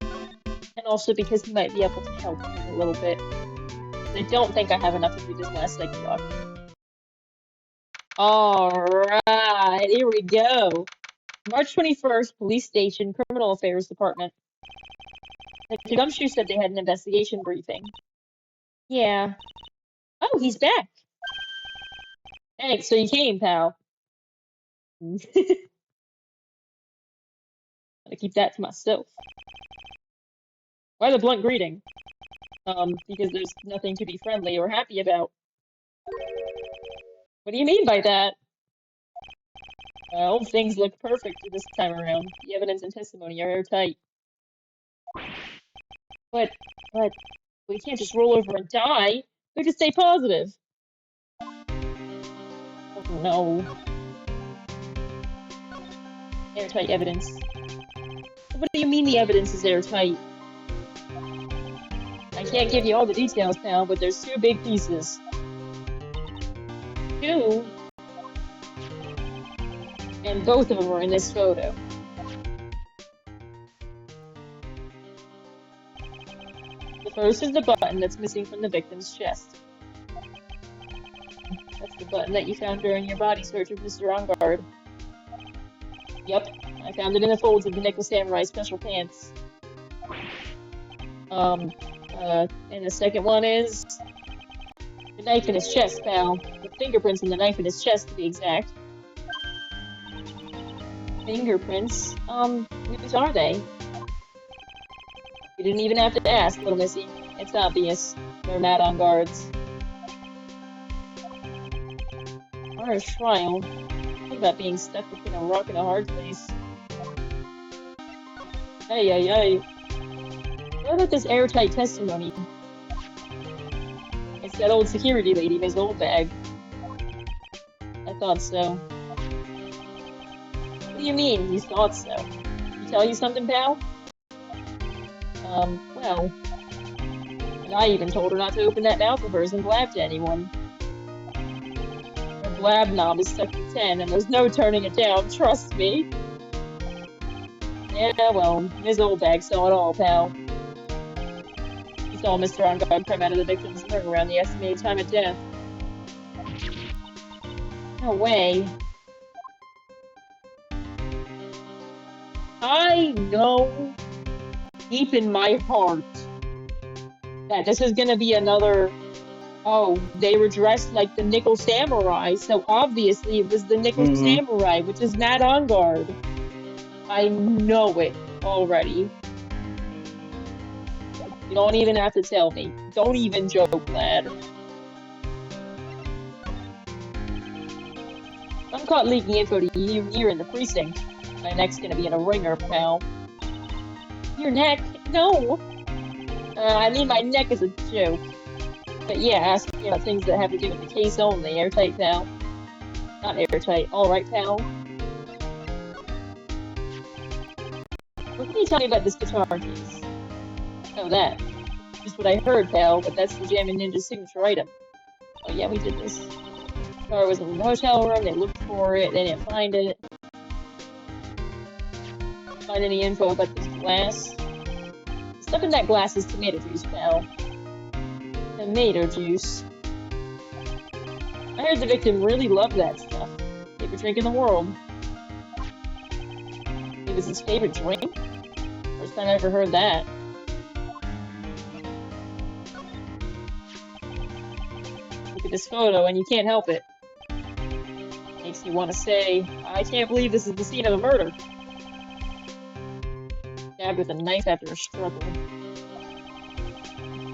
And also because he might be able to help me a little bit. I don't think I have enough to do this last second block. Alright, here we go. March 21st, Police Station, Criminal Affairs Department. The Gumshoe said they had an investigation briefing. Yeah. Oh, he's back. Thanks, so you came, pal. Gotta keep that to myself. Why the blunt greeting? Because there's nothing to be friendly or happy about. What do you mean by that? Well, things look perfect this time around. The evidence and testimony are airtight. But, we can't just roll over and die. We have to stay positive. Oh no. Airtight evidence. What do you mean the evidence is airtight? I can't give you all the details now, but there's 2 big pieces. 2? And both of them are in this photo. The first is the button that's missing from the victim's chest. That's the button that you found during your body search of Mr. Ongard. Yep, I found it in the folds of the Nickel Samurai special pants. And the second one is the knife in his chest, pal. The fingerprints in the knife in his chest, to be exact. Fingerprints? Whose are they? You didn't even have to ask, little missy. It's obvious. They're Matt Ongard's. Harsh trial. Think about being stuck between a rock and a hard place. Hey. What about this airtight testimony? It's that old security lady, Ms. Oldbag. I thought so. What do you mean, you thought so? Did he tell you something, pal? Well... And I even told her not to open that mouth of hers and blab to anyone. Her blab knob is stuck to 10, and there's no turning it down, trust me! Yeah, well, Ms. Oldbag saw it all, pal. She saw Mr. Ongard come out of the victim's room around the estimated time of death. No way. I know deep in my heart that this is gonna be another, oh, they were dressed like the Nickel Samurai, so obviously it was the Nickel Samurai, which is Matt Ongard. I know it already. You don't even have to tell me. Don't even joke, lad. I'm caught leaking info to you here in the precinct. My neck's gonna be in a ringer, pal. Your neck? No! I mean my neck is a joke. But yeah, ask me about things that have to do with the case only. Airtight, pal. Not airtight. Alright, pal. What can you tell me about this guitar case? Oh, that. Just what I heard, pal, but that's the Jammin' Ninja's signature item. Oh yeah, we did this. The car was in the hotel room, they looked for it, they didn't find it. Find any info about this glass? The stuff in that glass is tomato juice, pal. Tomato juice. I heard the victim really loved that stuff. Favorite drink in the world. It was his favorite drink? First time I ever heard that. Look at this photo and you can't help it. Makes you want to say, I can't believe this is the scene of a murder. Stabbed with a knife after a struggle.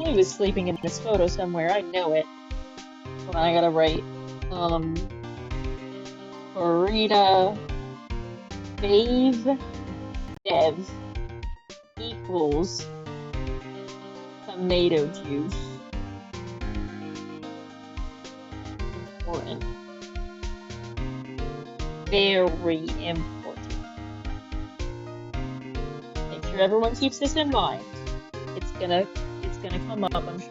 He was sleeping in this photo somewhere, I know it. Hold on, I gotta write. Burrito Fave Dev equals tomato juice. Important. Very important. Make sure everyone keeps this in mind. It's gonna come up, I'm sure.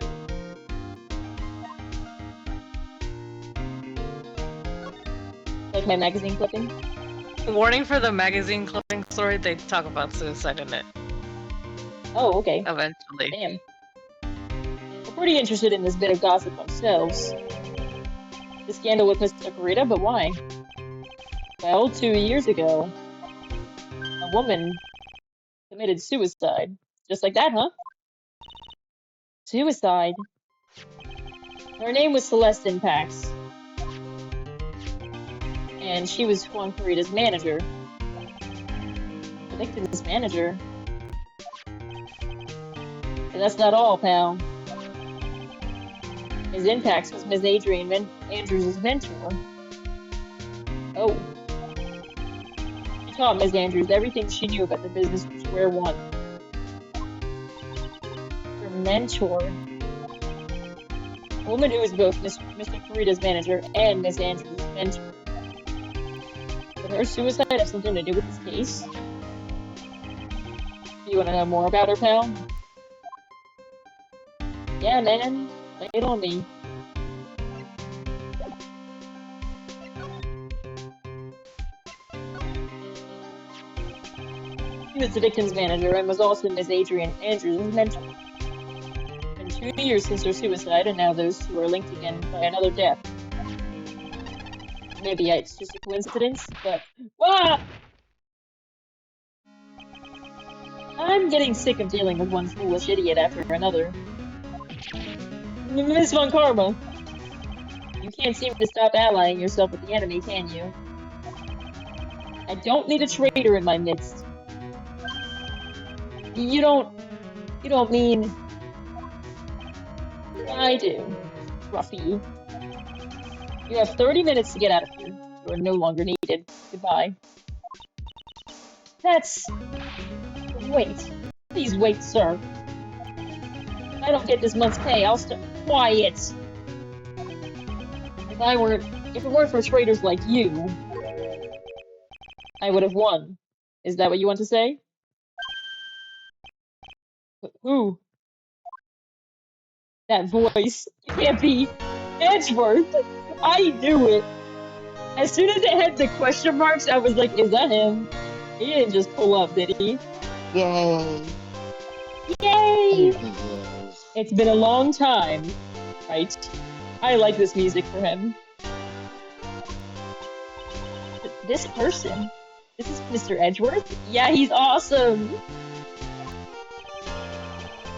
Like my magazine clipping? Warning for the magazine clipping story, they talk about suicide in it. Oh, okay. Eventually. Damn. We're pretty interested in this bit of gossip ourselves. The scandal with Mr. Kurita, but why? Well, 2 years ago, a woman committed suicide. Just like that, huh? Suicide. Her name was Celeste Pax. And she was Juan Kurita's manager. The victim's manager. But that's not all, pal. Ms. Impax was Ms. Adrian Andrews' mentor. Oh. She taught Ms. Andrews everything she knew about the business from square one. Her mentor. A woman who was both Mr. Kurita's manager and Ms. Andrews' mentor. Did her suicide have something to do with this case? Do you want to know more about her, pal? Yeah, man. Lay it on me. She was the victim's manager and was also Miss Adrian Andrews' mentor. It's been 2 years since her suicide, and now those two are linked again by another death. Maybe it's just a coincidence, but... Ah! I'm getting sick of dealing with one foolish idiot after another. Miss Von Karma, you can't seem to stop allying yourself with the enemy, can you? I don't need a traitor in my midst. You don't mean... I do. Ruffy. You have 30 minutes to get out of here. You are no longer needed. Goodbye. That's... Wait. Please wait, sir. If I don't get this month's pay, I'll start... Quiet! If it weren't for traitors like you, I would have won. Is that what you want to say? Who? That voice. It can't be Edgeworth. I knew it. As soon as it had the question marks, I was like, is that him? He didn't just pull up, did he? Yay! Yay! Here he is. It's been a long time, right? I like this music for him. This person? This is Mr. Edgeworth? Yeah, he's awesome!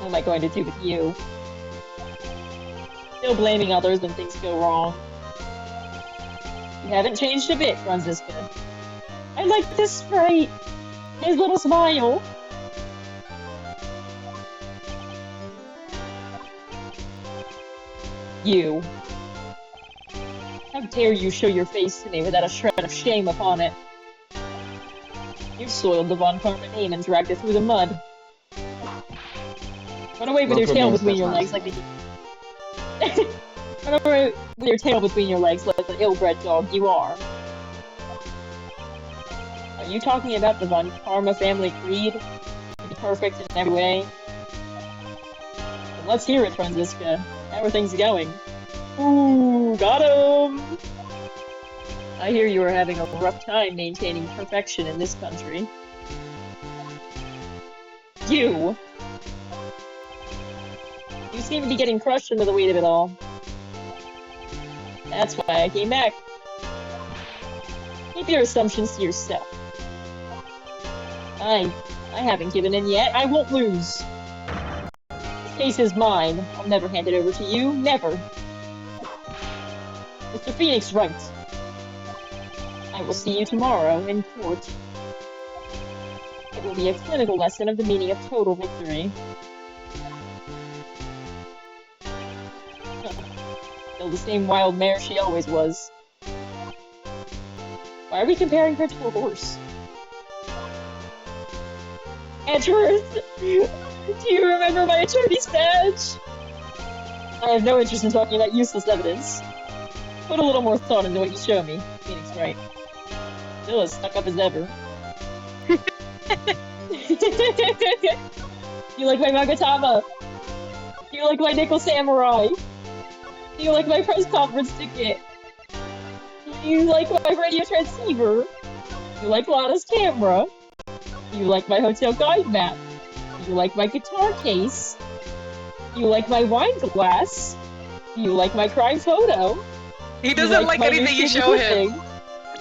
What am I going to do with you? Still blaming others when things go wrong. You haven't changed a bit, Franziska. I like this sprite! His little smile! You. How dare you show your face to me without a shred of shame upon it? You soiled the Von Karma name and dragged it through the mud. Run away with your tail between your legs like the... Run away with your tail between your legs like the ill-bred dog you are. Are you talking about the Von Karma family creed? To be perfect in every way? Well, let's hear it, Franziska. How are things going? Ooh, got him! I hear you are having a rough time maintaining perfection in this country. You! You seem to be getting crushed under the weight of it all. That's why I came back. Keep your assumptions to yourself. I haven't given in yet. I won't lose. This case is mine. I'll never hand it over to you. Never. Mr. Phoenix Wright. I will see you tomorrow in court. It will be a clinical lesson of the meaning of total victory. Still the same wild mare she always was. Why are we comparing her to a horse? Edgeworth! Do you remember my attorney's badge? I have no interest in talking about useless evidence. Put a little more thought into what you show me, Phoenix Wright. Still as stuck up as ever. You like my Magatama? Do you like my Nickel Samurai? Do you like my press conference ticket? Do you like my radio transceiver? Do you like Lana's camera? Do you like my hotel guide map? Do you like my guitar case? Do you like my wine glass? Do you like my crime photo? He doesn't like anything you show him.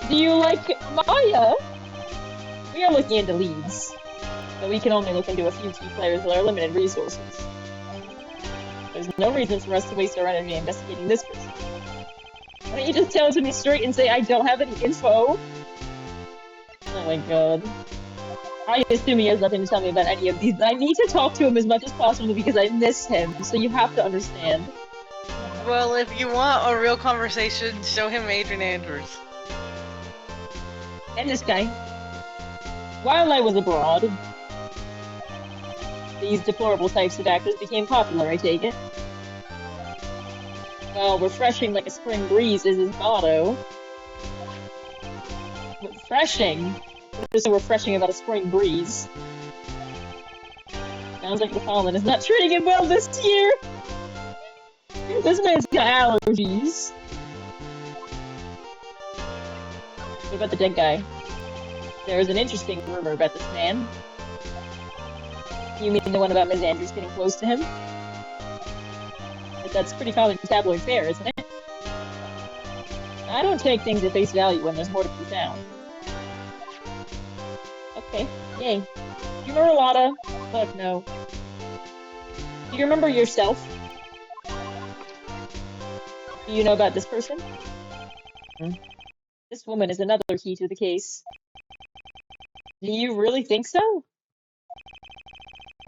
Do you like Maya? We are looking into leads, but we can only look into a few key players with our limited resources. There's no reason for us to waste our energy investigating this person. Why don't you just tell it to me straight and say I don't have any info? Oh my god. I assume he has nothing to tell me about any of these, but I need to talk to him as much as possible because I miss him, so you have to understand. Well, if you want a real conversation, show him Adrian Andrews. And this guy. While I was abroad, these deplorable types of actors became popular, I take it. Well, refreshing like a spring breeze is his motto. But Refreshing? There's so refreshing about a spring breeze. Sounds like the pollen is not treating him well this year. This man's got allergies. What about the dead guy? There is an interesting rumor about this man. You mean the one about Ms. Andrews getting close to him? But that's pretty common tabloid fare, isn't it? I don't take things at face value when there's more to be found. Okay, yay. Do you remember Lotta? Fuck no. Do you remember yourself? Do you know about this person? This woman is another key to the case. Do you really think so?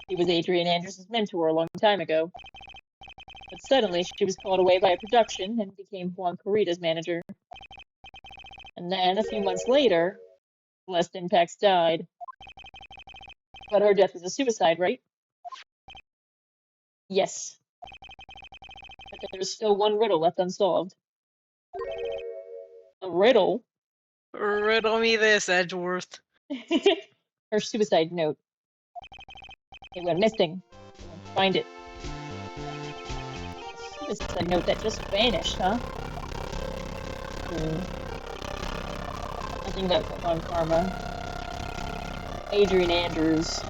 She was Adrian Andrews' mentor a long time ago. But suddenly she was called away by a production and became Juan Corrida's manager. And then, a few months later, Celeste Impax died. But her death was a suicide, right? Yes. But there's still one riddle left unsolved. A riddle? Riddle me this, Edgeworth. Her suicide note. It went missing. Find it. A suicide note that just vanished, huh? Nothing but on karma. Adrian Andrews.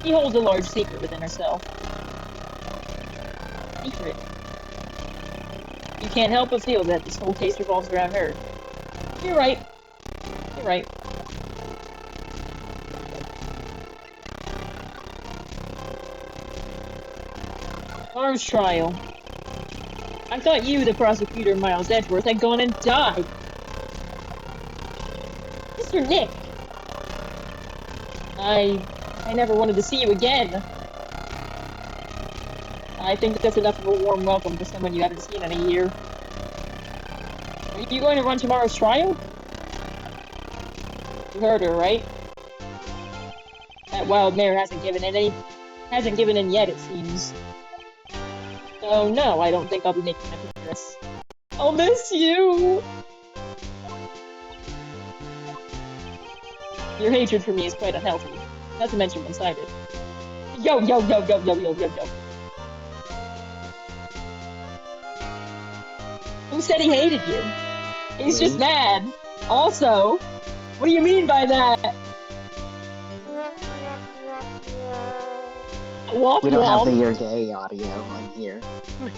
He holds a large secret within herself. Secret. You can't help but feel that this whole case revolves around her. You're right. You're right. Tomorrow's trial. I thought you, the prosecutor, Miles Edgeworth, had gone and died. Mr. Nick. I never wanted to see you again. I think that's enough of a warm welcome for someone you haven't seen in a year. Are you going to run tomorrow's trial? You heard her, right? That wild mare hasn't given in yet, it seems. So no, I don't think I'll be making an appearance. I'll miss you! Your hatred for me is quite unhealthy. Not to mention one-sided. Yo! Who said he hated you? He's just mad. Also, what do you mean by that? Womp We don't have the womp. "you're gay" audio on here. We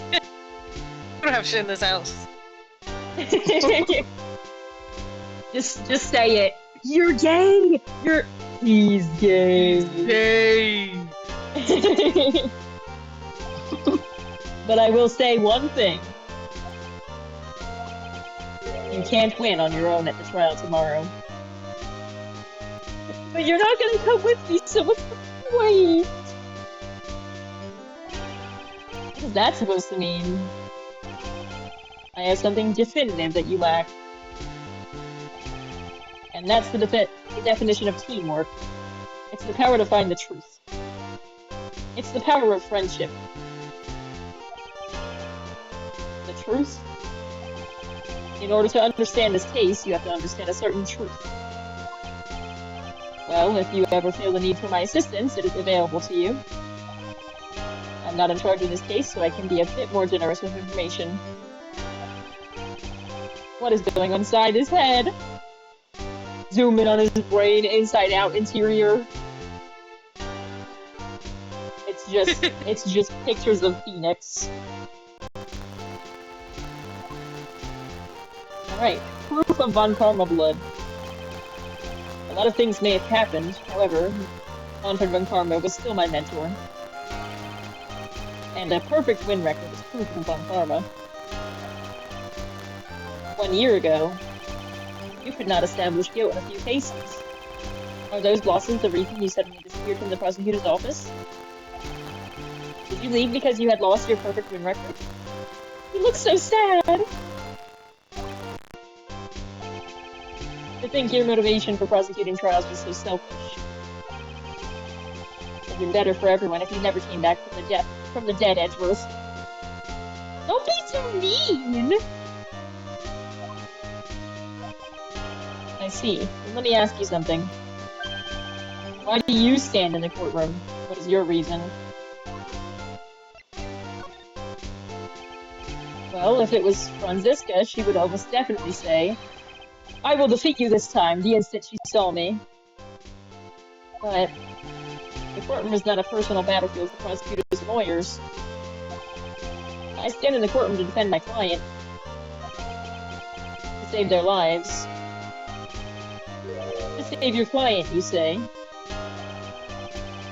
don't have shit in this house. just say it. You're gay. He's gay. Yay! But I will say one thing. You can't win on your own at the trial tomorrow. But you're not gonna come with me, so what's the point? What is that supposed to mean? I have something definitive that you lack. And that's the definition of teamwork. It's the power to find the truth. It's the power of friendship. The truth? In order to understand this case, you have to understand a certain truth. Well, if you ever feel the need for my assistance, it is available to you. I'm not in charge of this case, so I can be a bit more generous with information. What is going on inside his head? Zoom in on his brain, inside out, interior. It's just pictures of Phoenix. Alright, proof of Von Karma blood. A lot of things may have happened, however, Manfred Von Karma was still my mentor. And a perfect win record is proof of Von Karma. 1 year ago, you could not establish guilt in a few cases. Are those losses the reason you suddenly disappeared from the prosecutor's office? Did you leave because you had lost your perfect win record? You look so sad! To think your motivation for prosecuting trials was so selfish. It would have been better for everyone if you never came back from the dead, Edgeworth. Don't be so mean! see. Well, let me ask you something. Why do you stand in the courtroom? What is your reason? Well, if it was Franziska, she would almost definitely say, I will defeat you this time, the instant she saw me. But the courtroom is not a personal battlefield for prosecutors and lawyers. I stand in the courtroom to defend my client, to save their lives. To save your client, you say.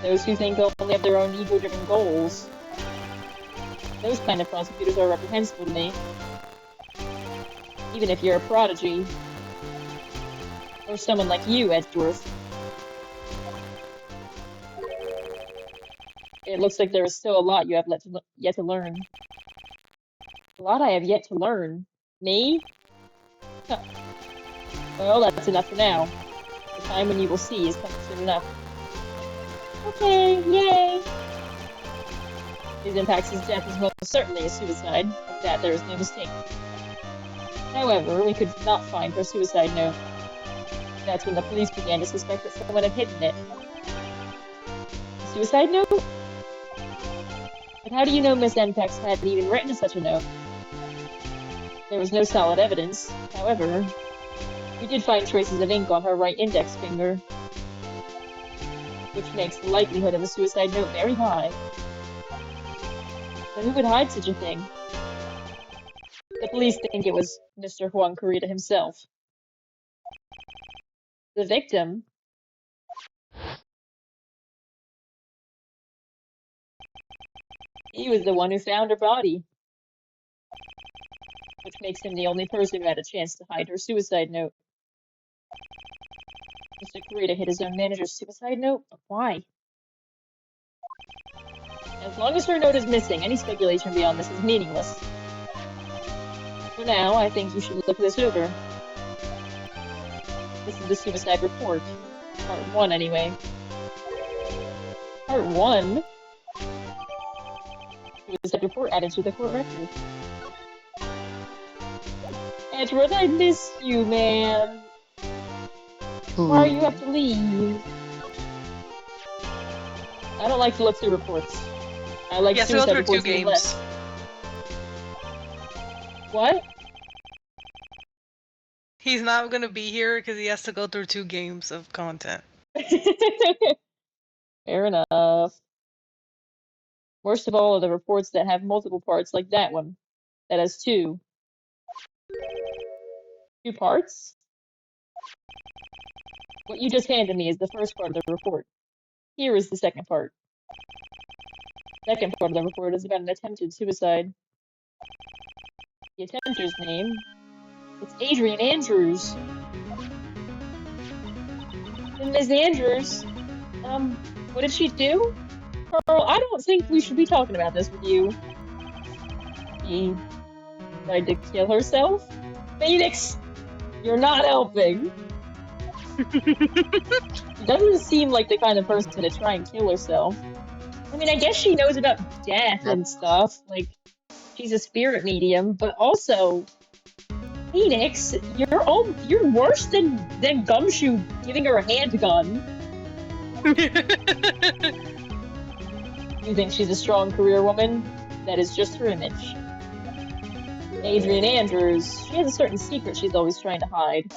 Those who think only of their own ego-driven goals. Those kind of prosecutors are reprehensible to me. Even if you're a prodigy. Or someone like you, Edgeworth. It looks like there is still a lot you have yet to learn. A lot I have yet to learn. Me? Huh. Well, that's enough for now. The time when you will see is coming soon enough. Okay, yay! His Impax's death is most certainly a suicide. Of that there is no mistake. However, we could not find her suicide note. That's when the police began to suspect that someone had hidden it. A suicide note? But how do you know Miss Impax had even written such a note? There was no solid evidence. However, we did find traces of ink on her right index finger, which makes the likelihood of a suicide note very high. But who would hide such a thing? The police think it was Mr. Juan Corrida himself. The victim? He was the one who found her body, which makes him the only person who had a chance to hide her suicide note. Mr. Corrida hid his own manager's suicide note? But why? As long as her note is missing, any speculation beyond this is meaningless. For now, I think you should look this over. This is the suicide report. Part 1, anyway. Part 1? Suicide report added to the court record. Edward, I miss you, man. Why you have to leave? I don't like to look through reports. I like suicide reports even less. What? He's not gonna be here because he has to go through 2 games of content. Fair enough. Worst of all are the reports that have multiple parts, like that one. That has 2. 2 parts? What you just handed me is the first part of the report. Here is the second part. The second part of the report is about an attempted suicide. The attempter's name? It's Adrian Andrews. And Ms. Andrews, what did she do? Carl, I don't think we should be talking about this with you. She tried to kill herself? Phoenix, you're not helping. She doesn't seem like the kind of person to try and kill herself. I mean, I guess she knows about death and stuff. Like, she's a spirit medium, but also, Phoenix, you're worse than Gumshoe giving her a handgun. You think she's a strong career woman? That is just her image. Adrian Andrews, she has a certain secret she's always trying to hide.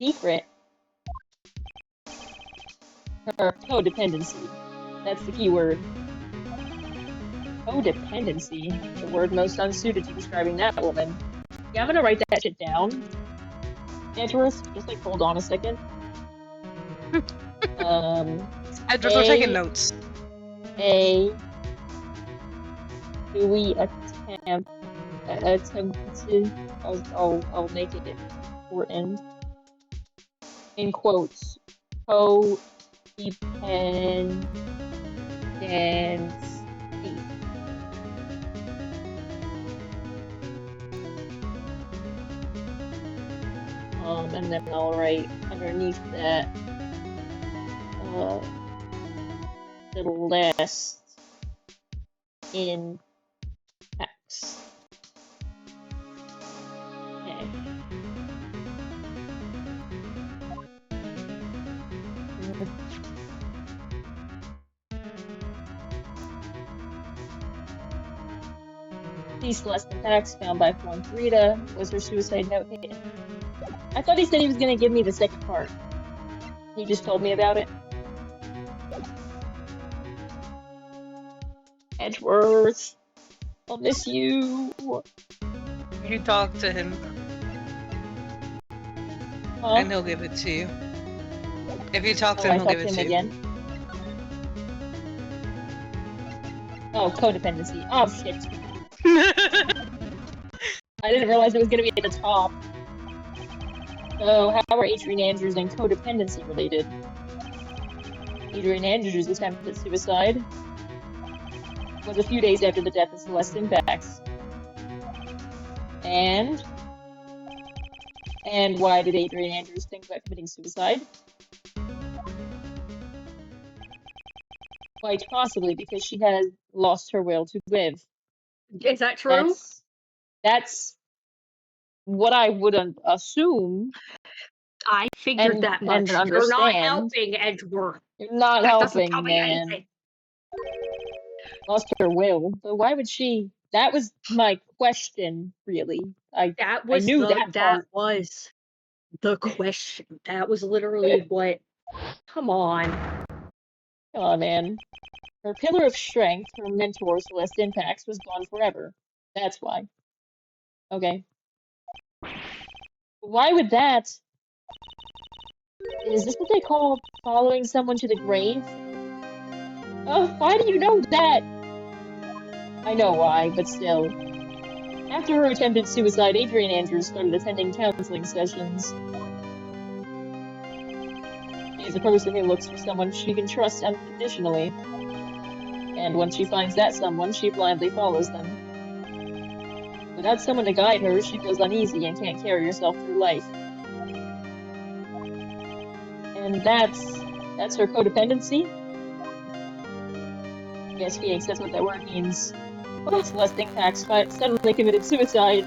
Secret? Her codependency. That's the key word. Codependency, the word most unsuited to describing that woman. Yeah, I'm gonna write that shit down. Edgeworth, just like hold on a second. Edgeworth, we're taking notes. Do we attempt to? I'll make it important. In quotes, codependency. And then I'll write underneath that the last in text. Okay. These Celestial packs found by Florence Rita. Was her suicide note hidden? I thought he said he was gonna give me the second part. He just told me about it. Edgeworth, I'll miss you. You talk to him, Huh? and he'll give it to you. If you talk to Oh, him, I he'll talked give to it him to you. again. Oh, codependency. Oh, shit. I didn't realize it was gonna be at the top. So, how are Adrian Andrews and codependency related? Adrian Andrews' attempt at suicide was a few days after the death of Celeste Bax. And why did Adrian Andrews think about committing suicide? Quite possibly because she has lost her will to live. Is that true? That's what I would assume I figured that much. and You're not understand. helping, Edgeworth. You're not That doesn't helping, tell me man. anything. Lost her will, but why would she? That was my question, really. I knew that part. Was the question. That was literally what. Come on. Come on, man. Her pillar of strength, her mentor, Celeste Impax, was gone forever. That's why. Okay. Why would that? Is this what they call following someone to the grave? Oh, why do you know that? I know why, but still. After her attempted suicide, Adrian Andrews started attending counseling sessions. She is a person who looks for someone she can trust unconditionally. And when she finds that someone, she blindly follows them. Without someone to guide her, she feels uneasy and can't carry herself through life. And that's her codependency? Yes, Phoenix, that's what that word means. Celeste Impax suddenly committed suicide.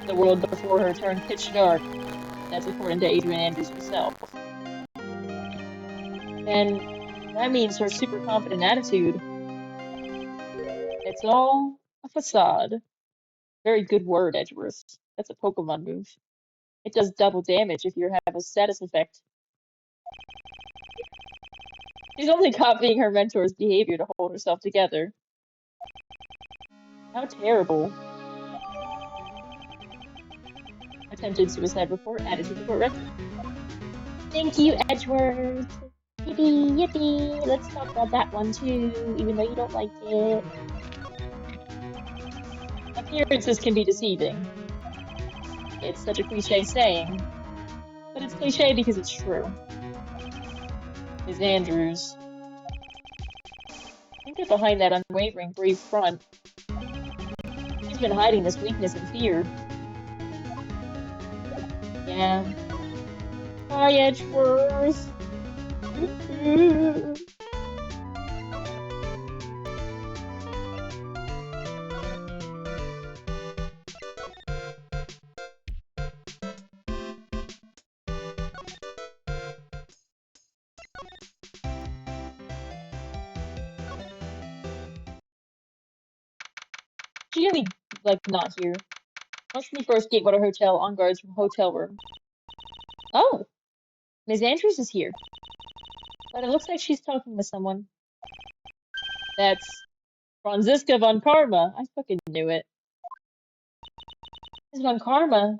The world before her turned pitch dark. That's according to Adrian Andrews herself. And that means her super confident attitude. It's all a facade. Very good word, Edgeworth. That's a Pokemon move. It does double damage if you have a status effect. She's only copying her mentor's behavior to hold herself together. How terrible. Attempted suicide report added to the court record. Thank you, Edgeworth. Yippee, yippee. Let's talk about that one too, even though you don't like it. Appearances can be deceiving. It's such a cliche saying, but it's cliche because it's true. Ms. Andrews. Don't get behind that unwavering, brave front. She's been hiding this weakness and fear. Yeah. Hi, Edgeworth. She really, not here. Watch me first Gatewater Hotel on guards from hotel room. Oh! Ms. Andrews is here. But it looks like she's talking with someone. That's Franziska von Karma. I fucking knew it. Ms. von Karma?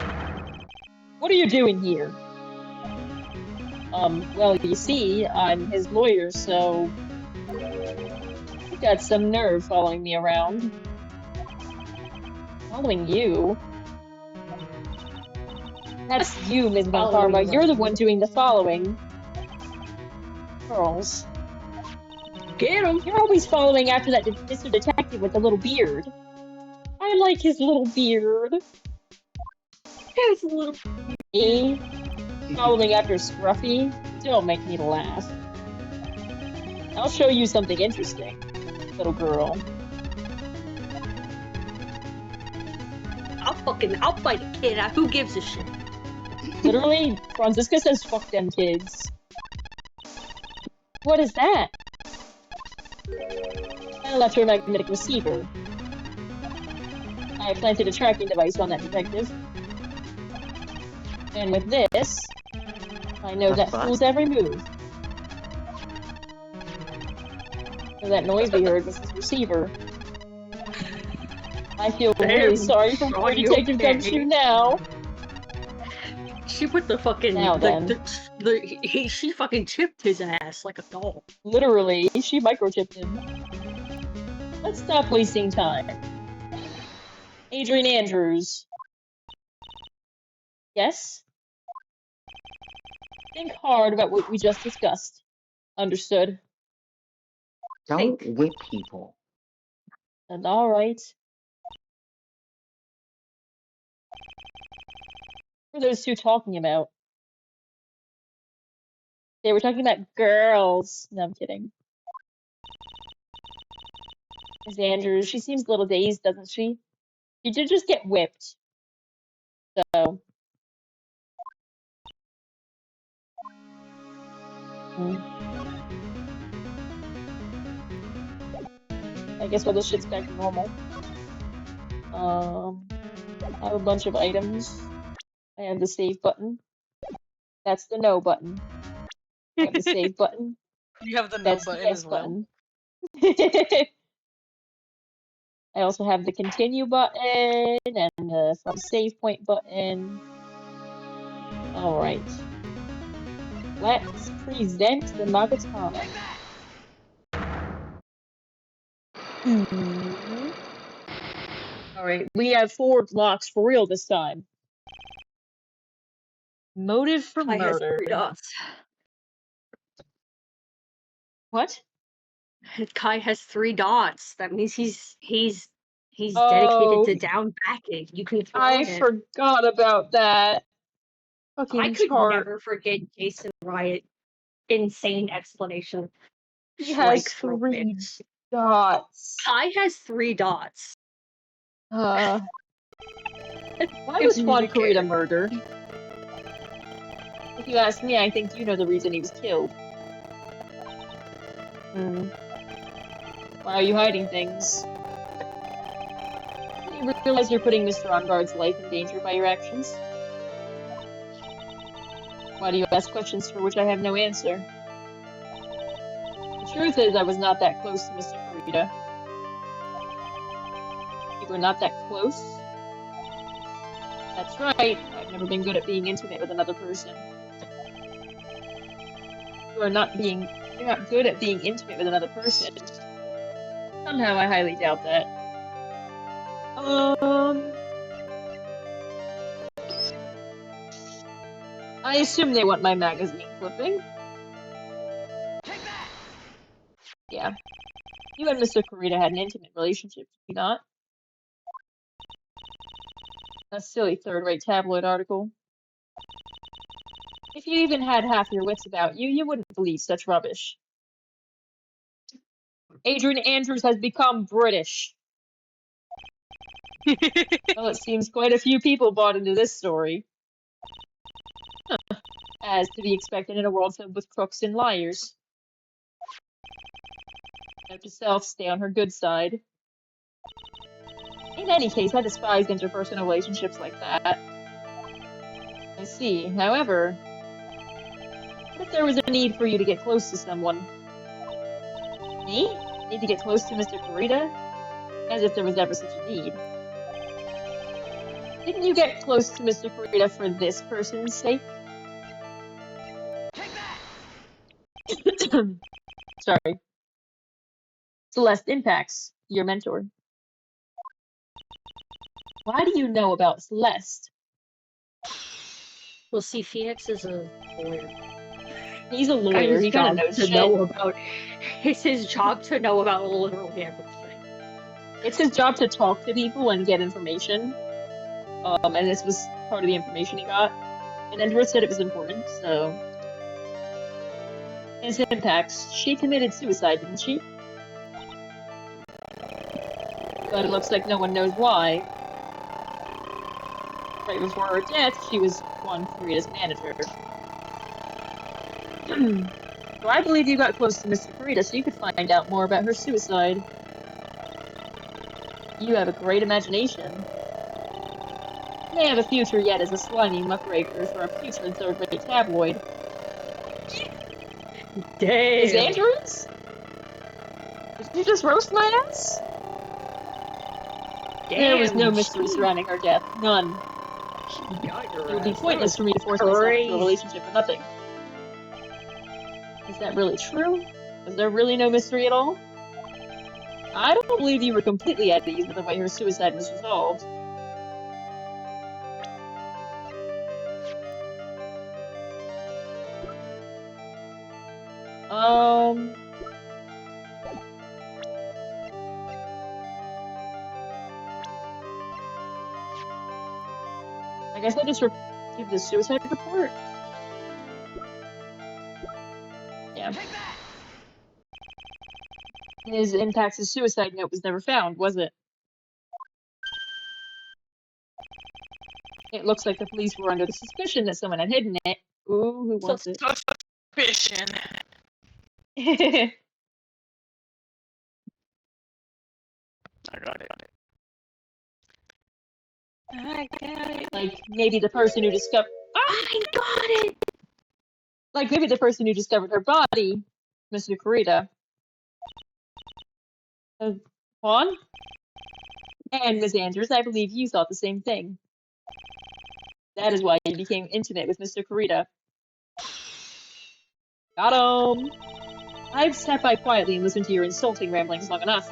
What are you doing here? Well, you see, I'm his lawyer, so... You've got some nerve following me around. Following you? That's you, Ms. von Karma. You're the one doing the following. Girls. Get him! You're always following after that Mr. Detective with the little beard. I like his little beard. His little... Me? Following after Scruffy? Don't make me laugh. I'll show you something interesting, little girl. I'll fight a kid. Who gives a shit? Literally, Franziska says fuck them kids. What is that? An electromagnetic receiver. I planted a tracking device on that detective. And with this, I know That's that fool's every move. So that noise we heard was his receiver. I feel really Damn, sorry for poor Shawty, Detective okay. Gumshoe now. She put the fucking Now then. she fucking chipped his ass like a doll. Literally, she microchipped him. Let's stop wasting time. Adrian Andrews. Yes? Think hard about what we just discussed. Understood. Don't Think. whip people. And alright. What were those two talking about? They were talking about girls. No, I'm kidding. Miss Andrews, she seems a little dazed, doesn't she? She did just get whipped. So. I guess all this shit's back to normal. I have a bunch of items. I have the save button. That's the no button. I have the save button. You have the no That's the button yes as well. button. I also have the continue button and the from save point button. Alright. Let's present the Magatama. Alright, we have 4 blocks for real this time. Motive for I has murder. 3 dots. What? Kai has 3 dots. That means he's dedicated Oh, to down backing. You can throw I it. forgot about that. I Fucking could chart. never forget Jason Wright insane explanation. He has Strike through 3 it. dots. Kai has 3 dots. Why If was Juan you care. Carita murdered? If you ask me, I think you know the reason he was killed. Why are you hiding things? Do you realize you're putting Mr. Onguard's life in danger by your actions? Why do you ask questions for which I have no answer? The truth is, I was not that close to Mr. Carita. You were not that close? That's right. I've never been good at being intimate with another person. You're not good at being intimate with another person. Somehow I highly doubt that. I assume they want my magazine clipping. Take that! Yeah. You and Mr. Carita had an intimate relationship, did you not? A silly third-rate tabloid article. If you even had half your wits about you, you wouldn't believe such rubbish. Adrian Andrews has become British. Well, it seems quite a few people bought into this story. As to be expected in a world filled with crooks and liars. Note to self, stay on her good side. In any case, I despise interpersonal relationships like that. I see. However, what if there was a need for you to get close to someone? Me? Need to get close to Mr. Carita? As if there was ever such a need. Didn't you get close to Mr. Carita for this person's sake? Take that! Sorry. Celeste Impacts, your mentor. Why do you know about Celeste? Well, see, Phoenix is a lawyer. He's a lawyer. He kind of knows shit. It's his job to know about literally everything. It's his job to talk to people and get information. And this was part of the information he got. And Andrew said it was important, so... His impacts. She committed suicide, didn't she? But it looks like no one knows why. Right before her death, she was Juan Carita's manager. So I believe you got close to Mr. Carita so you could find out more about her suicide. You have a great imagination. may have a future yet as a slimy muckraker for a putrid third-rate tabloid. Miss Damn. Andrews? Did you just roast my ass? There was no mystery surrounding her death. None. It would be pointless for me to force myself into a relationship for nothing. Is that really true? Was there really no mystery at all? I don't believe you were completely at ease with the way her suicide was resolved. I guess I just give the suicide report? Yeah. His Impax's suicide note was never found, was it? It looks like the police were under the suspicion that someone had hidden it. Ooh, who wants it? Suspicion. I got it. I got it. Like, maybe the person who discovered... I got it! Like, maybe the person who discovered her body, Mr. Kurita. Juan? And Ms. Andrews, I believe you thought the same thing. That is why you became intimate with Mr. Kurita. Got him! I've sat by quietly and listened to your insulting ramblings long enough.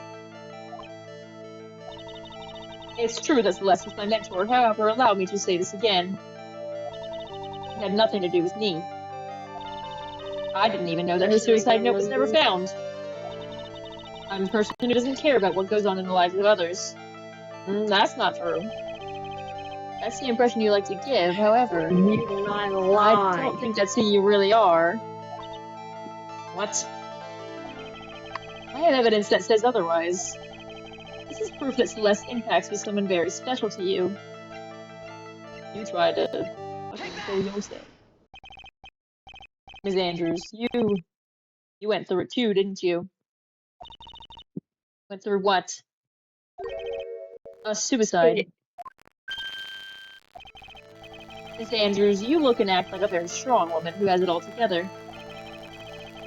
It's true that Celeste was my mentor, however, allow me to say this again. It had nothing to do with me. I didn't even know that her suicide note was never found. I'm a person who doesn't care about what goes on in the lives of others. That's not true. That's the impression you like to give, however. You not I don't think that's who you really are. What? I have evidence that says otherwise. This is proof that Celeste Impax was someone very special to you. You tried to fucking kill yourself. Ms. Andrews, you went through it too, didn't you? Went through what? A suicide. Ms. Andrews, you look and act like a very strong woman who has it all together.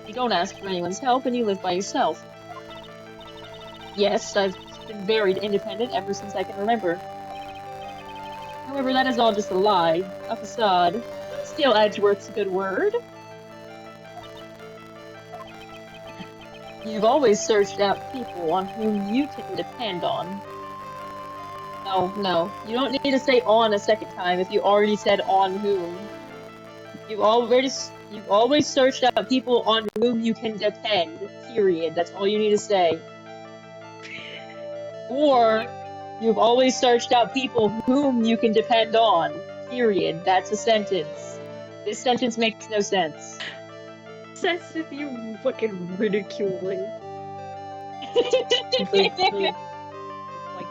You don't ask for anyone's help and you live by yourself. Yes, I've been very independent ever since I can remember. However, that is all just a lie, a facade. Still, Edgeworth's a good word. You've always searched out people on whom you can depend on. No, you don't need to say on a second time if you already said on whom. You've always searched out people on whom you can depend, period. That's all you need to say. Or, you've always searched out people whom you can depend on, period. That's a sentence. This sentence makes no sense. That's if you fucking ridiculing. Like,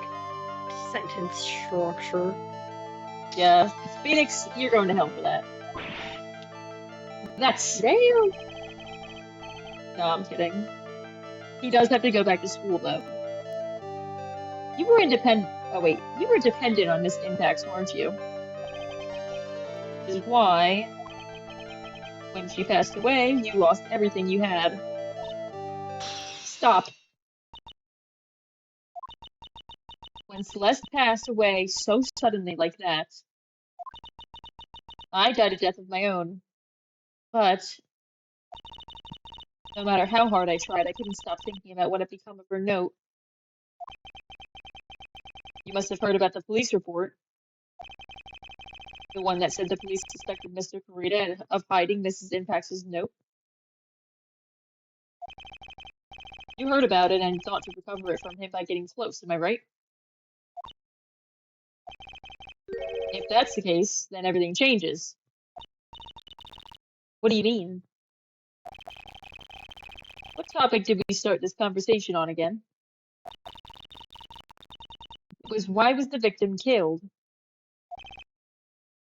sentence structure. Yeah, Phoenix, you're going to hell for that. That's... Damn! No, I'm kidding. He does have to go back to school, though. You were independent... Oh, wait. You were dependent on Miss Impax, weren't you? Which is why, when she passed away, you lost everything you had. Stop. When Celeste passed away so suddenly like that, I died a death of my own. But no matter how hard I tried, I couldn't stop thinking about what had become of her note. You must have heard about the police report. The one that said the police suspected Mr. Kurita of hiding Mrs. Impax's note. You heard about it and thought to recover it from him by getting close, am I right? If that's the case, then everything changes. What do you mean? What topic did we start this conversation on again? It was why was the victim killed?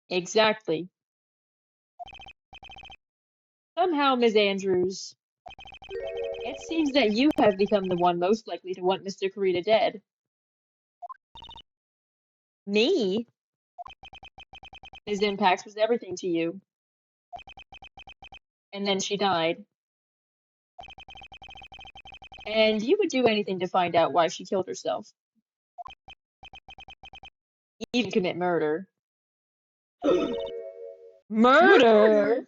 Exactly. Somehow, Ms. Andrews, it seems that you have become the one most likely to want Mr. Kurita dead. Me? His impact was everything to you. And then she died. And you would do anything to find out why she killed herself. Even commit murder. Murder?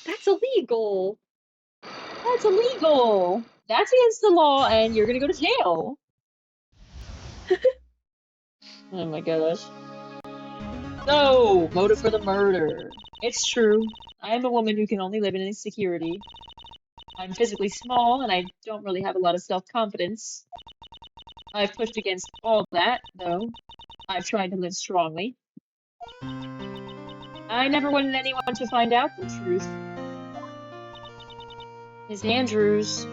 That's illegal. That's illegal. That's against the law, and you're gonna go to jail. Oh my gosh. So, motive for the murder. It's true. I am a woman who can only live in insecurity. I'm physically small, and I don't really have a lot of self-confidence. I've pushed against all that, though. I've tried to live strongly. I never wanted anyone to find out the truth. Miss Andrews,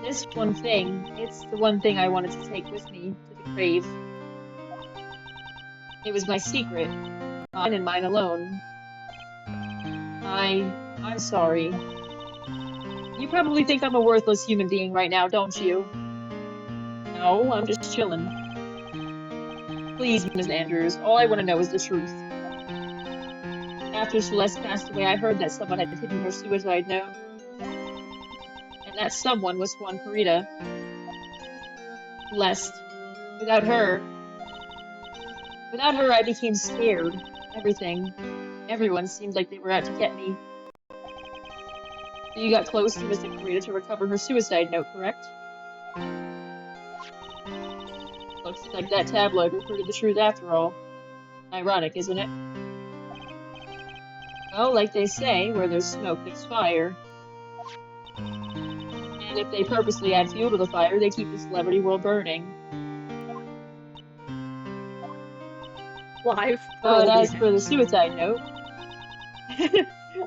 this one thing, it's the one thing I wanted to take with me to the grave. It was my secret, mine and mine alone. I'm sorry. You probably think I'm a worthless human being right now, don't you? No, I'm just chilling. Please, Miss Andrews, all I want to know is the truth. After Celeste passed away, I heard that someone had hidden her suicide note. And that someone was Juan Carita. Celeste. Without her, I became scared. Everything. Everyone seemed like they were out to get me. So you got close to Miss Carita to recover her suicide note, correct? Looks like that tabloid reported the truth after all. Ironic, isn't it? Well, like they say, where there's smoke, there's fire. And if they purposely add fuel to the fire, they keep the celebrity world burning. Live. But as for the suicide note,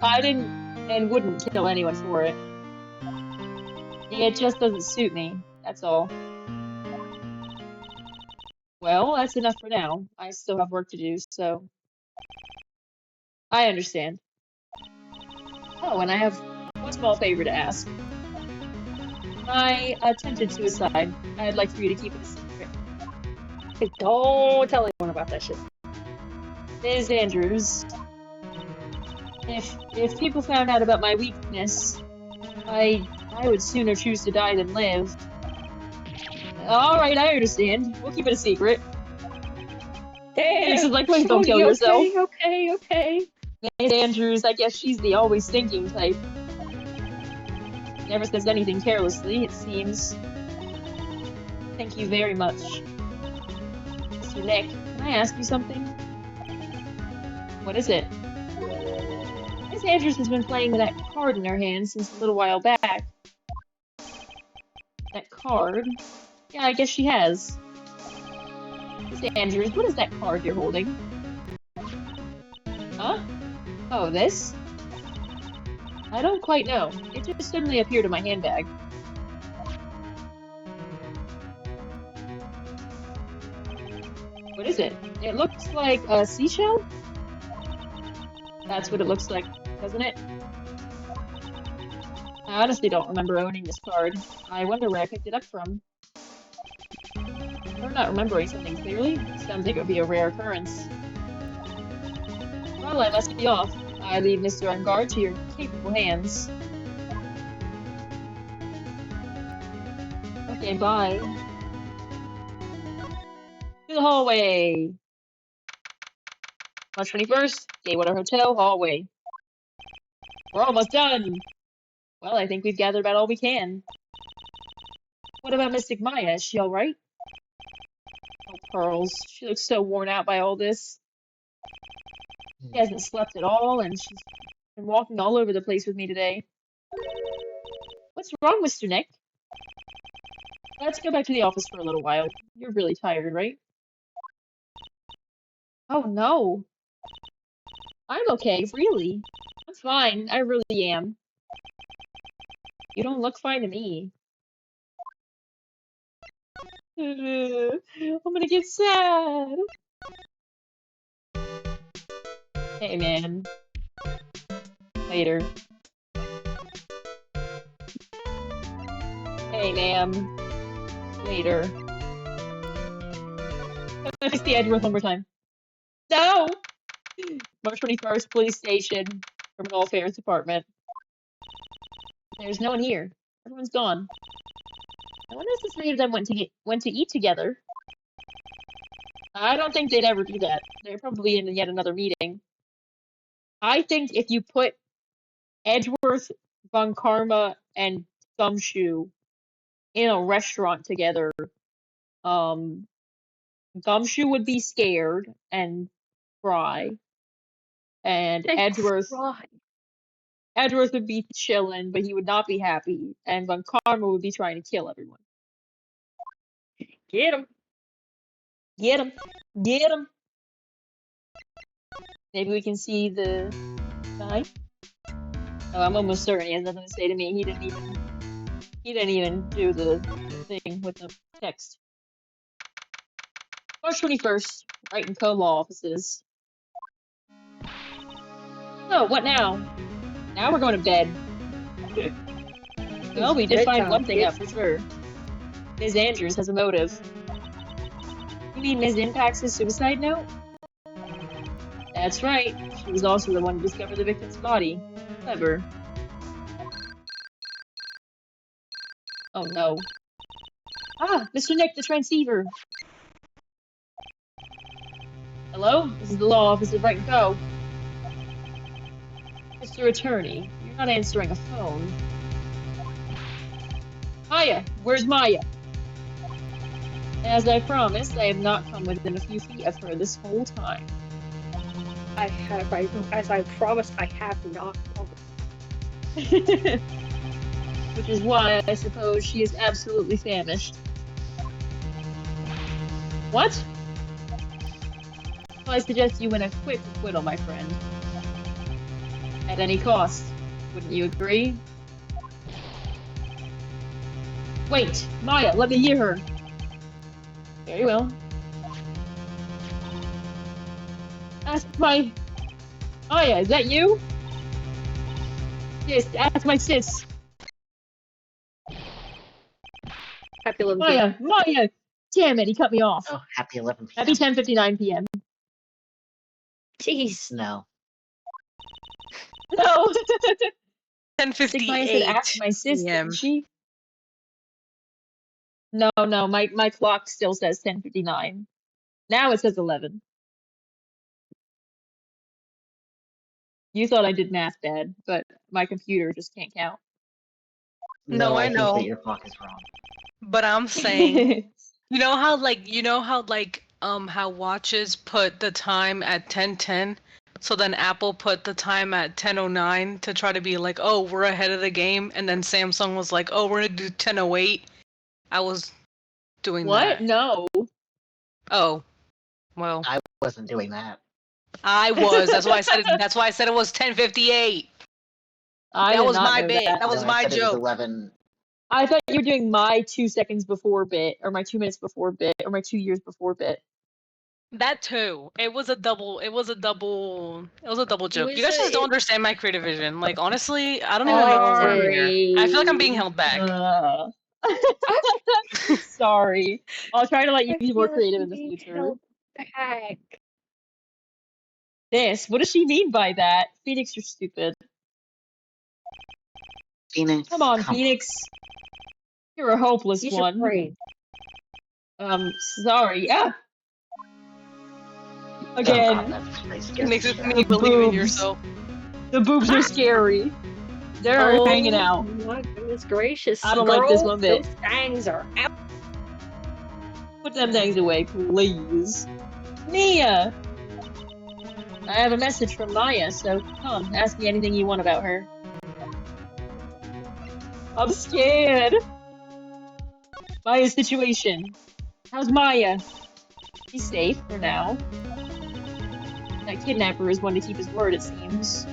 I didn't and wouldn't kill anyone for it. It just doesn't suit me, that's all. Well, that's enough for now. I still have work to do, so... I understand. Oh, and I have one small favor to ask. I attempted suicide. I'd like for you to keep it a secret. Hey, don't tell anyone about that shit. Ms. Andrews, if people found out about my weakness, I would sooner choose to die than live. Alright, I understand. We'll keep it a secret. Damn! She's like, please don't kill yourself. Okay. Ms. Andrews, I guess she's the always thinking type. Never says anything carelessly, it seems. Thank you very much. Mr. Nick, can I ask you something? What is it? Miss Andrews has been playing with that card in her hand since a little while back. That card? Yeah, I guess she has. Miss Andrews, what is that card you're holding? Huh? Oh, this? I don't quite know. It just suddenly appeared in my handbag. What is it? It looks like a seashell? That's what it looks like, doesn't it? I honestly don't remember owning this card. I wonder where I picked it up from. Or not remembering something clearly. Sounds like it would be a rare occurrence. Well, I must be off. I leave Mr. Ungard to your capable hands. Okay, bye. To the hallway! March 21st, Gaywater Hotel, hallway. We're almost done! Well, I think we've gathered about all we can. What about Mystic Maya? Is she alright? Oh, Pearls. She looks so worn out by all this. She hasn't slept at all, and she's been walking all over the place with me today. What's wrong, Mr. Nick? Let's go back to the office for a little while. You're really tired, right? Oh, no. I'm okay, really. I'm fine. I really am. You don't look fine to me. I'm gonna get sad. Hey, man. Later. Hey, ma'am. Later. Let's see Edgeworth one more time. No! March 21st, police station, criminal affairs department. There's no one here. Everyone's gone. I wonder if the three of them went to eat together. I don't think they'd ever do that. They're probably in yet another meeting. I think if you put Edgeworth, Von Karma, and Gumshoe in a restaurant together, Gumshoe would be scared and cry, and Edgeworth would be chilling, but he would not be happy, and Von Karma would be trying to kill everyone. Get him. Get him! Get him! Maybe we can see the guy. Oh, I'm almost certain he has nothing to say to me. He didn't even do the thing with the text. March 21st, Wright and Co. Law Offices. Oh, what now? Now we're going to bed. Well, we did find one thing out for sure. Ms. Andrews has a motive. You mean Ms. Impact's suicide note? That's right. She was also the one to discover the victim's body. Clever. Oh no. Ah, Mr. Nick, the transceiver. Hello? This is the law office of Wright & Co. Mr. Attorney, you're not answering a phone. Maya! Where's Maya? As I promised, I have not come within a few feet of her this whole time. As I promised, I have not. Which is why I suppose she is absolutely famished. What? Well, I suggest you win a quick acquittal, my friend. At any cost. Wouldn't you agree? Wait! Maya, let me hear her! Very well. Ask my... Maya, is that you? Yes, ask my sis. Happy 11 Maya! Maya! Damn it, he cut me off. Oh, happy 11 p.m. Happy 10:59 p.m. Jeez. No. No! 10:58 said ask my sis, p.m. didn't she? No, my clock still says 10:59. Now it says 11. You thought I did math bad, but my computer just can't count. No, I think know. that your clock is wrong. But I'm saying, you know how how watches put the time at 10:10, so then Apple put the time at 10:09 to try to be like, oh, we're ahead of the game, and then Samsung was like, oh, we're gonna do 10:08. I was doing What? that. No. Oh, well, I wasn't doing that. I was. That's why I said it. That's why I said it was 10:58. That was my bit. That was No, I my said it was joke. 11. I thought you were doing my 2 seconds before bit, or my 2 minutes before bit, or my 2 years before bit. That too. It was a double joke. was You guys just a- don't understand my creative vision. Like, honestly, I don't even know what's going on here. I feel like I'm being held back. Sorry. I'll try to let you I be more feel creative like in the being future. held back. This. What does she mean by that? Phoenix, you're stupid. Phoenix. Come on, Phoenix. You're a hopeless Use your one. brain. Sorry. Ah! Oh, Again. God, that's pretty scary. Makes it shit. me believe in Boobs. yourself. The boobs are scary. They're hanging out. My goodness gracious. I don't like this one bit. Those fangs are out. Put them things away, please. Mia! I have a message from Maya, so come, ask me anything you want about her. I'm scared. Maya's situation. How's Maya? She's safe for now. That kidnapper is one to keep his word, it seems.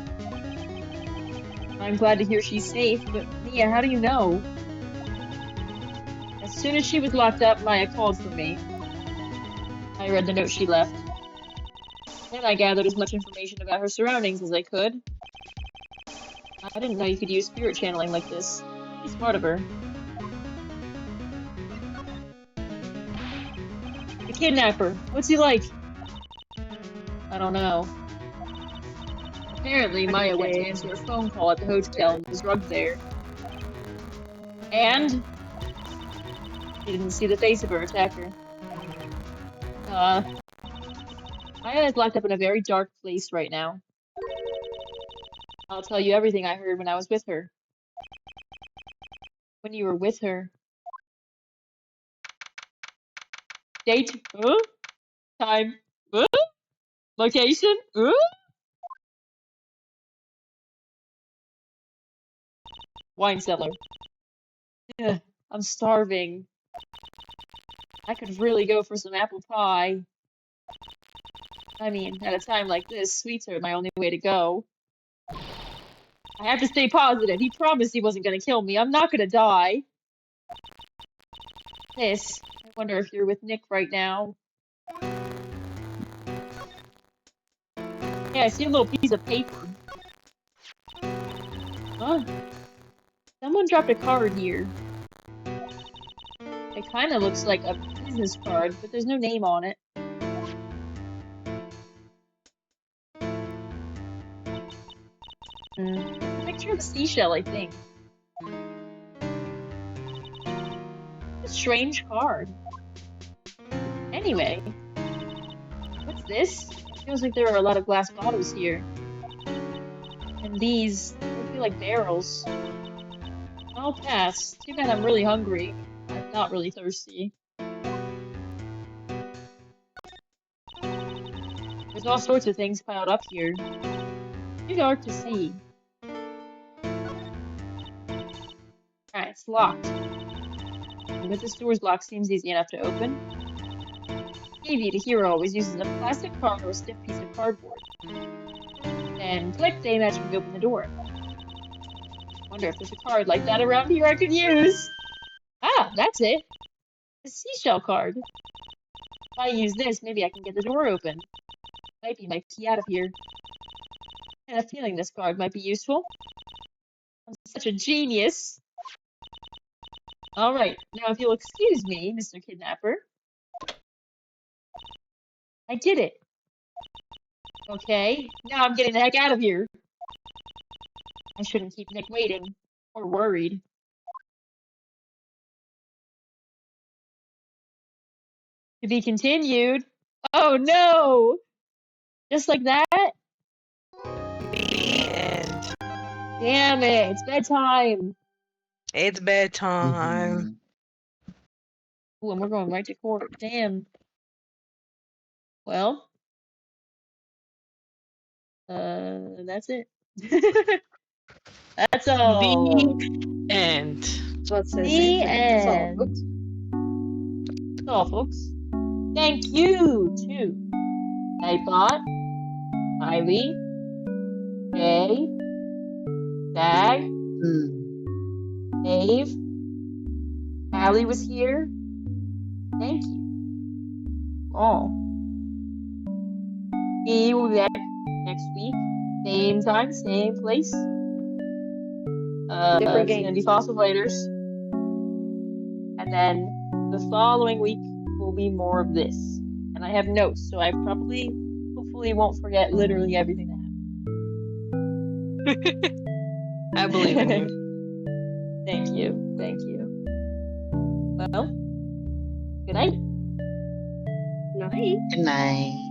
I'm glad to hear she's safe, but Mia, how do you know? As soon as she was locked up, Maya called for me. I read the note she left. Then I gathered as much information about her surroundings as I could. I didn't know you could use spirit channeling like this. Pretty smart of her. The kidnapper. What's he like? I don't know. Apparently, Maya went to answer a phone call at the hotel and was drugged there. And she didn't see the face of her attacker. Maya is locked up in a very dark place right now. I'll tell you everything I heard when I was with her. When you were with her. Date? Time? Location? Wine cellar. Ugh, I'm starving. I could really go for some apple pie. I mean, at a time like this, sweets are my only way to go. I have to stay positive. He promised he wasn't gonna kill me. I'm not gonna die. This. I wonder if you're with Nick right now. Yeah, I see a little piece of paper. Huh? Someone dropped a card here. It kind of looks like a business card, but there's no name on it. Picture of a seashell, I think. A strange card. Anyway, what's this? Feels like there are a lot of glass bottles here. And these, they feel like barrels. I'll pass. Too bad I'm really hungry. I'm not really thirsty. There's all sorts of things piled up here. Too dark to see. Alright, it's locked. But this door's lock seems easy enough to open. Davey, the hero, always uses a plastic card or a stiff piece of cardboard. And click, they magically open the door. Wonder if there's a card like that around here I could use. Ah, that's it. A seashell card. If I use this, maybe I can get the door open. Might be my key out of here. I had a feeling this card might be useful. I'm such a genius. Alright, now if you'll excuse me, Mr. Kidnapper. I did it. Okay, now I'm getting the heck out of here. I shouldn't keep Nick waiting. Or worried. To be continued. Oh no! Just like that? The end. Damn it, it's bedtime. It's bedtime. Ooh, and we're going right to court. Damn. Well. That's it. That's all. The end. Let's say The that's all, end. folks. That's all, folks. Thank you to Nightbot, Ivy, Jay, Dag, Dave, Allie was here. Thank you. All. We will be back next week. Same time, same place. Different It's game. gonna be Fossil Fighters. And then the following week will be more of this. And I have notes, so I hopefully won't forget literally everything that happened. I believe in you. Thank you. Thank you. Well, good night. Night. Good night.